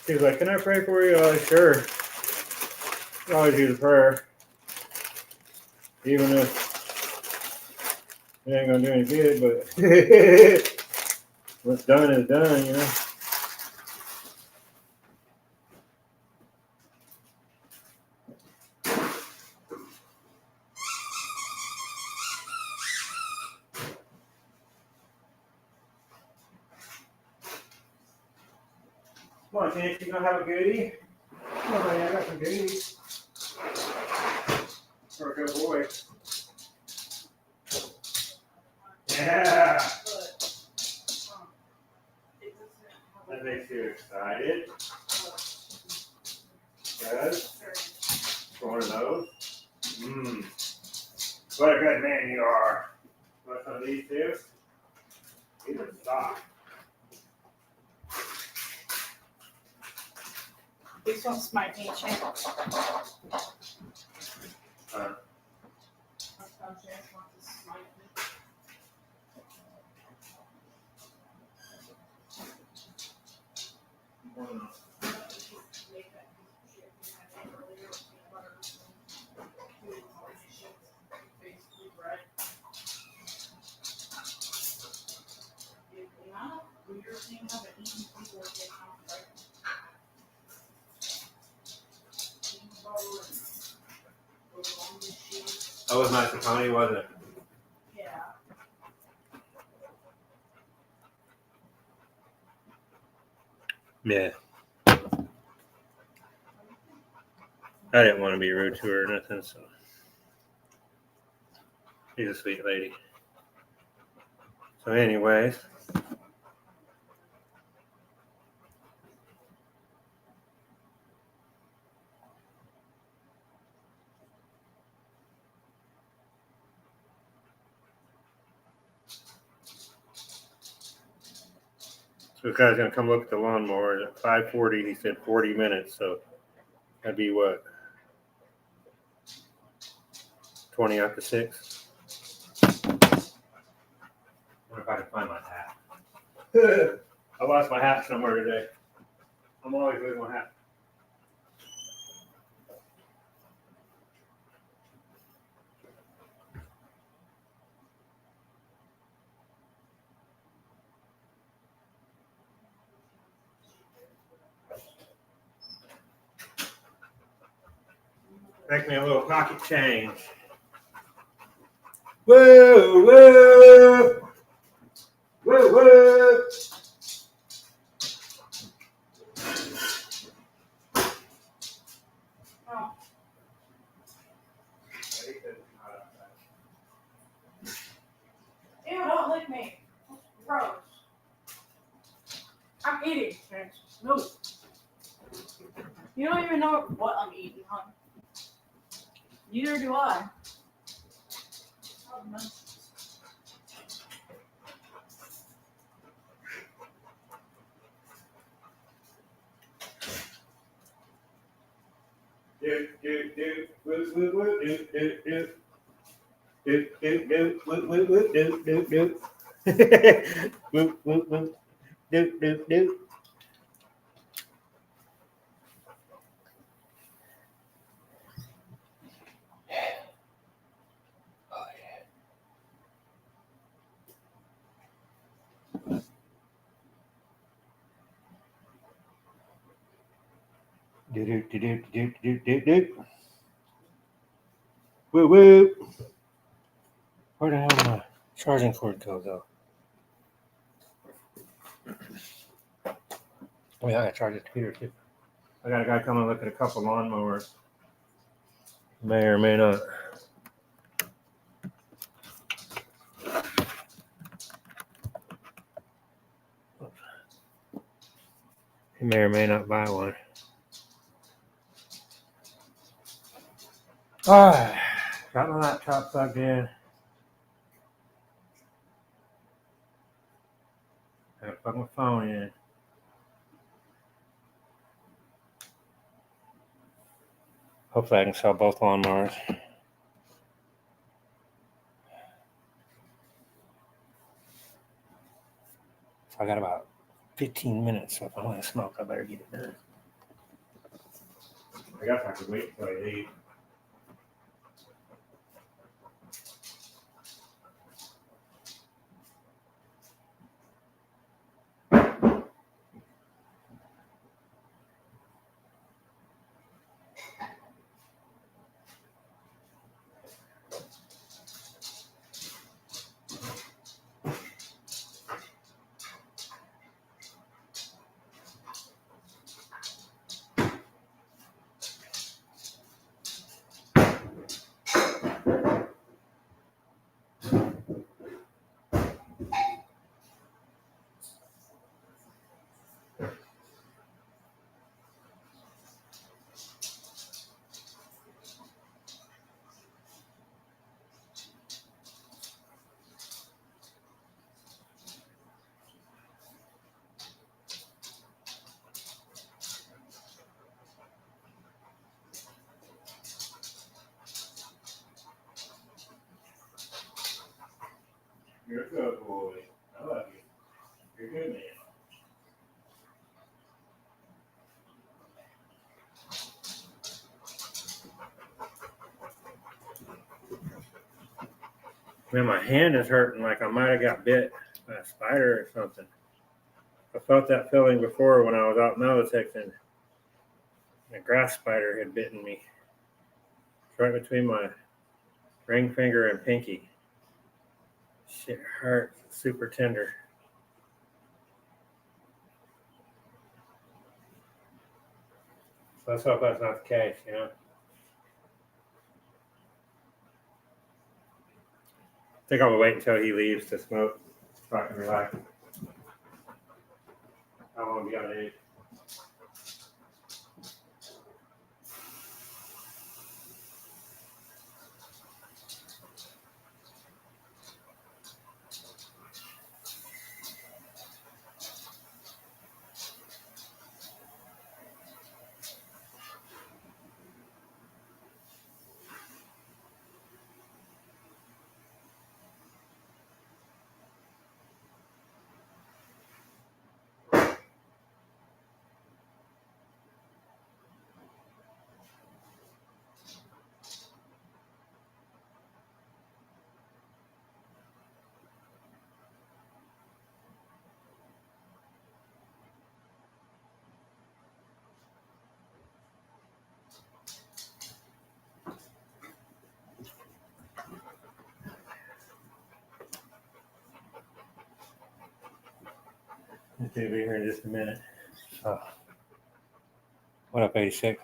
She was like, "Can I pray for you?" Sure. I always use a prayer, even if it ain't gonna do any good. But what's done is done, you know. Come on, Chance, you gonna have a goodie? Come on, man, I got some goodies. For a good boy. Yeah. That makes you excited. Good. One of those. What a good man you are. Want some of these too? These are soft. These ones might be changed. That was nice and funny, wasn't it? Yeah. Yeah. I didn't want to be rude to her or nothing, so. She's a sweet lady. So anyways. So this guy's gonna come look at the lawnmower at 5:40. He said 40 minutes, so that'd be what? 20 after 6. I wonder if I can find my hat. I lost my hat somewhere today. I'm always losing my hat. Make me a little pocket change. Whoa, whoa, whoa, whoa. Oh. Ew, don't lick me. Gross. I'm eating. No. You don't even know what I'm eating, huh? Neither do I. Do, do, do, woo, woo, woo, do, do, do. Do, do, do, woo, woo, woo, do, do, do. Woo, woo, woo, do, do, do. Do, do, do, do, do, do, do, do. Woo, woo. Where the hell did my charging cord go, though? Oh, yeah, I gotta charge this computer, too. I got a guy coming to look at a couple lawnmowers. May or may not. He may or may not buy one. Alright, got my laptop plugged in. Gotta plug my phone in. Hopefully I can sell both lawnmowers. So I got about 15 minutes, so if I want to smoke, I better get it done. I guess I could wait until I leave. You're a good boy. I love you. You're a good man. Man, my hand is hurting like I might have got bit by a spider or something. I felt that feeling before when I was out melotexing. A grass spider had bitten me. It's right between my ring finger and pinky. Shit hurts. Super tender. So let's hope that's not the case, you know? I think I'm gonna wait until he leaves to smoke so I can relax. I want to be on edge. Okay, be here in just a minute. So, what up, 86?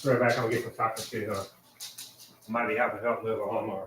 Right back, I'm gonna get some soccer shoes on. Might be having to help move a lawnmower.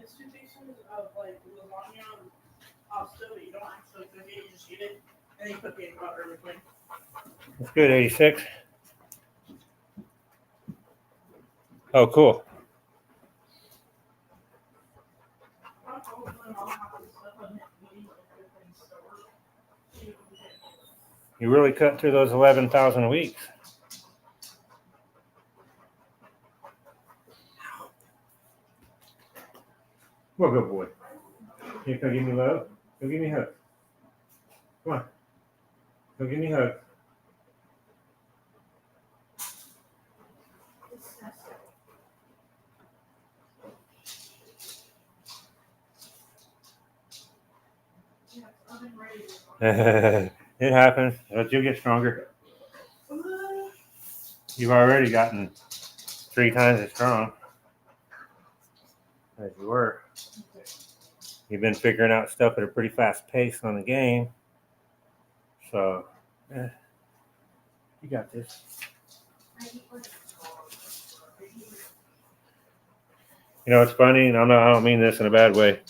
Institutions of like lasagna and pasta that you don't actually cook it, you just eat it, and then you put peanut butter in between. That's good, 86. Oh, cool. You really cut through those 11,000 weeks. Well, good boy. Can you come give me love? Go give me a hug. Come on. Go give me a hug. It happens, but you'll get stronger. You've already gotten 3 times as strong as you were. You've been figuring out stuff at a pretty fast pace on the game. So, you got this. You know, it's funny, and I don't mean this in a bad way.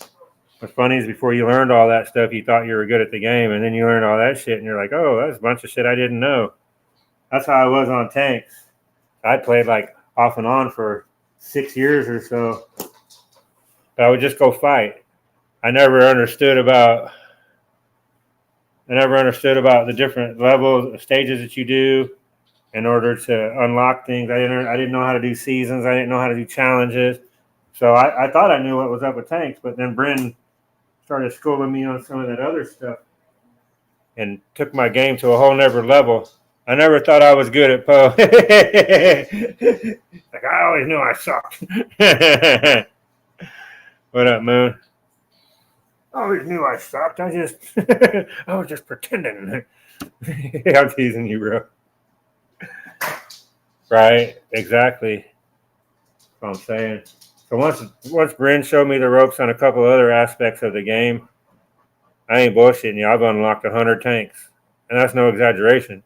What's funny is before you learned all that stuff, you thought you were good at the game, and then you learned all that shit, and you're like, oh, that's a bunch of shit I didn't know. That's how I was on tanks. I played like off and on for 6 years or so. But I would just go fight. I never understood about the different levels, stages that you do in order to unlock things. I didn't know how to do seasons. I didn't know how to do challenges. So I thought I knew what was up with tanks, but then Bryn started schooling me on some of that other stuff and took my game to a whole nother level. I never thought I was good at Poe. Like, I always knew I sucked. What up, Moon? I always knew I sucked. I was just pretending. I'm teasing you, bro. Right, exactly. That's what I'm saying. So once Bryn showed me the ropes on a couple other aspects of the game, I ain't bullshitting you. I've unlocked 100 tanks, and that's no exaggeration.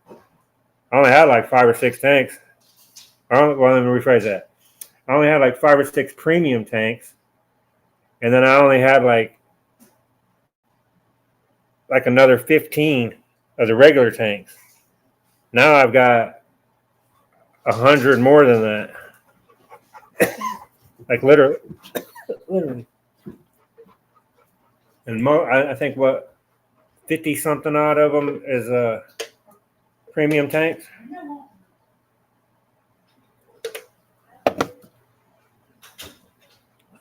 I only had like 5 or 6 tanks. Well, let me rephrase that. I only had like 5 or 6 premium tanks, and then I only had like another 15 of the regular tanks. Now I've got 100 more than that. Like literally. And I think what 50 something odd of them is premium tanks.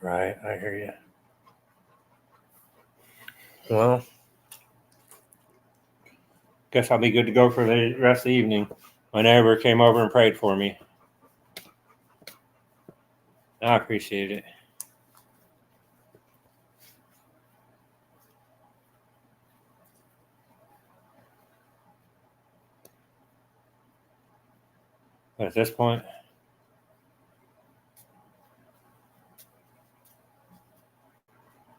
Right, I hear you. Well, guess I'll be good to go for the rest of the evening. My neighbor came over and prayed for me. I appreciate it. But at this point,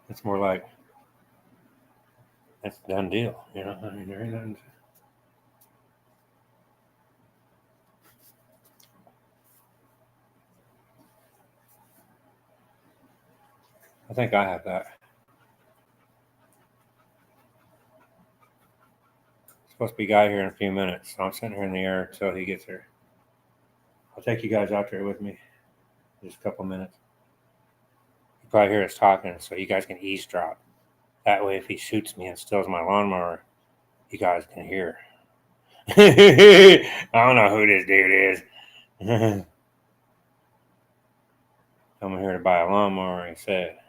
it's more like it's a done deal. You know, I mean, there ain't nothing. I think I have that. Supposed to be a guy here in a few minutes, so I'm sitting here in the air until he gets here. I'll take you guys out there with me in just a couple minutes. You probably hear us talking, so you guys can eavesdrop. That way, if he shoots me and steals my lawnmower, you guys can hear. I don't know who this dude is. I'm here to buy a lawnmower, he said.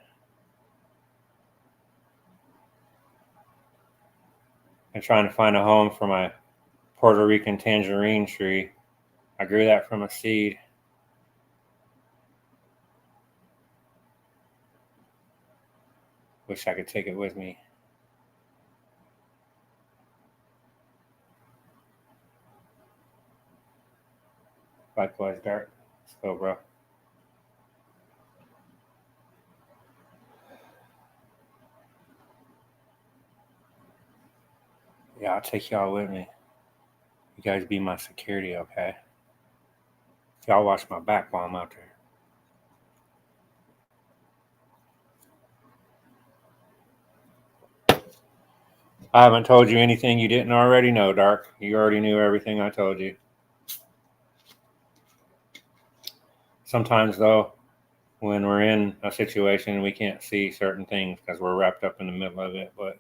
I'm trying to find a home for my Puerto Rican tangerine tree. I grew that from a seed. Wish I could take it with me. Likewise, Dart. Let's go, bro. Yeah, I'll take y'all with me. You guys be my security, okay? Y'all watch my back while I'm out there. I haven't told you anything you didn't already know, Dark. You already knew everything I told you. Sometimes, though, when we're in a situation, we can't see certain things because we're wrapped up in the middle of it. But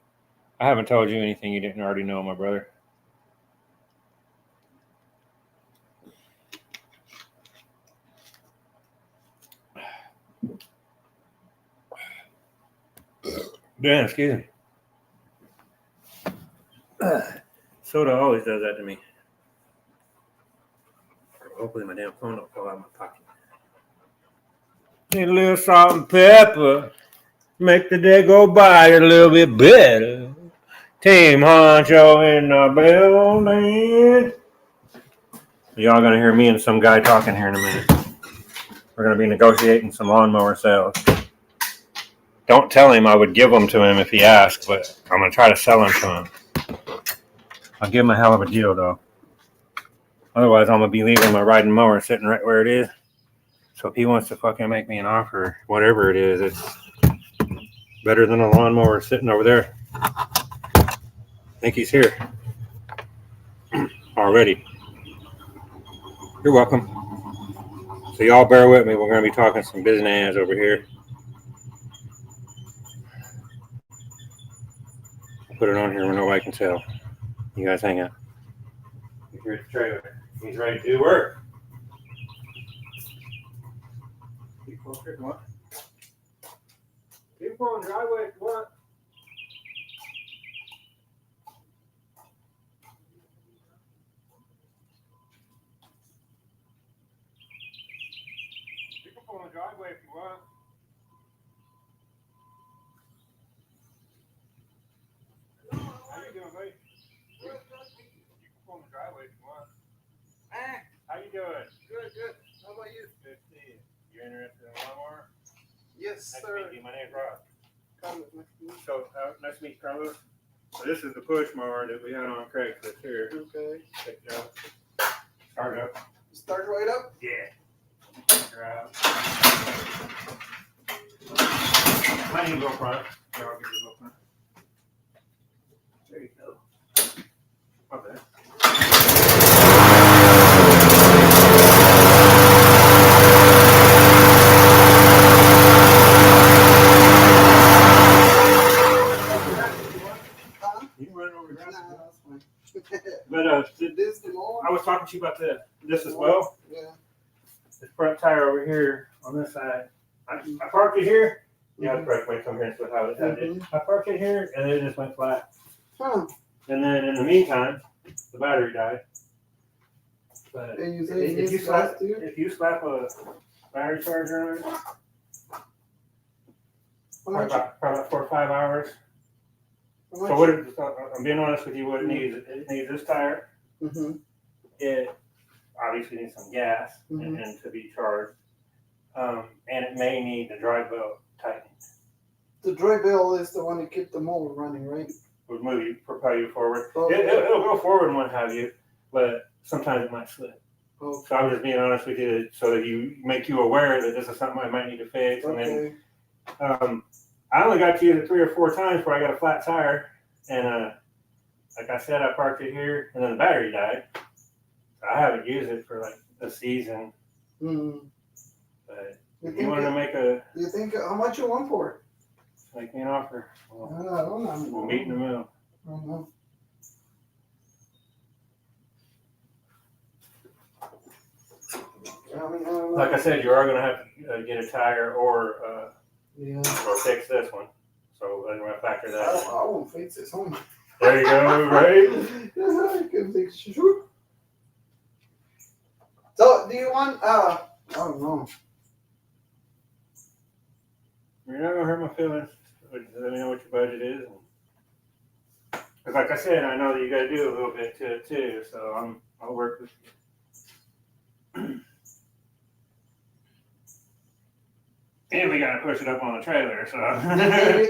I haven't told you anything you didn't already know, my brother. Dan, excuse me. Soda always does that to me. Hopefully my damn phone don't fall out of my pocket. Need a little salt and pepper. Make the day go by a little bit better. Team Honcho in the building. Y'all gonna hear me and some guy talking here in a minute. We're gonna be negotiating some lawnmower sales. Don't tell him I would give them to him if he asked, but I'm gonna try to sell them to him. I'll give him a hell of a deal though. Otherwise, I'm gonna be leaving my riding mower sitting right where it is. So if he wants to fucking make me an offer, whatever it is, it's better than a lawnmower sitting over there. I think he's here already. You're welcome. So y'all bear with me. We're going to be talking some business over here. I'll put it on here where nobody can tell. You guys hang out. Here's the trailer. He's ready to do work. People on the driveway if you want. People on the driveway if you want. doing? Good, good. How about you? Good to see you. You're interested in lawnmower? Yes, Nice to sir. meet you. My name's Rob. Carlos, nice to meet you. So, nice to meet you, Carlos. So this is the push mower that we had on Craigslist here. Okay. Check it out. Start up. Start right up. Yeah. Check her out. My name go front. Here, I'll give you go front. There you go. Okay. You can run it over the grass. Nah, that's fine. But This the mower? I was talking to you about this as well. Yeah. This front tire over here on this side. I parked it here. Yeah, the brake went come here and see how it did. I parked it here and then it just went flat. Huh. And then in the meantime, the battery died. But And you say if you this slap last year? if you slap a battery charger on it, probably about 4 or 5 hours. How So much? what I'm being honest with you, what it needs this tire. Mm-hmm. It obviously needs some gas and to be charged. And it may need the drive belt tightened. The dry bell is the one that keep the mower running, right? Would propel you forward. Okay. It'll go forward and what have you, but sometimes it might slip. Okay. So I'm just being honest with you so that you make you aware that this is something I might need to fix. And then I only got to use it 3 or 4 times where I got a flat tire. And like I said, I parked it here and then the battery died. So I haven't used it for like a season. Mm. But if you want to make a You think how much you want for it? make me an offer, I don't know. we'll meet in the middle. I don't know. I mean, I don't know. Like I said, you are going to have to get a tire or fix this one. So I'm going to factor that in. I won't fix this home. There you go, right? I can fix it. Sure. So, do you want, I don't know. You're not going to hurt my feelings. Let me know what your budget is. Because like I said, I know that you got to do a little bit to it too. So I'll work with you. And we got to push it up on the trailer. So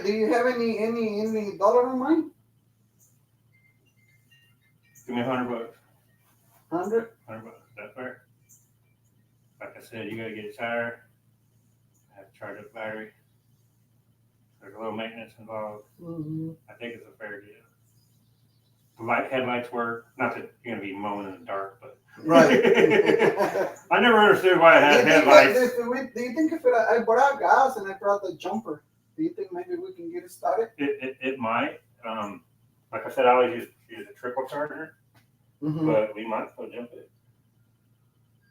do you have any dollar in mind? give me $100. 100? $100. That's fair. Like I said, you got to get a tire. I have to charge up the battery. There's a little maintenance involved. Mm-hmm. I think it's a fair deal. The headlights work. Not that you're gonna be mowing in the dark, but Right. I never understood why it had headlights. Do you think if I brought gas and I brought the jumper, do you think maybe we can get it started? It might. Like I said, I always use a triple charger, but we might still jump it,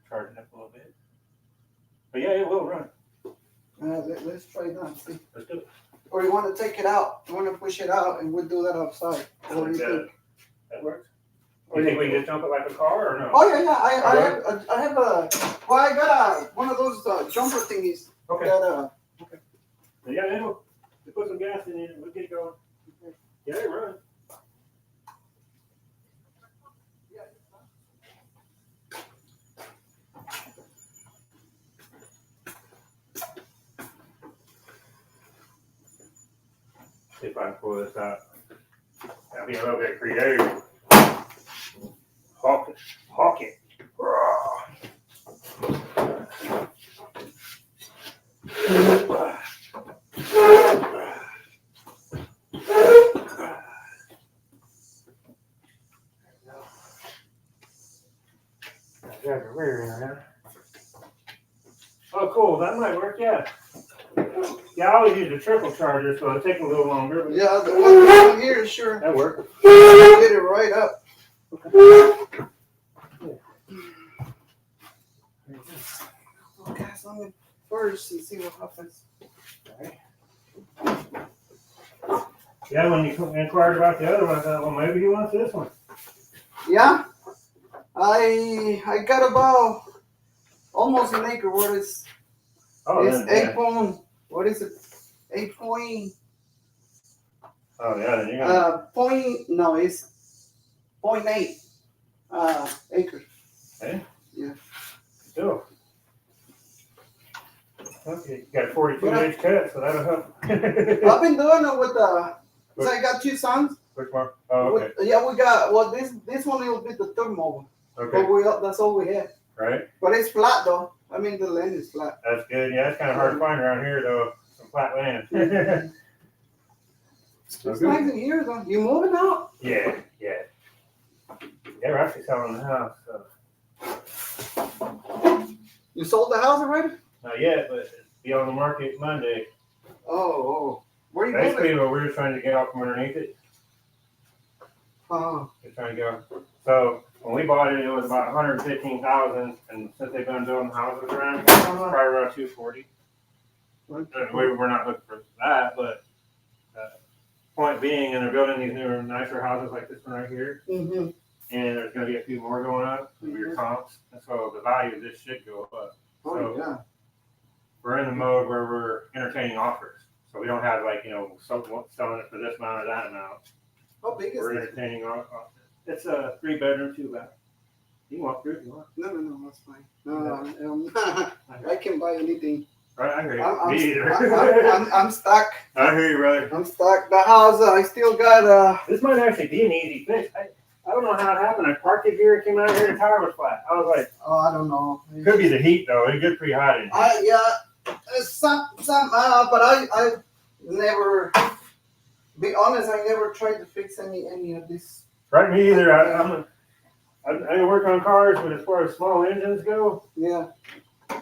charge it up a little bit. But yeah, it will run. Let's try that. See. Let's do it. Or you want to take it out? You want to push it out and we'll do that outside? What do you think? That works. You think we can just jump it like a car or no? Oh yeah. I have a. Well, I got one of those jumper thingies. Okay. Okay. Yeah, it'll put some gas in it. We'll get going. Yeah, it runs. See if I can pull this out. I'll be a little bit creative. Hawk it. Oh, cool. That might work. Yeah. Yeah, I always use a triple charger, so it'll take a little longer. But yeah, the one here, sure. That works. Get it right up. Okay, so I'm gonna first and see what happens. Yeah, when you inquired about the other one, I thought, well, maybe he wants this one. Yeah, I got about almost an acre. What is? Oh, it's then, 8 point. What is it? 8 point. Oh yeah, then you're gonna. Point. No, it's 0.8 acres. Hey? Yeah. got a 42-inch cut, so that'll help. I've been doing it with the. So I got 2 sons. Which one? Oh, okay. Yeah, we got. Well, this one will be the third mobile. Okay. But that's all we have. Right. But it's flat though. I mean, the land is flat. That's good. Yeah, it's kind of hard to find around here though. Some flat land. It's nice in here though. You moving out? Yeah. Yeah, we're actually selling the house. So. You sold the house already? Not yet, but it'll be on the market Monday. Oh. Where you Basically, moving? what we're just trying to get out from underneath it. Oh. Just trying to go. So when we bought it, it was about 115,000, and since they've been building houses around, probably around 240. We're not looking for that, but point being, and they're building these newer, nicer houses like this one right here, Mm-hmm. and there's going to be a few more going up with your comps, and so the value of this should go up. Oh So yeah. we're in the mode where we're entertaining offers, so we don't have like selling it for this amount or that amount. How big is We're it? entertaining offers. It's a 3-bedroom, 2-bath. You can walk through if you want. No, that's fine. No, I can buy anything. Right, I agree. I'm Me either. I'm stuck. I hear you, brother. I'm stuck. The house, I still got This might actually be an easy fix. I don't know how it happened. I parked it here, came out here, the tire was flat. I was like, oh, I don't know. could be the heat though. It gets pretty hot in here. Yeah, it's but I never. Be honest, I never tried to fix any of this. Right, me either. I work on cars, but as far as small engines go, yeah,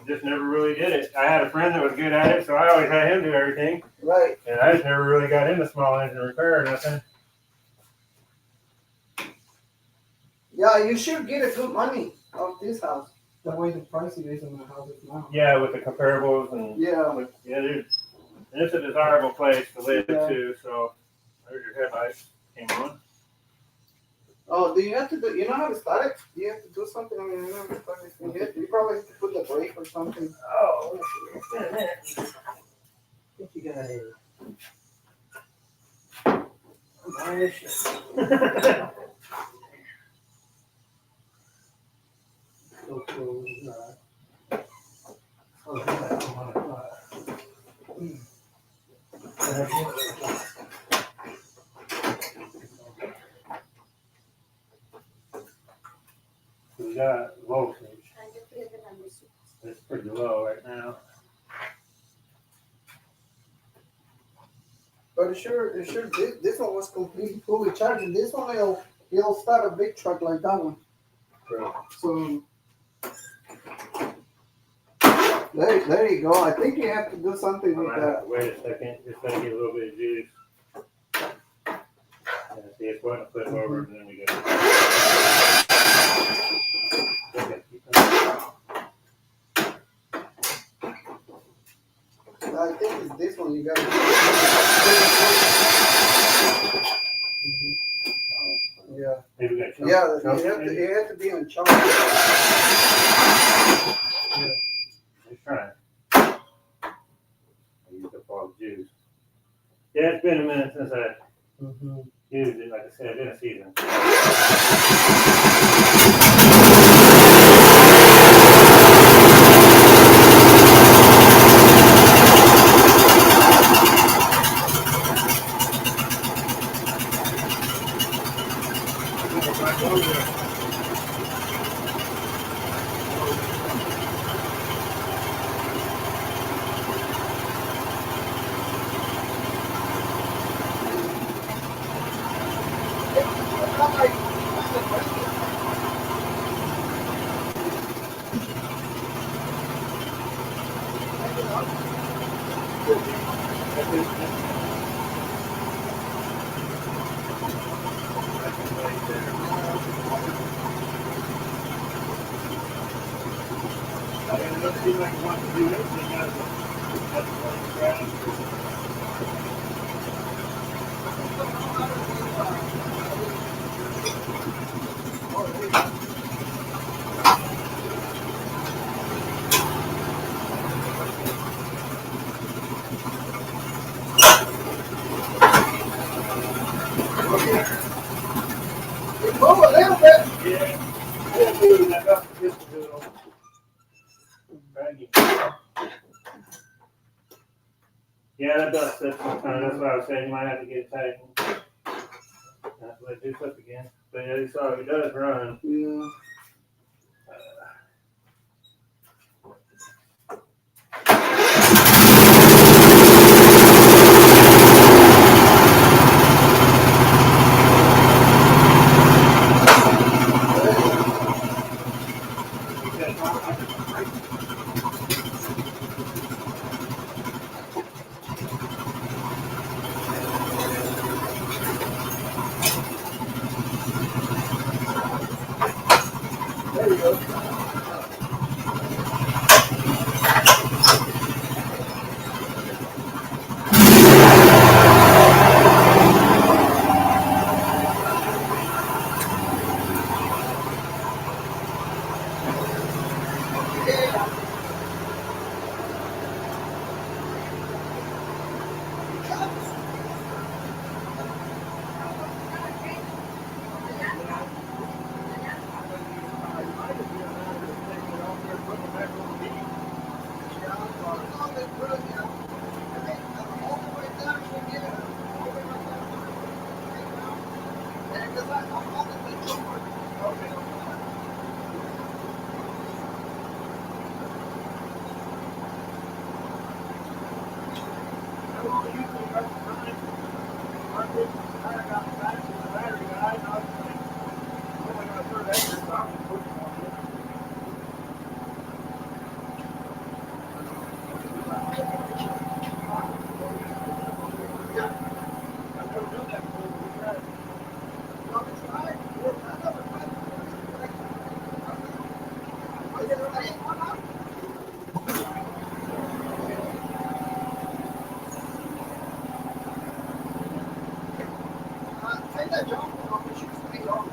just never really did it. I had a friend that was good at it, so I always had him do everything. Right. And I just never really got into small engine repair or nothing. Yeah, you should get a good money off this house. The way the price it is in the houses now. Yeah, with the comparables and dude. And it's a desirable place to live too. So there's your headlights came on. Oh, do you have to do? You know how to start it? Do you have to do something? I mean, you know how to start it. You probably have to put the brake or something. Oh, let's see. Wait a minute. What you got here? We got voltage. It's pretty low right now. But it sure, this one was completely fully charged. And this one, it'll start a big truck like that one. Right. So, there you go. I think you have to do something with that. Wait a second, just let me get a little bit of juice. See, it's going to flip over, and then we go. Okay. I think it's this one you got to Yeah. Maybe we got chunk. Yeah, it had to be on chunk. Yeah. Let's try it. I used up all the juice. Yeah, it's been a minute since I used it. Like I said, in a season. Move a little bit. Yeah. Yeah, dude, I got this little baggie. Yeah, that does sit sometimes. That's what I was saying. You might have to get it tightened. Let it do flip again. But yeah, so it does run. Yeah. There you go. Take that jump off, it should stay on.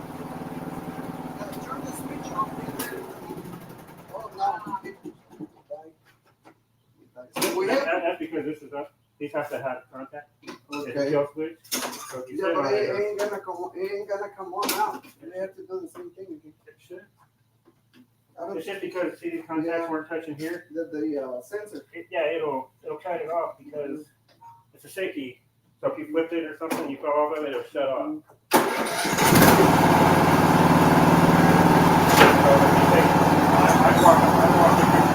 Turn the switch off. Oh, no. That's because this is up. These have to have contact. Okay. It's a kill switch. So if you Yeah, sit but on it it, ain't gonna come on now. They have to do the same thing again. it should. I don't It's just because see these contacts weren't touching here. the sensor. It'll cut it off because it's a safety. So if you flipped it or something, you fell off of it, it'll shut off. I walked it.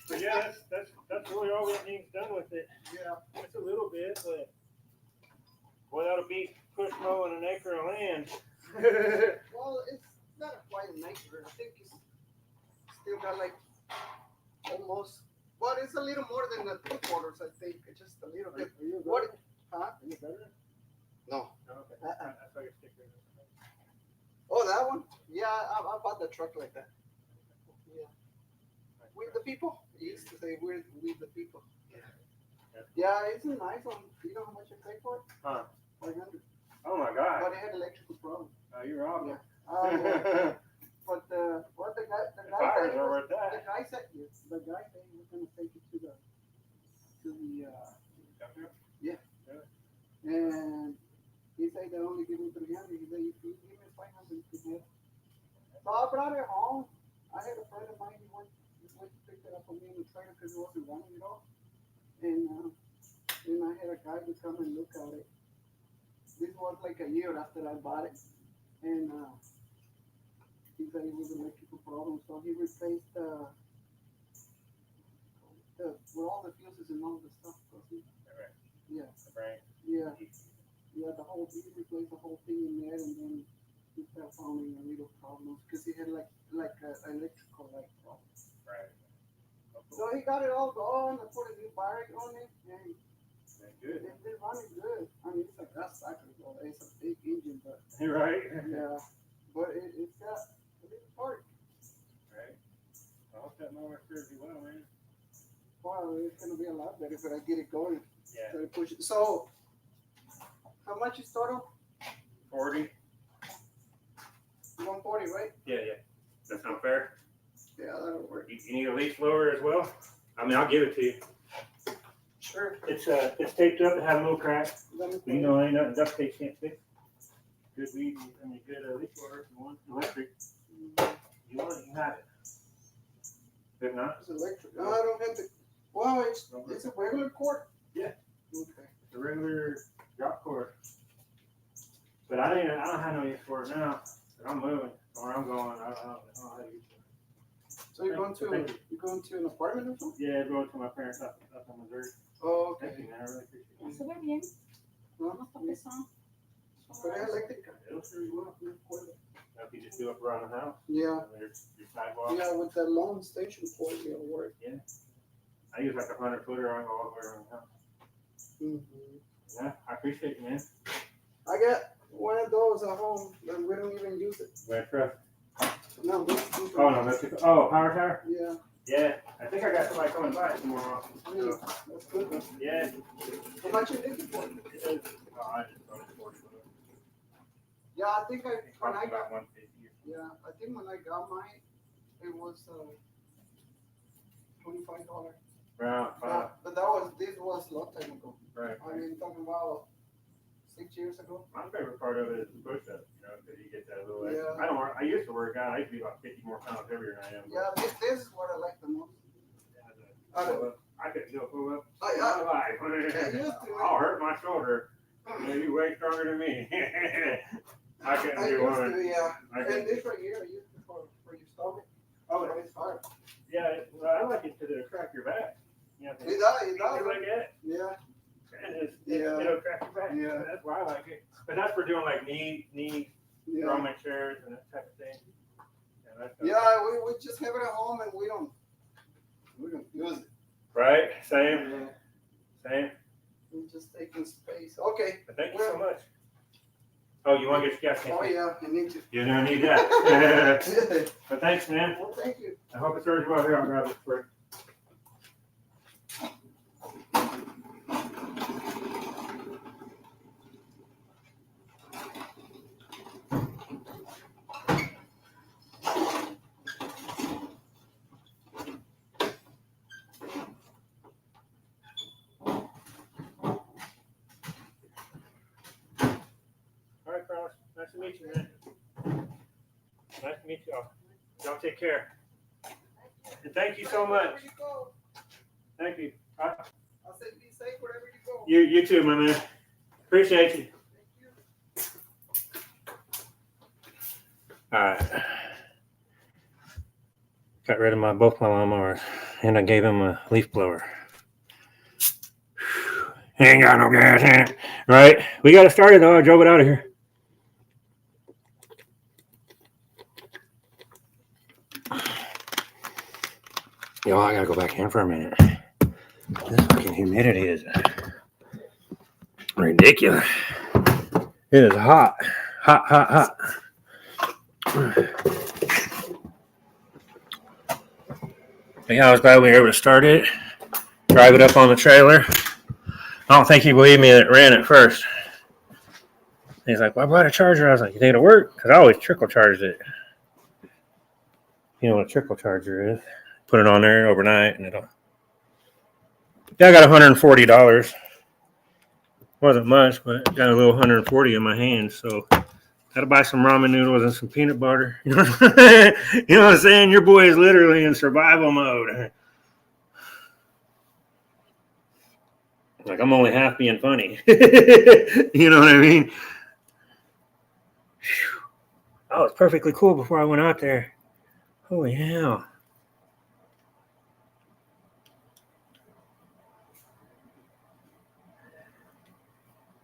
But yeah, that's really all that needs done with it. Yeah. It's a little bit, but boy, that'll beat push mowing an acre of land. Well, it's not quite an acre. I think it's still got like almost. Well, it's a little more than the 3/4. I think it's just a little bit. What? Huh? Any better? No. Okay. Uh-uh. I saw your sticker. Oh, that one? Yeah, I bought the truck like that. Yeah. With the people? He used to say we're with the people. Yeah, it's a nice one. You know how much I paid for it? Huh? 500. Oh my God. But it had electrical problem. Oh, you're wrong. Yeah. Yeah. But what the guy Tires said are was, worth that. the guy said he was gonna take it to the yeah. And he said they only give me 300. He said if you give me 500 to get. So I brought it home. I had a friend of mine. He went to pick it up for me in the trailer because it wasn't running at all. And then I had a guy to come and look at it. This was like a year after I bought it, and he said it was an electrical problem. So he replaced the with all the fuses and all the stuff. Yeah. Right. Yeah. Yeah, he replaced the whole thing in there, and then he kept having a little problems because he had like a electrical light problem. Right. So he got it all going. I put a new battery on it, and Good. it's been running good. I mean, it's like that's cycle though. It's a big engine, but Right. yeah, but it's got a little torque. Right. I hope that mower serves you well, man. Wow, it's gonna be a lot better if I get it going. Yeah. So I push it. So, how much is total? 40. 140, right? Yeah. That sound fair? Yeah, that'll work. You need a leaf blower as well? I mean, I'll give it to you. Sure. It's taped up. It had a little crack. You know, ain't nothing duct tape can't fix. Good weed. I mean, good leaf blower if you want. Electric. You want it, you have it. If not, It's electric. No, I don't have to. Wow, it's a regular cord. Yeah. Okay. it's a regular drop cord. But I don't have no use for it now. But I'm moving. Where I'm going, I don't know how to use it. So you're going to an apartment or something? Yeah, going to my parents up in Missouri. Oh, Thank okay. you, man. I really appreciate it. Se ve bien. Well, No está pesado. but I electric. It'll serve you well. If you just do up around the house, Yeah. your sidewalk. Yeah, with that long station cord, it'll work. Yeah. I use like 100-footer on all the way around the house. Mm-hmm. Yeah, I appreciate you, man. I got one of those at home, but we don't even use it. Red truck. No, this Oh no, that's power tower. Yeah. Yeah, I think I got somebody coming by tomorrow. Yeah, that's good. Though. Yeah. How much you looking for? I just thought it was 40 bucks. Yeah, I think when I About got 150. yeah, I think when I got mine, it was $25. Right. But this was a long time ago. Right. I mean, talking about 6 years ago. My favorite part of it is the push-up, because you get that little. Yeah. I used to work out. I used to be about 50 more pounds heavier than I am. Yeah, this is what I like the most. I couldn't do a pull-up. I used to. I'll hurt my shoulder. You're way stronger than me. I couldn't do one. Yeah. I couldn't. And this right here, I used it for your stomach. Oh, But it's hard. yeah. Well, I like it to crack your back. You know, It does. like that. Yeah. And Yeah. it'll crack your back. Yeah. That's why I like it. But that's for doing like knee Yeah. Roman chairs and that type of thing. Yeah, we just have it at home and we don't use it. Right? Same. Yeah. Same. We're just taking space. Okay. But thank you so much. Oh, you want to get your gas? Oh yeah, I need to. You're gonna need that. But thanks, man. Well, thank you. I hope it serves you well. Here, I'll grab it for you. All right, Carlos. Nice to meet you, man. Nice to meet y'all. Y'all take care. And thank you so much. Wherever you go. Thank you. I'll say be safe wherever you go. You too, my man. Appreciate you. All right. Got rid of both my lawnmowers, and I gave him a leaf blower. Ain't got no gas in it, right? We got it started though. I drove it out of here. Yo, I gotta go back in for a minute. This fucking humidity is ridiculous. It is hot. Hot. But yeah, I was glad we were able to start it, drive it up on the trailer. I don't think he believed me that it ran at first. He's like, well, I brought a charger. I was like, you think it'll work? Because I always trickle charged it. You know what a trickle charger is? Put it on there overnight and it'll. Yeah, I got $140. Wasn't much, but got a little $140 in my hand. So gotta buy some ramen noodles and some peanut butter. You know what I'm saying? Your boy is literally in survival mode. Like, I'm only half being funny. You know what I mean? Whew. Oh, it was perfectly cool before I went out there. Holy hell.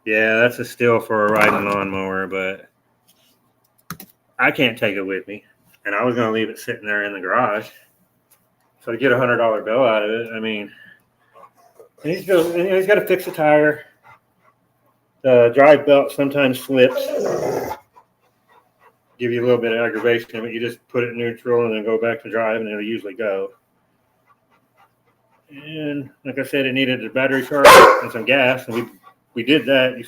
Yeah, that's a steal for a riding lawnmower, but I can't take it with me, and I was going to leave it sitting there in the garage. So to get $100 bill out of it, I mean, and he's got to fix the tire. The drive belt sometimes slips. Give you a little bit of aggravation, but you just put it in neutral and then go back to drive, and it'll usually go. And like I said, it needed a battery charge and some gas, and we did that.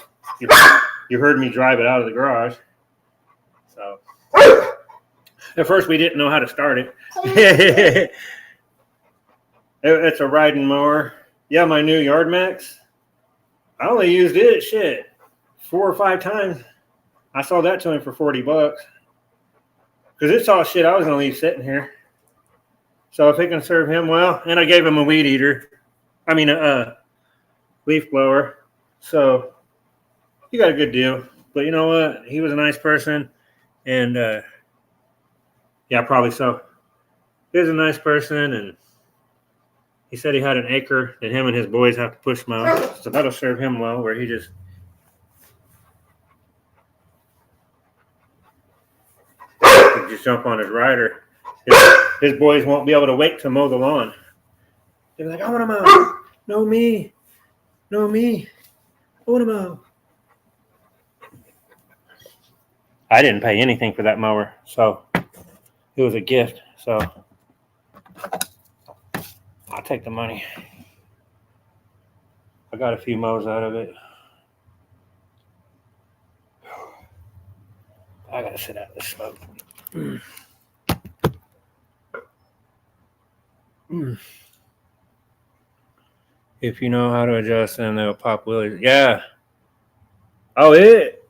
You heard me drive it out of the garage. So at first we didn't know how to start it. It's a riding mower. Yeah, my new Yard Max. I only used it 4 or 5 times. I sold that to him for $40 because it's all shit I was gonna leave sitting here. So if it can serve him well, and I gave him a weed eater, a leaf blower. So he got a good deal. But you know what? He was a nice person, and yeah, probably so. He was a nice person, and he said he had an acre that him and his boys have to push mow. So that'll serve him well, where he just jump on his rider. His boys won't be able to wait to mow the lawn. They're like, I want to mow. No, me. I want to mow. I didn't pay anything for that mower, so it was a gift. So I'll take the money. I got a few mows out of it. I gotta sit out this smoke. If you know how to adjust them, they'll pop wheelies. Yeah. Oh, it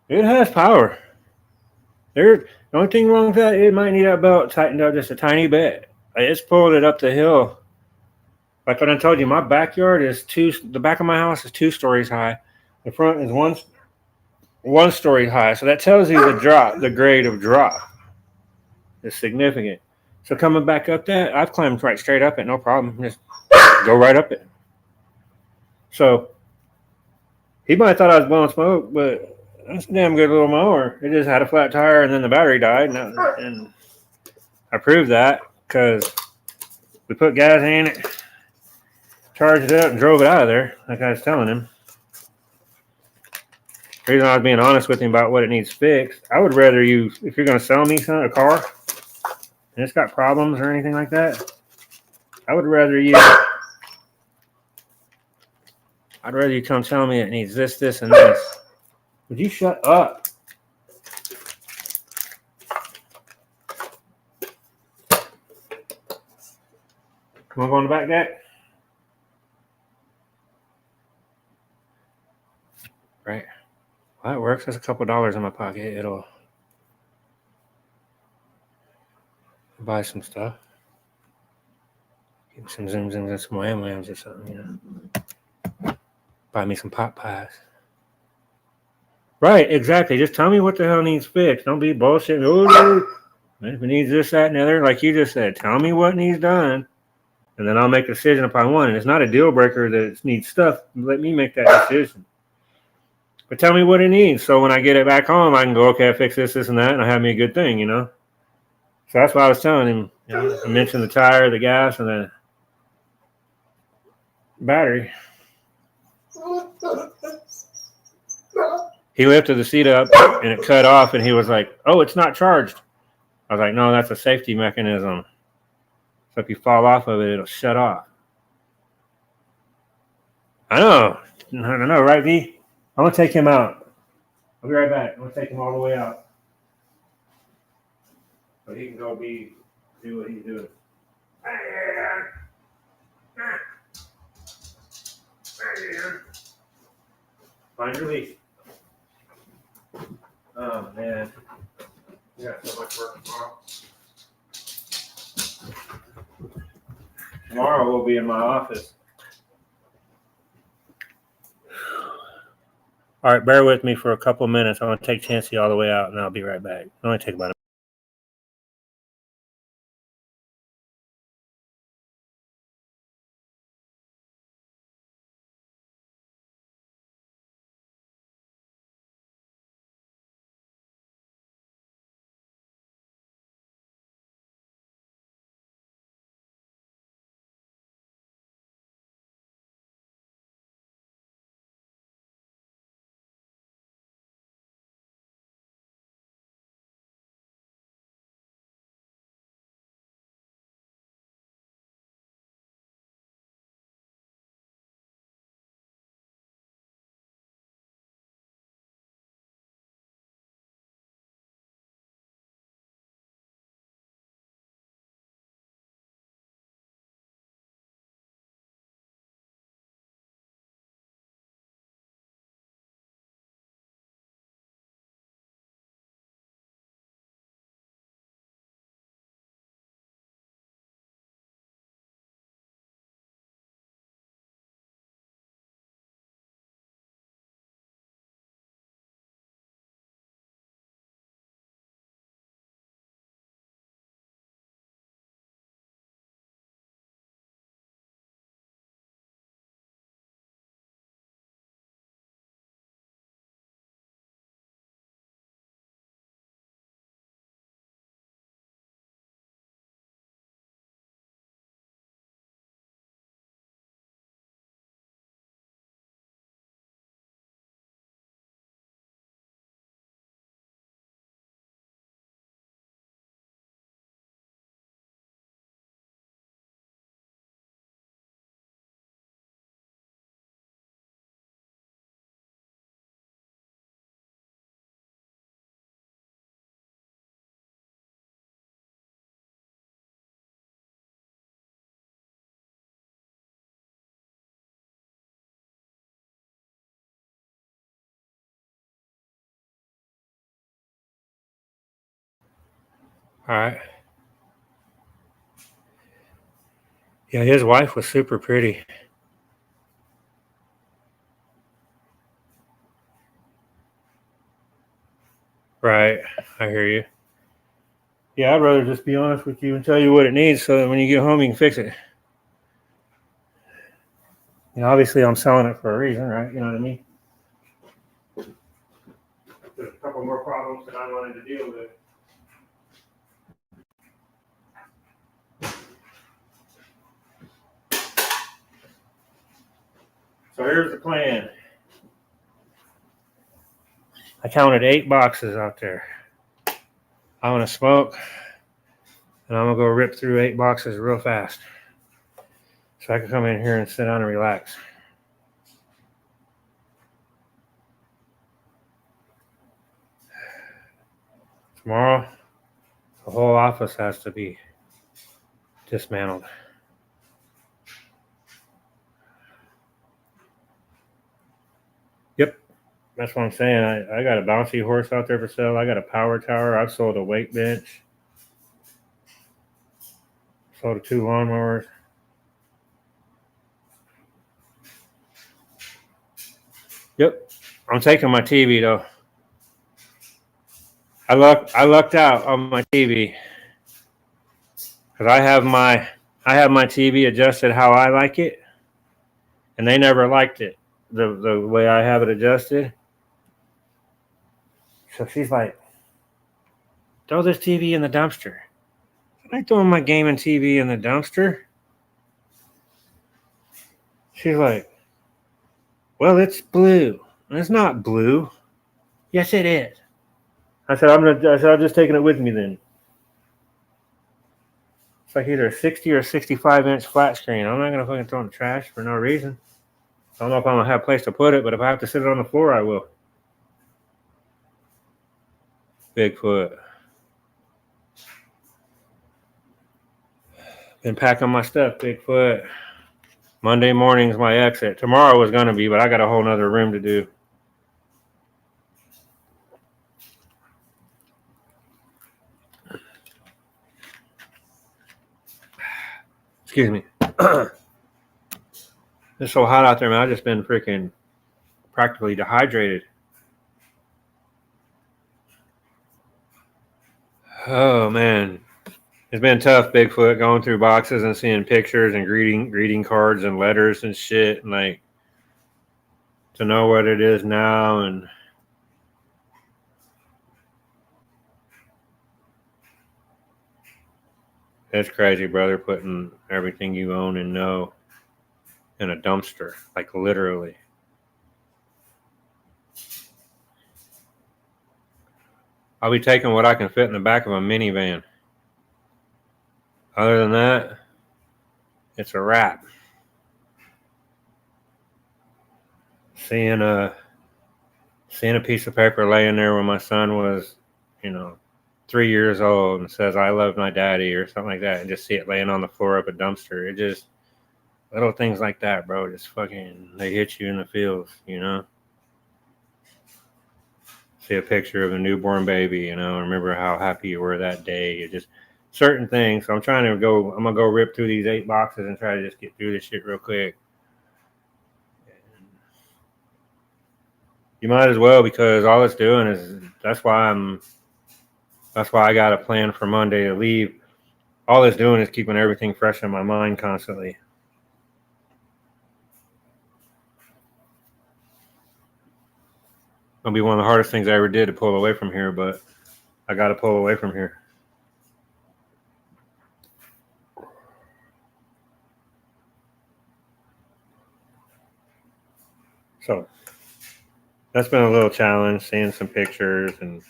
has power. The only thing wrong with that, it might need that belt tightened up just a tiny bit. It's pulled it up the hill. Like what I told you, my backyard is the back of my house is 2 stories high. The front is one story high. So that tells you the grade of drop is significant. So coming back up that, I've climbed right straight up it, no problem. Just go right up it. So he might have thought I was blowing smoke, but that's a damn good little mower. It just had a flat tire, and then the battery died, and I proved that because we put gas in it, charged it up, and drove it out of there, like I was telling him. The reason I was being honest with him about what it needs fixed, I would rather you, if you're going to sell me a car, and it's got problems or anything like that, I'd rather you come tell me it needs this, and this. Would you shut up? Come on, go on the back deck. Right. Well, that works. That's a couple dollars in my pocket. It'll buy some stuff. Give me some Zim Zims and some Wham Whams or something, Buy me some pot pies. Right, exactly. Just tell me what the hell needs fixed. Don't be bullshit. Oh, if it needs this, that, and the other, like you just said, tell me what needs done, and then I'll make a decision upon one. And it's not a deal breaker that it needs stuff. Let me make that decision. But tell me what it needs, so when I get it back home, I can go, okay, I fix this, and that, and I have me a good thing, So that's what I was telling him. I mentioned the tire, the gas, and the battery. He lifted the seat up and it cut off, and he was like, oh, it's not charged. I was like, no, that's a safety mechanism. So if you fall off of it, it'll shut off. I know, right, V? I'm going to take him out. I'll be right back. I'm going to take him all the way out. So he can go do what he's doing. Find your leaf. Oh, man. We got so much work tomorrow. Tomorrow we'll be in my office. All right, bear with me for a couple of minutes. I want to take Chancey all the way out, and I'll be right back. It'll only take about a All right. Yeah, his wife was super pretty. Right. I hear you. Yeah, I'd rather just be honest with you and tell you what it needs so that when you get home, you can fix it. You know, obviously, I'm selling it for a reason, right? You know what I mean? There's a couple more problems that I'm wanting to deal with. So here's the plan. I counted 8 boxes out there. I'm going to smoke, and I'm going to go rip through 8 boxes real fast so I can come in here and sit down and relax. Tomorrow, the whole office has to be dismantled. Yep, that's what I'm saying. I got a bouncy horse out there for sale. I got a power tower. I've sold a weight bench. Sold 2 lawnmowers. Yep, I'm taking my TV though. I lucked out on my TV because I have my TV adjusted how I like it, and they never liked it the way I have it adjusted. So she's like, "Throw this TV in the dumpster." I'm like, throwing my gaming TV in the dumpster. She's like, "Well, it's blue." And it's not blue. Yes, it is. I said, I'm just taking it with me then. It's like either a 60 or 65-inch flat screen. I'm not gonna fucking throw it in the trash for no reason. I don't know if I'm gonna have a place to put it, but if I have to sit it on the floor, I will. Bigfoot. Been packing my stuff, Bigfoot. Monday morning's my exit. Tomorrow was gonna be, but I got a whole nother room to do. Excuse me. It's so hot out there, man. I've just been freaking practically dehydrated. Oh, man. It's been tough, Bigfoot, going through boxes and seeing pictures and greeting cards and letters and shit. And, like, to know what it is now and... It's crazy, brother, putting everything you own and know in a dumpster, like literally. I'll be taking what I can fit in the back of a minivan. Other than that, it's a wrap. Seeing a piece of paper laying there when my son was, 3 years old and says, "I love my daddy," or something like that, and just see it laying on the floor of a dumpster. It just, little things like that, bro, just fucking, they hit you in the feels, See a picture of a newborn baby, remember how happy you were that day. It just, certain things. So I'm going to go rip through these 8 boxes and try to just get through this shit real quick. You might as well, because all it's doing is, that's why I got a plan for Monday to leave. All it's doing is keeping everything fresh in my mind constantly. It'll be one of the hardest things I ever did to pull away from here, but I got to pull away from here. So that's been a little challenge, seeing some pictures, and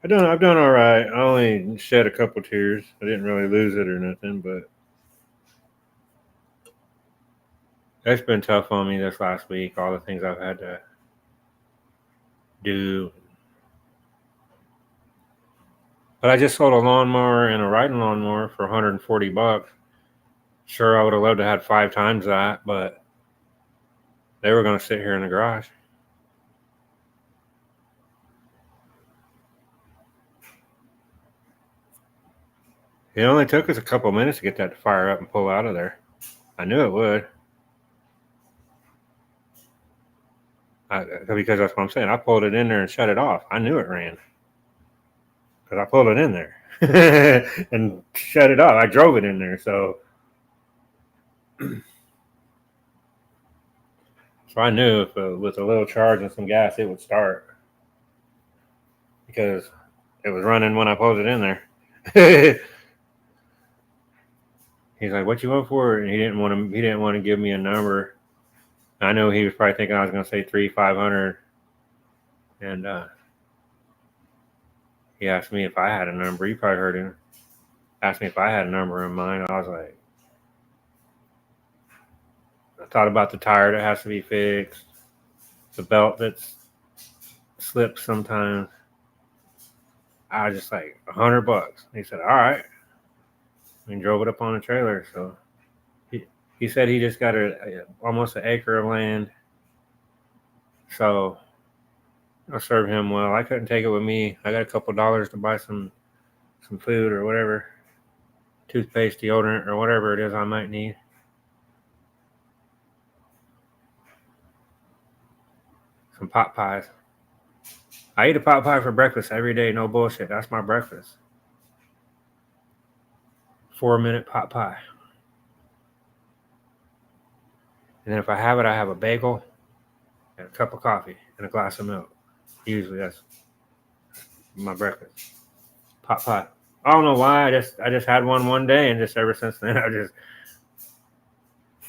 I've done all right. I only shed a couple tears. I didn't really lose it or nothing, but it's been tough on me this last week. All the things I've had to do. But I just sold a lawnmower and a riding lawnmower for $140. Sure, I would have loved to have 5 times that, but they were going to sit here in the garage. It only took us a couple minutes to get that to fire up and pull out of there. I knew it would. Because that's what I'm saying. I pulled it in there and shut it off. I knew it ran. Because I pulled it in there and shut it off. I drove it in there. So I knew if with a little charge and some gas, it would start. Because it was running when I pulled it in there. He's like, "What you want for it?" And he didn't want to give me a number. I know he was probably thinking I was going to say $3,500, and he asked me if I had a number. You probably heard him. Asked me if I had a number in mind. I was like, I thought about the tire that has to be fixed, the belt that's slips sometimes. I was just like, $100. He said, all right. And drove it up on a trailer. So he said he just got almost an acre of land. So I'll serve him well. I couldn't take it with me. I got a couple dollars to buy some food or whatever, toothpaste, deodorant, or whatever it is I might need. Some pot pies. I eat a pot pie for breakfast every day. No bullshit. That's my breakfast. 4-minute pot pie. And then if I have it, I have a bagel and a cup of coffee and a glass of milk. Usually that's my breakfast. Pot pie. I don't know why. I just had one day, and just ever since then,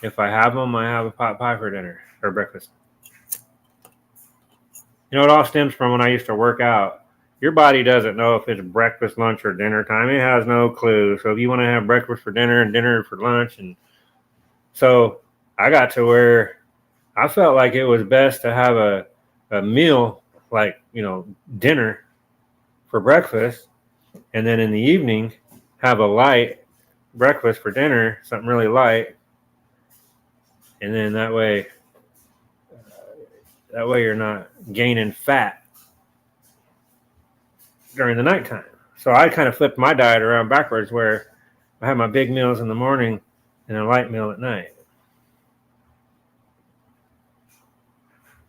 if I have them, I have a pot pie for dinner or breakfast. You know, it all stems from when I used to work out. Your body doesn't know if it's breakfast, lunch, or dinner time. It has no clue. So if you want to have breakfast for dinner and dinner for lunch, and so I got to where I felt like it was best to have a meal, like, dinner for breakfast, and then in the evening have a light breakfast for dinner, something really light, and then that way you're not gaining fat during the nighttime. So I kind of flipped my diet around backwards, where I have my big meals in the morning and a light meal at night.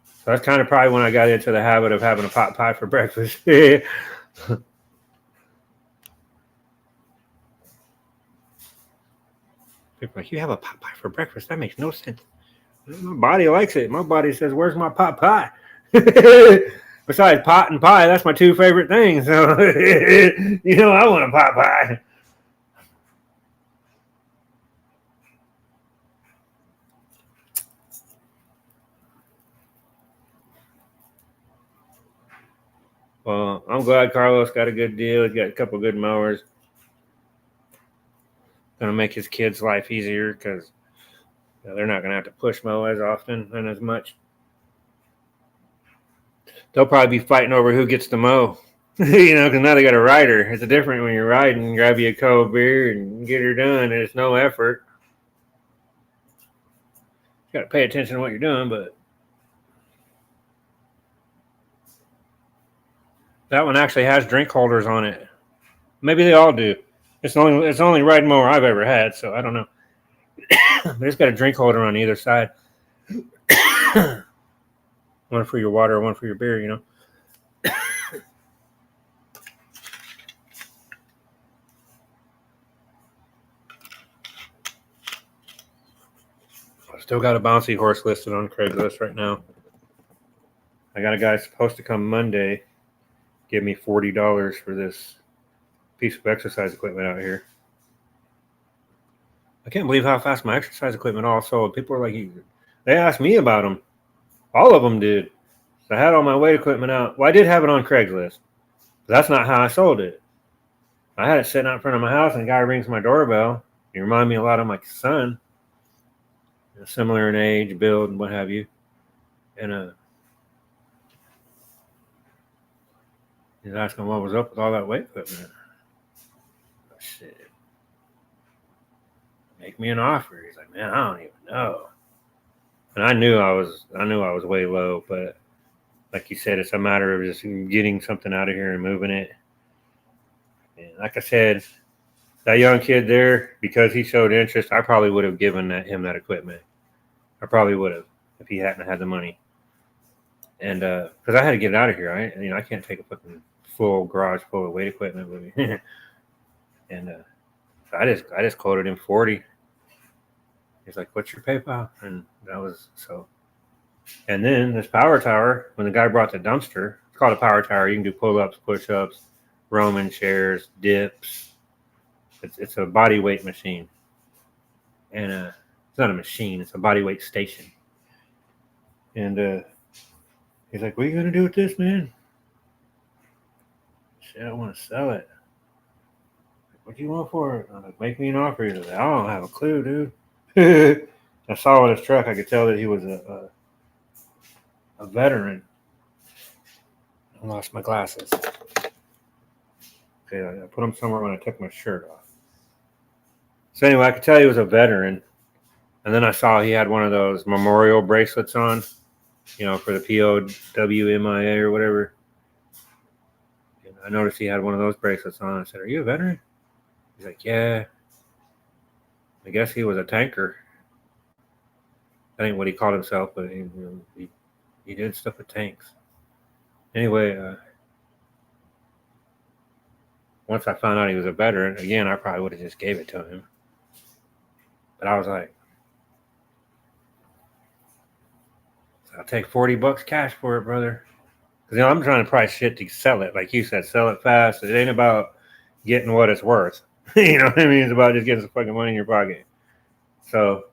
So that's kind of probably when I got into the habit of having a pot pie for breakfast. People are like, you have a pot pie for breakfast? That makes no sense. My body likes it. My body says, where's my pot pie? Besides pot and pie, that's my two favorite things. So, I want a pot pie. Well, I'm glad Carlos got a good deal. He's got a couple good mowers. Going to make his kids' life easier because they're not going to have to push mow as often and as much. They'll probably be fighting over who gets to mow, because now they got a rider. It's different when you're riding, grab you a cold beer and get her done. It's no effort. You got to pay attention to what you're doing, but that one actually has drink holders on it. Maybe they all do. It's the only ride mower I've ever had, so I don't know. But it's got a drink holder on either side. One for your water, one for your beer, I still got a bouncy horse listed on Craigslist right now. I got a guy supposed to come Monday, give me $40 for this piece of exercise equipment out here. I can't believe how fast my exercise equipment all sold. People are like, they asked me about them. All of them did. So I had all my weight equipment out. Well, I did have it on Craigslist. But that's not how I sold it. I had it sitting out in front of my house, and a guy rings my doorbell. He reminded me a lot of my son. Similar in age, build, and what have you. And he's asking what was up with all that weight equipment. Shit. Make me an offer. He's like, man, I don't even know. And I knew I was way low, but like you said, it's a matter of just getting something out of here and moving it. And like I said, that young kid there, because he showed interest, I probably would have given him that equipment. I probably would have if he hadn't had the money. And because I had to get it out of here, I can't take a fucking full garage full of weight equipment with me. And so I just quoted him 40. He's like, "What's your PayPal?" And that was so. And then this power tower, when the guy brought the dumpster, it's called a power tower. You can do pull-ups, push-ups, Roman chairs, dips. It's a body weight machine. And it's not a machine, it's a body weight station. And he's like, "What are you going to do with this, man?" Shit, I want to sell it. "What do you want for it?" I'm like, "Make me an offer." He's like, "I don't have a clue, dude." I saw with his truck, I could tell that he was a veteran. I lost my glasses. Okay, I put them somewhere when I took my shirt off. So anyway, I could tell he was a veteran. And then I saw he had one of those memorial bracelets on, for the POWMIA or whatever. And I noticed he had one of those bracelets on. I said, "Are you a veteran?" He's like, "Yeah." I guess he was a tanker. That ain't what he called himself, but he did stuff with tanks. Anyway, once I found out he was a veteran, again, I probably would have just gave it to him. But I was like, "I'll take $40 cash for it, brother." Because I'm trying to price shit to sell it. Like you said, sell it fast. It ain't about getting what it's worth. You know what I mean? It's about just getting some fucking money in your pocket. So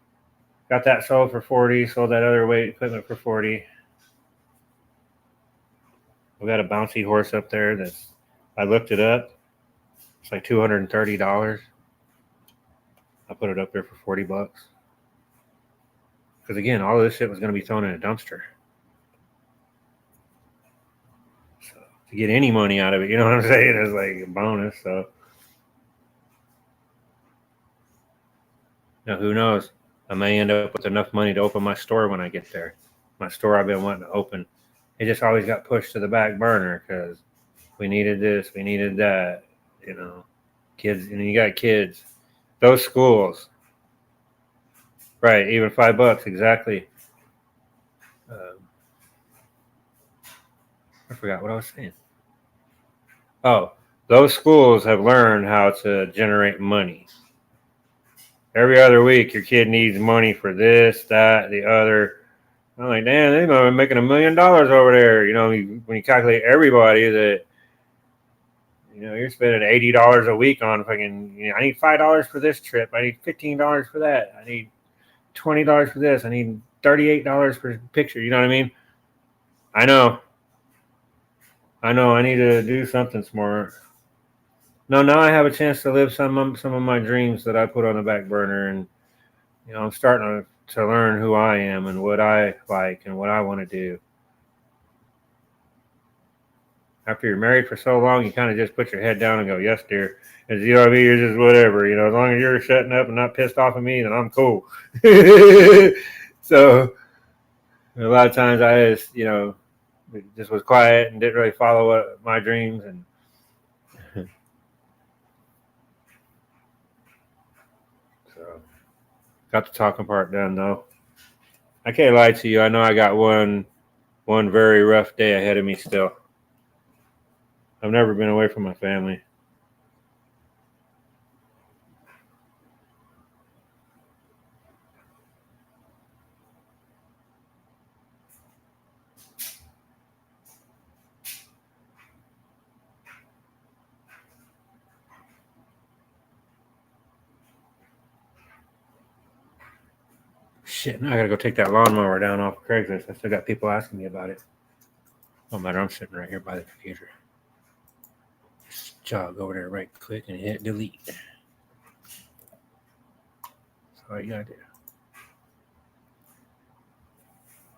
got that sold for 40, sold that other weight equipment for 40. We got a bouncy horse up there I looked it up. It's like $230. I put it up there for $40. Because again, all of this shit was going to be thrown in a dumpster. So to get any money out of it, you know what I'm saying? It's like a bonus. So now who knows? I may end up with enough money to open my store when I get there. My store I've been wanting to open. It just always got pushed to the back burner because we needed this, we needed that. Kids, you got kids. Those schools. Right, even $5, exactly. I forgot what I was saying. Oh, those schools have learned how to generate money. Every other week, your kid needs money for this, that, the other. I'm like, damn, they're going to be making $1 million over there. When you calculate everybody that, you're spending $80 a week on fucking, I need $5 for this trip. I need $15 for that. I need $20 for this. I need $38 for a picture. You know what I mean? I know. I need to do something smart. No, now I have a chance to live some of my dreams that I put on the back burner, and I'm starting to learn who I am and what I like and what I want to do. After you're married for so long, you kind of just put your head down and go, "Yes, dear." And you know what I mean? You're just whatever. As long as you're shutting up and not pissed off at me, then I'm cool. So a lot of times I just was quiet and didn't really follow my dreams. And so got the talking part done, though. I can't lie to you. I know I got one very rough day ahead of me still. I've never been away from my family. Shit, now I gotta go take that lawnmower down off Craigslist. I still got people asking me about it. No matter, I'm sitting right here by the computer. Just jog over there right quick and hit delete. That's all you gotta do.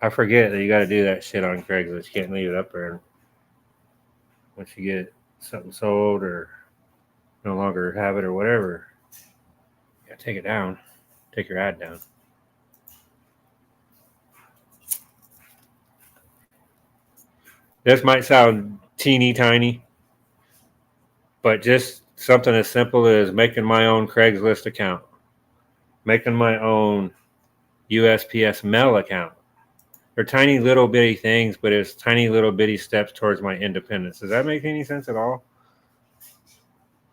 I forget that you gotta do that shit on Craigslist. You can't leave it up there. Once you get something sold or no longer have it or whatever, you gotta take it down. Take your ad down. This might sound teeny tiny, but just something as simple as making my own Craigslist account, making my own USPS mail account. They're tiny little bitty things, but it's tiny little bitty steps towards my independence. Does that make any sense at all?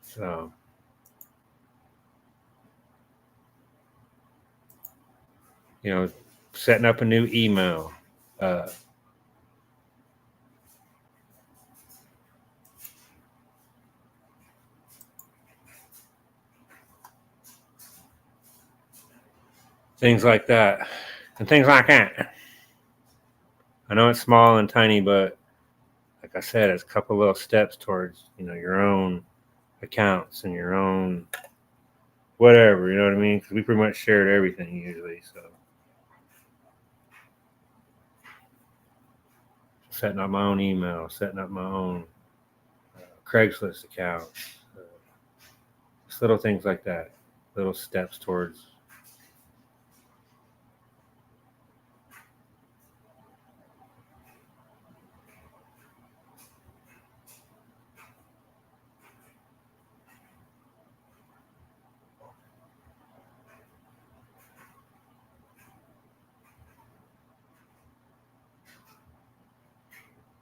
So, you know, setting up a new email. Things like that. And things like that. I know it's small and tiny, but like I said, it's a couple little steps towards, you know, your own accounts and your own whatever, you know what I mean? Because we pretty much shared everything usually, so. Setting up my own email, setting up my own Craigslist account. Just little things like that. Little steps towards.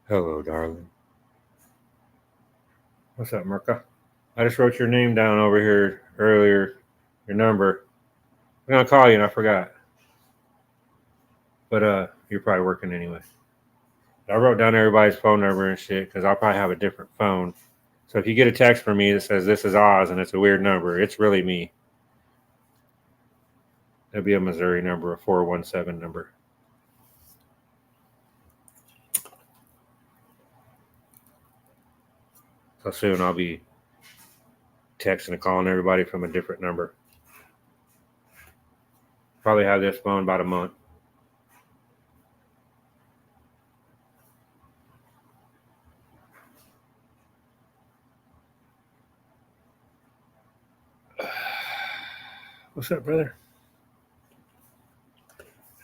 Hello, darling. What's up, Merca? I just wrote your name down over here earlier, your number. I'm going to call you and I forgot. But you're probably working anyway. I wrote down everybody's phone number and shit because I'll probably have a different phone. So if you get a text from me that says this is Oz and it's a weird number, it's really me. It'll be a Missouri number, a 417 number. So soon I'll be texting and calling everybody from a different number. Probably have this phone about a month. What's up, brother?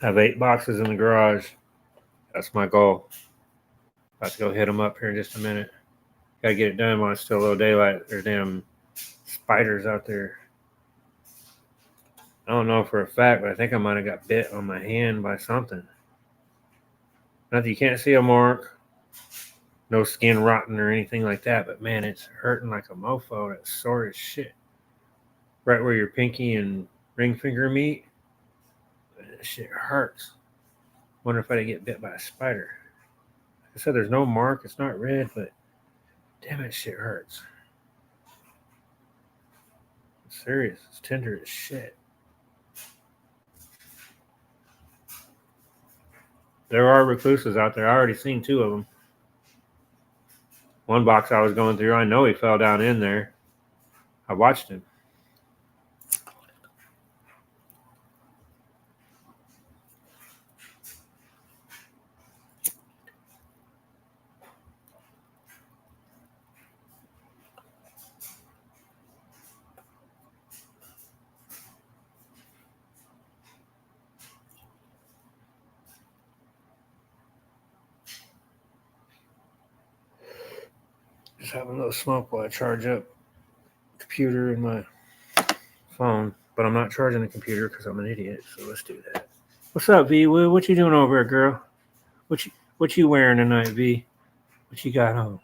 I have 8 boxes in the garage. That's my goal. About to go hit them up here in just a minute. Gotta get it done while it's still a little daylight. There's damn spiders out there. I don't know for a fact, but I think I might have got bit on my hand by something. Not that you can't see a mark. No skin rotting or anything like that, but man, it's hurting like a mofo. It's sore as shit. Right where your pinky and ring finger meet. That shit hurts. Wonder if I did get bit by a spider. Like I said, there's no mark. It's not red, but damn it, shit hurts. I'm serious. It's tender as shit. There are recluses out there. I already seen 2 of them. One box I was going through, I know he fell down in there. I watched him. Just having a little smoke while I charge up the computer and my phone. But I'm not charging the computer because I'm an idiot. So let's do that. What's up, V? What you doing over there, girl? What you wearing tonight, V? What you got on?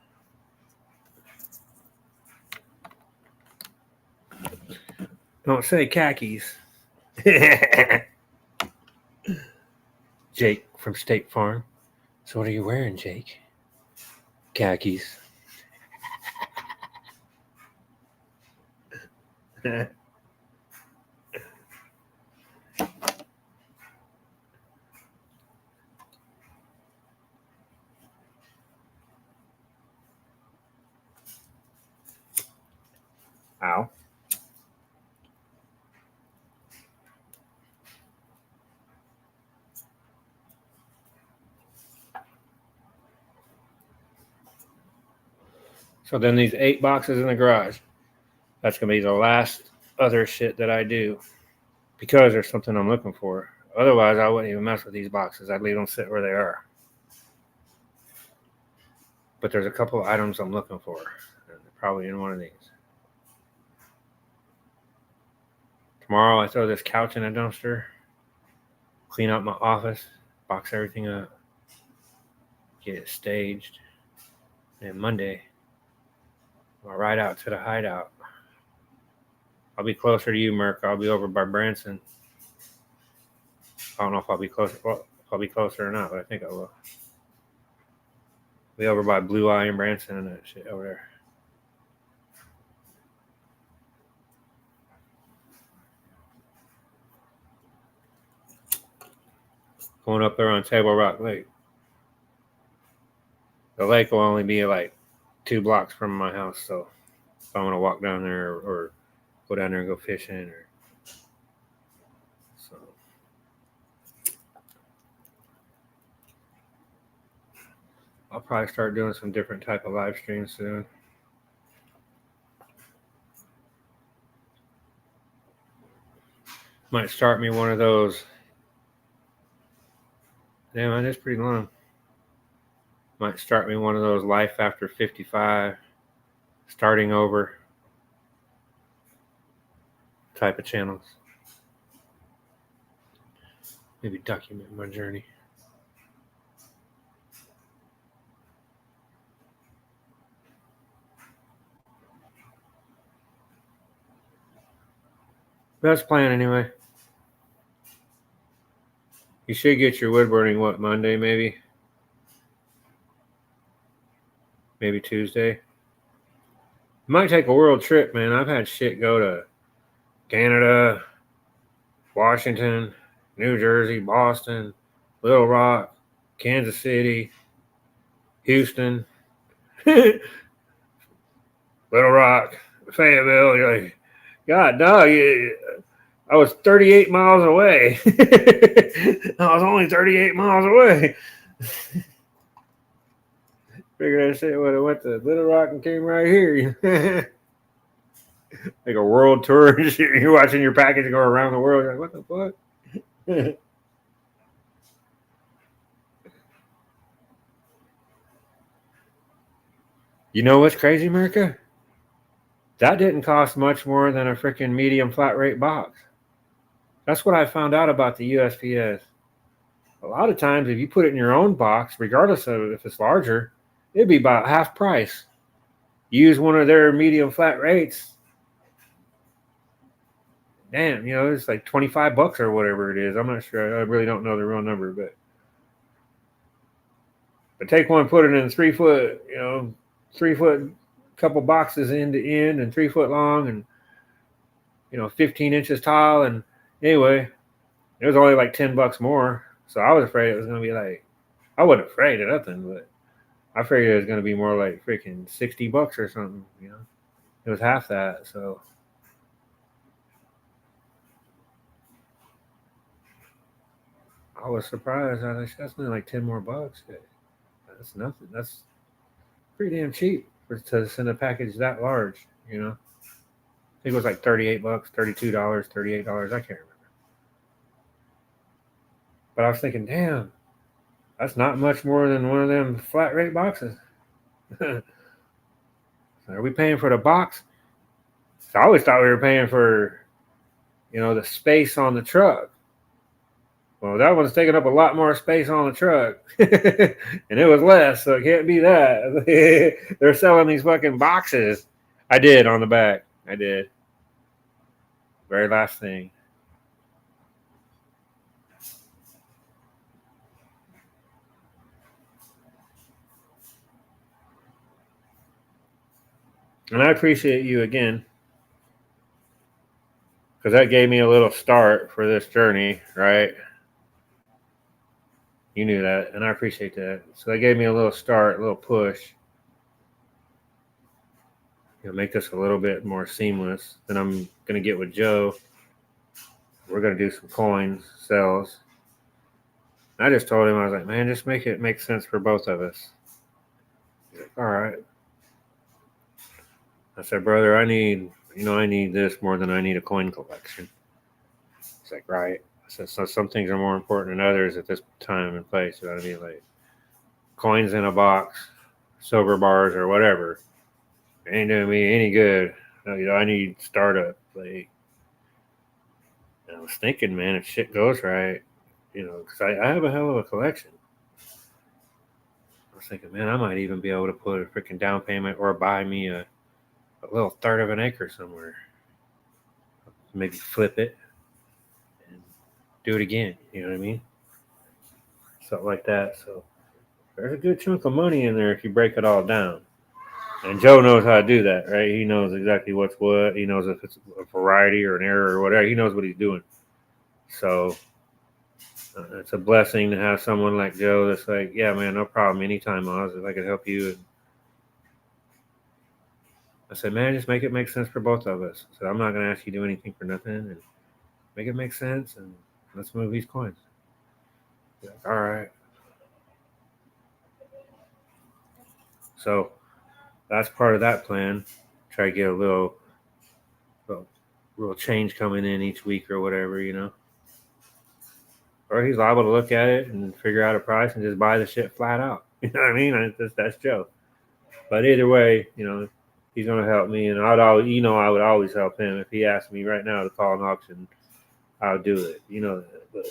Don't say khakis. Jake from State Farm. So what are you wearing, Jake? Khakis. Ow. So then these 8 boxes in the garage, that's going to be the last other shit that I do because there's something I'm looking for. Otherwise, I wouldn't even mess with these boxes. I'd leave them sit where they are. But there's a couple of items I'm looking for. And they're probably in one of these. Tomorrow I throw this couch in a dumpster, clean up my office, box everything up, get it staged. And Monday, I'll ride out to the hideout. I'll be closer to you, Merc. I'll be over by Branson. I don't know if I'll be closer. Well, if I'll be closer or not, but I think I will. Be over by Blue Eye and Branson and that shit over there. Going up there on Table Rock Lake. The lake will only be like 2 blocks from my house, so if I want to walk down there or go down there and go fishing, or so. I'll probably start doing some different type of live streams soon. Might start me one of those. Damn, that is pretty long. Might start me one of those life after 55, starting over type of channels. Maybe document my journey. That's plan anyway. You should get your wood burning, what, Monday maybe? Maybe Tuesday. Might take a world trip, man. I've had shit go to Canada, Washington, New Jersey, Boston, Little Rock, Kansas City, Houston, Little Rock, Fayetteville. You're like, God, dog, I was 38 miles away. I was only 38 miles away. Figured I shit would have went to Little Rock and came right here. Like a world tour. You're watching your package go around the world. You're like, what the fuck? You know what's crazy, America? That didn't cost much more than a freaking medium flat rate box. That's what I found out about the USPS. A lot of times, if you put it in your own box, regardless of if it's larger, it'd be about half price. Use one of their medium flat rates. Damn, it's like $25 or whatever it is. I'm not sure. I really don't know the real number, but take one, put it in 3 foot, 3 foot, couple boxes end to end, and 3 foot long, and 15 inches tall. And anyway, it was only like $10 more. So I was afraid it was gonna be like, I wasn't afraid of nothing, but I figured it was gonna be more like freaking $60 or something. It was half that. So I was surprised. I was like, that's only like 10 more bucks. That's nothing. That's pretty damn cheap to send a package that large. I think it was like $38, $32, $38. I can't remember. But I was thinking, damn, that's not much more than one of them flat rate boxes. Are we paying for the box? So I always thought we were paying for, the space on the truck. Well, that one's taking up a lot more space on the truck. And it was less, so it can't be that. They're selling these fucking boxes. I did on the back. I did. Very last thing. And I appreciate you again, because that gave me a little start for this journey, right? You knew that, and I appreciate that. So that gave me a little start, a little push. Make this a little bit more seamless. Then I'm going to get with Joe. We're going to do some coins, sales. I just told him, I was like, man, just make it make sense for both of us. He's like, all right. I said, brother, I need this more than I need a coin collection. He's like, right. I said, so some things are more important than others at this time and place. You know what I mean? Like coins in a box, silver bars, or whatever. It ain't doing me any good. I need startup. Like, I was thinking, man, if shit goes right, because I have a hell of a collection. I was thinking, man, I might even be able to put a freaking down payment or buy me a little third of an acre somewhere. Maybe flip it and do it again. You know what I mean? Something like that. So there's a good chunk of money in there if you break it all down. And Joe knows how to do that, right? He knows exactly what's what. He knows if it's a variety or an error or whatever. He knows what he's doing. So it's a blessing to have someone like Joe that's like, yeah, man, no problem. Anytime, Oz, if I could help you. And I said, man, just make it make sense for both of us. I said, I'm not going to ask you to do anything for nothing. And make it make sense. And let's move these coins. Like, all right. So that's part of that plan. Try to get a little change coming in each week or whatever, Or he's liable to look at it and figure out a price and just buy the shit flat out. You know what I mean? That's Joe. But either way, he's going to help me. And I would always help him. If he asked me right now to call an auction, I would do it. You know that. But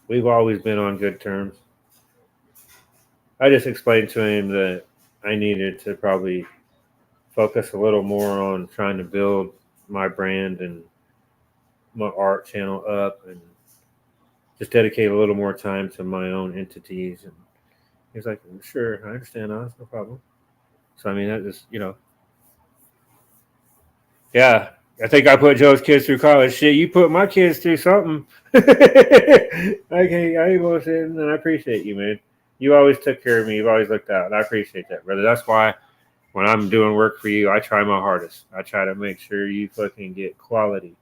we've always been on good terms. I just explained to him that I needed to probably focus a little more on trying to build my brand and my art channel up and just dedicate a little more time to my own entities. And he's like, sure, I understand, Oz, no problem. So, I mean, that just, yeah, I think I put Joe's kids through college. Shit, you put my kids through something. Okay, I ain't bullshitting, and I appreciate you, man. You always took care of me. You've always looked out, and I appreciate that, brother. That's why when I'm doing work for you, I try my hardest. I try to make sure you fucking get quality.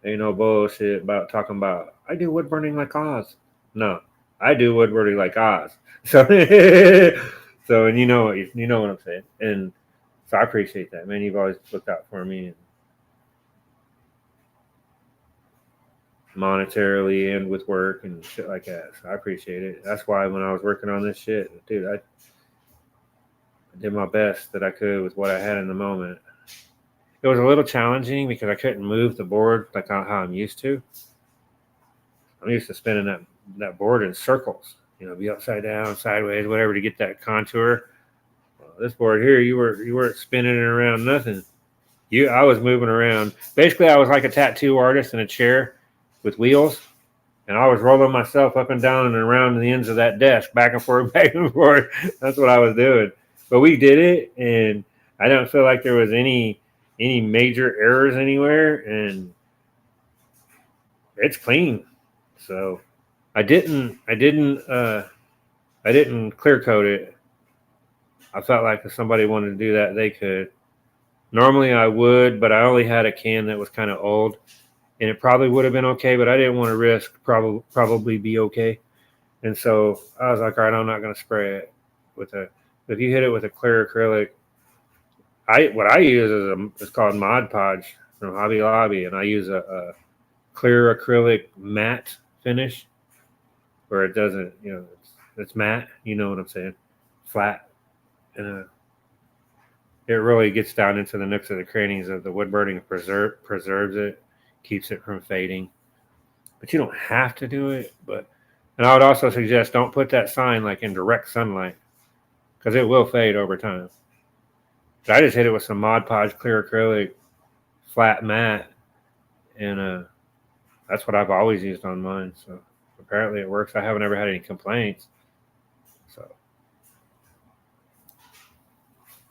Ain't no bullshit about talking about, I do wood burning like Oz. No, I do wood burning like Oz. So, and you know what I'm saying. And so I appreciate that, man. You've always looked out for me. And monetarily and with work and shit like that. So I appreciate it. That's why when I was working on this shit, dude, I did my best that I could with what I had in the moment. It was a little challenging because I couldn't move the board like how I'm used to. I'm used to spinning that board in circles, be upside down, sideways, whatever, to get that contour. Well, this board here, you weren't spinning it around nothing. I was moving around. Basically, I was like a tattoo artist in a chair with wheels, and I was rolling myself up and down and around the ends of that desk, back and forth, back and forth. That's what I was doing. But we did it, and I don't feel like there was any major errors anywhere, and it's clean. So I didn't clear coat it. I felt like if somebody wanted to do that, they could. Normally I would, but I only had a can that was kind of old. And it probably would have been okay, but I didn't want to risk probably be okay. And so I was like, all right, I'm not going to spray it if you hit it with a clear acrylic. What I use is called Mod Podge from Hobby Lobby, and I use a clear acrylic matte finish where it doesn't, it's matte. You know what I'm saying? Flat. And it really gets down into the nooks of the crannies of the wood burning, preserves it. Keeps it from fading, but you don't have to do it. And I would also suggest don't put that sign like in direct sunlight because it will fade over time. So I just hit it with some Mod Podge clear acrylic flat matte, and that's what I've always used on mine. So apparently it works. I haven't ever had any complaints. So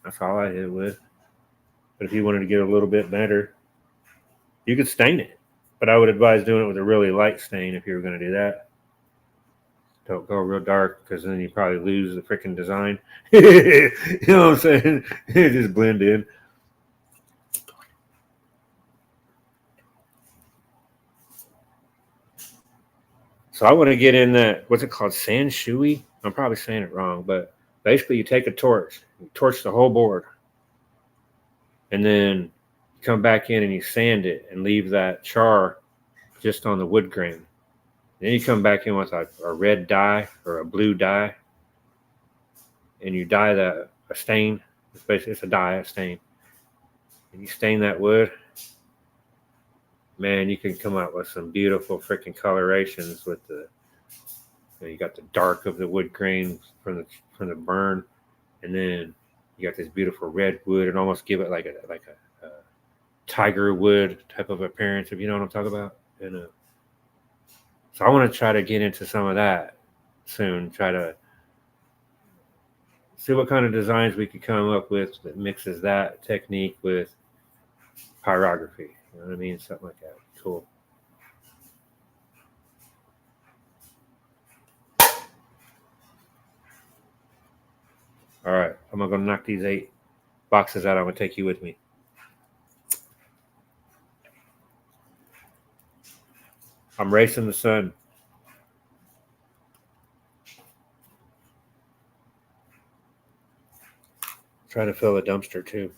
that's all I hit it with. But if you wanted to get a little bit better, you could stain it, but I would advise doing it with a really light stain if you were going to do that. Don't go real dark because then you probably lose the freaking design. You know what I'm saying? It just blend in. So I want to get in that, what's it called? Sanshui? I'm probably saying it wrong, but basically you take a torch, you torch the whole board, and then come back in and you sand it and leave that char just on the wood grain. Then you come back in with a red dye or a blue dye, and you dye a stain It's basically it's a dye stain. And you stain that wood, man, you can come out with some beautiful freaking colorations with the. You got the dark of the wood grain from the burn, and then you got this beautiful red wood, and almost give it like a tiger wood type of appearance, if you know what I'm talking about. And so I want to try to get into some of that soon. Try to see what kind of designs we could come up with that mixes that technique with pyrography. You know what I mean? Something like that. Cool. All right, I'm going to knock these 8 boxes out. I'm going to take you with me. I'm racing the sun. Trying to fill a dumpster too.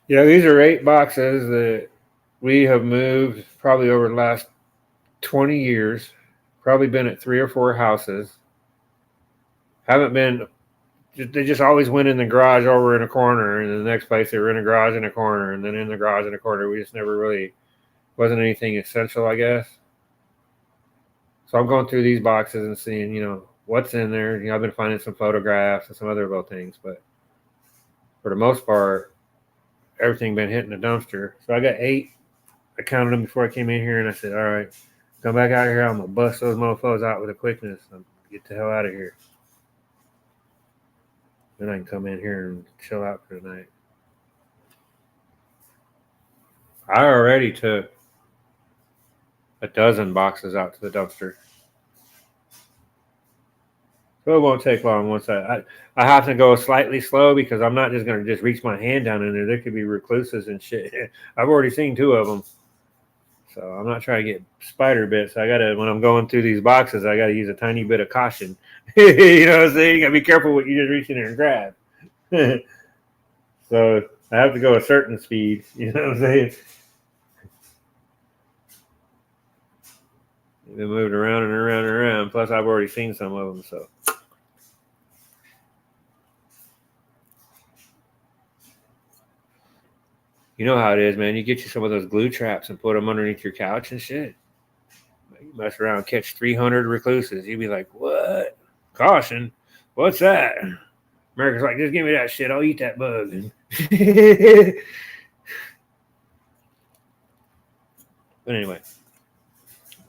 Yeah, these are 8 boxes that we have moved probably over the last 20 years. Probably been at 3 or 4 houses. Haven't been, they just always went in the garage over in a corner, and the next place they were in a garage in a corner, and then in the garage in a corner. We just never really, wasn't anything essential, I guess. So I'm going through these boxes and seeing, what's in there. I've been finding some photographs and some other little things, but for the most part, everything been hitting the dumpster. So I got 8. I counted them before I came in here, and I said, all right, come back out here. I'm going to bust those mofos out with a quickness and get the hell out of here. Then I can come in here and chill out for the night. I already took a dozen boxes out to the dumpster. So it won't take long once I have to go slightly slow because I'm not just going to just reach my hand down in there. There could be recluses and shit. I've already seen 2 of them. So I'm not trying to get spider bits. I got to, when I'm going through these boxes, I got to use a tiny bit of caution. You know what I'm saying? You got to be careful what you just reach in there and grab. So I have to go a certain speed. You know what I'm saying? They moved around and around and around. Plus, I've already seen some of them. So, you know how it is, man. You get you some of those glue traps and put them underneath your couch and shit. You mess around and catch 300 recluses. You'd be like, what? Caution? What's that? America's like, just give me that shit. I'll eat that bug. But anyway,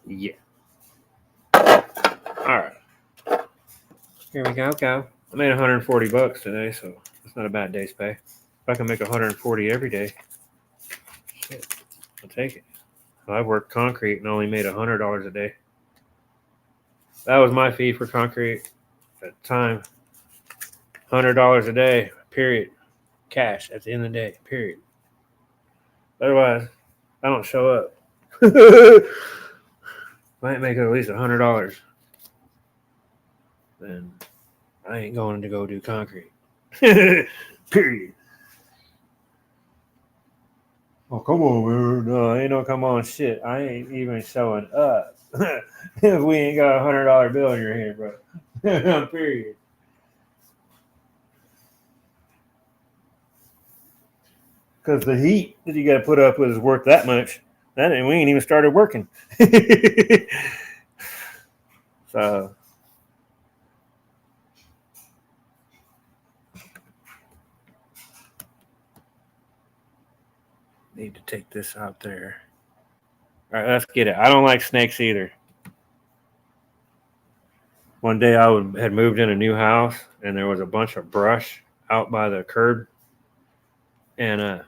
yeah. All right. Here we go. I made $140 today, so it's not a bad day's pay. If I can make 140 every day, shit, I'll take it. I worked concrete and only made $100 a day. That was my fee for concrete at the time. $100 a day, period. Cash at the end of the day, period. Otherwise, I don't show up. Might make at least $100. Then I ain't going to go do concrete. Period. Oh, come on, man. No, ain't no come on shit. I ain't even showing up. If we ain't got $100 bill in your hand, bro. Period. Because the heat that you got to put up with is worth that much. We ain't even started working. So, need to take this out there. All right, let's get it. I don't like snakes either. One day I had moved in a new house and there was a bunch of brush out by the curb. And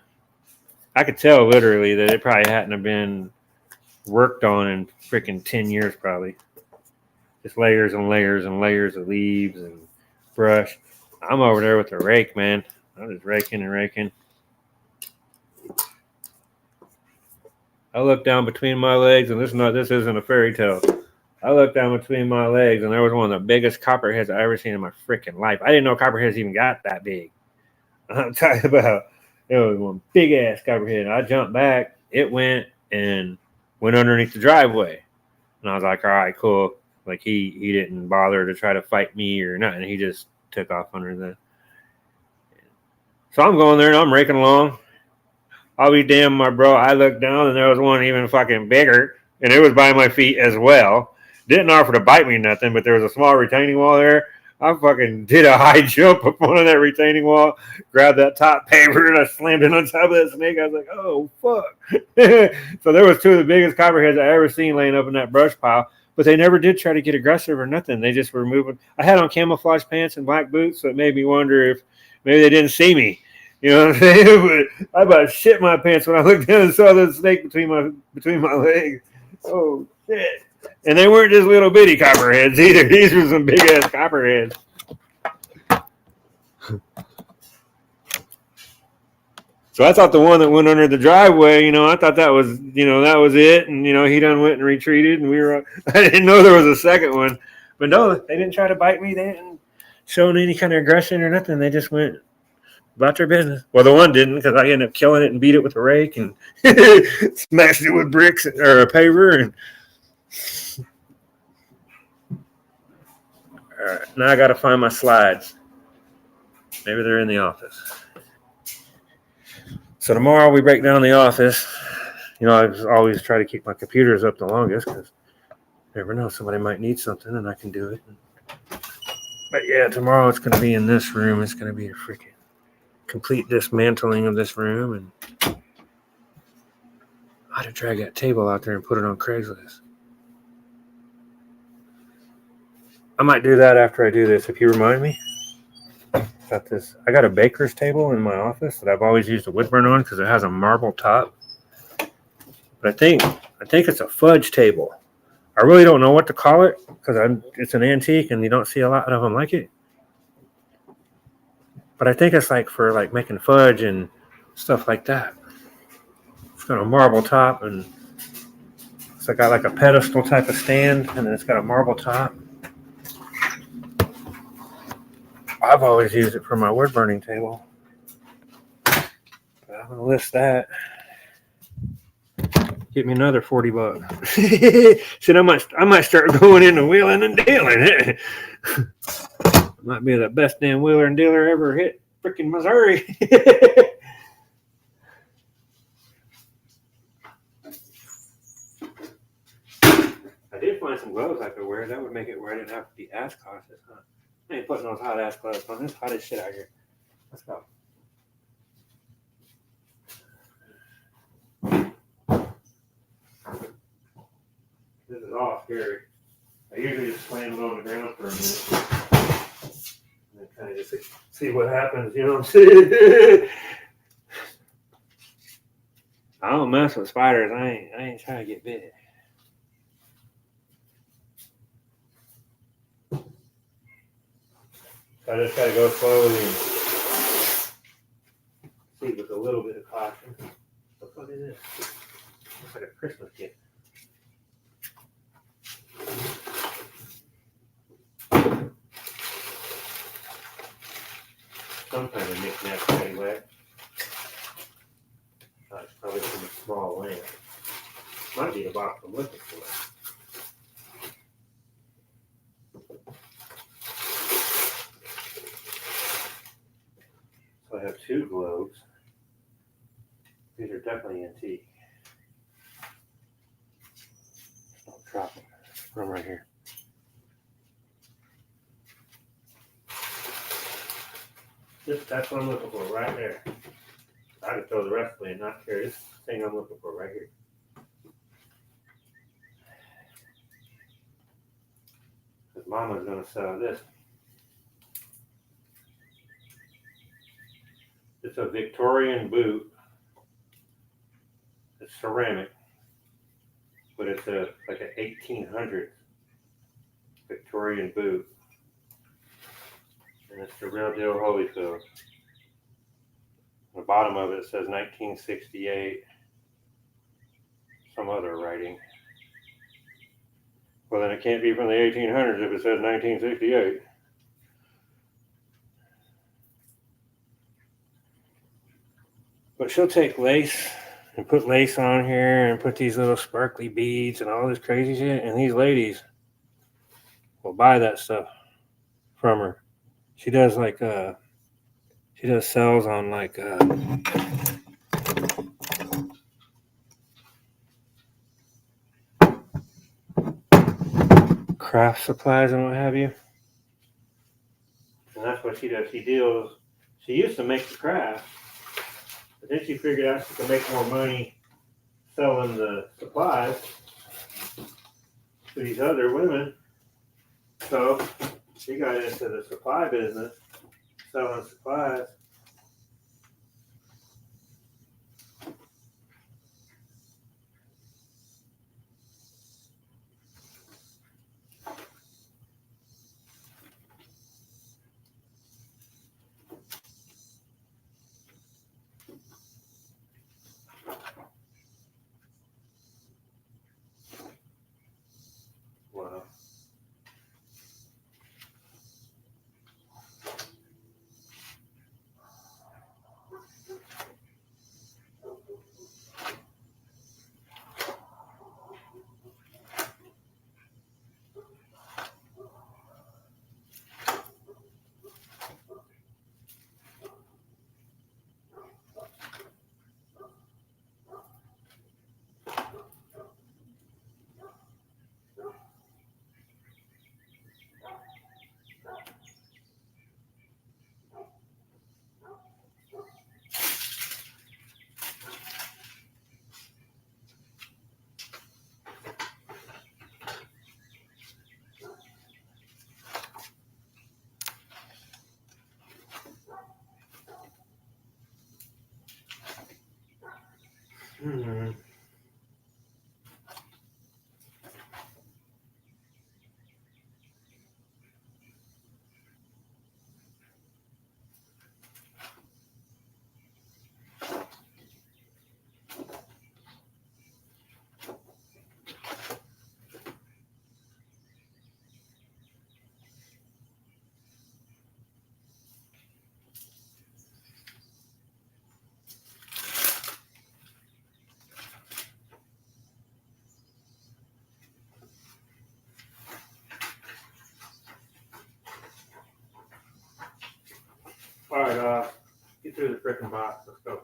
I could tell literally that it probably hadn't have been worked on in freaking 10 years probably. Just layers and layers and layers of leaves and brush. I'm over there with a rake, man. I'm just raking and raking. I look down between my legs, and this isn't a fairy tale. I looked down between my legs, and there was one of the biggest copperheads I ever seen in my freaking life. I didn't know copperheads even got that big. I'm talking about, it was one big ass copperhead. I jumped back. It went underneath the driveway. And I was like, all right, cool. Like he didn't bother to try to fight me or nothing. He just took off under the. So I'm going there and I'm raking along. I'll be damned, my bro. I looked down and there was one even fucking bigger, and it was by my feet as well. Didn't offer to bite me nothing, but there was a small retaining wall there. I fucking did a high jump up onto that retaining wall, grabbed that top paper, and I slammed it on top of that snake. I was like, oh, fuck. So there was two of the biggest copperheads I ever seen laying up in that brush pile, but they never did try to get aggressive or nothing. They just were moving. I had on camouflage pants and black boots, so it made me wonder if maybe they didn't see me. You know what I'm saying? I about shit my pants when I looked down and saw the snake between my legs. Oh, shit. And they weren't just little bitty copperheads either. These were some big ass copperheads. So I thought the one that went under the driveway, I thought that was, that was it. And, he done went and retreated. And I didn't know there was a second one. But no, they didn't try to bite me. They didn't show any kind of aggression or nothing. They just went about their business. Well, the one didn't, because I ended up killing it and beat it with a rake and smashed it with bricks or a paver. And all right, now I got to find my slides. Maybe they're in the office. So tomorrow we break down the office. I always try to keep my computers up the longest because you never know, somebody might need something and I can do it. But yeah, tomorrow it's going to be in this room. It's going to be a freaking complete dismantling of this room, and I had to drag that table out there and put it on Craigslist. I might do that after I do this, if you remind me. Got this. I got a baker's table in my office that I've always used a wood burn on because it has a marble top. But I think it's a fudge table. I really don't know what to call it because it's an antique and you don't see a lot of them like it. But I think it's like for like making fudge and stuff like that. It's got a marble top and it's got like a pedestal type of stand, and then it's got a marble top. I've always used it for my wood burning table. But I'm gonna list that. Get me another $40. Shit, I might start going into wheeling and dealing. Might be the best damn wheeler and dealer ever hit freaking Missouri. I did find some gloves I could wear. That would make it where I didn't have to be ass cautious, huh? I ain't putting those hot ass gloves on. It's hot as shit out here. Let's go. This is all scary. I usually just slam it on the ground for a minute. And kind of just see what happens, you know what I'm saying? I don't mess with spiders. I ain't trying to get bit. So I just gotta go slowly and see with a little bit of caution. What is this? Looks like a Christmas gift. Some kind of knick-knack anyway. It's probably from a small lamp. Might be the box I'm looking for. So I have two globes. These are definitely antique. Don't drop them. Put them right here. That's what I'm looking for right there. I can throw the rest away and not care. This thing I'm looking for right here. Because Mama's going to sell this. It's a Victorian boot. It's ceramic, but it's like an 1800s Victorian boot. And it's the real deal Holyfield. The bottom of it says 1968. Some other writing. Well, then it can't be from the 1800s if it says 1968. But she'll take lace and put lace on here and put these little sparkly beads and all this crazy shit. And these ladies, will buy that stuff from her. She does like she does sales on like craft supplies and what have you. And that's what she does. She deals. She used to make the craft, but then she figured out she could make more money selling the supplies to these other women. So she got into the supply business, selling supplies. Wow. Hmm. All right, get through the frickin' box. Let's go.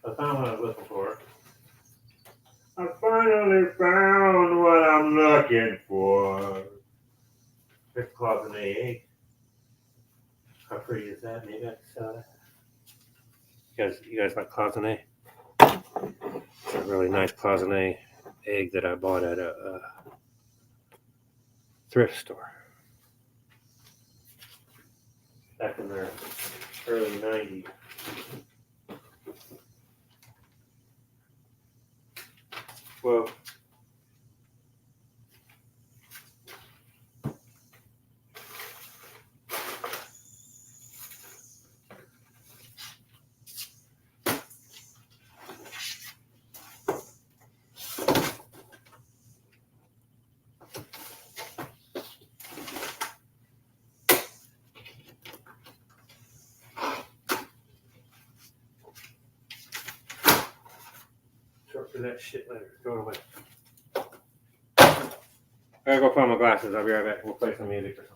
I found what I was looking for. I finally found what I'm looking for. It's closeted egg. How pretty is that? Maybe I can sell that. You guys like closeted? It's a really nice closeted egg that I bought at a thrift store back in the early 90s. Well, sort through that shit later. Throw it away. I gotta go find my glasses. I'll be right back. We'll play some music or something.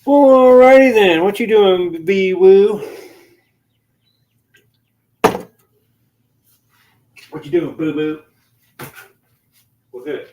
Alrighty then. What you doing, B Woo? What you doing, Boo Boo? Well, good.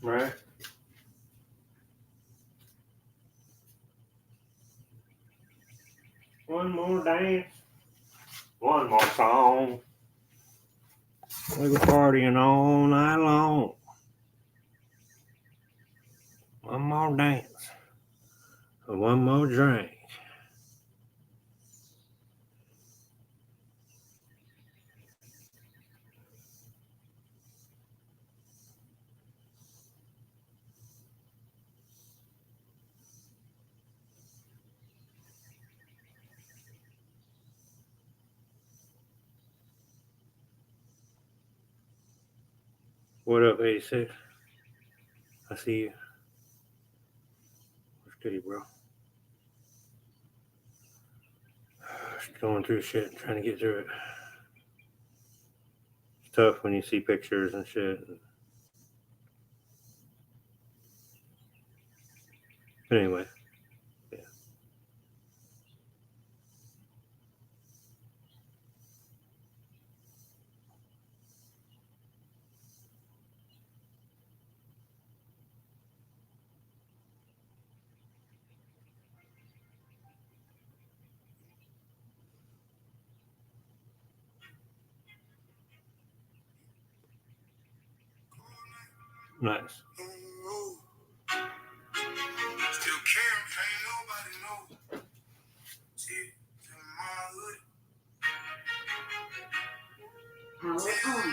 Right. One more dance. One more song. We were partying all night long. One more dance. One more drink. What up, 86? I see you. What's goody, bro? Just going through shit, trying to get through it. It's tough when you see pictures and shit. But anyway, yeah. Nice. Still caring, ain't nobody know. Tears in my hood. Power on.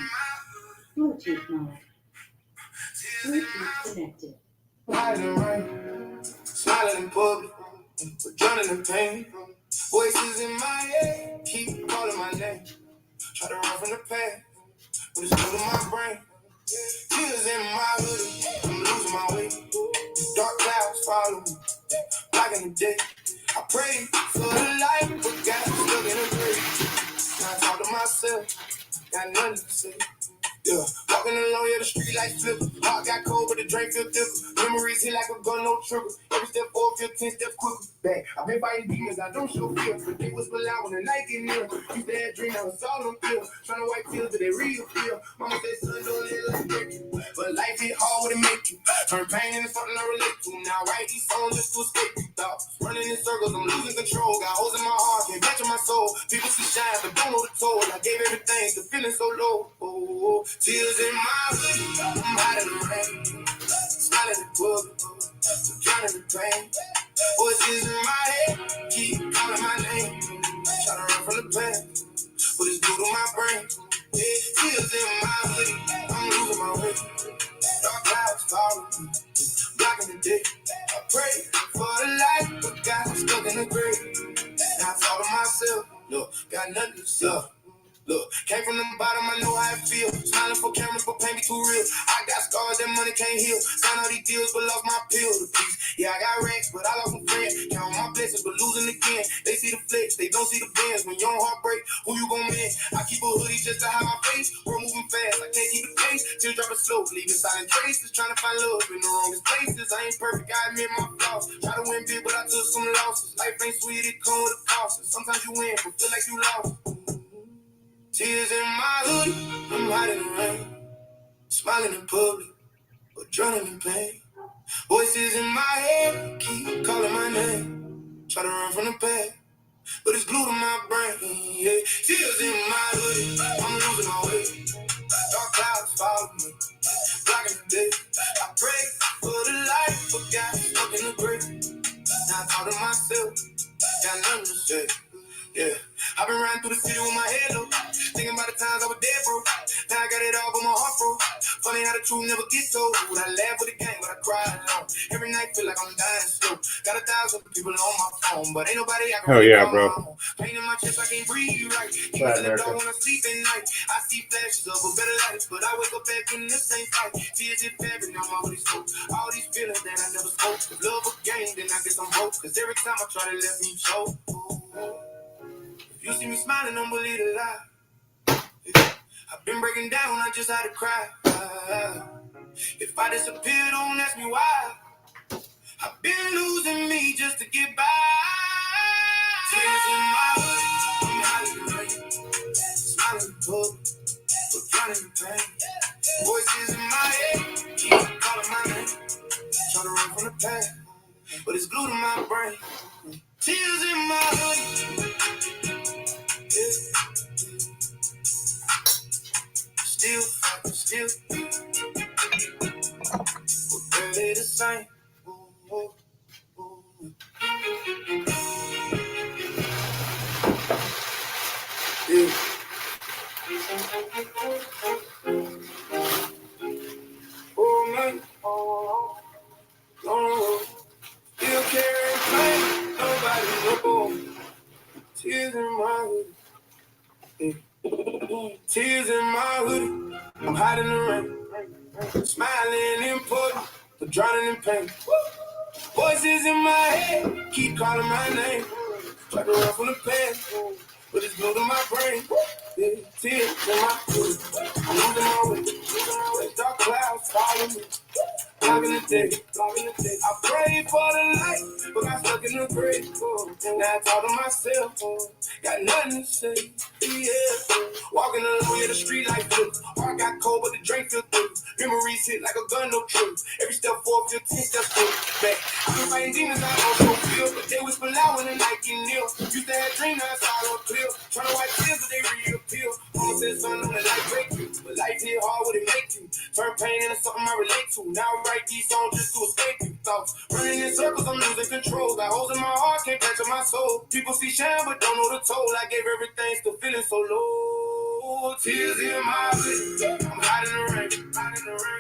Bluetooth mode. Bluetooth connected. Riding rain, smiling in public, but drowning in pain. Voices in my head keep calling my name. Try to run from the past, but it's still in my brain. Tears in my hoodie, I'm losing my way. Dark clouds follow me, back in the day. I prayed for the light, but got stuck in a grave. Now I talk to myself, got nothing to say. Yeah, walking along, yeah, the street like flip. Heart got cold, but the drink feel thicker. Memories hit like a gun, no trigger. Every step forward, feel 10 steps quicker. Bang, I've been fighting demons, I don't show fear. But they whisper loud when the night get near. Used to have dreams, I was all on fear. Trying to wipe tears, but they real feel. Mama said, son, don't let it like that. But life hit hard, what it make you? Turn pain into something I relate to. Now write these songs just to escape these thoughts. Running in circles, I'm losing control. Got holes in my heart, can't catch in my soul. People see shine, but don't know the toll. I gave everything, still feeling so low. Oh, tears in my hood, I'm hiding the rain. Smiling at the book, drowning in the pain. Voices in my head, keep calling my name. Trying to run from the pain, but it's due to my brain. Yeah, tears in my hoodie, I'm losing my way. Dark clouds follow me, blocking the day. I pray for the light, but got stuck in the grave. Now I thought of myself, look, got nothing to say. Look, came from the bottom, I know how it feel. Smiling for cameras, but pain be too real. I got scars that money can't heal. Signed all these deals, but lost my pill to peace. Yeah, I got racks, but I lost some friends. Count my blessings, but losing again. They see the flex, they don't see the bends. When your heart break, who you gon' miss? I keep a hoodie just to hide my face. We're moving fast, I can't keep the pace. Tears dropping slow, leaving silent traces. Trying to find love in the wrongest places. I ain't perfect, I admit my flaws. Try to win big, but I took some losses. Life ain't sweet, it come with a cost. And sometimes you win, but feel like you lost. Tears in my hood, I'm hiding the rain. Smiling in public, but drowning in pain. Voices in my head keep calling my name. Try to run from the pain, but it's glued to my brain. Yeah, tears in my hoodie, I'm losing my way. Dark clouds follow me, blocking the day. I pray for the light, but got stuck in the grave. Now I talk to myself, got nothing to say. Yeah, I've been riding through the city with my head low, thinking about the times I was dead, bro. Now I got it all, but my heart broke. Funny how the truth never gets told. I laugh with the gang, but I cry alone. Every night feel like I'm dying slow. Got 1,000 people on my phone, but ain't nobody I can really call my own. Pain in my chest, I can't breathe right. Keep in the dark when I sleep at night. I see flashes of a better life, but I wake up back in the same fight. Tears in fabric on my hoodie soap. All these feelings that I never spoke. If love a game, then I guess I'm broke. Cause every time I try to let me choke. You see me smiling, don't believe a lie. I've been breaking down, I just had to cry. If I disappear, don't ask me why. I've been losing me just to get by. Tears in my hood, I'm hiding the rain. Smiling in public, but drowning in pain. Voices in my head keep calling my name. Trying to run from the past, but it's glued to my brain. Tears in my hood. Still, we're barely the same. Yeah. Oh man, oh, still carrying pain. Nobody knows. Tears in my hood. Tears in my hoodie, I'm hiding the rain. Smiling in public, but drowning in pain. Voices in my head keep calling my name. Try to run from the past, but it's glued to my brain. Yeah, tears in my hoodie, I'm losing my way. Dark clouds follow me, blocking the day. I pray for the light, but got stuck in the grave. Now I talk to myself, got nothing to say. Yeah, walking alone in the street like this. Heart got cold, but the drink feel good. Memories hit like a gun, no truth. Every step forward, 15 steps back. I've been fighting demons I also feel, but they whisper loud when the night get near. Used to have dreams, now it's all on clear. Trying to wipe tears, but they reappear. Mama said, son, don't let life break you, but life hit hard, what it make you? Turn pain into something I relate to. Now I write these songs just to escape you. Thoughts running in circles, I'm losing control. Got holes in my heart, can't catch my soul. People see shine, but don't know the toll. I gave everything, still feeling so low. Tears in my hood, I'm hiding the rain.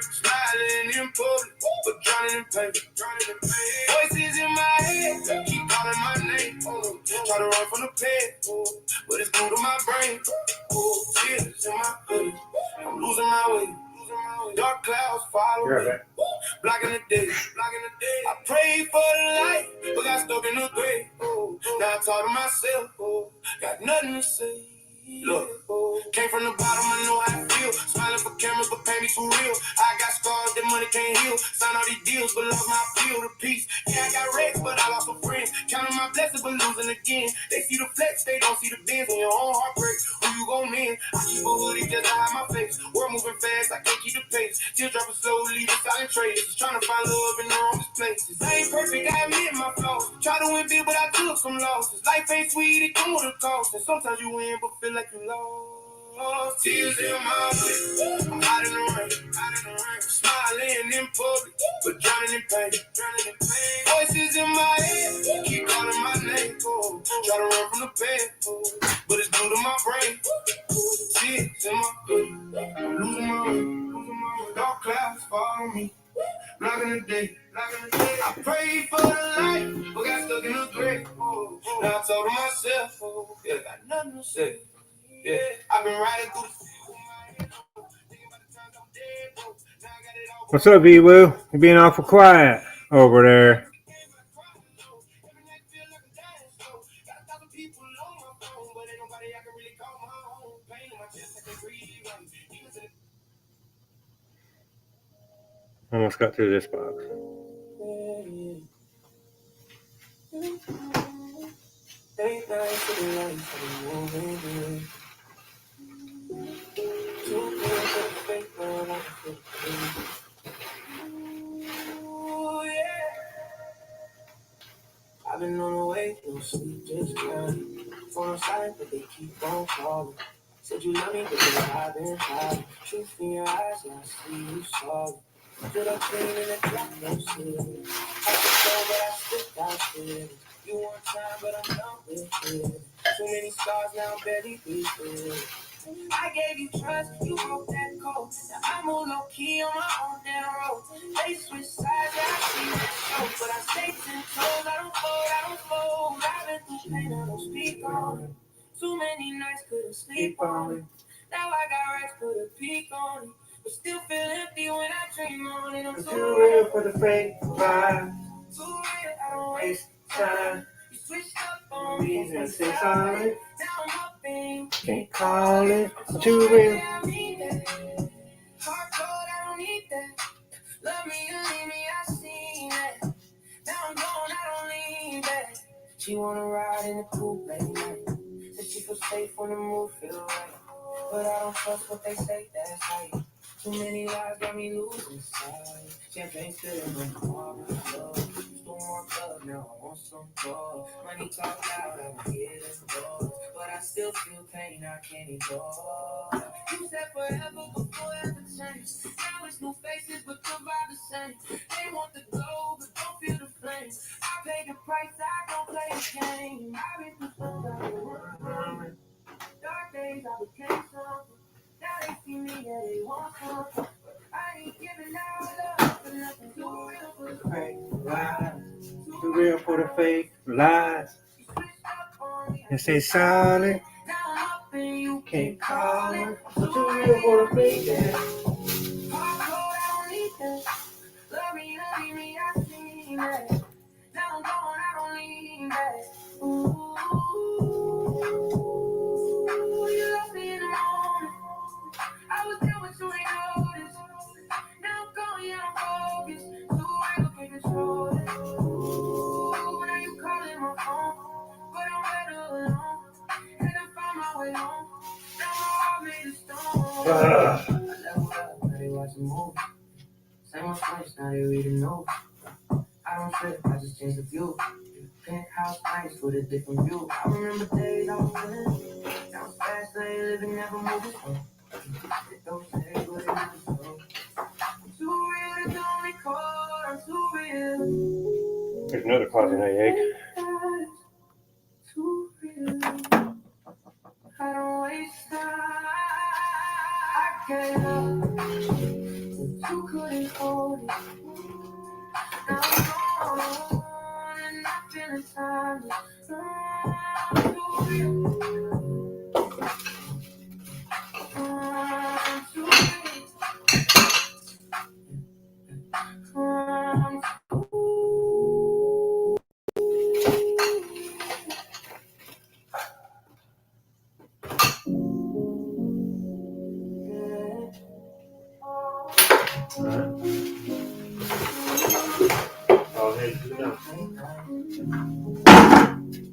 Smiling in public, but drowning in pain. Voices in my head keep calling my name. Try to run from the pain, but it's glued to my brain. Tears in my hood, I'm losing my way. Dark clouds follow me, blocking the day. I pray for the light, but got stuck in the grave. Now I talk to myself, got nothing to say. Look, came from the bottom, I know how I feel. Smiling for cameras, but pain be too real. I got scars that money can't heal. Signed all these deals, but lost my feel to peace. Yeah, I got wrecks, but I lost some friends. Counting my blessings, but losing again. They see the flex, they don't see the bends. When your own heart breaks, who you gon' mend? I keep a hoodie just to hide my face. World moving fast, I can't keep the pace. Still dropping slowly, the silent traces. Trying to find love in the wrongest places. I ain't perfect, I admit my flaws. Try to win big, but I took some losses. Life ain't sweet, it come with a cost. And sometimes you win, but feel like you lost. Tears in my hood, I'm hiding the rain. Smiling in public, but drowning in pain. Voices in my head keep calling my name. Try to run from the pain, but it's glued to my brain. Tears in my hood, I'm losing my way. Dark clouds follow me, blocking the day. I prayed for the light, but got stuck in the grave. Now I told myself, yeah, got nothing to say. Yeah, I've been riding through the. What's up, V-Woo? You're being awful quiet over there. Almost got through this box. Ooh, yeah. I've been on the way, no sleep, just counting. Phone silent, but they keep on calling. Said you love me, but then I've been hiding. Truth in your eyes, yeah, I see you sorry. Put up clean in the drop, no ceiling. I can tell, but I still got feeling. You want time, but I'm done with it. Too many scars now, barely breathing. I gave you trust, you broke that code. Now I'm all low key on my own damn road. They switch sides, yeah, I see that show. But I stay 10 toes, I don't fold. I've been through pain, I don't speak on it. Too many nights couldn't sleep on it. Now I got rest, put a peak on it. But still feel empty when I dream on it. I'm too real for the fake vibe. Too real, I don't waste time. You switched up on me and say sorry. Now I'm up and can't call it. I'm too real. I mean that. Hard code, I don't need that. Love me, you leave me, I seen that. Now I'm gone, I don't leave that. She wanna ride in the coupe late night. Said she feel safe when the mood feel right. But I don't trust what they say, that's right. Too many lies got me losing sight. Champagne still in my heart, love. Used to want love, now I want some more. Money talk loud, I don't get involved. But I still feel pain, I can't ignore. You said forever before ever changed. Now it's new faces, but the vibe the same. They want the glow, but don't feel the flame. I pay the price, I don't play the game. I've been through stuff I don't want. Dark days, I became something. Now they see me, yeah, they want something. But I ain't giving out love for nothing. Too real for the fake lies. Too real for the fake lies. And say solid. Now I'm up and you Can't call it. Too real for the fake lies. Hard code, I don't need that. Love me, leave me, I seen that. Now I'm gone, I don't need that. Ooh, you love me in the morning. I was there with you, ain't noticed. Now I'm gone, yeah, I'm focused. Too real, can't control it. Ooh, now you calling my phone, but I'm better alone. And I found my way home. Now my heart made a stone. I leveled up, now they watching movies. Same old place, now they reading notes. I don't trip, I just change the view. Penthouse nights with a different view. I remember days I was in. Now it's fast lane living, never moving slow. It don't say what it is so. I'm too real, it's the only code. I'm too real. There's another closet I egg. Too real. I don't waste time. I can't love, but you couldn't hold it. Now I'm gone and I feel the time. I'm too real. I'm too real.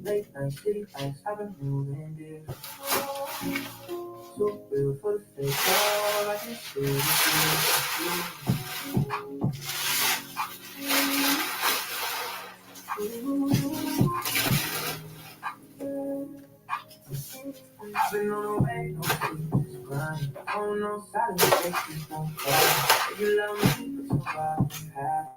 Late night city lights, I've been moving there. So real for the fake, all I can see I've been on the way, no sleep, just grind. Oh no, silent faces don't cry. You love me, but you love me half.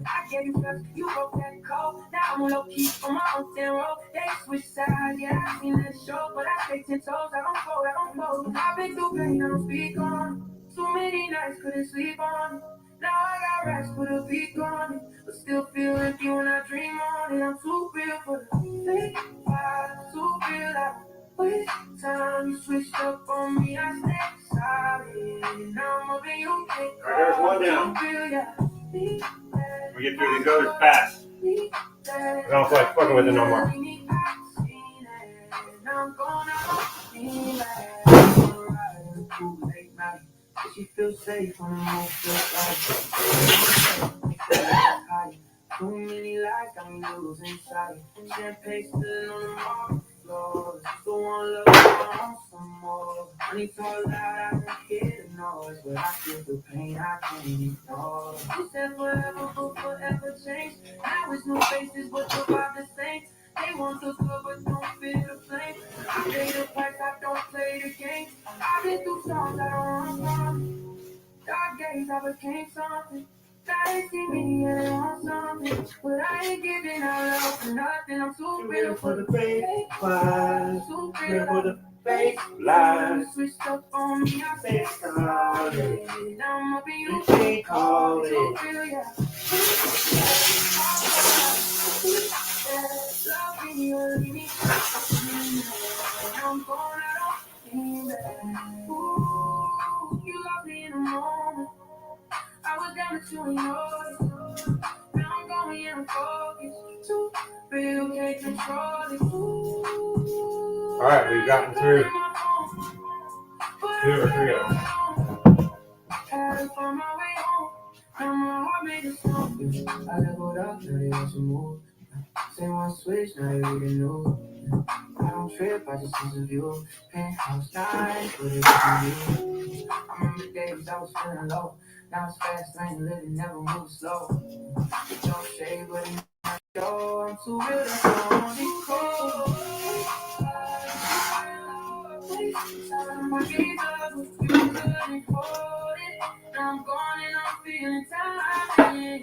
I gave you trust, you broke that code. Now I'm low key on my own damn road. They switch sides, yeah, I seen that show, but I stay 10 toes. I don't fold. I've been through pain, I don't speak on. Too many nights couldn't sleep on it. Now I got rest, put a peak on it, but still feel empty when I dream on it. I'm too real for the fake vibe, too real. I waste time, you switched up on me, I stay solid. Now I'm up and you can't There's one down. We get through these others fast. I don't feel like fucking with it no more. she feels safe on the most too many lies got me losing sight. Champagne spilling on the marble floor. So one love, I want some more. Money so loud, I can hear the noise, but I feel the pain I can't ignore. She said forever, but forever change. Now it's new faces, but the vibe the same. They want the good, but don't feel the flame. I pay the price, I don't play the game. I've been through songs I don't want. Dark days, I became something. Now they see me and they want something. But I ain't giving out love for nothing. I'm too real for the fake lies. Too real for the fake lies. Switched up on me, I say sorry. Now I'm up in you, can't call it. Too real, yeah. Love me, you leave me. I'm going out, came back. Ooh, you love me in a moment. I was down to you and yours. Now I'm going in focus. Too real, can't control it. All right, we've gotten through 2 or 3 of them. Had to find my way home. Now my heart made a song. I leveled up, now they want some more. Same one switch, now they reading new. I don't trip, I just use a view. Penthouse night, but it's you. I remember days I was feeling low. Now it's fast lane living, never move slow. Don't shade, but in my show, I'm too real, that's all I want to call. My gaze up, you couldn't hold it. Now I'm gone and I'm feeling tired.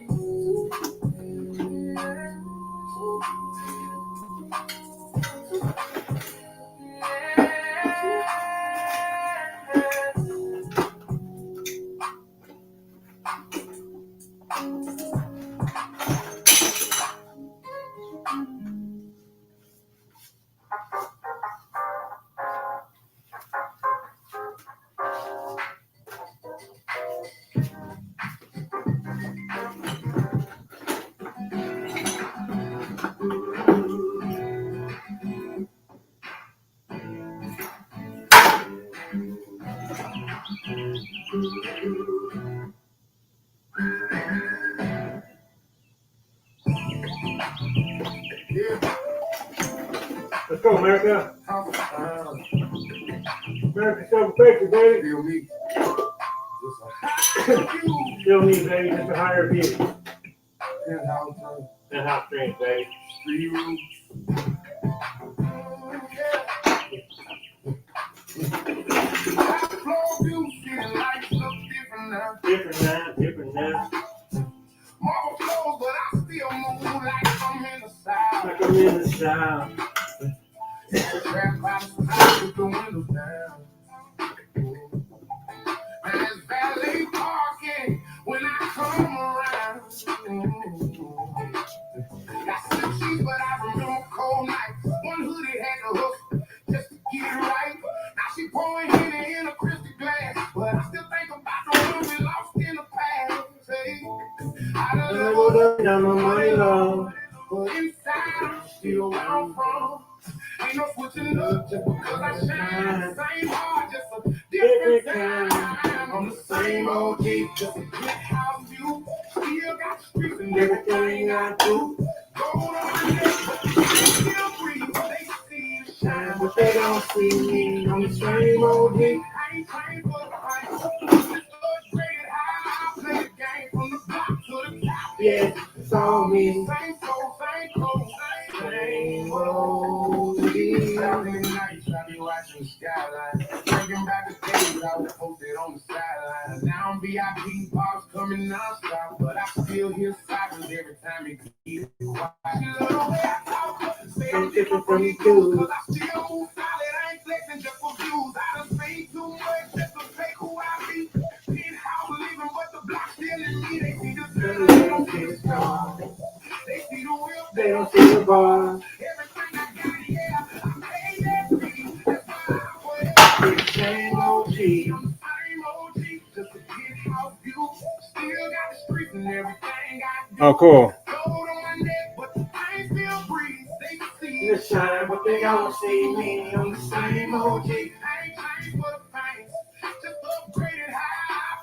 Let's go, America. America, so picture, baby. Still need, baby, just a higher view. Penthouse dreams, baby. Different now. Marble floors, but I still move like I'm in the South. Like I'm in the South. Trap house with the windows down. And it's valet parking when I come around. Got 6 sheets, but I remember cold nights. One hoodie had the hook just to get it right. Now she pouring Henny in a crystal glass, but I still think about the one we lost in the past. Hey, I done leveled up, down my money low. but inside I'm still where I'm from. Ain't no switching up just because I shine. Same heart, just a different time. I'm the same OG, just a good house view. Still got streets and everything I do. Gold on my neck, but still breathe. They see the shine, but they don't see me. I'm the same OG. I ain't trained for the fight. Just upgraded high. I play the game from the block to the top. Yeah, it's all me. Same soul, same clothes, same road. Saturday nights, I be watching the skyline. Thinking back the days I was posted on the sideline. Now I'm VIP, bars coming non-stop, but I still hear sirens every time it gets quiet. She love the way I talk, say I'm different from you too. Cause I still move solid, I ain't flexing just for views. I done seen too much just to fake who I be. Penthouse living, but the block still in me. They see the sun, they don't see the star. They see the wheel, They don't see the bar. everything I got, yeah. I made that dream. That's why I'm Same OG. the same OG, just a kid house view. Still got the streets and everything I do. Oh, cool. Gold on my neck, but the pain still breathes. They can see The shine, but they don't see me. I'm the same OG. I ain't changed for the pain. Just upgraded high.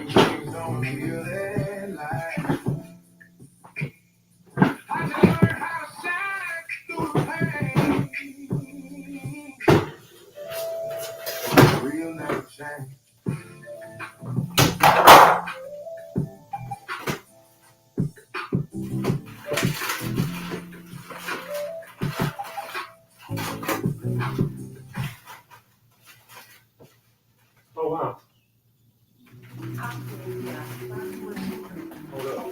dreams don't feel that light. I just learned how to shine through the pain. Real never change. Oh wow. Hold up.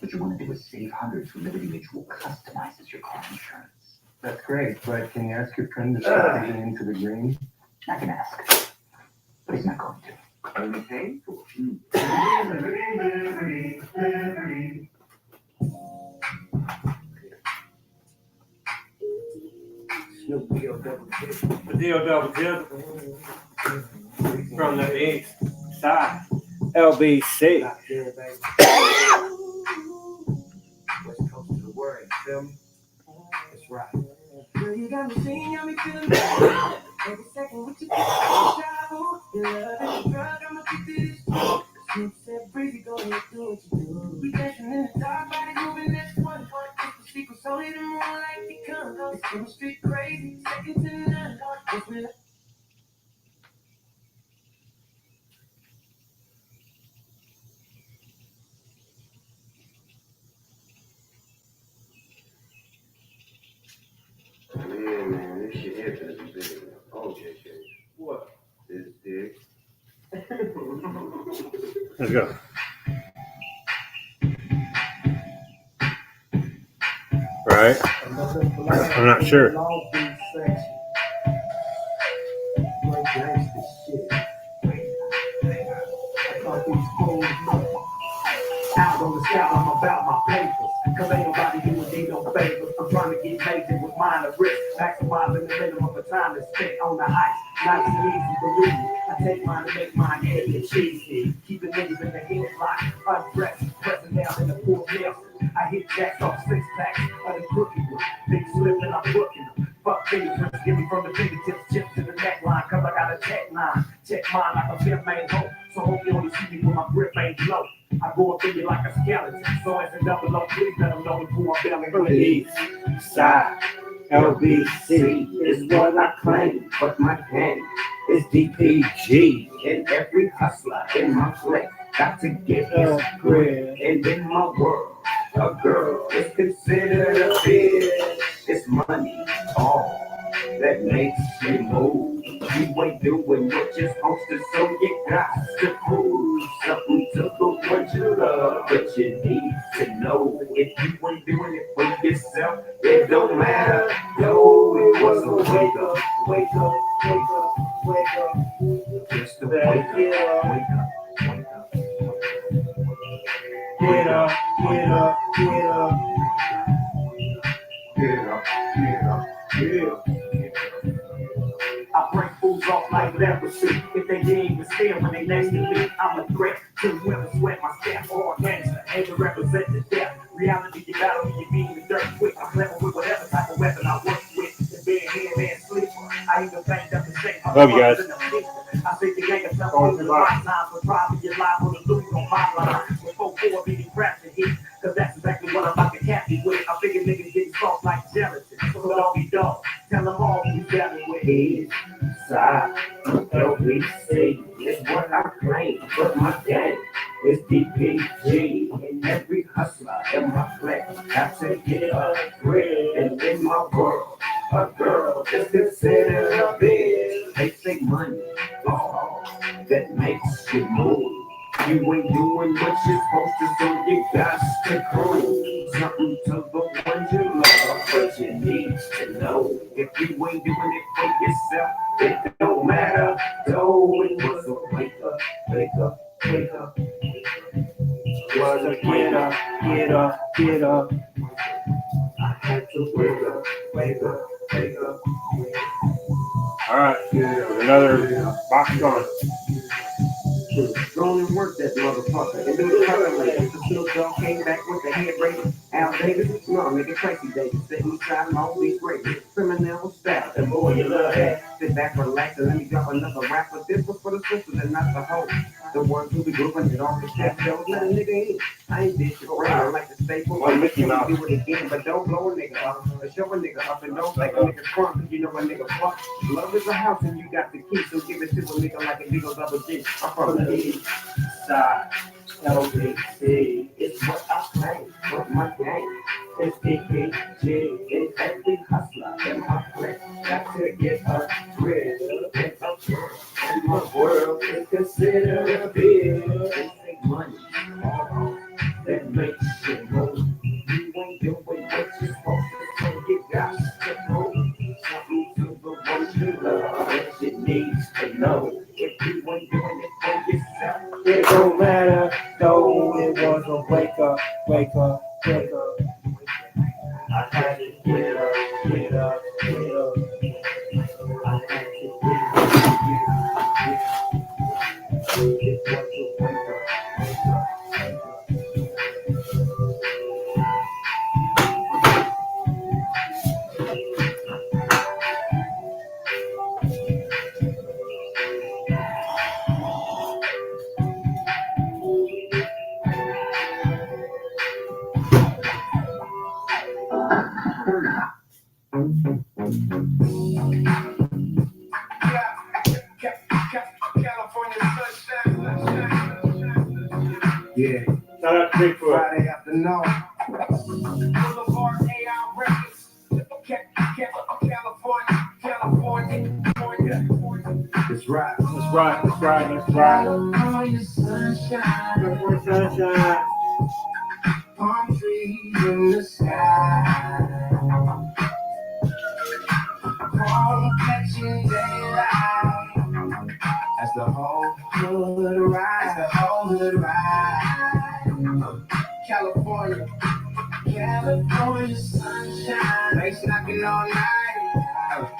What you want to do is save hundreds with Liberty Mutual customizes your car insurance. That's great, but can you ask your friend to stop getting into the green? I can ask, but he's not going to. Only pay for The deal double dip from the east side. LBC. West Coast of the world, you feel me? That's right. Girl, you got me singing, got me feeling bad. Every second with you, travel. Your love is a drug, I'm addicted to this. You said breezy, go ahead, do what you do. We dancing in the dark, body moving, that's one part. It's the secrets, only the moonlight becomes. It's chemistry crazy, second to none. Just with Yeah, man, this shit here gonna be bigger than OJ case. What? This dick. Let's go. Right? I'm not sure. Out on the scout, I'm about my papers. Cause ain't nobody doing me no favors. I'm trying to get major with minor risk. Maximizing the minimum of time that's spent on the ice. Nice and easy, believe me. I take mine to make mine heavy and cheesy. Keeping niggas in the headlock. Undressed, pressing down in the pool Nelson. I hit jacks off 6-packs of the cookie one. Big slip and I'm booking them. Fuck fingerprints, give me from the fingertips, chips to the neckline. Cause I got a check line. Check mine like a fifth main hoe. So hope you only see me when my grip ain't low. I go up in you like a skeleton. So it's a double O, please let them know who I'm belling with. East side, LBC is what I claim, but my gang is DPG. And every hustler in my place got to get his bread. And in my world, a girl is considered a bitch. It's money, all that makes you move. You ain't doing what you're supposed to, so you got to prove something to the one you love. But you need to know if you ain't doing it for yourself, it don't matter. No, it was a wake up, wake up, wake up, wake up. Just a wake up, wake up, wake up. Get up, get up, get up. Get up, get up, get up. I break fools off like leprosy. If they didn't even stare when they next to me, I'm a threat to whoever sweat my staff or gangster. Aim to represent the death. Reality, you battle me, you beat in the dirt quick. I'm clever with whatever type of weapon I work with. The bed, hand, man, sleeper. I even banged up the same. Love you guys. I say the gang of stuff over the lifetime, but probably you're live on the loop on my line. Before 4 beating crap to hit, cause that's exactly what I'm about to cap you with. I figure niggas getting soft like gelatin, so don't be dumb. Tell them all who's got me with. East side, LBC is what I claim, but my gang is DPG. And every hustler in my place got to get a bread. And in my world, a girl is considered a bitch. They say money, all that makes you move. You ain't doing what you're supposed to, so you got to prove something to the ones you love. But you need to know if you ain't doing it for yourself, it don't matter. No, it was a wake up, wake up, wake up. Was a get up, get up, get up. I had to wake up, wake up, wake up. All right, another box gone. Gone and worked that motherfucker. And then calculated. The Snoop Dogg came back with the head rated. Al Davis, no, nigga, Tracy Davis. Set me side, Long Beach great. Criminal style, and boy, you love that. Sit back, relax, and let me drop another rapper. This was for the sisters and not the hoes. The ones who be grouping it on the chat shows. Let a nigga in. I ain't this shit around. I like to stay for one. Mickey Mouse. Do it again, but don't blow a nigga up. Or show a nigga up and don't take a nigga front, cause you know a nigga fuck. Love is a house and you got the key, so give it to a nigga like a nigga double G. I'm from the east side. LBC, it's what I claim for my game. It's DPG, and every hustler in my place. Got to get a thrill and a girl. And my world is considered big. They say money, that makes you move. You ain't doing what you're supposed to, so you got to move. Something to the one you love that you need to know. If you ain't doing it for yourself, it don't matter. Though it was a wake up, wake up, wake up. I had to get up, get up, get up. I had to get up, get up. It was a wake up, wake up, wake up. Yeah. Shout out to Bigfoot. Friday afternoon. Boulevard AI Records. California. It's right. That's right, that's right, that's right. California sunshine. California sunshine. Palm trees in the sky. Home catching daylight. As the whole hood rides. The whole hood rides. California. California sunshine. Bass knocking all night.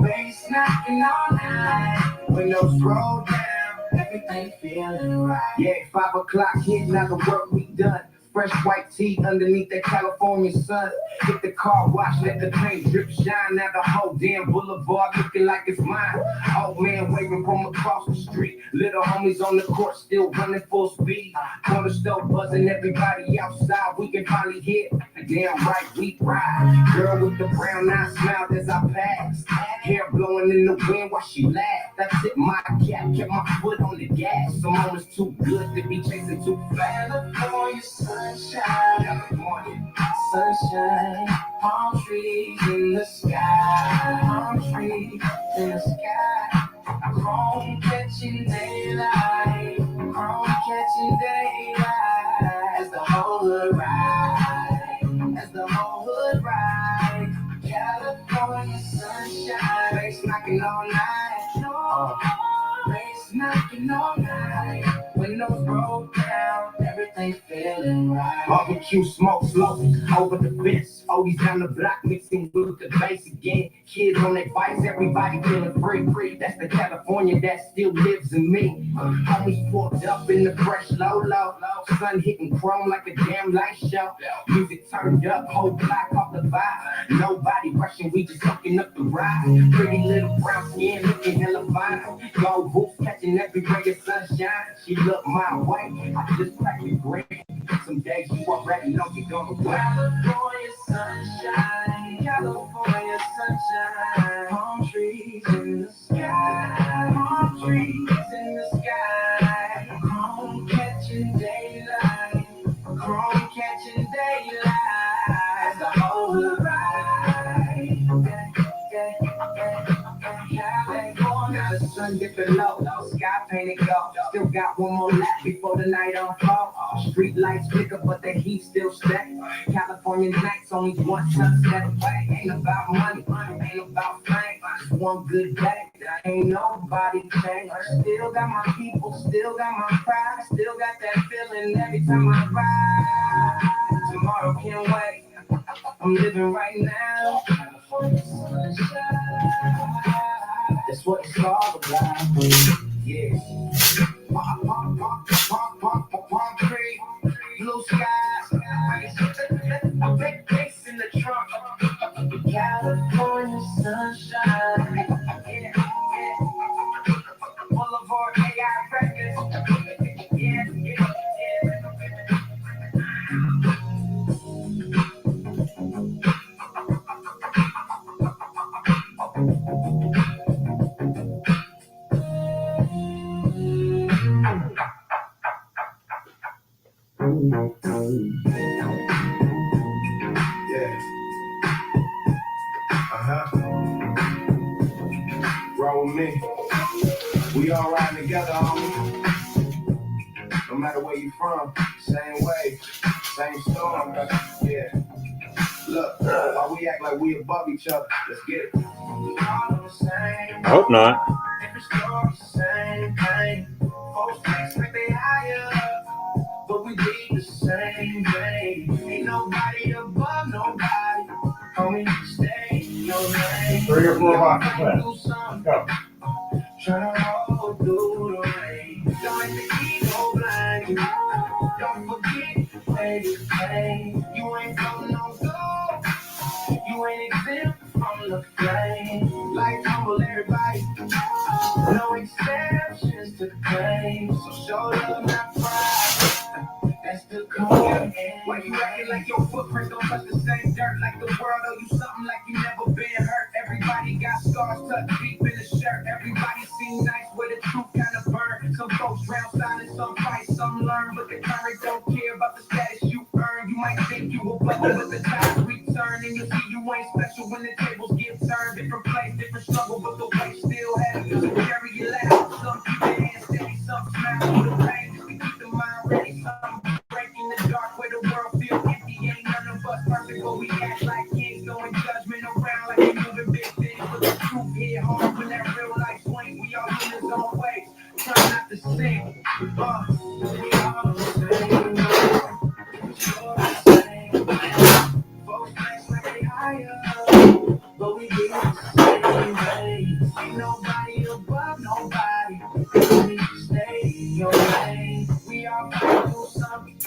Bass knocking all night. Windows roll down. Everything feeling right. Yeah, 5 o'clock hit. Now the work we done. Fresh white tee underneath that California sun. Hit the car wash, let the paint drip shine. Now the whole damn boulevard looking like it's mine. Old man waving from across the street. Little homies on the court still running full speed. Corner store buzzing, everybody outside. We can finally hit. Damn right, we ride. Girl with the brown eyes smiled as I passed. Hair blowing in the wind while she laughed. That's it, my cap kept my foot on the gas. Some moments too good to be chasing too fast. California sunshine, California sunshine, palm trees in the sky, palm trees in the sky, chrome catching daylight, chrome catching daylight, as the whole hood ride, as the whole hood ride, California sunshine, bass knocking all night, bass knocking all night. Windows roll down, everything feeling right. Barbecue smoke slow over the fence. Always down the block mixing with the bass again. Kids on their bikes, everybody feeling free. That's the California that still lives in me. Homies pulled up in the fresh low. Sun hitting chrome like a damn light show. Music turned up, whole block off the vibe. Nobody rushing, we just soaking up the ride. Pretty little brown skin looking hella fine. Gold boots catching every ray of sunshine. She look my way, I just cracked the green. Some days you already know you're gonna win. California sunshine, California sunshine. Palm trees in the sky, palm trees in the sky. Chrome catching daylight, chrome catching daylight. The whole hood ride. Now the sun dipping low, sky painted gold. Still got one more lap before the night unfolds. Street lights flicker, but the heat still stacked. California nights only one sunset away. Ain't about money, ain't about fame. Just one good day, ain't nobody changed. Still got my people, still got my pride, still got that feeling every time I ride. Tomorrow can't wait. I'm living right now. California sunshine. what it's all about. Yeah. Concrete, blue skies, a big bass in the trunk. California sunshine. Yeah, yeah. Boulevard AI Records. Yeah, yeah, roll with me. We all ride together, homie. No matter where you from, same way, same storm. Yeah. Look, while we act like we above each other, let's get it. I hope not. Different stories, same thing. Folks expect they higher, but we lead the same way. Ain't nobody above nobody. Homie, stay your lane. 3 or 4 boxes left. Go. Tryna hold through the rain. Don't let the ego blind you. Don't forget where you came. You ain't floating on gold. You ain't exempt from the flame. Life humble everybody. No exceptions to claim. So show love, not pride. That's the code. Why you acting like your footprints don't touch the same dirt? Like the world owe you something like you never been hurt. Everybody got scars tucked deep in the shirt. Everybody seen nights where the truth kind of burn. Some folks drown silent, some fight, some learn. But the current don't care about the status you earn. You might think you above it, but the times return. And you see you ain't special when the tables get turned. Different place, different struggle, but the way still heavy. So carry it loud. Some keep their hands steady, some smile through the pain just to keep the mind ready. Some breaking the dark where the world feels empty. Ain't none of us perfect, but we act like kings. Throwing judgment around like we moving big things. But the truth hit hard when that real life swing. We all in his own way, trying not to sing. We all the same. Folks flex like they higher, but we get the same way. Ain't nobody above nobody. We stay in your lane. We all fight through something.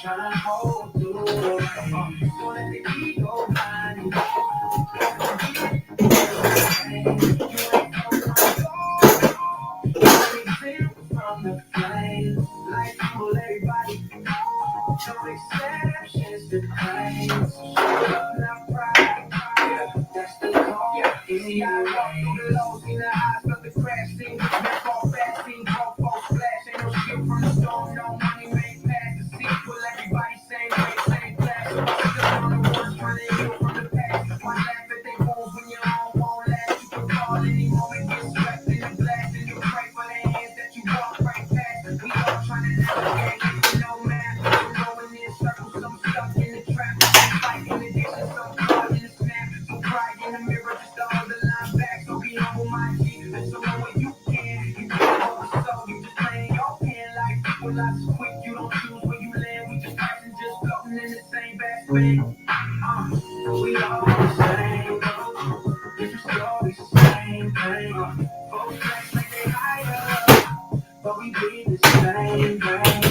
Tryna hold through the rain. Don't let the ego blind you. From the flame, like humble everybody. No exceptions to claim. Not pride. That's the call. See, I walk through the lows, seen the highs, felt the crash. Seen the snap off fast, seen grow, folks flash. Ain't no shit from the storm, no money made past the sea. Pull everybody same way, same class. Still on the worst, trying to heal from the past. One laugh at they wounds when your own won't last. You can fall any moment, get swept in the blast. And you pray for the hands that you walk right past. We all trying to navigate with no math. Going in circles, some stuck in the trap. Fighting addiction, some caught in the snap. So cry in the mirror, just to hold the line back. So be humble, my G. And so know what you can. You can't hold the soul, you just playing your pen. Like people lots quick, you don't choose where you land. We just passengers floating in the same back span. We all the same. Different stories, same thing. Folks flex like they higher, but we be the same thing.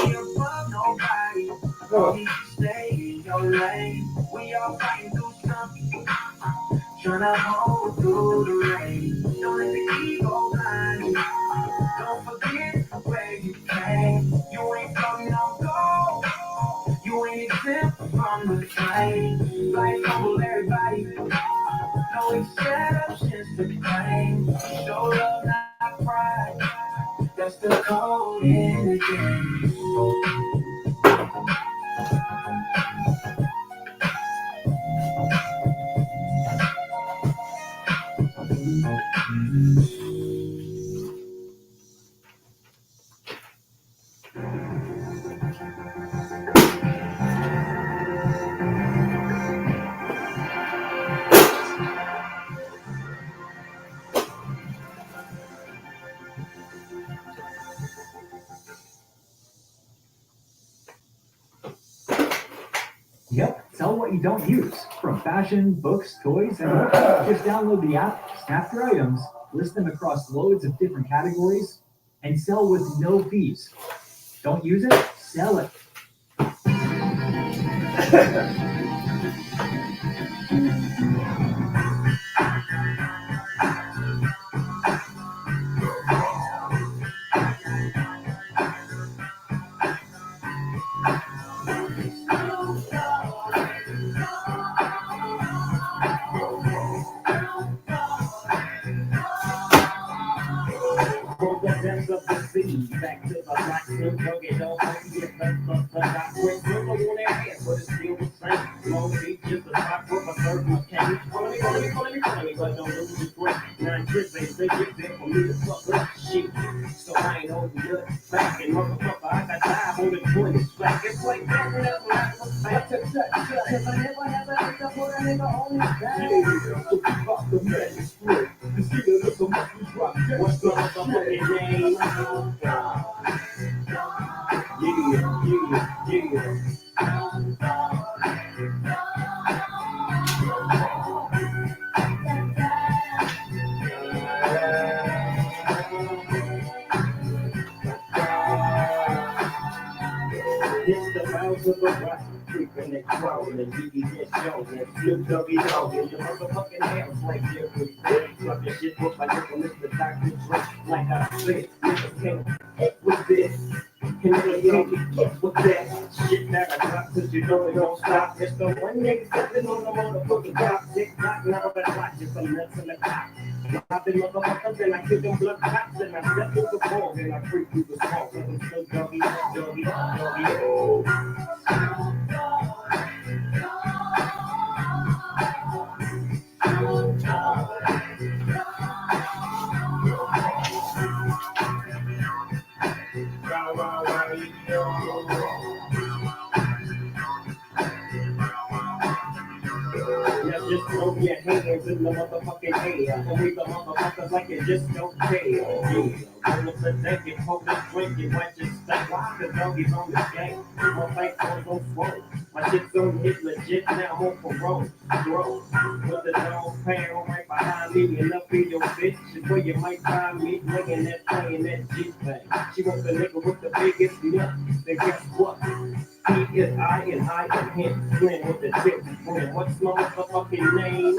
We above nobody, but we stay in your lane. We all fighting through something, tryna hold through the rain. Don't let the ego blind you. Don't forget where you came. You ain't floating on gold. You ain't exempt from the flame. Life humble everybody. No exceptions to claim. Show love, not pride. That's the code in the game. Yep. Sell what you don't use, from fashion, books, toys, and more. Just download the app, snap your items, list them across loads of different categories, and sell with no fees. Don't use it? Sell it. From the depths of the sea, back to the black silk, don't get no money, get the got quick, no on their hands, but it's still the same. Long Beach is the spot for a certain came. Follow me, but don't lose your grip. 9 trips ain't big, it's there for me to fuck up shit. So I ain't over your back, and motherfucker, I got time on the toilet slack. It's like that, whatever I look back. Cause I never have an extra for a nigga on his back. Yeah, so keep up the magic split. The shit is so much we drop. What's the motherfucking name? It's the bounce of a rock, creeping and crawling, and you get shown, and Snoop Doggy Dogg in your motherfucking hands like Jeffrey Dahmer. Drop your shit, look like it's Mr. Dr. Dre. Like I said, niggas can't F with this, and they can't get with that shit that I drop, cause you know it don't stop. It's the 187 on the motherfucking top, tick-tock, now that's like just some nuts in the top. I've been motherfuckers and I kick them blood cops and I step through the balls and I freak through the small. Cause I'm so doggy, oh. Now just throw your hands in the motherfucking air. And we the motherfuckers like you just don't care. Yeah, roll up the deck and hold this drink and watch it stack. Why the doggies on the gang? My bank phone's on swole. My shit's on hit legit, now I'm on parole. Bro, with the dog pound right behind me and up in your bitch is where you might find me laying that playing that G thing. She wants the nigga with the biggest nut. Then guess what? He is I and I am him. Playing with the tip. What's my motherfucking name?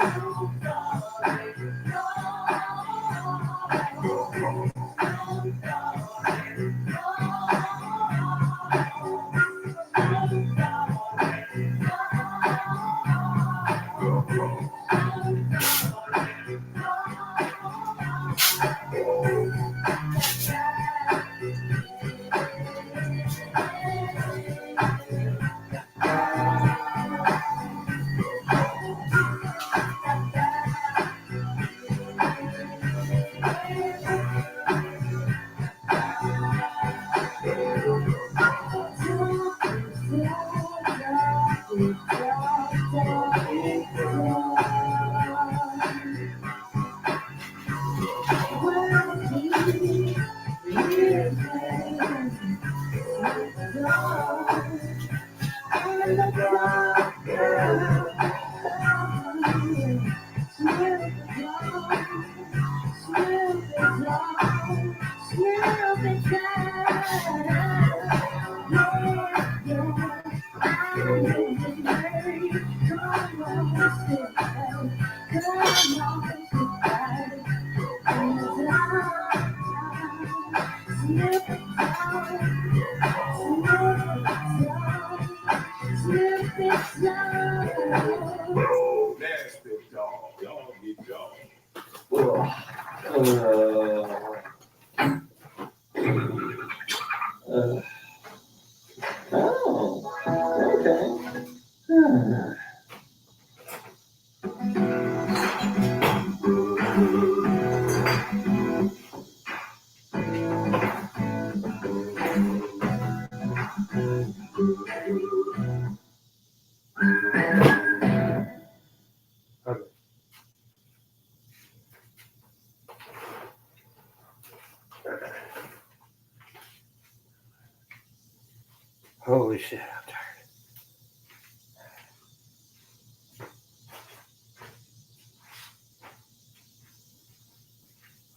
Holy shit, I'm tired.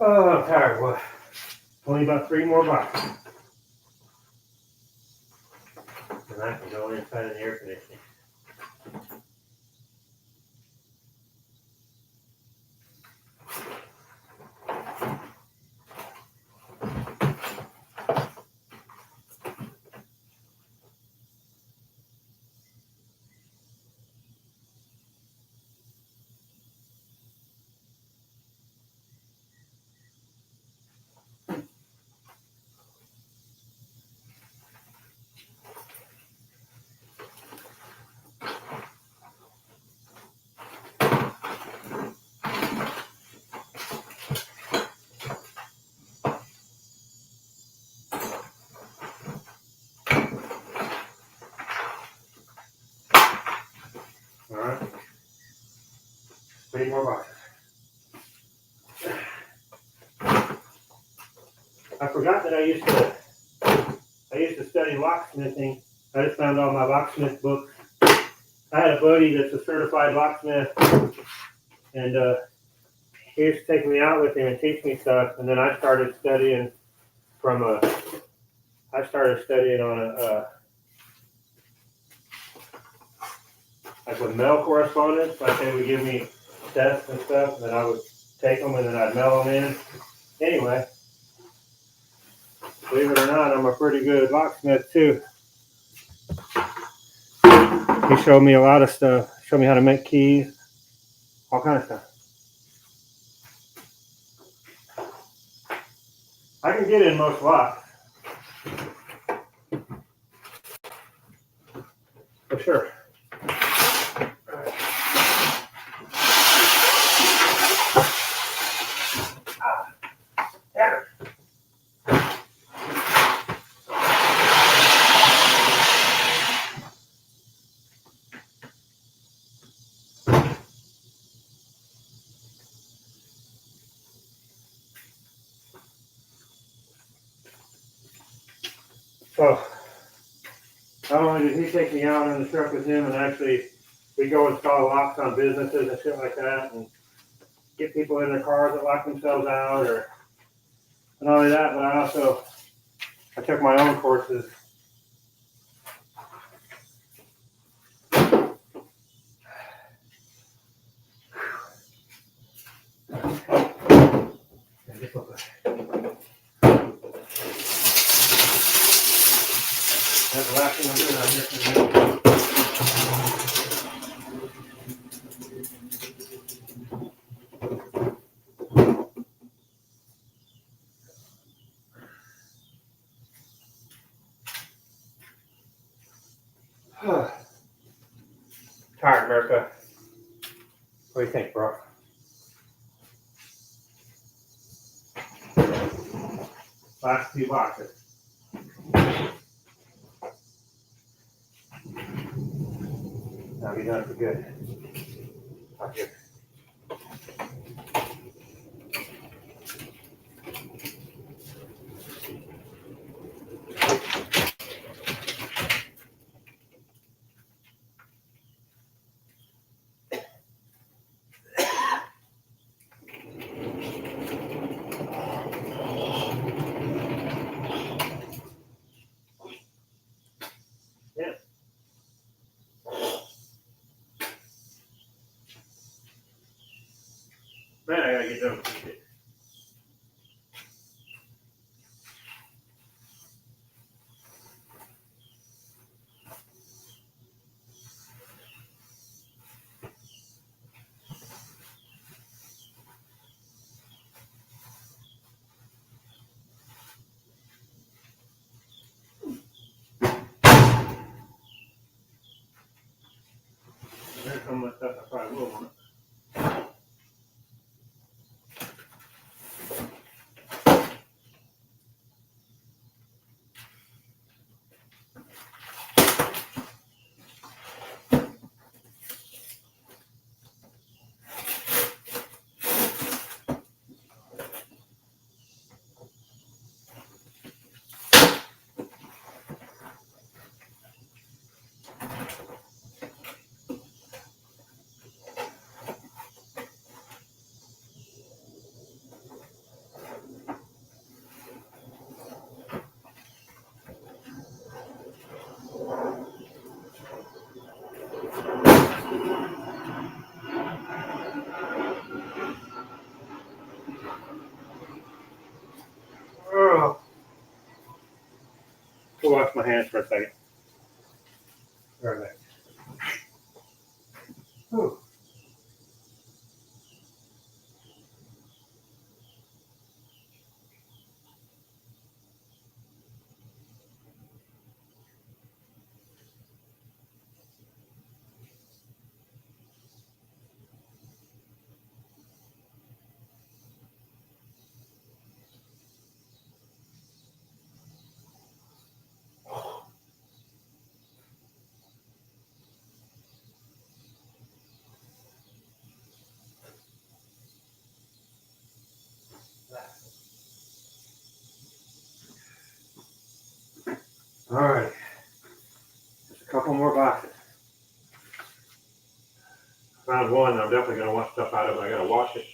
Oh, I'm tired, boy. Only about 3 more boxes. And I can go inside of the air conditioning. All right. 3 more boxes. I forgot that I used to study locksmithing. I just found all my locksmith books. I had a buddy that's a certified locksmith, and he used to take me out with him and teach me stuff. And then I started studying on like with mail correspondence. Like they would give me tests and stuff, and then I would take them and then I'd mail them in. Anyway, believe it or not, I'm a pretty good locksmith too. He showed me a lot of stuff. Showed me how to make keys, all kind of stuff. I can get in most locks. For sure. So, not only did he take me out in the truck with him and actually we go install locks on businesses and shit like that and get people in their cars that lock themselves out and not only that, but I took my own courses. That's the last thing I'm doing out here for the minute. Tired, America. What do you think, bro? Last 2 boxes. I'll be done for good. Not good. Yeah. Man, I gotta get done with this shit. There's some of the stuff I probably will want. go wash my hands for a second. Right back. Whew. All right. Just a couple more boxes. Found one that I'm definitely going to want stuff out of. I got to wash it.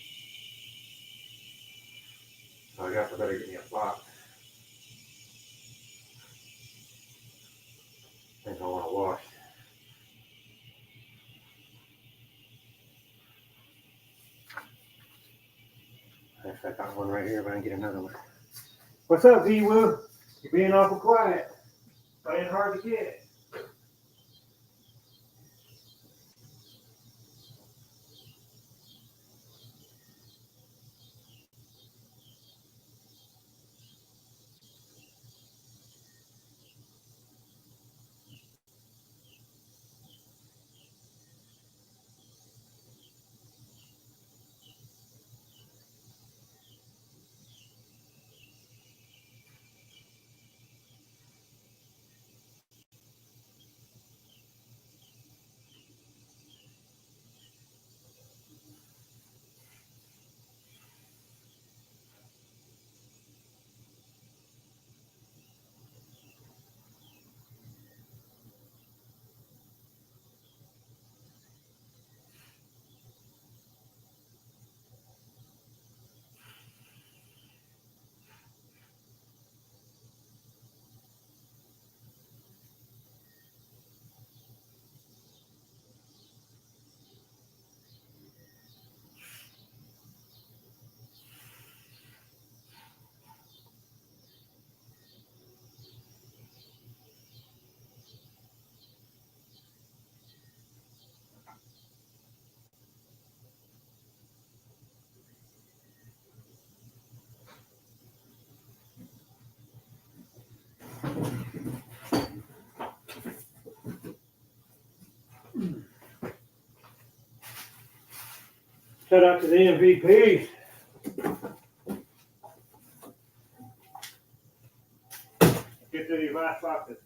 So I guess I better get me a box. Things I want to wash. Actually, I got one right here, but I can get another one. What's up, V-Woo? You're being awful quiet. Playing hard to get. Shout out to the MVPs. Get to these last boxes.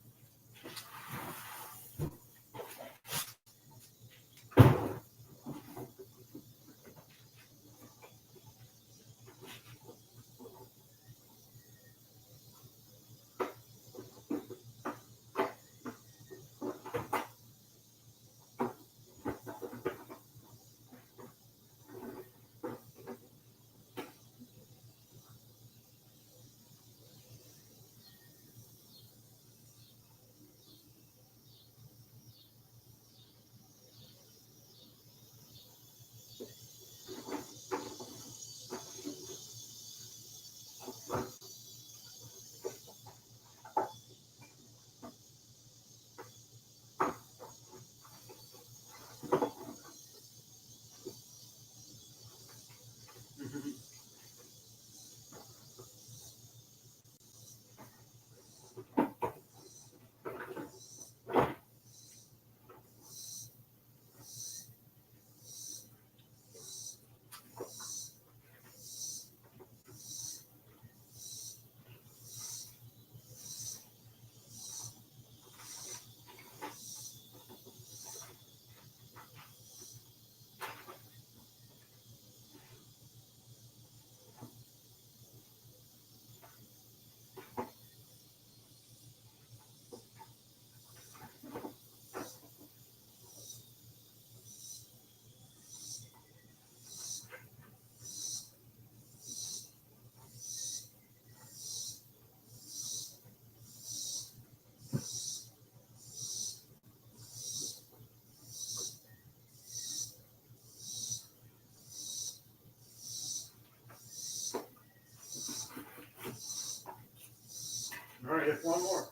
All right, just one more.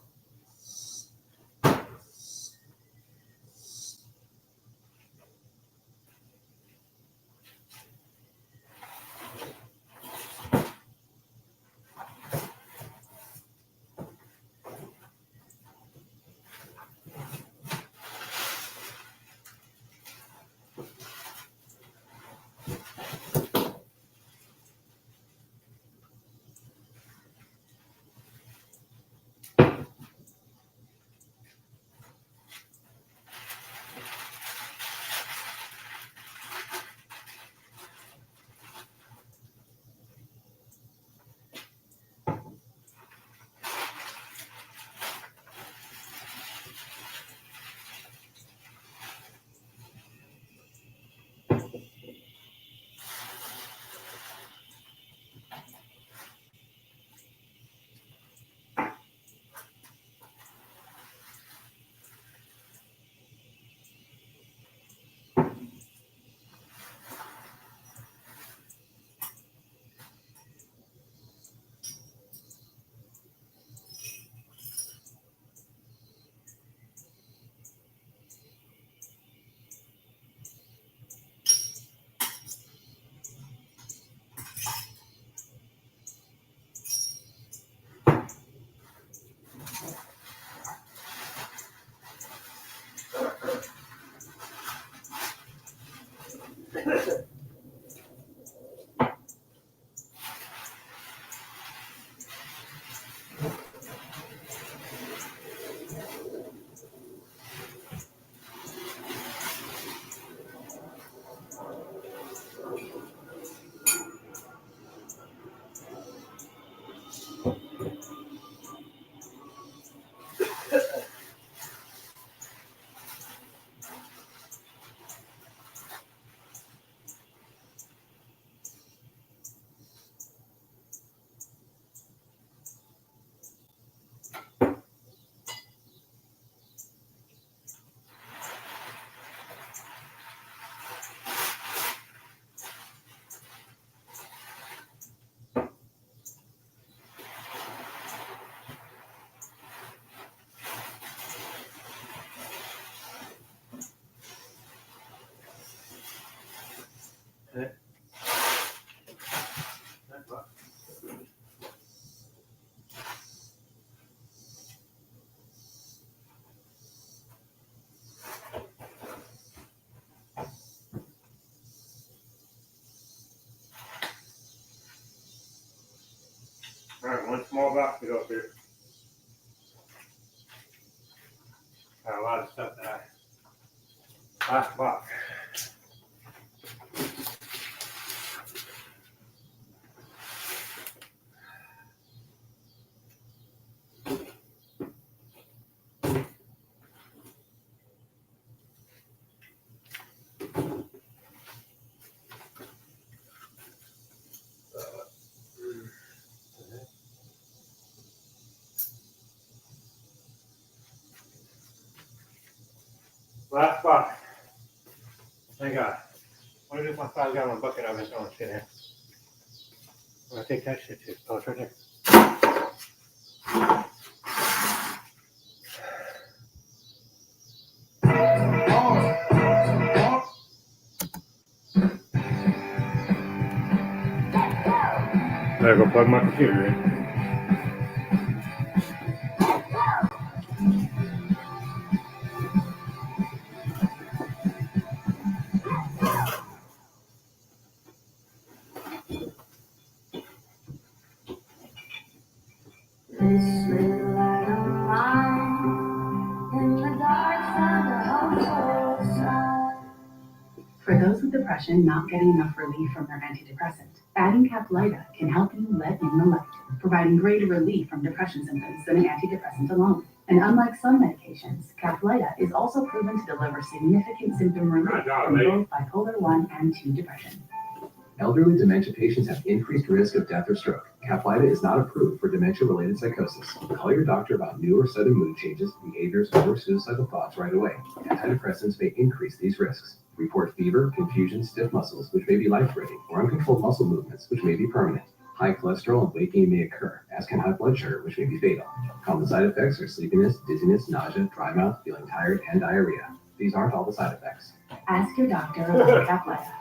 All right, one small box to go through. Got a lot of stuff that last box. Last box. Thank God. What is my 5-gallon bucket I've been throwing shit in? I'm gonna take that shit too. Oh, it's right there. Better go plug my computer in. For those with depression not getting enough relief from their antidepressant, adding Caplyta can help you let in the light, providing greater relief from depression symptoms than an antidepressant alone. And unlike some medications, Caplyta is also proven to deliver significant symptom relief from both bipolar 1 and 2 depression. Elderly dementia patients have increased risk of death or stroke. Caplyta is not approved for dementia-related psychosis. Call your doctor about new or sudden mood changes, behaviors, or suicidal thoughts right away. Antidepressants may increase these risks. Report fever, confusion, stiff muscles, which may be life-threatening, or uncontrolled muscle movements, which may be permanent. High cholesterol and weight gain may occur, as can high blood sugar, which may be fatal. Common side effects are sleepiness, dizziness, nausea, dry mouth, feeling tired, and diarrhea. These aren't all the side effects. Ask your doctor about Caplyta.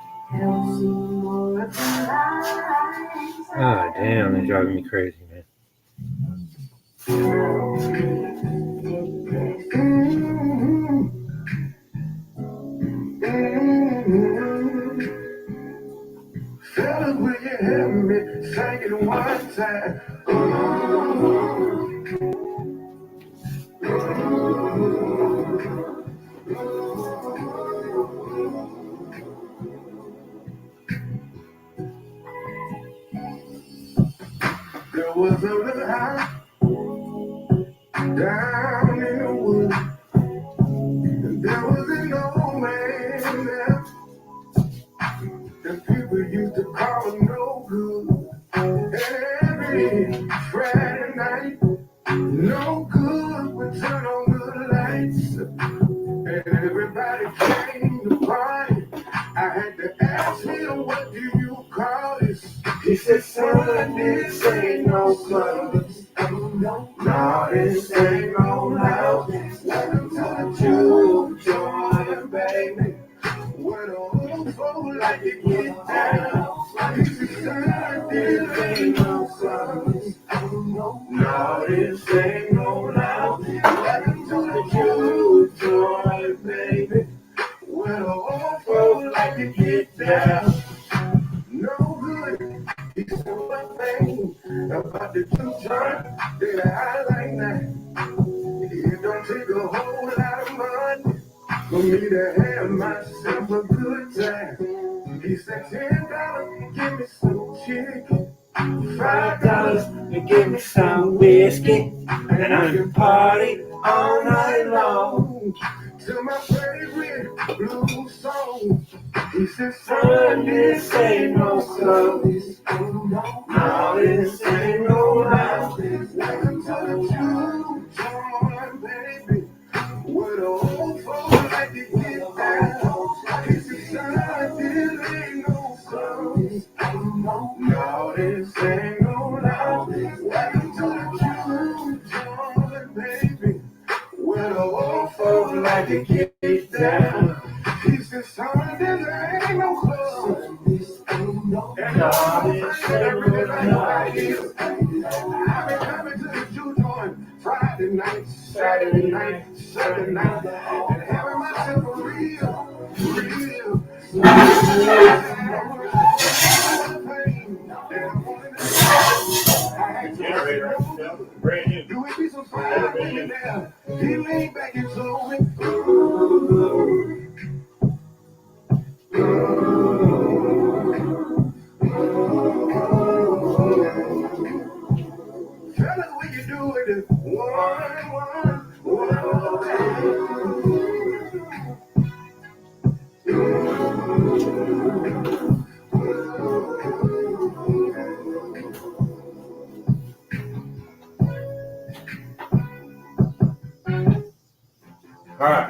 Oh, damn, they're driving me crazy, man. Fellas, will you help me sing it one time? There was a little house down in the woods, and there was an old man there. The people used to call him no good. And every Friday night, no good would turn on the lights. And everybody came to party. I had to ask him, what do you call this? He said, son, this ain't no club. No, this ain't no house. Welcome to the juke joint, baby. Where the old folk like to get down. He said, son, this ain't no club. No, this ain't no house. Welcome to the juke joint, baby. Where the old folk like to get down. No good. He said, one thing about the juke joint that I like that. It don't take a whole lot of money for me to have myself a good time. He said, $10, give me some chicken. $5, and give me some whiskey. And I can party all night long to my favorite blues song. He said, son, this ain't no club. No, this ain't no house. Welcome to the juke joint, baby. Where the old folks like to get down. He said, son, this ain't no club. No, this ain't no house. Welcome to the juke joint, baby. Where the old folks like to get down. He said, son, this ain't no club. And all this shit really like this. I've been coming to the juke joint Friday night, Saturday night, Sunday night, and having myself a real pain. it right now. Brand new. You would be surprised when you're there. He leaned back and told me, tell us when you do it. All right.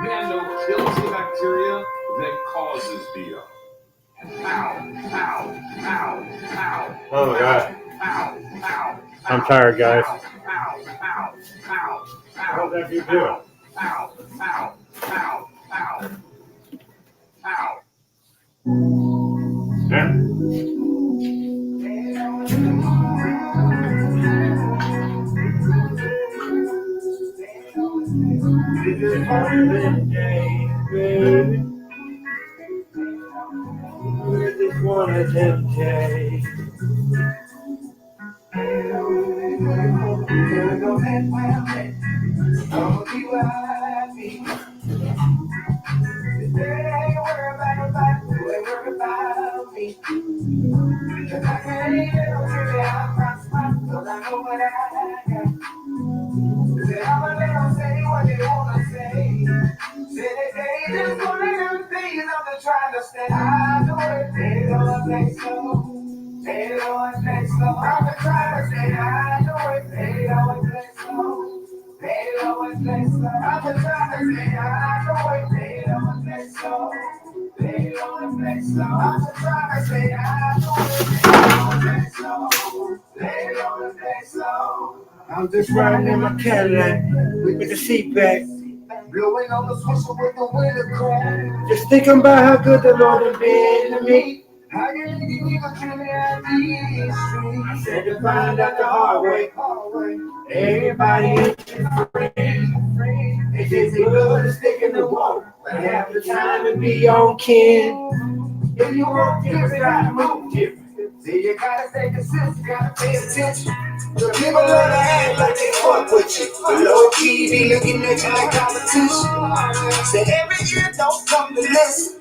Nano kills the bacteria that causes DO. Oh my God. I'm tired, guys. How's that you doing? Yeah. This is one day, baby. This is one of them days. I'ma be where I be. They ain't worried about you, they worried about me. Cause I can't help you, I'm not smart, cause I know what I got. Say I'ma let them say what they wanna say. Say they just one of them things I'm just trying to stay out the way. They don't think so. They don't think so. I'm just trying to stay out the way. They don't think so. They don't think so. I'm just trying to stay out the way. They don't think so. They don't think so. I'm just trying to stay out the way. They don't think so. They don't think so. I'm just riding in my Cadillac with the seat back. Blowing on the swisher with the window crack. Just thinking about how good the Lord has been to me. How you even treat me out these streets? I said to find out the hard way. Everybody ain't your friend. It's just good to stick in the water, but half the time it be on kin. If you want different, gotta move different. See, you gotta stay consistent, gotta pay attention. The people love to act like they fuck with you, but low key be looking at you like competition. Say every year don't come to listen.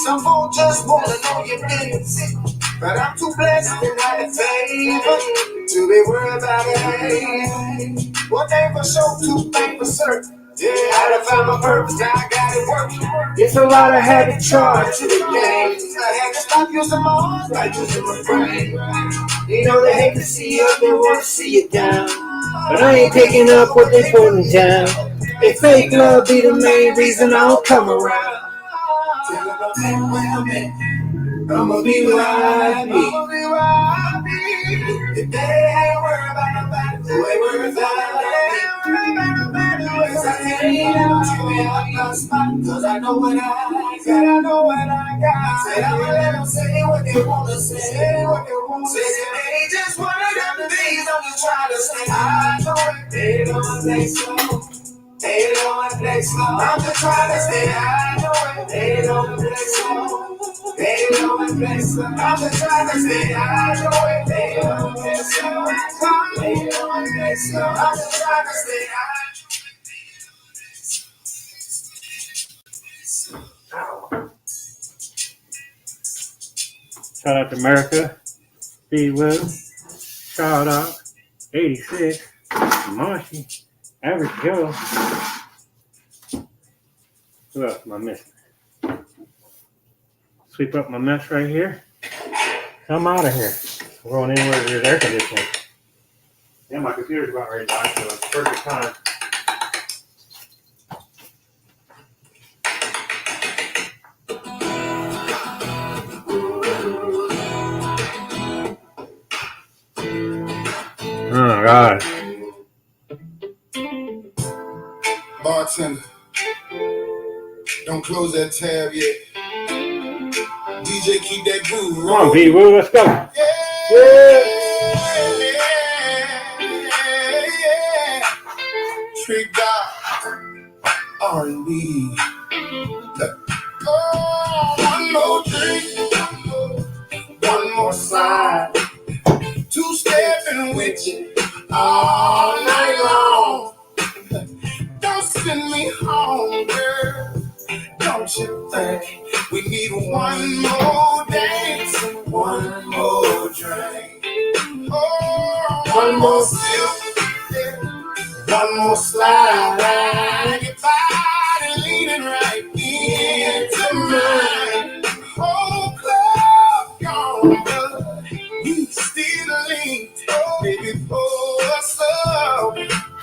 Some folks just wanna know your business. But I'm too blessed and highly favored to be worried about it. One thing for sure, two things for certain. Yeah, I done found my purpose, now I got it working. It's a lot of habit charge To the game, I had to stop using my arms, like using my brain. You know they hate to see you up, they want to see you down. But I ain't taking up what they putting down. They fake love be the main reason I don't come around. I'ma be where I be. I'ma be where I be. If they ain't worried about nobody, they ain't worried about it. Cause I can't help you, I'm not smart. Cause I know what I got. I know what I got. Said I'ma let them say what they wanna say. What they wanna say. They just one of them things I'm just trying to say. I know it. They don't think so. They don't think so. I'm just trying to stay out of it. They don't think so. They don't think so. I'm just trying to stay out of it. They don't think so. They don't think so. I'm just trying to stay out Shout out to America, Speedwell, Shout out 86, Marshy, Average Joe. Who else am I missing? Sweep up my mess right here. I'm out of here. We're going anywhere there's air conditioning. Yeah, my computer's about ready to die, so it's perfect time. Oh, God. Bartender, don't close that tab yet. DJ, keep that groove. Come on, V-Woo, let's go. Yeah. R&B. Oh, one more drink, one more slide. Two-stepping with you all night long. Don't send me home, girl. Don't you think we need one more dance and one more drink? Oh, one more sip, one more slide. Your body leaning right into mine. Whole club gone, but we still lean. Baby, pour us up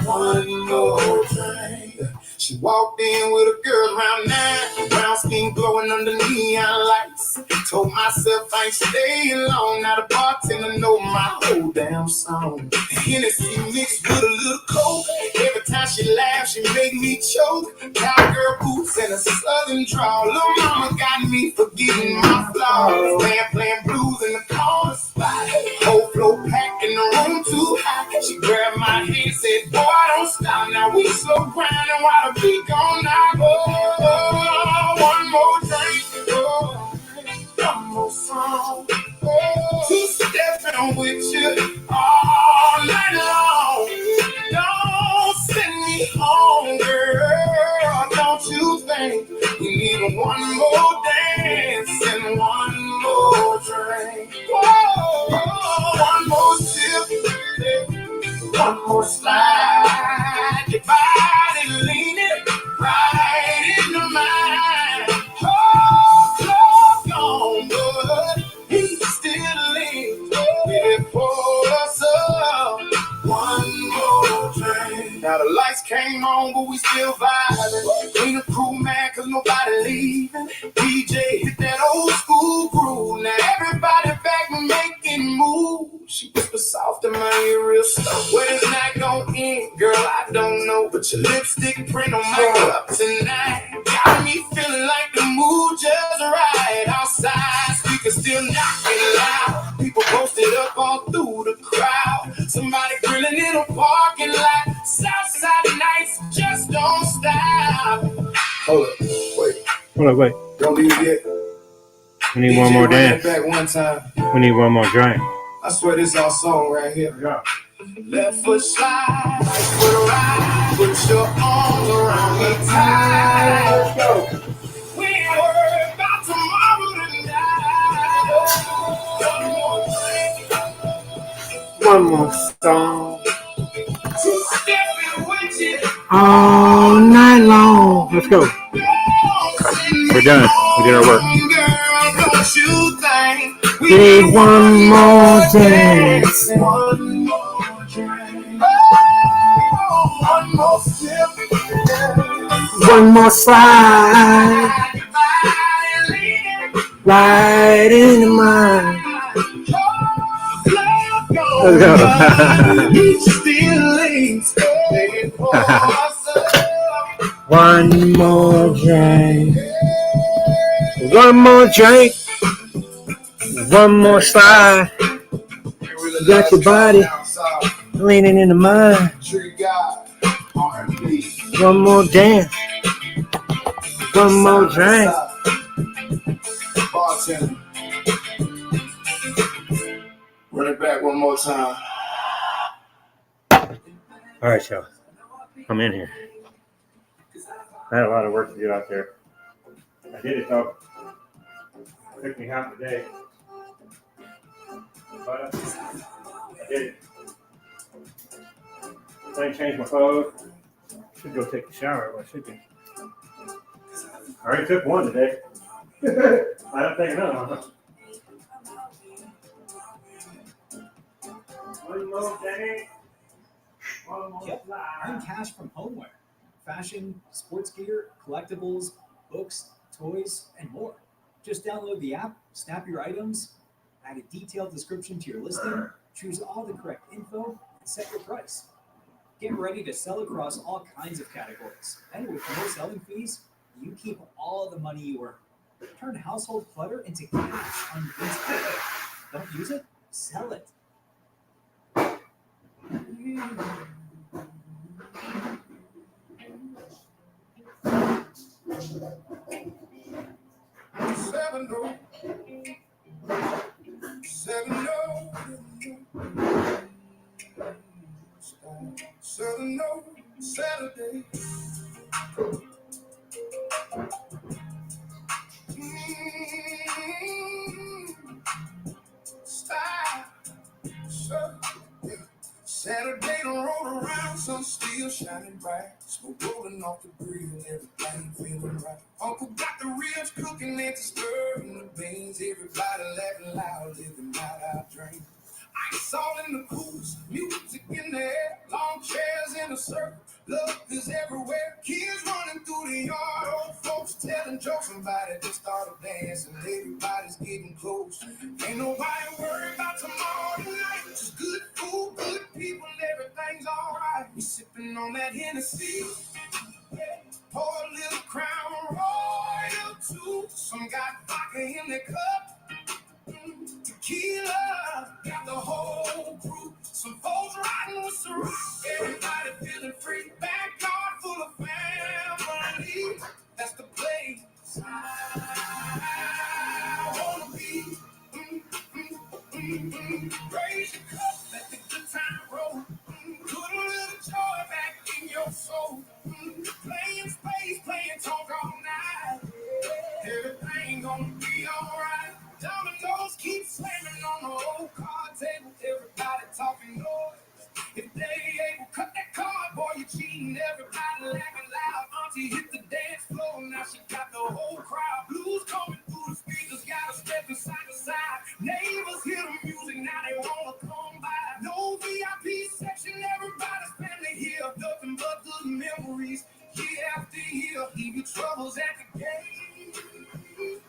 one more drink. She walked in with a girl around 9, brown skin glowing under neon lights. Told myself I ain't staying long. Now the bartender know my whole damn song. Hennessy mixed with a little coke. Every time she laughs, she make me choke. Cowgirl boots and a southern drawl. Little mama got me forgetting my flaws. Man playing blues in the corner spot. Whole floor packed in the room too hot. She grabbed my hand, said, boy, don't stop. Now we slow grinding while the beat gone now. Oh, one more drink. Oh, one more song. Oh, two-stepping with you all night long. Don't send me home, girl. Don't you think we need one more dance and one more drink? Whoa, one more sip, one more slide. Your body leaning right into mine. Oh, club gone, but he still leans. Baby, pour us up one more drink. Now the lights came on, but we still vibing. Ain't a crew man, cause nobody leaving. DJ hit that old school groove. Now everybody back making moves. She whispers soft in my ear real slow. When it's not gon' end, girl, I don't know. But your lipstick print on my cup tonight got me feeling like the mood just right. Outside, speakers still knocking loud. People posted up all through the crowd. Somebody grilling in a parking lot. Southside nights just don't stop. Hold up, wait. Hold up, wait. Don't leave yet. We need one more run that dance. back one time. We need one more drink. I swear this our song right here. Yeah. Left foot slide, right foot ride. Put your arms around me tight. Let's go. We ain't worried about tomorrow tonight. One more song. Two-stepping with you All night long. Let's go. We're done. We did our work. girl, don't you think We need one more dance. one more drink? Oh, one more sip. One more slide. Right into mine. Let's go. One more drink. One more drink. One more slide. You got your body leaning into mine. One more dance. One more drink. Bartender. Run it back one more time. All right, y'all. I'm in here. I had a lot of work to do out there. I did it though. It took me half a day. But I did it. I didn't change my clothes. Should go take a shower. Well, I should be. I already took one today. I don't take another one. One more day. One more Yep. Earn cash from homeware, fashion, sports gear, collectibles, books, toys, and more. Just download the app, snap your items, add a detailed description to your listing, choose all the correct info, and set your price. Get ready to sell across all kinds of categories. And with no selling fees, you keep all the money you earn. Turn household clutter into cash on Vince. Don't use it, sell it. Saturday done rolled around, sun still shining bright. Smoke rolling off the grill, everything feeling right. Uncle got the ribs cooking and stirring the beans. Everybody laughing loud, living out our dreams. Ice all in the coolest, music in the air, long chairs in a circle, love is everywhere. Kids running through the yard, old folks telling jokes. Somebody just started dancing, everybody's getting close. Ain't nobody worried about tomorrow night. Just good food, good people, everything's alright. We sipping on that Hennessy, yeah. Pour a little Crown Royal too. Some got vodka in their cup. Tequila, got the whole crew. Some folks riding with some rock. Everybody feeling free. Backyard full of family. That's the place I wanna be. Raise your cup, let the good time roll. Put a little joy back in your soul. Playing space, playing talk all night. Everything gonna be alright. Dominoes keep slamming on the old card table. Everybody talking noise. If they able cut that card, boy, you cheating. Everybody laughing loud. Auntie hit the dance floor. Now she got the whole crowd. Blues coming through the speakers. Got to step side to side. Neighbors hear the music. Now they wanna come by. No VIP section. Everybody's family here. Nothing but good memories. Year after year. Leave your troubles at the gate.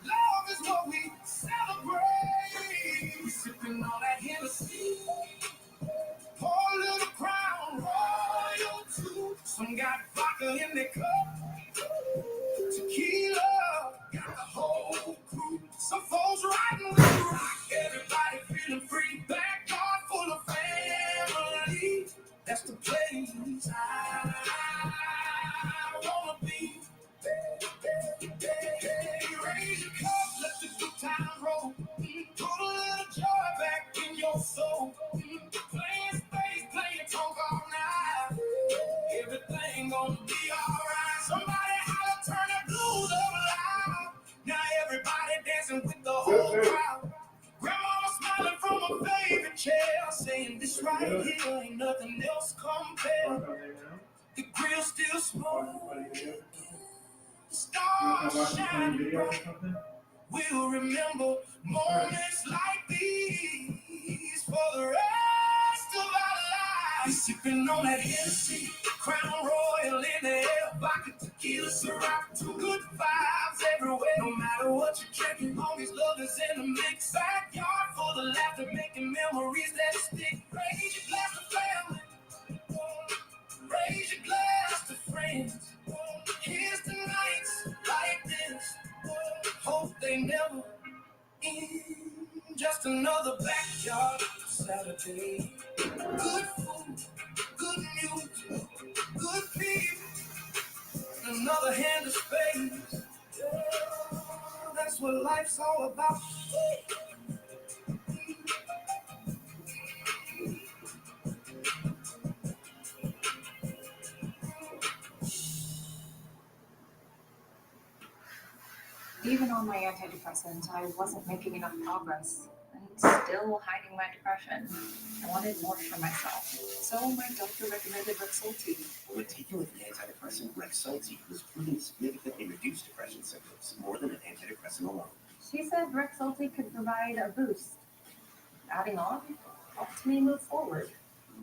Love is what we celebrate. We sipping on that Hennessy. Pour a little Crown Royal too. Some got vodka in their cup. Tequila, got the whole crew. Some folks riding with the rock. Everybody feeling free. Backyard full of family. That's the place I wanna be. Raise your cup, let the good time roll. Put a little joy back in your soul. Playing space, playing talk all night. Everything gonna be alright. Somebody holler, turn the blues up loud. Now everybody dancing with the whole crowd. Grandma smiling from her favorite chair, saying this right here ain't nothing else compared. The grill still smoking. Stars shining bright. We'll remember moments like these for the rest of our lives. Sipping on that Hennessy, Crown Royal in the air, vodka, tequila, Ciroc, two good vibes everywhere. No matter what you're drinking, homies, love is in the mix. Backyard full of laughter, making memories that stick. Raise your glass to family. Raise your glass to friends. Here's the nights like this. Hope they never end. Just another backyard Saturday. Good food, good music, good people. Another hand of space. That's what life's all about. Even on my antidepressant, I wasn't making enough progress and still hiding my depression. I wanted more for myself. So my doctor recommended Rexulti. When taken with an antidepressant, Rexulti was proven to significantly reduce depression symptoms more than an antidepressant alone. She said Rexulti could provide a boost. Adding on helped me move forward.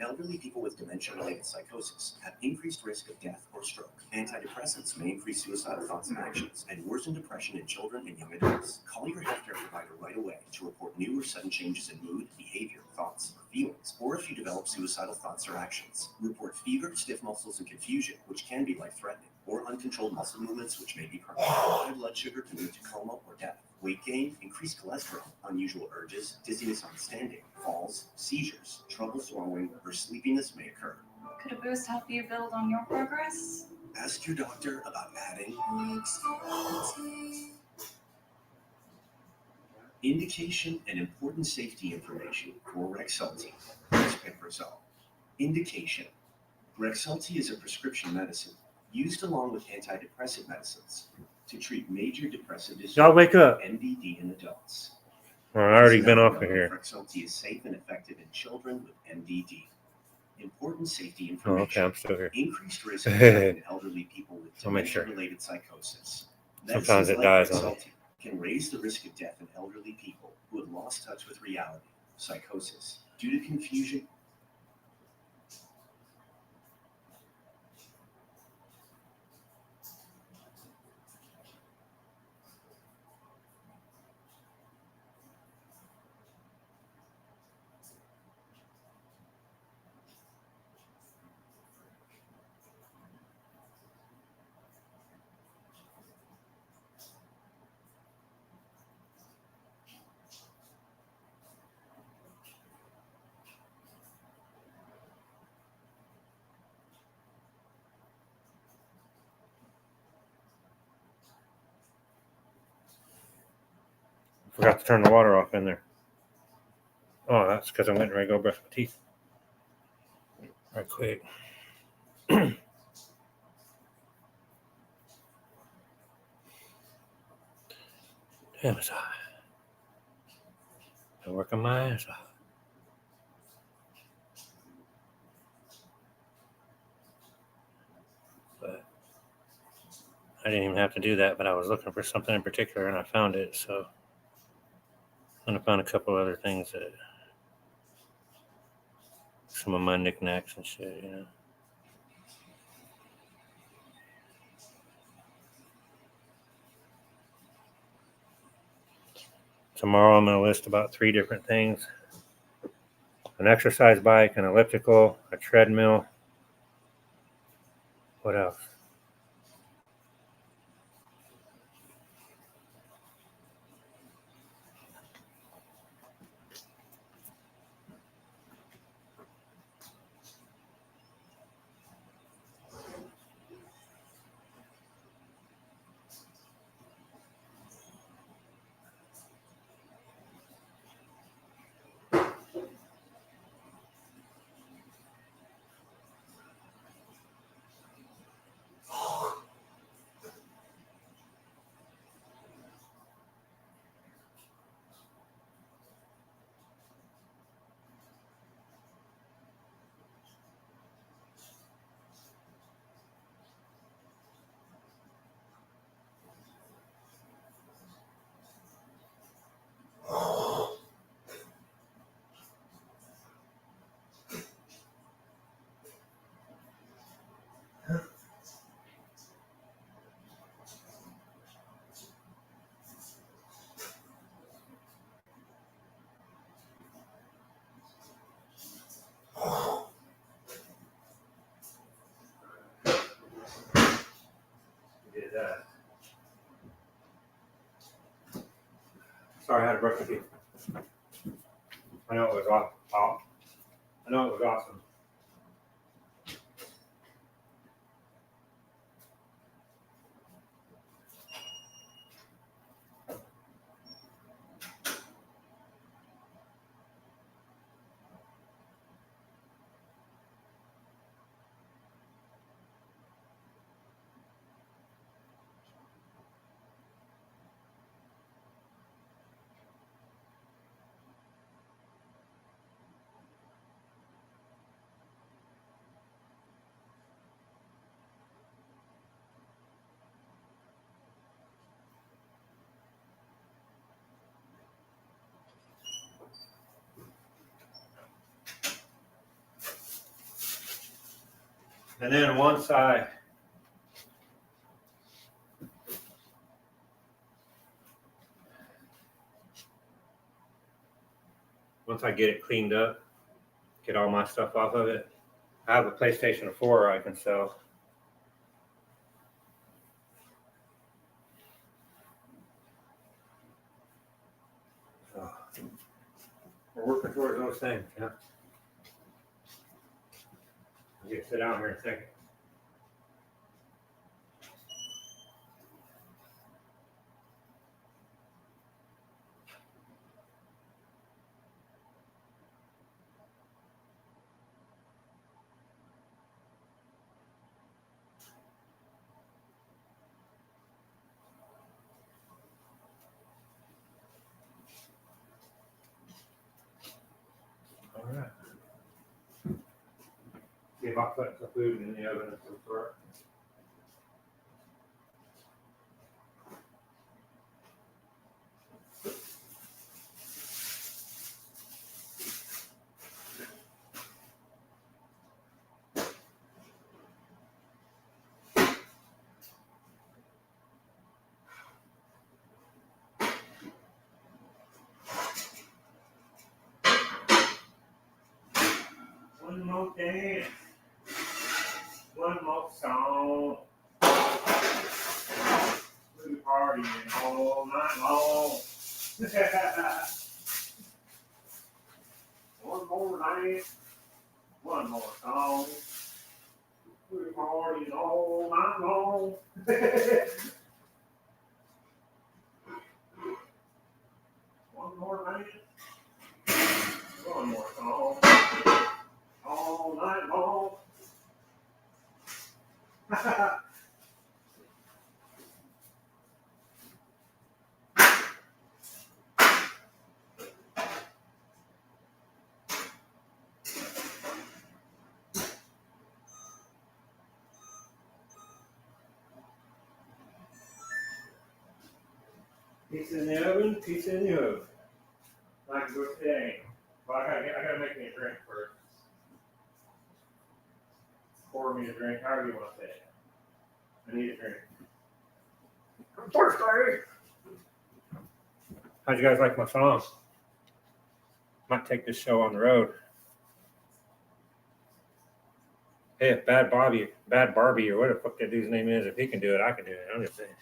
Elderly people with dementia-related psychosis have increased risk of death or stroke. Antidepressants may increase suicidal thoughts and actions and worsen depression in children and young adults. Call your healthcare provider right away to report new or sudden changes in mood, behavior, thoughts, or feelings, or if you develop suicidal thoughts or actions. Report fever, stiff muscles, and confusion, which can be life-threatening, or uncontrolled muscle movements, which may be permanent. High blood sugar can lead to coma or death. Weight gain, increased cholesterol, unusual urges, dizziness on standing, falls, seizures, trouble swallowing, or sleepiness may occur. Could a boost help you build on your progress? Ask your doctor about adding. Indication and important safety information for Rexulti. Piprazole. Indication. Rexulti is a prescription medicine used along with antidepressant medicines to treat major depressive disorder, Y'all wake up. MDD in adults. Well, I already been off of here. Rexulti is safe and effective in children with MDD. Important safety Oh, information. okay, I'm still here. Increased risk of death in elderly people with I'll make sure. dementia-related psychosis. Sometimes it Medicines dies like on me. Rexulti can raise the risk of death in elderly people who have lost touch with reality, psychosis, due to confusion. Forgot to turn the water off in there. Oh, that's because I'm getting ready to go brush my teeth. Right quick. Damn, it's hot. I'm working my ass off. But I didn't even have to do that, but I was looking for something in particular and I found it, so and I found a couple other things that some of my knickknacks and shit, you know. Tomorrow I'm going to list about 3 different things. An exercise bike, an elliptical, a treadmill. What else? Did that. Sorry, I had to brush my teeth. I know it was awesome. I know it was awesome. And then once I get it cleaned up, get all my stuff off of it, I have a PlayStation 4 I can sell. So we're working towards those things, yeah. I'm gonna sit down here in a second. All right. thinking about putting some food in the oven and some sort. One more dance. One more song. We'll be partying all night long. One more dance. One more song. We'll be partying all night long. One more dance. One more song. All night long. Pizza in the oven, pizza in the oven. Like it goes today. But I gotta make me a drink first. Pour me a drink, however you want to say it. I need a drink. I'm thirsty. How'd you guys like my song? Might take this show on the road. Hey, if Bad Barbie, or whatever the fuck that dude's name is, if he can do it, I can do it. I'm just saying.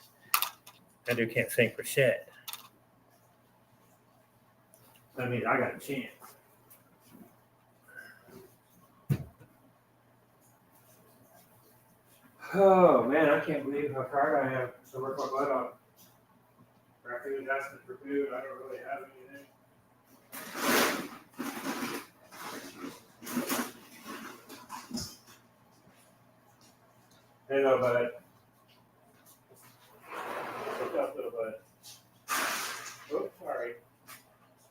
That dude can't sing for shit. That means I got a chance. Oh man, I can't believe how tired I am. So work my butt off. Raccoon's asking for food. I don't really have anything. Hey, little bud. What's up, little bud? Oops, sorry.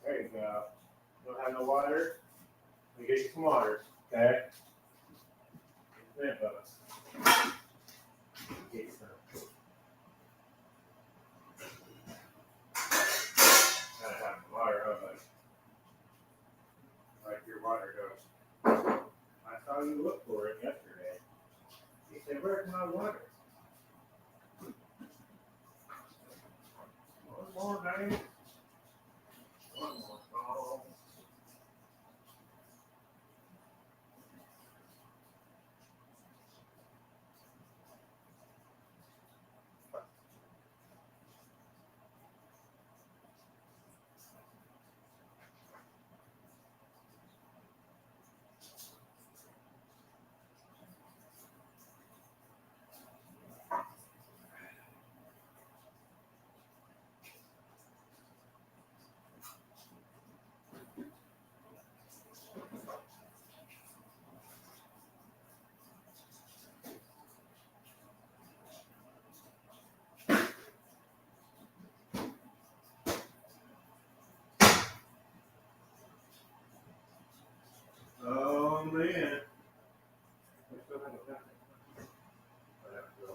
There you go. Don't have no water? Let me get you some water, okay? There, Bubba. Get you some. Gotta have water, huh, buddy? Like your water goes. I saw you look for it yesterday. You said, "Where's my water?" One more night. One more song. Oh man. We still have a packet. I have to go.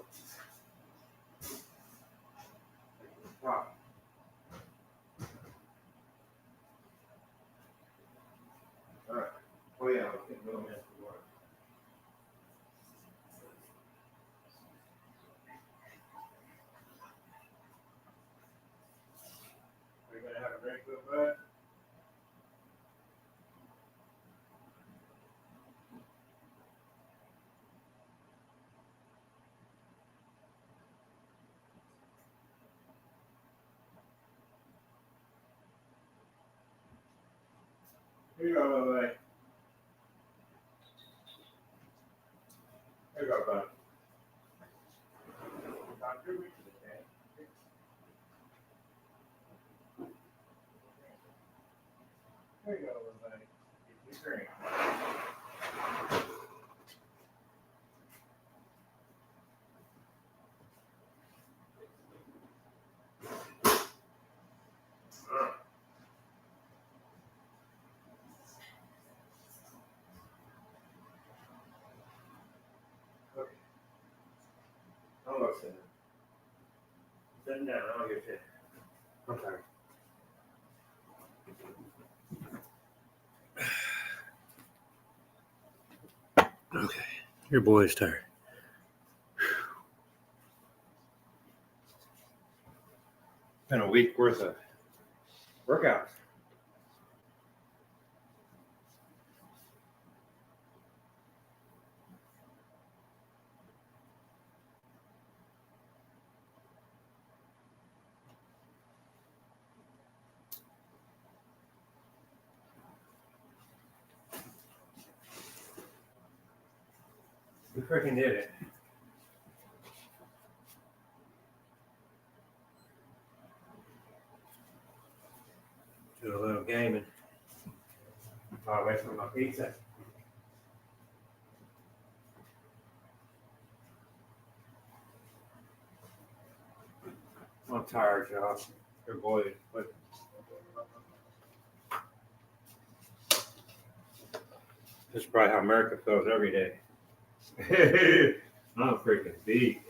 Wow. All right. Oh yeah, let's get little man for water. Are you gonna have a drink, little bud? Here you go, little buddy. Here you go, bud. Contribute to the day. There you go, little buddy. Get your drink. close to it. Sitting down, I'll get you. I'm tired. Okay, your boy's tired. Been a week worth of workouts. We freaking did it. Do a little gaming. While I wait for my pizza. I'm tired, y'all. Your boy, but this is probably how America feels every day. I'm freaking beat.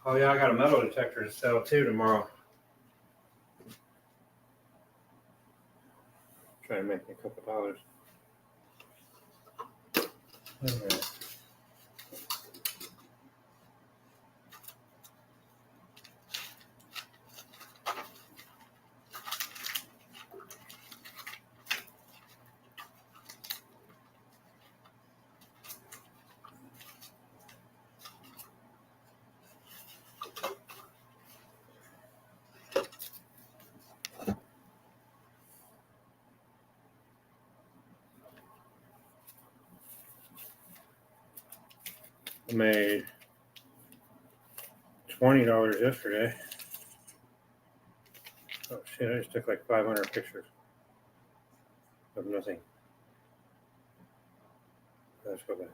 Oh yeah, I got a metal detector to sell too tomorrow. Try to make me a couple dollars. Okay. I made $20 yesterday. Oh shit, I just took like 500 pictures of nothing. Let's go back.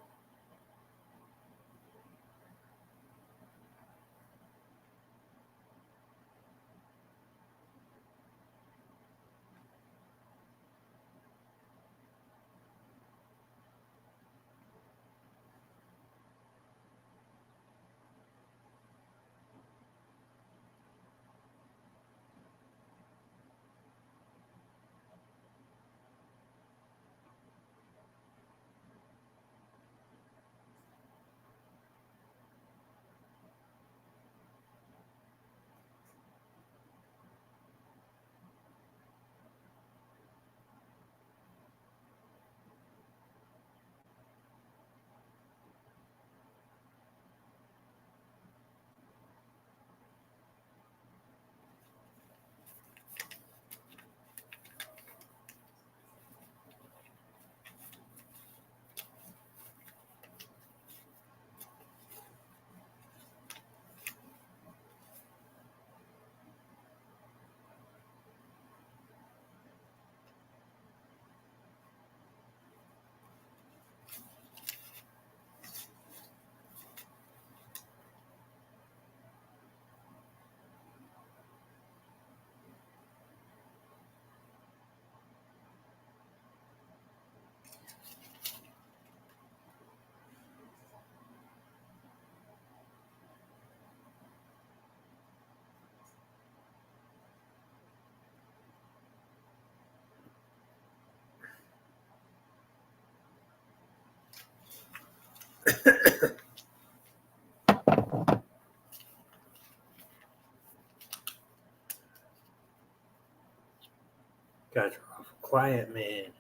Guys are awful quiet, man.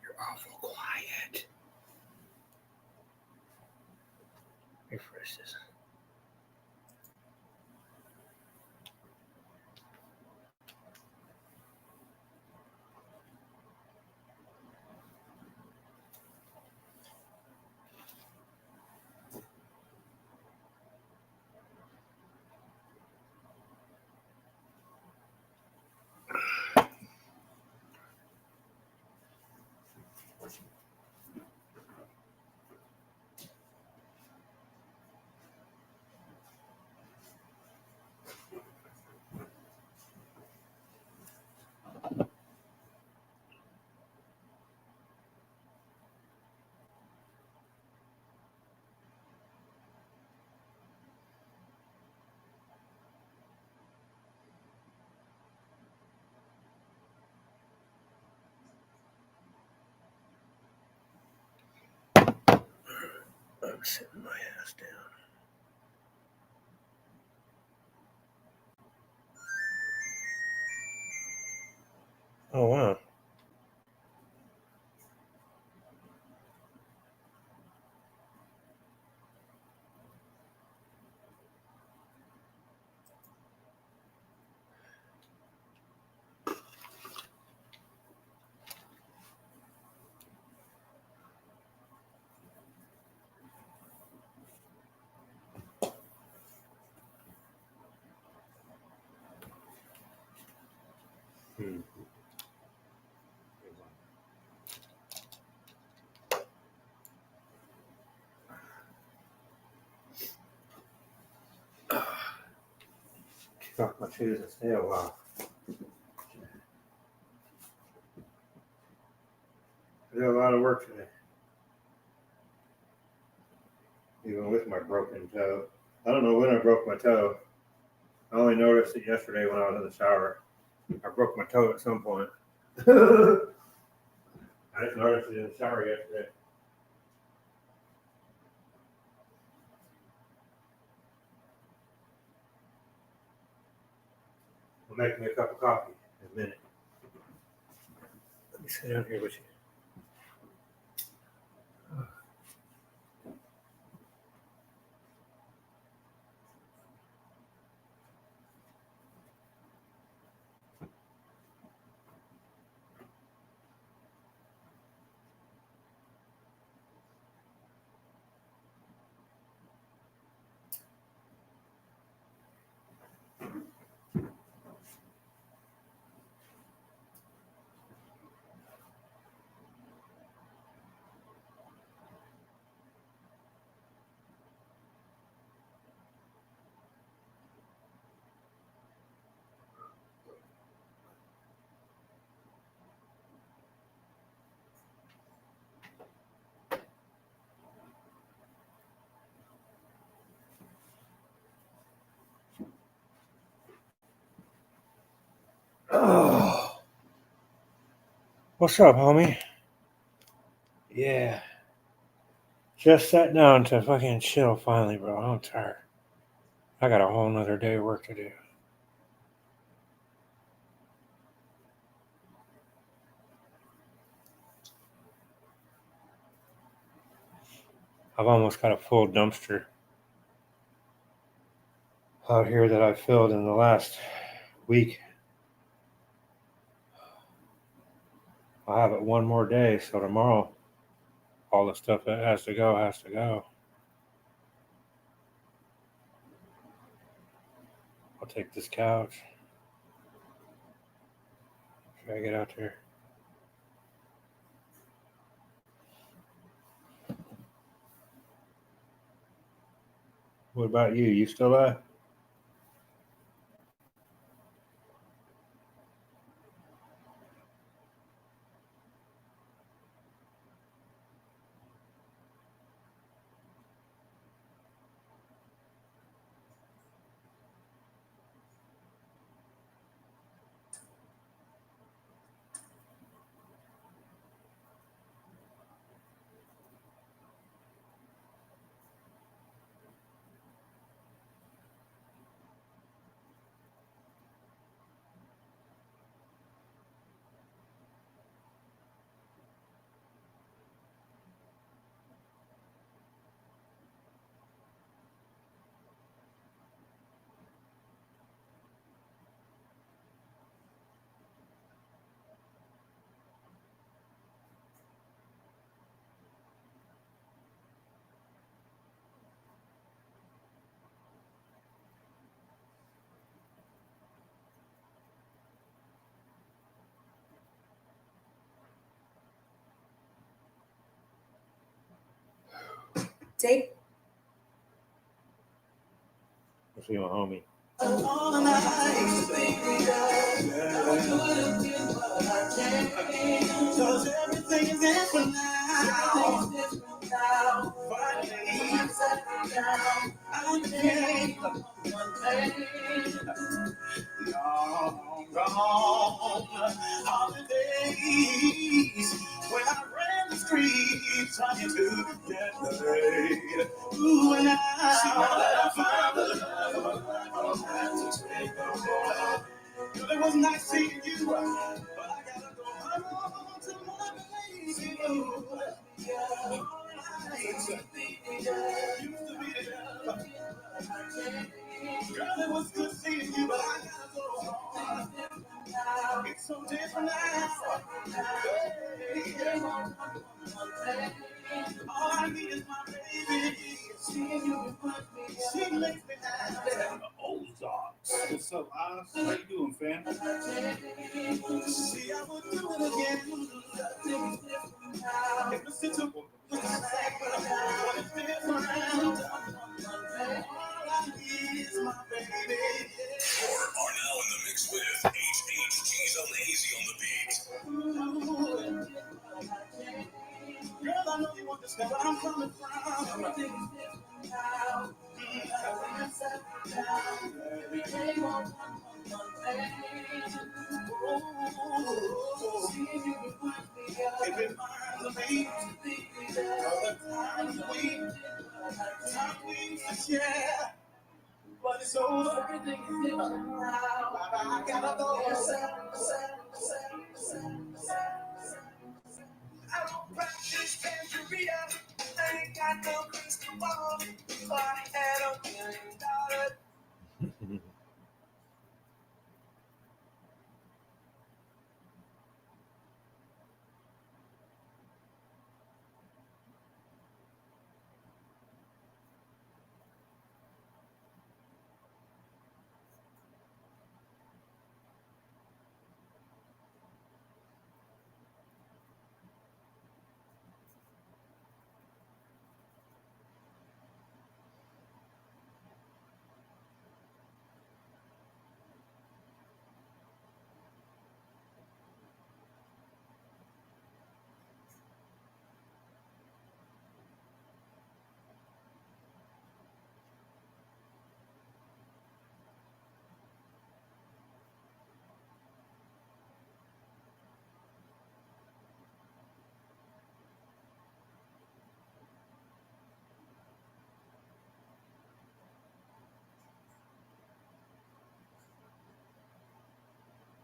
You're awful quiet. Refresh this. I'm sitting my ass down. Oh, wow. Take off my shoes and stay a while. I did a lot of work today. Even with my broken toe. I don't know when I broke my toe. I only noticed it yesterday when I was in the shower. I broke my toe at some point. I just noticed it in the shower yesterday. I'll make me a cup of coffee in a minute. Let me sit down here with you. Oh, what's up, homie? Yeah. Just sat down to fucking chill finally, bro. I'm tired. I got a whole nother day of work to do. I've almost got a full dumpster out here that I filled in the last week. I'll have it one more day, so tomorrow all the stuff that has to go has to go. I'll take this couch. Try to get out there. What about you? You still alive? Take. I'll see my homie. Cause everything is different now. Finally, I'm settling down. I can't one thing. Long gone holidays when I ran the streets time you together. Ooh, and I see now that I found the love, I don't have to take no more. Girl, it was nice seeing you, but I gotta go home to my baby. Used to be together. Girl, it was good seeing you, but I gotta go home. It's so different now. All I need is my baby. She makes me happy. Ozarks. What's up, Oz? How you doing, fam? See, I would do it again. If it's a what is different? All I need is my baby. More are now in the mix with HHG's Lazy on the beat. Girl, I know you understand where I'm coming from. If it reminds me of the time we used to share, but it's over. Everything is different now. I gotta go. I don't practice Santeria. I ain't got no crystal ball. If I had $1 million.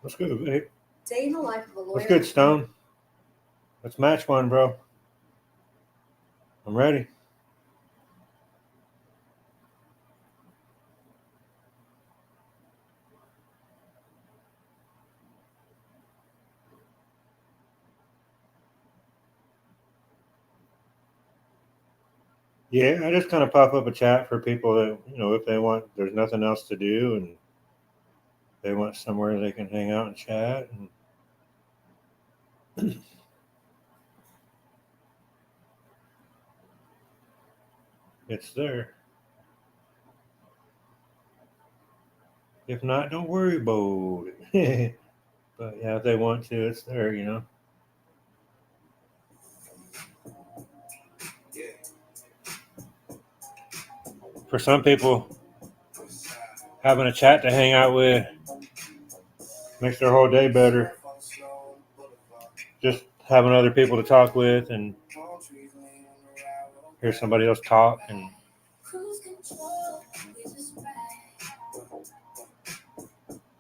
What's good, babe? Day in the life of a lawyer. What's good, Stone? Let's match one, bro. I'm ready. Yeah, I just kind of pop up a chat for people that, if they want, there's nothing else to do and they want somewhere they can hang out and chat. And it's there. If not, don't worry about it. But yeah, if they want to, it's there, For some people, having a chat to hang out with makes their whole day better. Just having other people to talk with and hear somebody else talk. And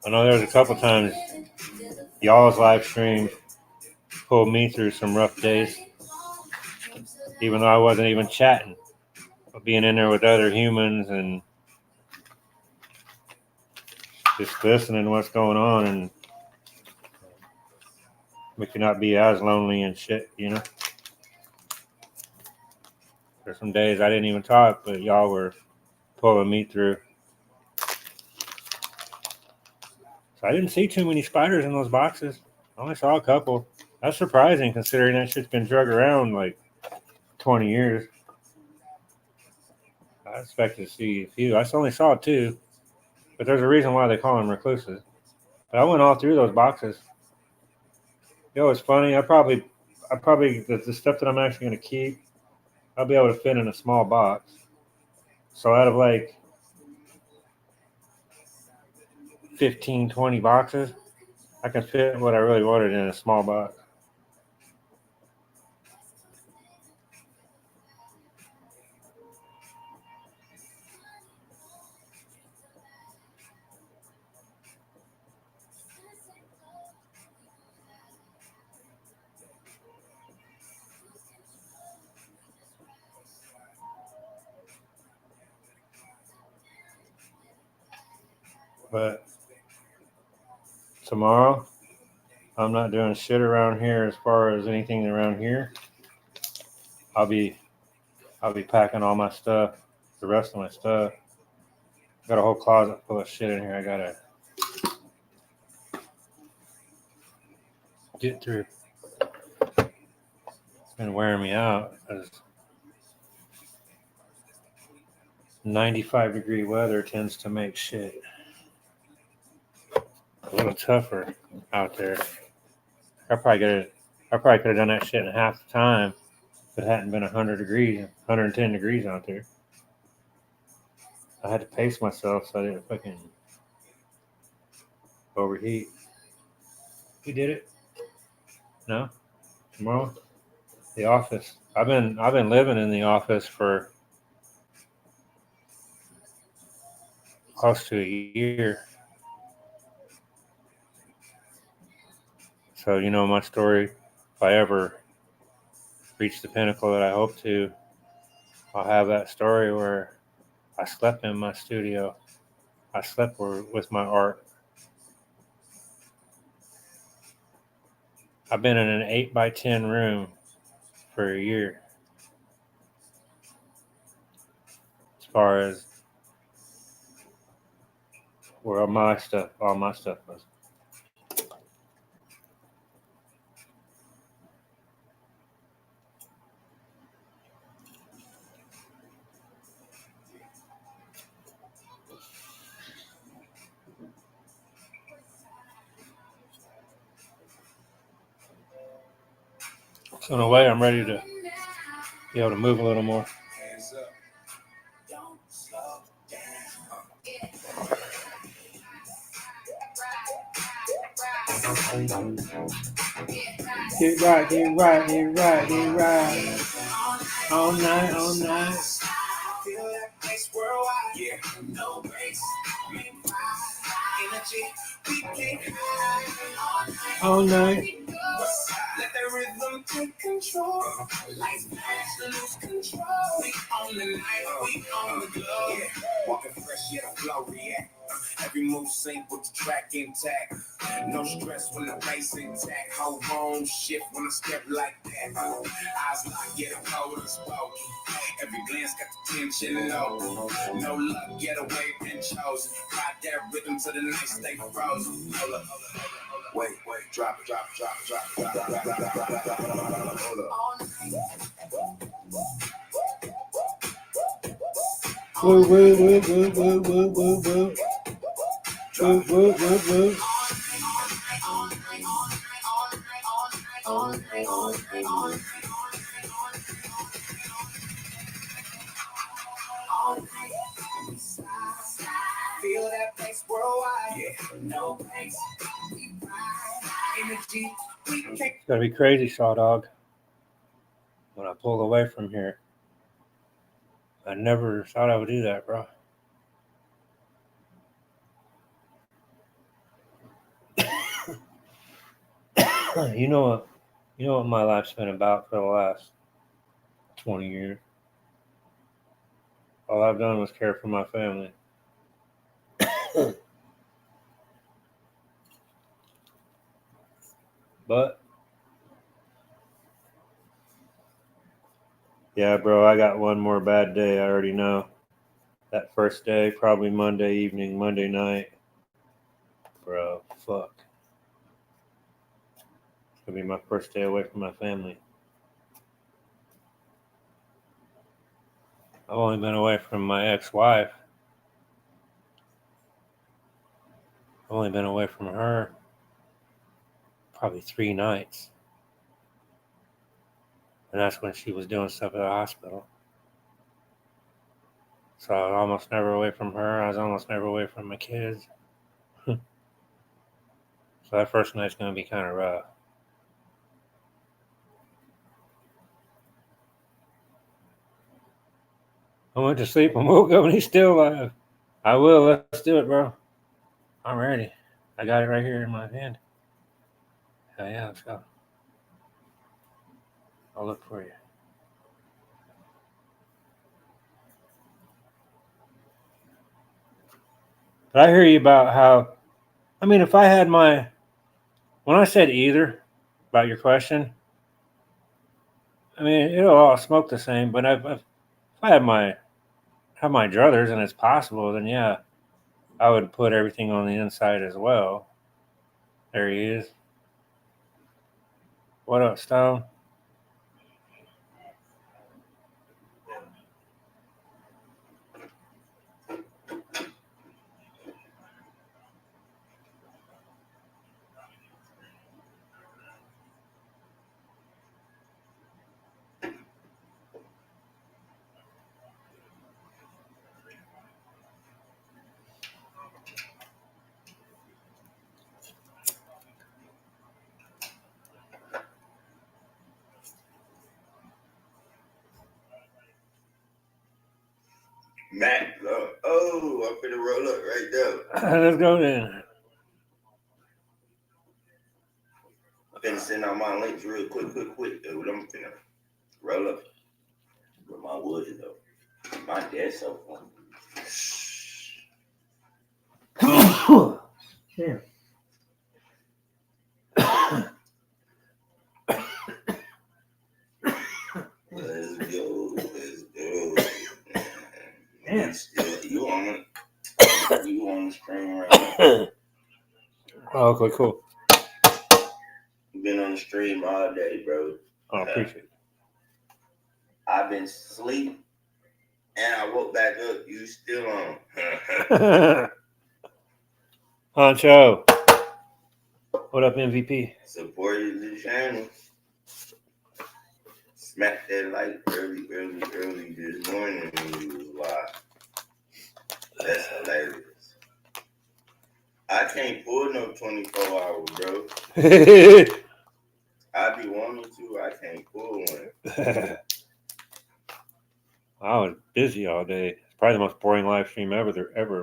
I know there was a couple times y'all's live stream pulled me through some rough days, even though I wasn't even chatting. But being in there with other humans and just listening to what's going on and make you not be as lonely and shit, There's some days I didn't even talk, but y'all were pulling me through. So I didn't see too many spiders in those boxes. I only saw a couple. That's surprising considering that shit's been drug around like 20 years. I expected to see a few. I only saw 2, but there's a reason why they call them recluses. But I went all through those boxes. It's funny. I probably the stuff that I'm actually going to keep, I'll be able to fit in a small box. So out of like 15, 20 boxes, I can fit what I really wanted in a small box. But tomorrow, I'm not doing shit around here as far as anything around here. I'll be packing all my stuff, the rest of my stuff. Got a whole closet full of shit in here I gotta get through. It's been wearing me out because 95-degree weather tends to make shit a little tougher out there. I probably could have done that shit in half the time if it hadn't been 110 degrees out there. I had to pace myself so I didn't fucking overheat. You did it? No? Tomorrow? The office. I've been living in the office for close to a year. So you know my story. If I ever reach the pinnacle that I hope to, I'll have that story where I slept in my studio. I slept with my art. I've been in an 8x10 room for a year. As far as where all my stuff was. So in a way, I'm ready to be able to move a little more. Hands up. Don't slow down. Get right, get right, get right, get right. All night, all night. Feel that place worldwide. Yeah, no breaks. Energy, we can't hide. All night. Let the rhythm take control. Lights flash, lose control. We on the night, we on the glow. Yeah, walking fresh, yeah, the flow react. Every move sync with the track intact. No stress when the bass intact. Hold on, shift when I step like that. Eyes locked, get a cold and spoken. Every glance got the tension low. No luck, get away, been chosen. Ride that rhythm to the night, stay frozen. Hold up. Wait, drop it. Hold up. Woo, woo, woo, woo, woo, woo, woo, woo. Woo, woo, woo, woo. Feel that place worldwide. Yeah, no breaks. We ride. Energy, we can't. It's gotta be crazy, Shaw Dog. When I pulled away from here, I never thought I would do that, bro. You know what my life's been about for the last 20 years. All I've done was care for my family. But yeah, bro, I got one more bad day. I already know. That first day, probably Monday evening, Monday night. Bro, fuck. It's gonna be my first day away from my family. I've only been away from my ex-wife. I've only been away from her probably 3 nights. And that's when she was doing stuff at the hospital. So I was almost never away from her. I was almost never away from my kids. So that first night's going to be kind of rough. I went to sleep and woke up and he's still alive. I will. Let's do it, bro. I'm ready. I got it right here in my hand. Hell yeah, let's go. I'll look for you. But I hear you about how, I mean, if I had my, when I said either about your question, I mean, it'll all smoke the same. But if I had have my druthers and it's possible, then yeah, I would put everything on the inside as well. There he is. What up, Stone? Matt, oh, I'm finna roll up right there. Let's go then. I'm finna send out my links real quick, dude. I'm finna roll up with my wood, though. My dad's so funny. Yeah. Let's go. Man. You on the stream right now. Oh, okay, cool. Been on the stream all day, bro. Oh, appreciate it. I've been asleep and I woke back up. You still on. Honcho. What up, MVP? Supported the channel. Smacked that like early this morning when you was live. That's hilarious. I can't pull no 24 hours, bro. I be wanting to. I can't pull one. I was busy all day. It's probably the most boring live stream ever,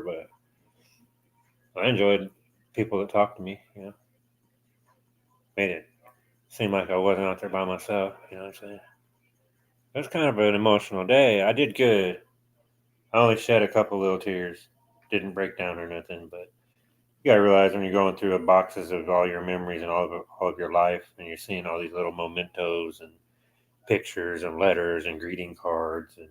but I enjoyed people that talked to me, you know. Made it seem like I wasn't out there by myself, you know what I'm saying? It was kind of an emotional day. I did good. I only shed a couple little tears. Didn't break down or nothing, but you gotta realize when you're going through the boxes of all your memories and all of your life, and you're seeing all these little mementos and pictures and letters and greeting cards and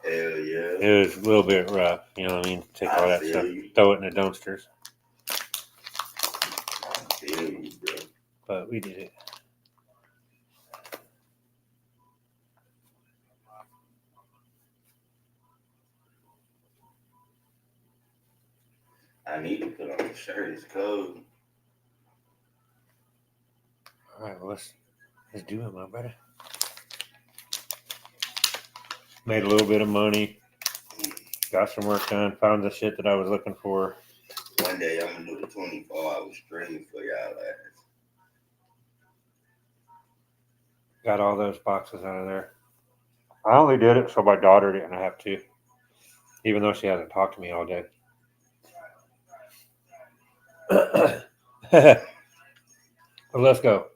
hell yeah. it was a little bit rough, you know what I mean? Take all that stuff, throw it in the dumpsters. I feel you, bro. But we did it. I need to put on a shirt. It's cold. All right, well, let's do it, my brother. Made a little bit of money. Got some work done. Found the shit that I was looking for. One day I'm gonna do the 24-hour stream for y'all ass. Got all those boxes out of there. I only did it so my daughter didn't have to, even though she hasn't talked to me all day. But let's go.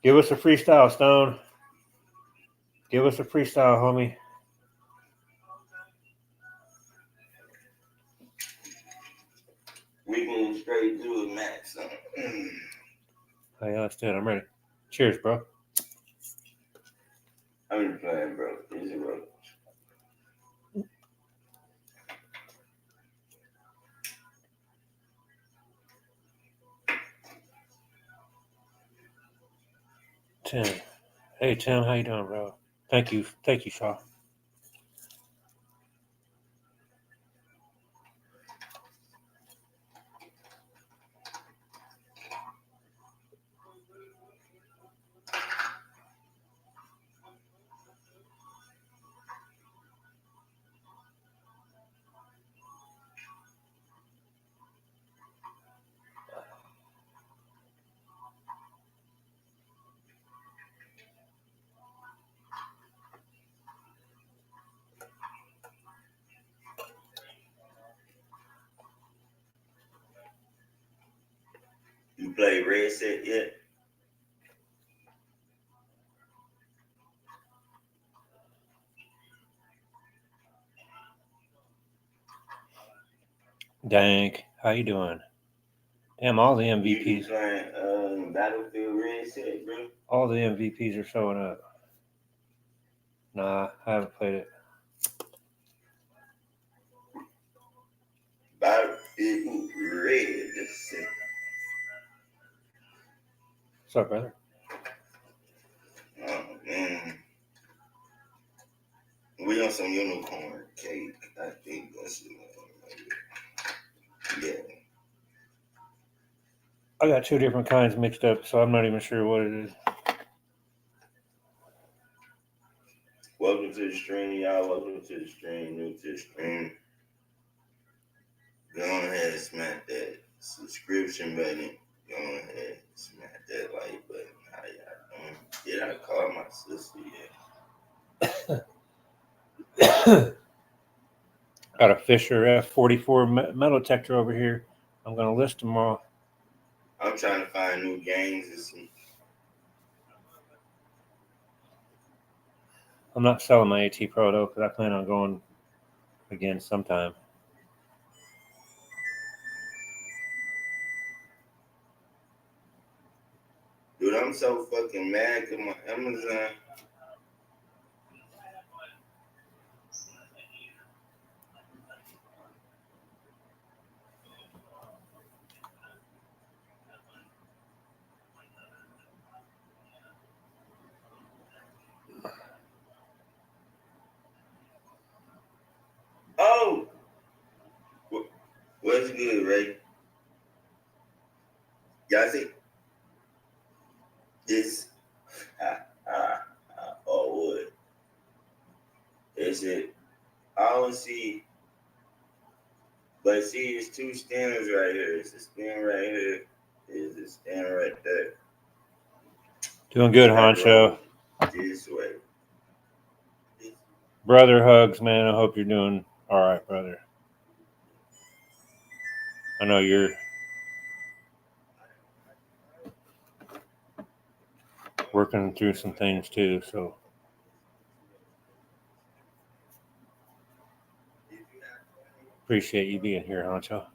Give us a freestyle, Stone. Give us a freestyle, homie. We going straight to it, Max. Oh, yeah, let's do it. I'm ready. Cheers, bro. I'm just playing, bro. Easy, bro. Tim. Hey, Tim, how you doing, bro? Thank you, Shaw. You play Red Set yet? Dank, how you doing? Damn, all the You be MVPs, playing Battlefield Red Set, bro? all the MVPs are showing up. Nah, I haven't played it. Battlefield Red Set. What's up, brother? Oh man. We on some unicorn cake. I think that's it. Yeah. I got two different kinds mixed up, so I'm not even sure what it is. Welcome to the stream, y'all. Welcome to the stream. New to the stream. Go on ahead and smack that subscription button. Go on ahead and smack that like button. How y'all doing? Did I call my sister yet? Got a Fisher F44 metal detector over here. I'm gonna list them all. I'm trying to find new games this week. I'm not selling my AT Pro though, because I plan on going again sometime. Dude, I'm so fucking mad because my Amazon. Oh! What's good, Ray? Y'all see? This. Oh, what? Is it? I don't see. But see, it's two stands right here. It's a stand right here. It's a stand right there. Doing good, Honcho. This way. Brother hugs, man. I hope you're doing all right, brother. I know you're working through some things too, so appreciate you being here, Honcho.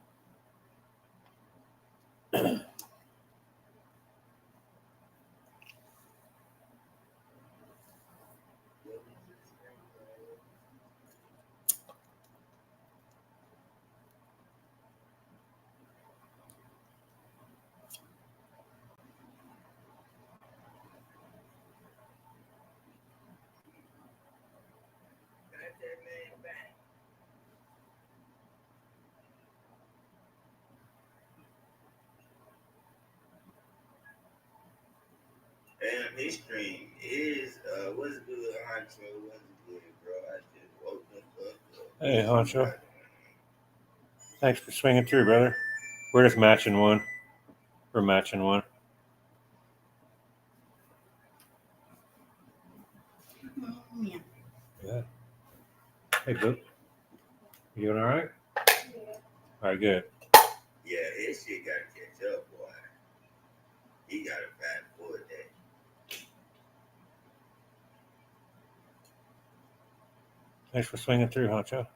And his stream is, what's good, Honcho? What's good, bro? I just woke the fuck up. Hey, Honcho. Thanks for swinging through, brother. We're just matching one. We're matching one. Yeah. Good. Hey, Boop. You doing all right? All right, good. Yeah, his shit gotta catch up, boy. He got a fat foot there. Thanks for swinging through, Honcho.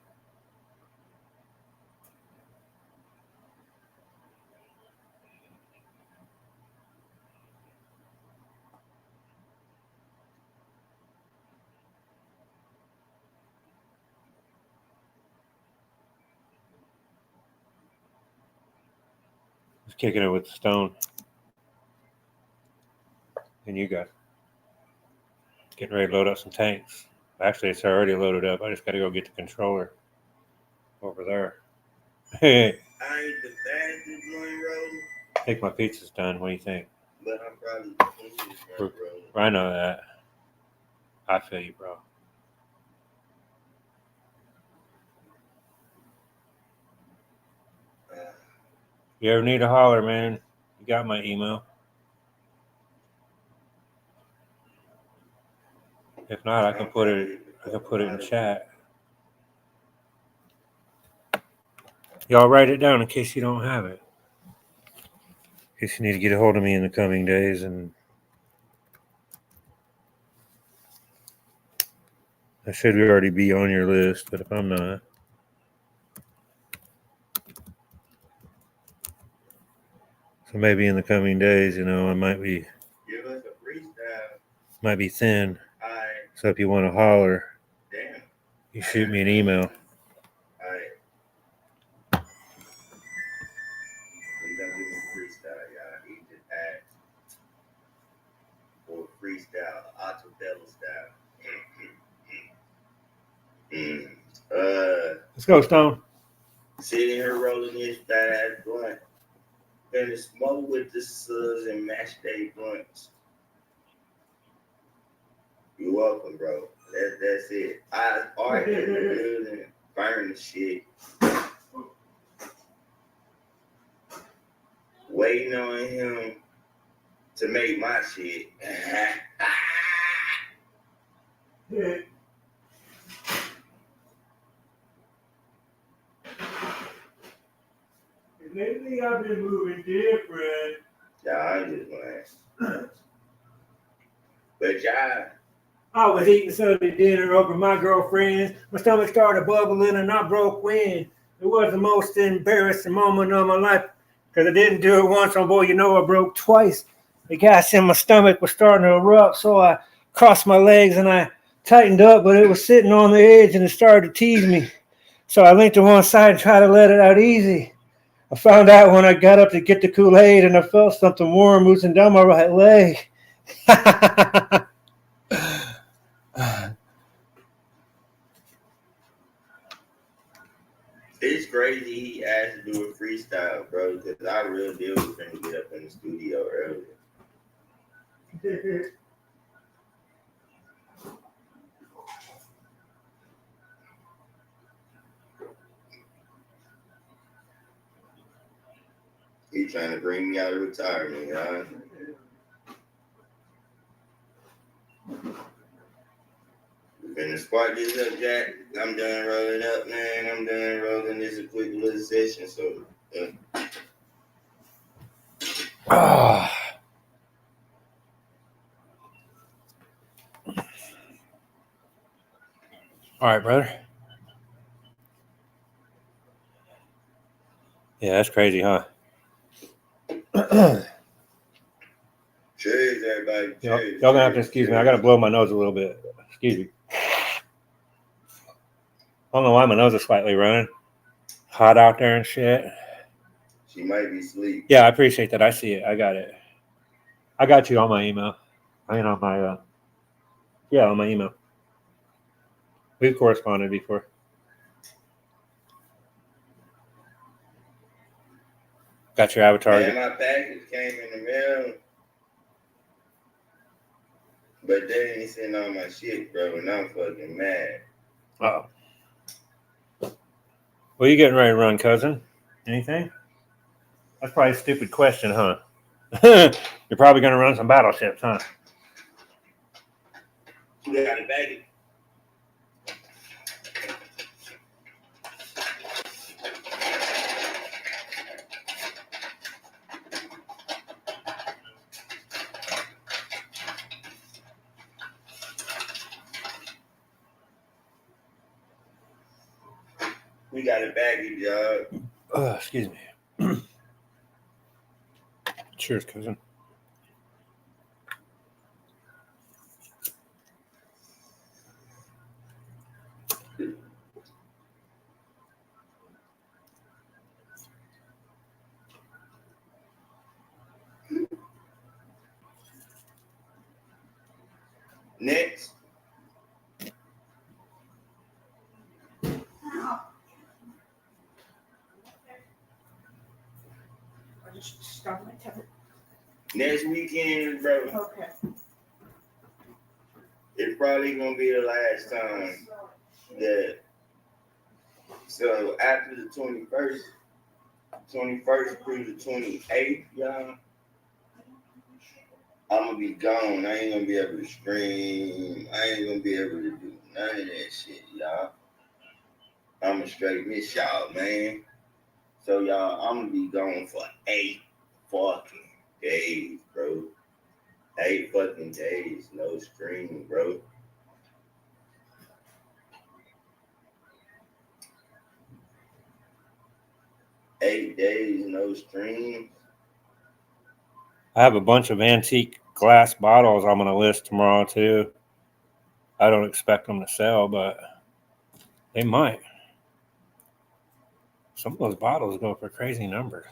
Just kicking it with the Stone. And you guys. Getting ready to load up some tanks. Actually, it's already loaded up. I just got to go get the controller over there. Hey, I ain't the fastest joint rolling, I think my pizza's done. What do you think? but I'm probably the cleanest joint rolling. I know that. I feel you, bro. You ever need a holler, man? You got my email. If not, I can put it in chat. Y'all write it down in case you don't have it. In case you need to get a hold of me in the coming days. And I should already be on your list, but if I'm not, So maybe in the coming days, you know, I might be Give us a freestyle. thin. Alright. So if you want to holler, Damn. you shoot me an email. Alright. We gonna do a freestyle, y'all. He just asked for a freestyle, acapella style. Let's go, Stone. Sitting here rolling this fat ass blunt. Finna smoke with the suds and mash day blunts. You're welcome, bro. That's it. I art in the building, burn the shit. Waiting on him to make my shit. Lately I've been moving different. Yeah, I'm just playing. But y'all, I was eating Sunday dinner over my girlfriend's. My stomach started bubbling and I broke wind. It was the most embarrassing moment of my life because I didn't do it once. Oh boy, you know I broke twice. The gas in my stomach was starting to erupt, so I crossed my legs and I tightened up, but it was sitting on the edge and it started to tease me. So I leaned to one side and tried to let it out easy. I found out when I got up to get the Kool-Aid and I felt something warm oozing down my right leg. it's crazy he asked to do a freestyle, bro, because I real deal was finna get up in the studio earlier. He trying to bring me out of retirement, y'all. We finna spark this up, Jack. I'm done rolling up, man. I'm done rolling. This is a quick little session, so. All right, brother. Yeah, that's crazy, huh? Cheers, everybody. Cheers. Y'all gonna have to excuse me. I gotta blow my nose a little bit. Excuse me. I don't know why my nose is slightly running. Hot out there and shit. She might be asleep. Yeah, I appreciate that. I see it. I got it. I got you on my email. I mean, on my on my email. We've corresponded before. Got your avatar. Man, my package came in the mail, but they ain't send all my shit, bro, and I'm fucking mad. Uh-oh. What are you getting ready to run, cousin? Anything? That's probably a stupid question, huh? You're probably going to run some battleships, huh? You got it, baby. We got it baggage, y'all. Excuse me. Cheers, cousin. Next. Next weekend, bro. Okay. It's probably gonna be the last time that. So after the 21st through the 28th, y'all, I'm gonna be gone. I ain't gonna be able to stream. I ain't gonna be able to do none of that shit, y'all. I'm gonna straight miss y'all, man. So y'all, I'm gonna be gone for 8 fucking days, bro. 8 fucking days, no streaming, bro. Eight days, no stream. I have a bunch of antique glass bottles I'm gonna list tomorrow too. I don't expect them to sell, but they might. Some of those bottles go for crazy numbers.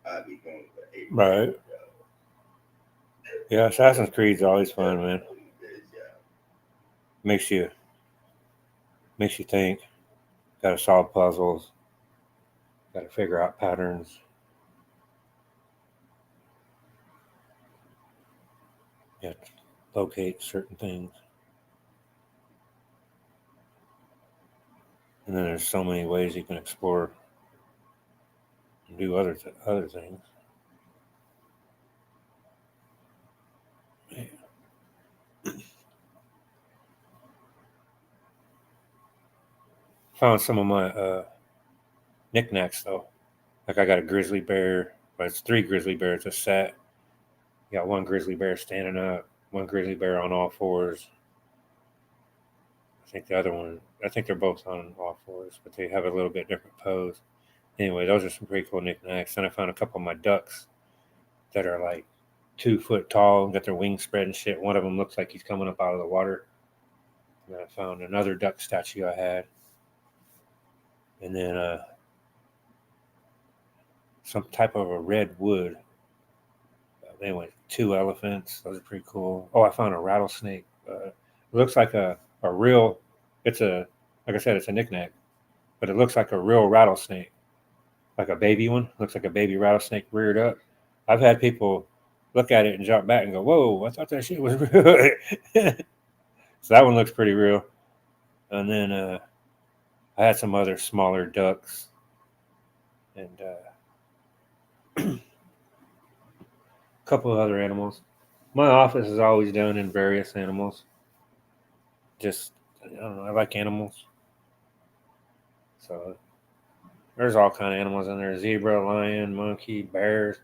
I'll be going for 8. Right. Yeah, Assassin's Creed's always fun, man. Makes you think. Got to solve puzzles. Got to figure out patterns. You have to locate certain things. And then there's so many ways you can explore and do other things. Man. Found some of my knickknacks though. Like I got a grizzly bear, but it's 3 grizzly bears, a set. You got 1 grizzly bear standing up, 1 grizzly bear on all fours. I think the other one, I think they're both on all fours, but they have a little bit different pose. Anyway, those are some pretty cool knickknacks. And I found a couple of my ducks that are like 2 foot tall and got their wings spread and shit. One of them looks like he's coming up out of the water. And then I found another duck statue I had. And then some type of a red wood. Anyway, 2 elephants. Those are pretty cool. Oh, I found a rattlesnake. It looks like a real, like I said, it's a knickknack, but it looks like a real rattlesnake, like a baby one. Looks like a baby rattlesnake reared up. I've had people look at it and jump back and go, whoa, I thought that shit was real. So that one looks pretty real. And then I had some other smaller ducks and a couple of other animals. My office is always done in various animals. Just, I don't know, I like animals. So there's all kind of animals in there. Zebra, lion, monkey, bears,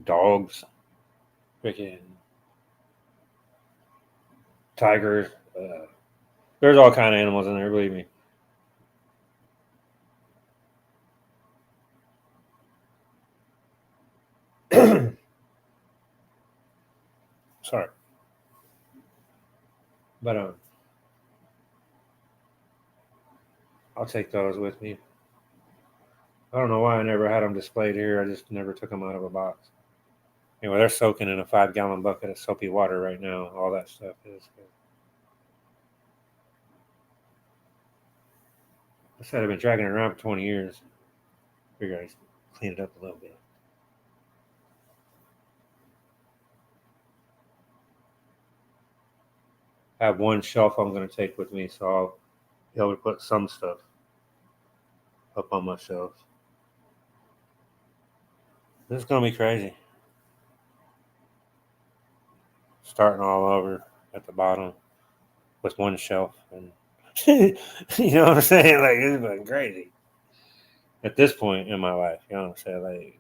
dogs, freaking tigers. There's all kind of animals in there, believe me. Sorry. But I'll take those with me. I don't know why I never had them displayed here. I just never took them out of a box. Anyway, they're soaking in a 5-gallon bucket of soapy water right now. All that stuff is. I said I've been dragging it around for 20 years. Figure I clean it up a little bit. I have 1 shelf I'm going to take with me, so I'll be able to put some stuff up on my shelves. This is going to be crazy. Starting all over at the bottom with 1 shelf. And you know what I'm saying? Like, it's been crazy. At this point in my life, you know what I'm saying? Like,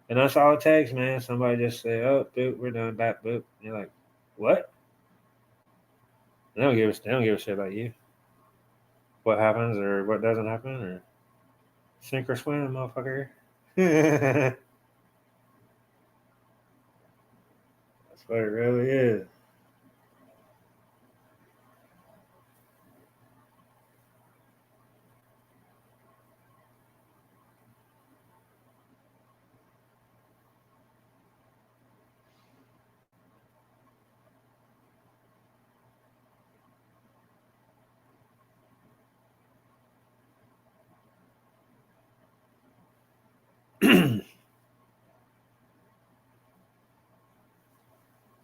and that's all it takes, man. Somebody just say, oh, dude, we're done, back, boop. And you're like, what? They don't give a shit about you. What happens or what doesn't happen or sink or swim, motherfucker. That's what it really is.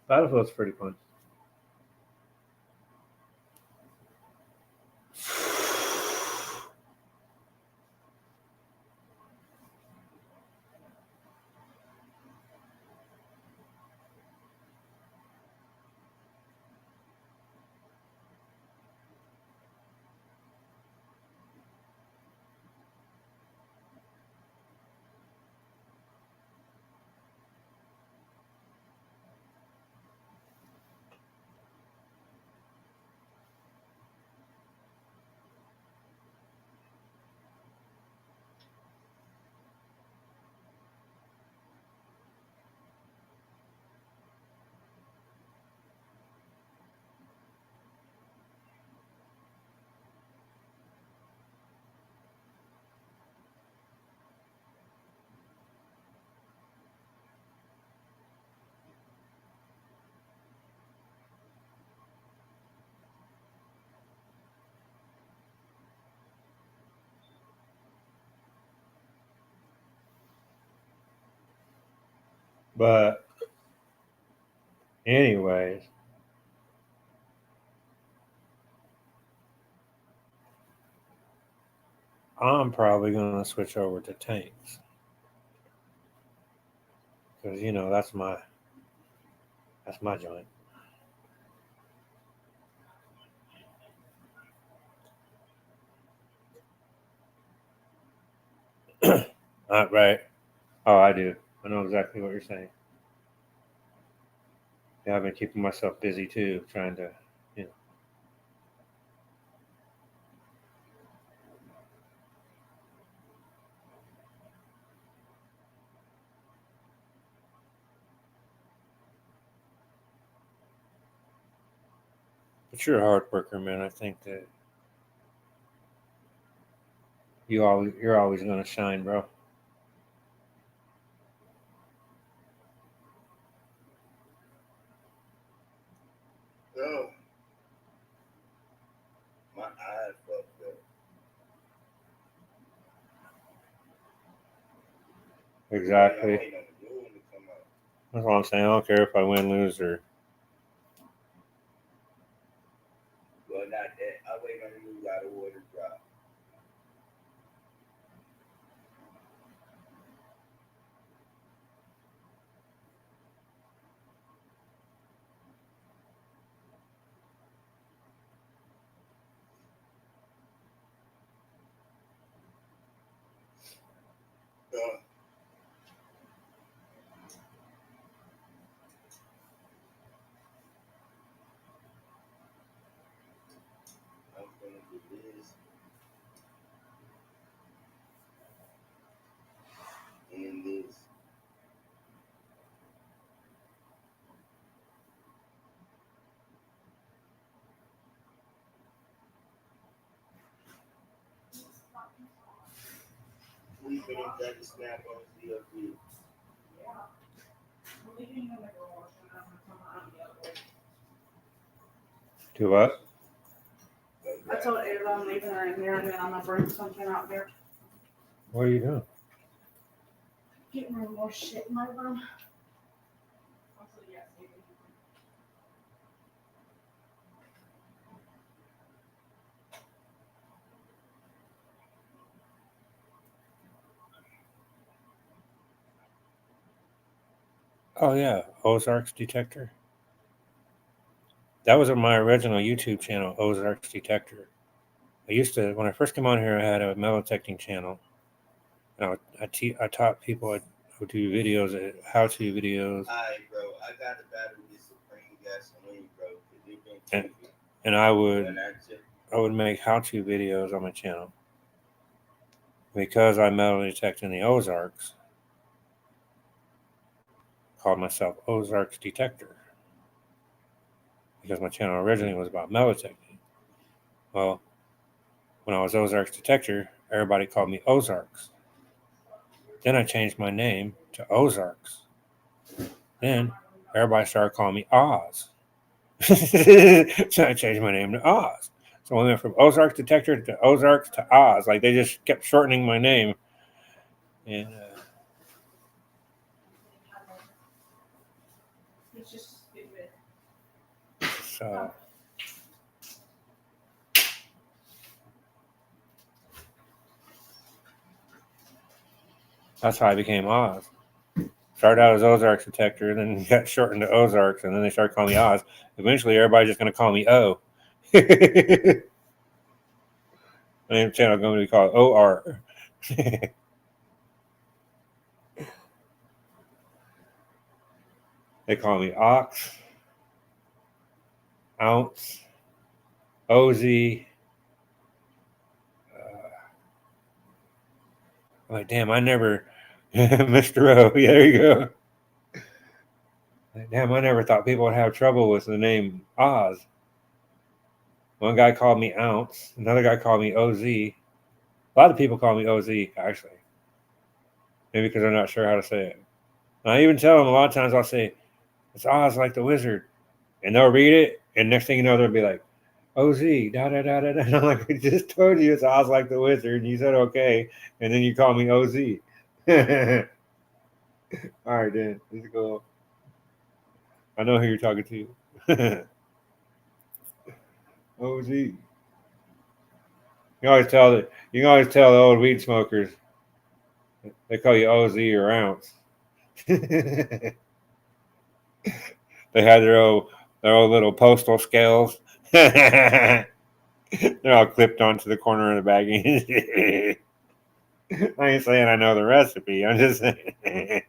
Battlefield's pretty fun. But anyways, I'm probably gonna switch over to tanks because you know that's my joint. Right. Oh, I do. I know exactly what you're saying. Yeah, I've been keeping myself busy too, trying to, you know. But you're a hard worker, man. I think that you're always gonna shine, bro. Oh, my eye fucked up. Exactly. That's all I'm saying. I don't care if I win, lose, or Well, not that. I wait on you, got a water drop. I'm gonna do this and this. We couldn't try to snap on CLP. do what? I told Ava I'm leaving her in here and then I'm gonna bring something out there. What are you doing? Getting rid of more shit in my room. Oh yeah, Ozarks Detector. That was on my original YouTube channel, Ozarks Detector. I used to, when I first came on here, I had a metal detecting channel. And I taught people, I would do videos, how-to videos. Alright, bro. I got a battery with Supreme gasoline, bro. 'Cause it been And I when I check. would make how-to videos on my channel. Because I metal detect in the Ozarks, called myself Ozarks Detector. Because my channel originally was about metal detecting. Well, when I was Ozarks Detector, everybody called me Ozarks. Then I changed my name to Ozarks. Then everybody started calling me Oz. So I changed my name to Oz. So I went from Ozarks Detector to Ozarks to Oz. Like they just kept shortening my name. And It's just stupid. so that's how I became Oz. Started out as Ozarks Detector, then got shortened to Ozarks, and then they started calling me Oz. Eventually, everybody's just going to call me O. My name channel is going to be called OR. They call me Ox, Ounce, OZ. I'm like, damn, I never, Mr. O. Yeah, there you go. Like, damn, I never thought people would have trouble with the name Oz. One guy called me Ounce. Another guy called me OZ. A lot of people call me OZ, actually. Maybe because they're not sure how to say it. And I even tell them a lot of times I'll say, it's Oz like the wizard. And they'll read it, and next thing you know, they'll be like, OZ, da-da-da-da-da. And I'm like, I just told you it's Oz like the wizard, and you said okay, and then you call me OZ. All right, then. Let's go. I know who you're talking to. OZ. You can always tell the old weed smokers. They call you OZ or ounce. They had their own little postal scales. They're all clipped onto the corner of the baggie. I ain't saying I know the recipe. I'm just saying.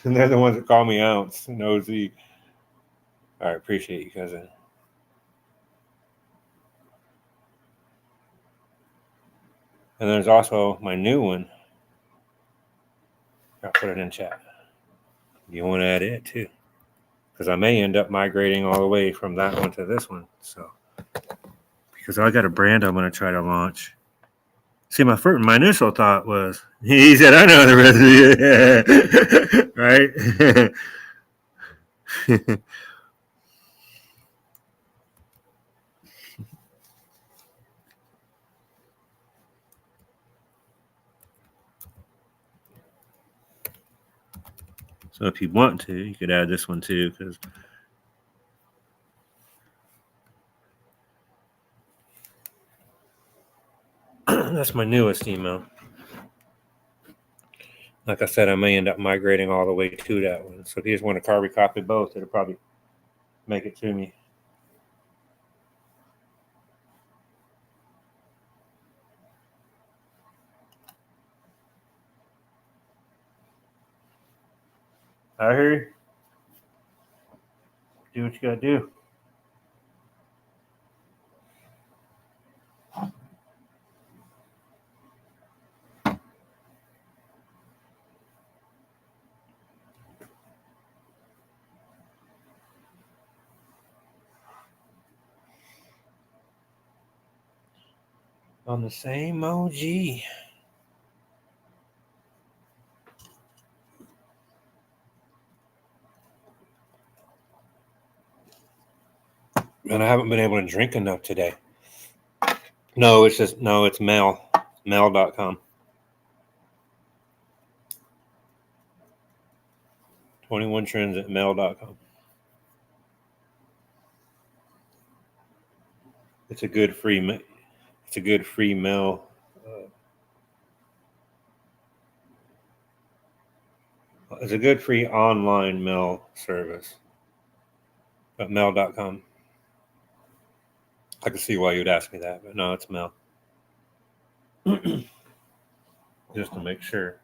And they're the ones that call me ounce and OZ. All right, appreciate you, cousin. And there's also my new one. I'll put it in chat. You want to add it too? Because I may end up migrating all the way from that one to this one. So, because I got a brand I'm going to try to launch. See, my initial thought was, he said, I know the recipe. Right? So if you want to, you could add this one too, because that's my newest email. Like I said, I may end up migrating all the way to that one. So if you just want to carbon copy both, it'll probably make it to me. I hear you. Do what you gotta do. On the same OG. And I haven't been able to drink enough today. No, it's Mel. Mel.com. 21 trends at Mel.com. It's a good free Mel. It's a good free online Mel service. At Mel.com. I can see why you'd ask me that, but no, it's Mel. Just to make sure.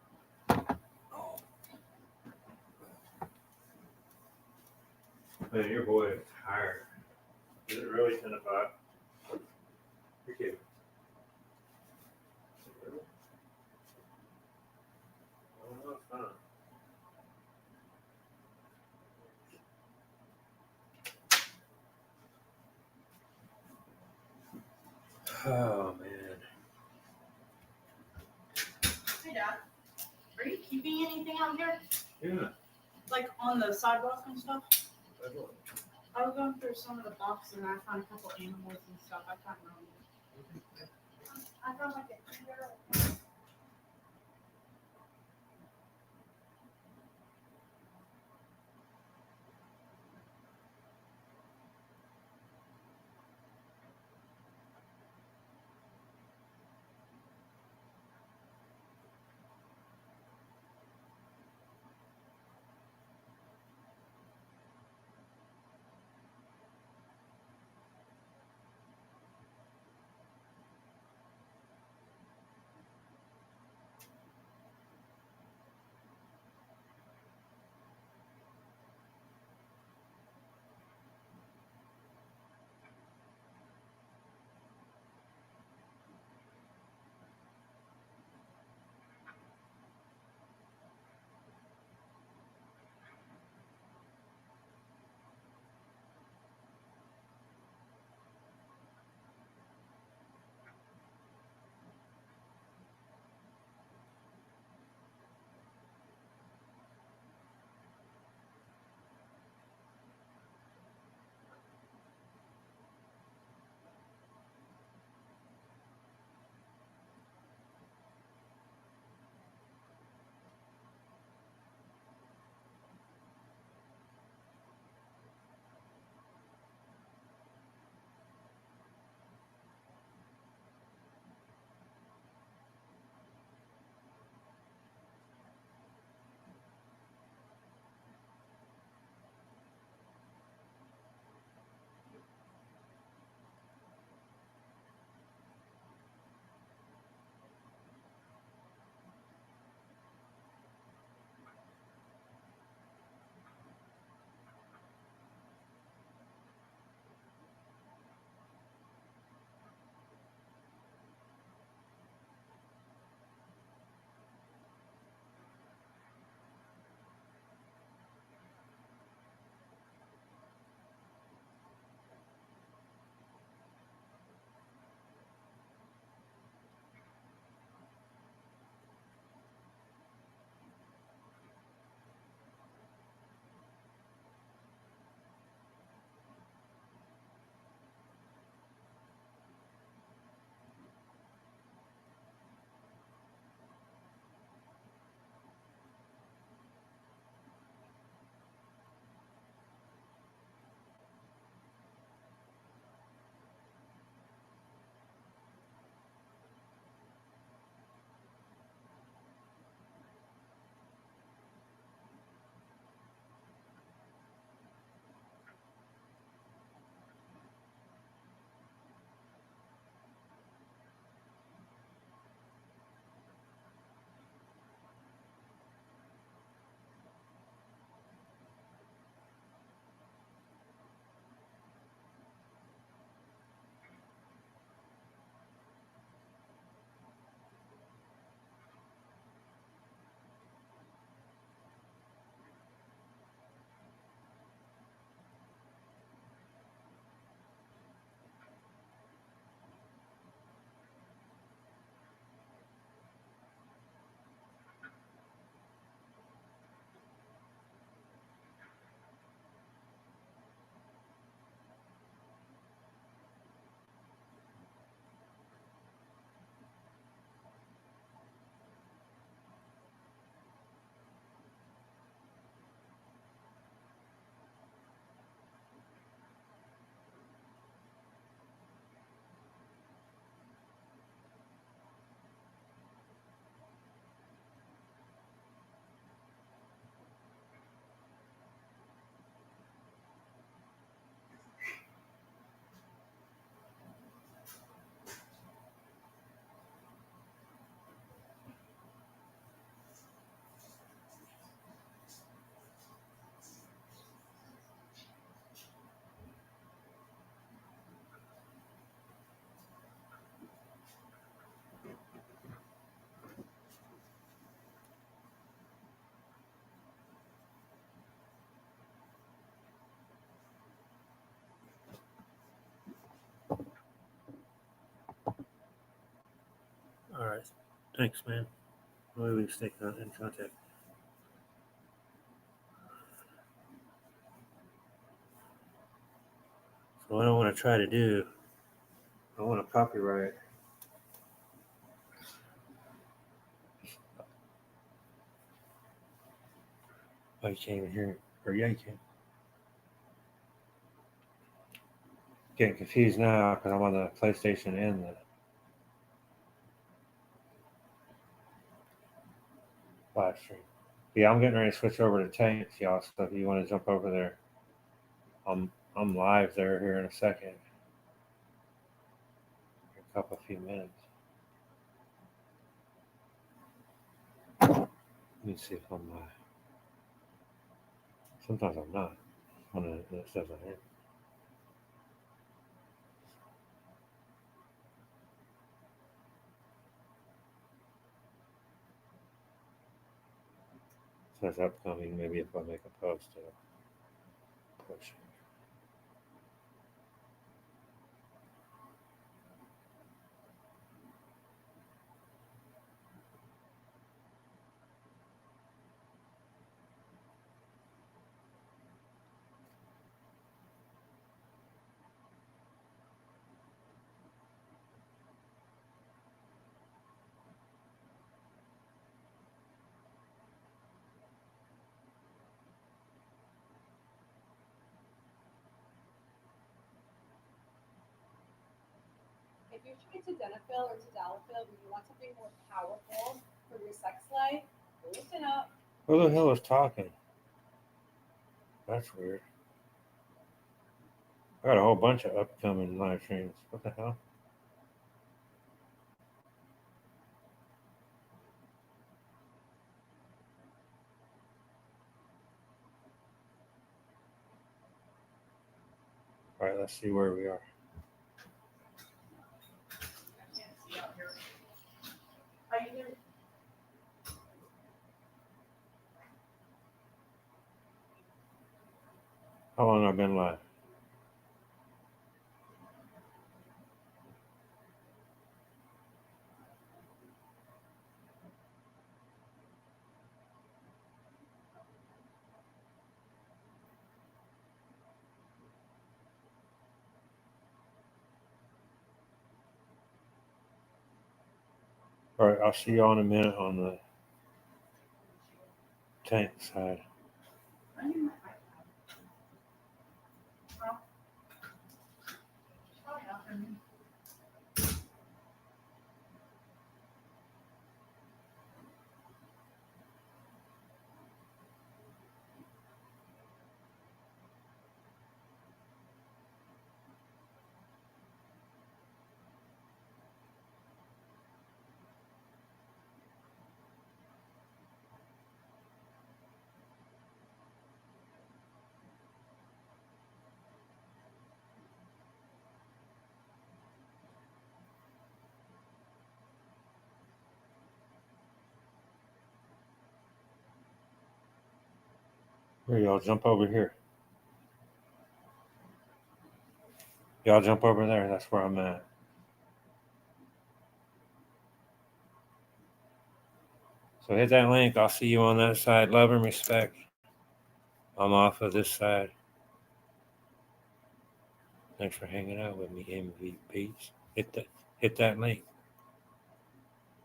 Man, your boy is tired. Is it really 10 o'clock? You're kidding. Oh, it's fine. Oh, man. Hey, Dad. Are you keeping anything out here? Yeah. Like on the sidewalk and stuff? I was going through some of the boxes and I found a couple animals and stuff. I can't remember. I found like a Thanks, man. Maybe we can stay in contact. So what I want to try to do, I want to copyright. Oh, you can't even hear it. Or yeah, you can. Getting confused now because I'm on the PlayStation and the live stream. Yeah, I'm getting ready to switch over to Tanks, y'all. So if you want to jump over there, I'm live there here in a second. A few minutes. Let me see if I'm live. Sometimes I'm not. When it says I am. It says upcoming. Maybe if I make a post, it'll push. If you're trying to Tadalafil or Tadalafil, but you want something more powerful for your sex life, listen up. Who the hell is talking? That's weird. I got a whole bunch of upcoming live streams. What the hell? All right, let's see where we are. Are you gonna? How long have I been live? All right, I'll see y'all in a minute on the Tank side. Here, y'all jump over here. Y'all jump over there. That's where I'm at. So hit that link. I'll see you on that side. Love and respect. I'm off of this side. Thanks for hanging out with me, MVPs. Hit that link.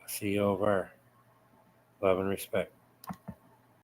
I'll see you over there. Love and respect.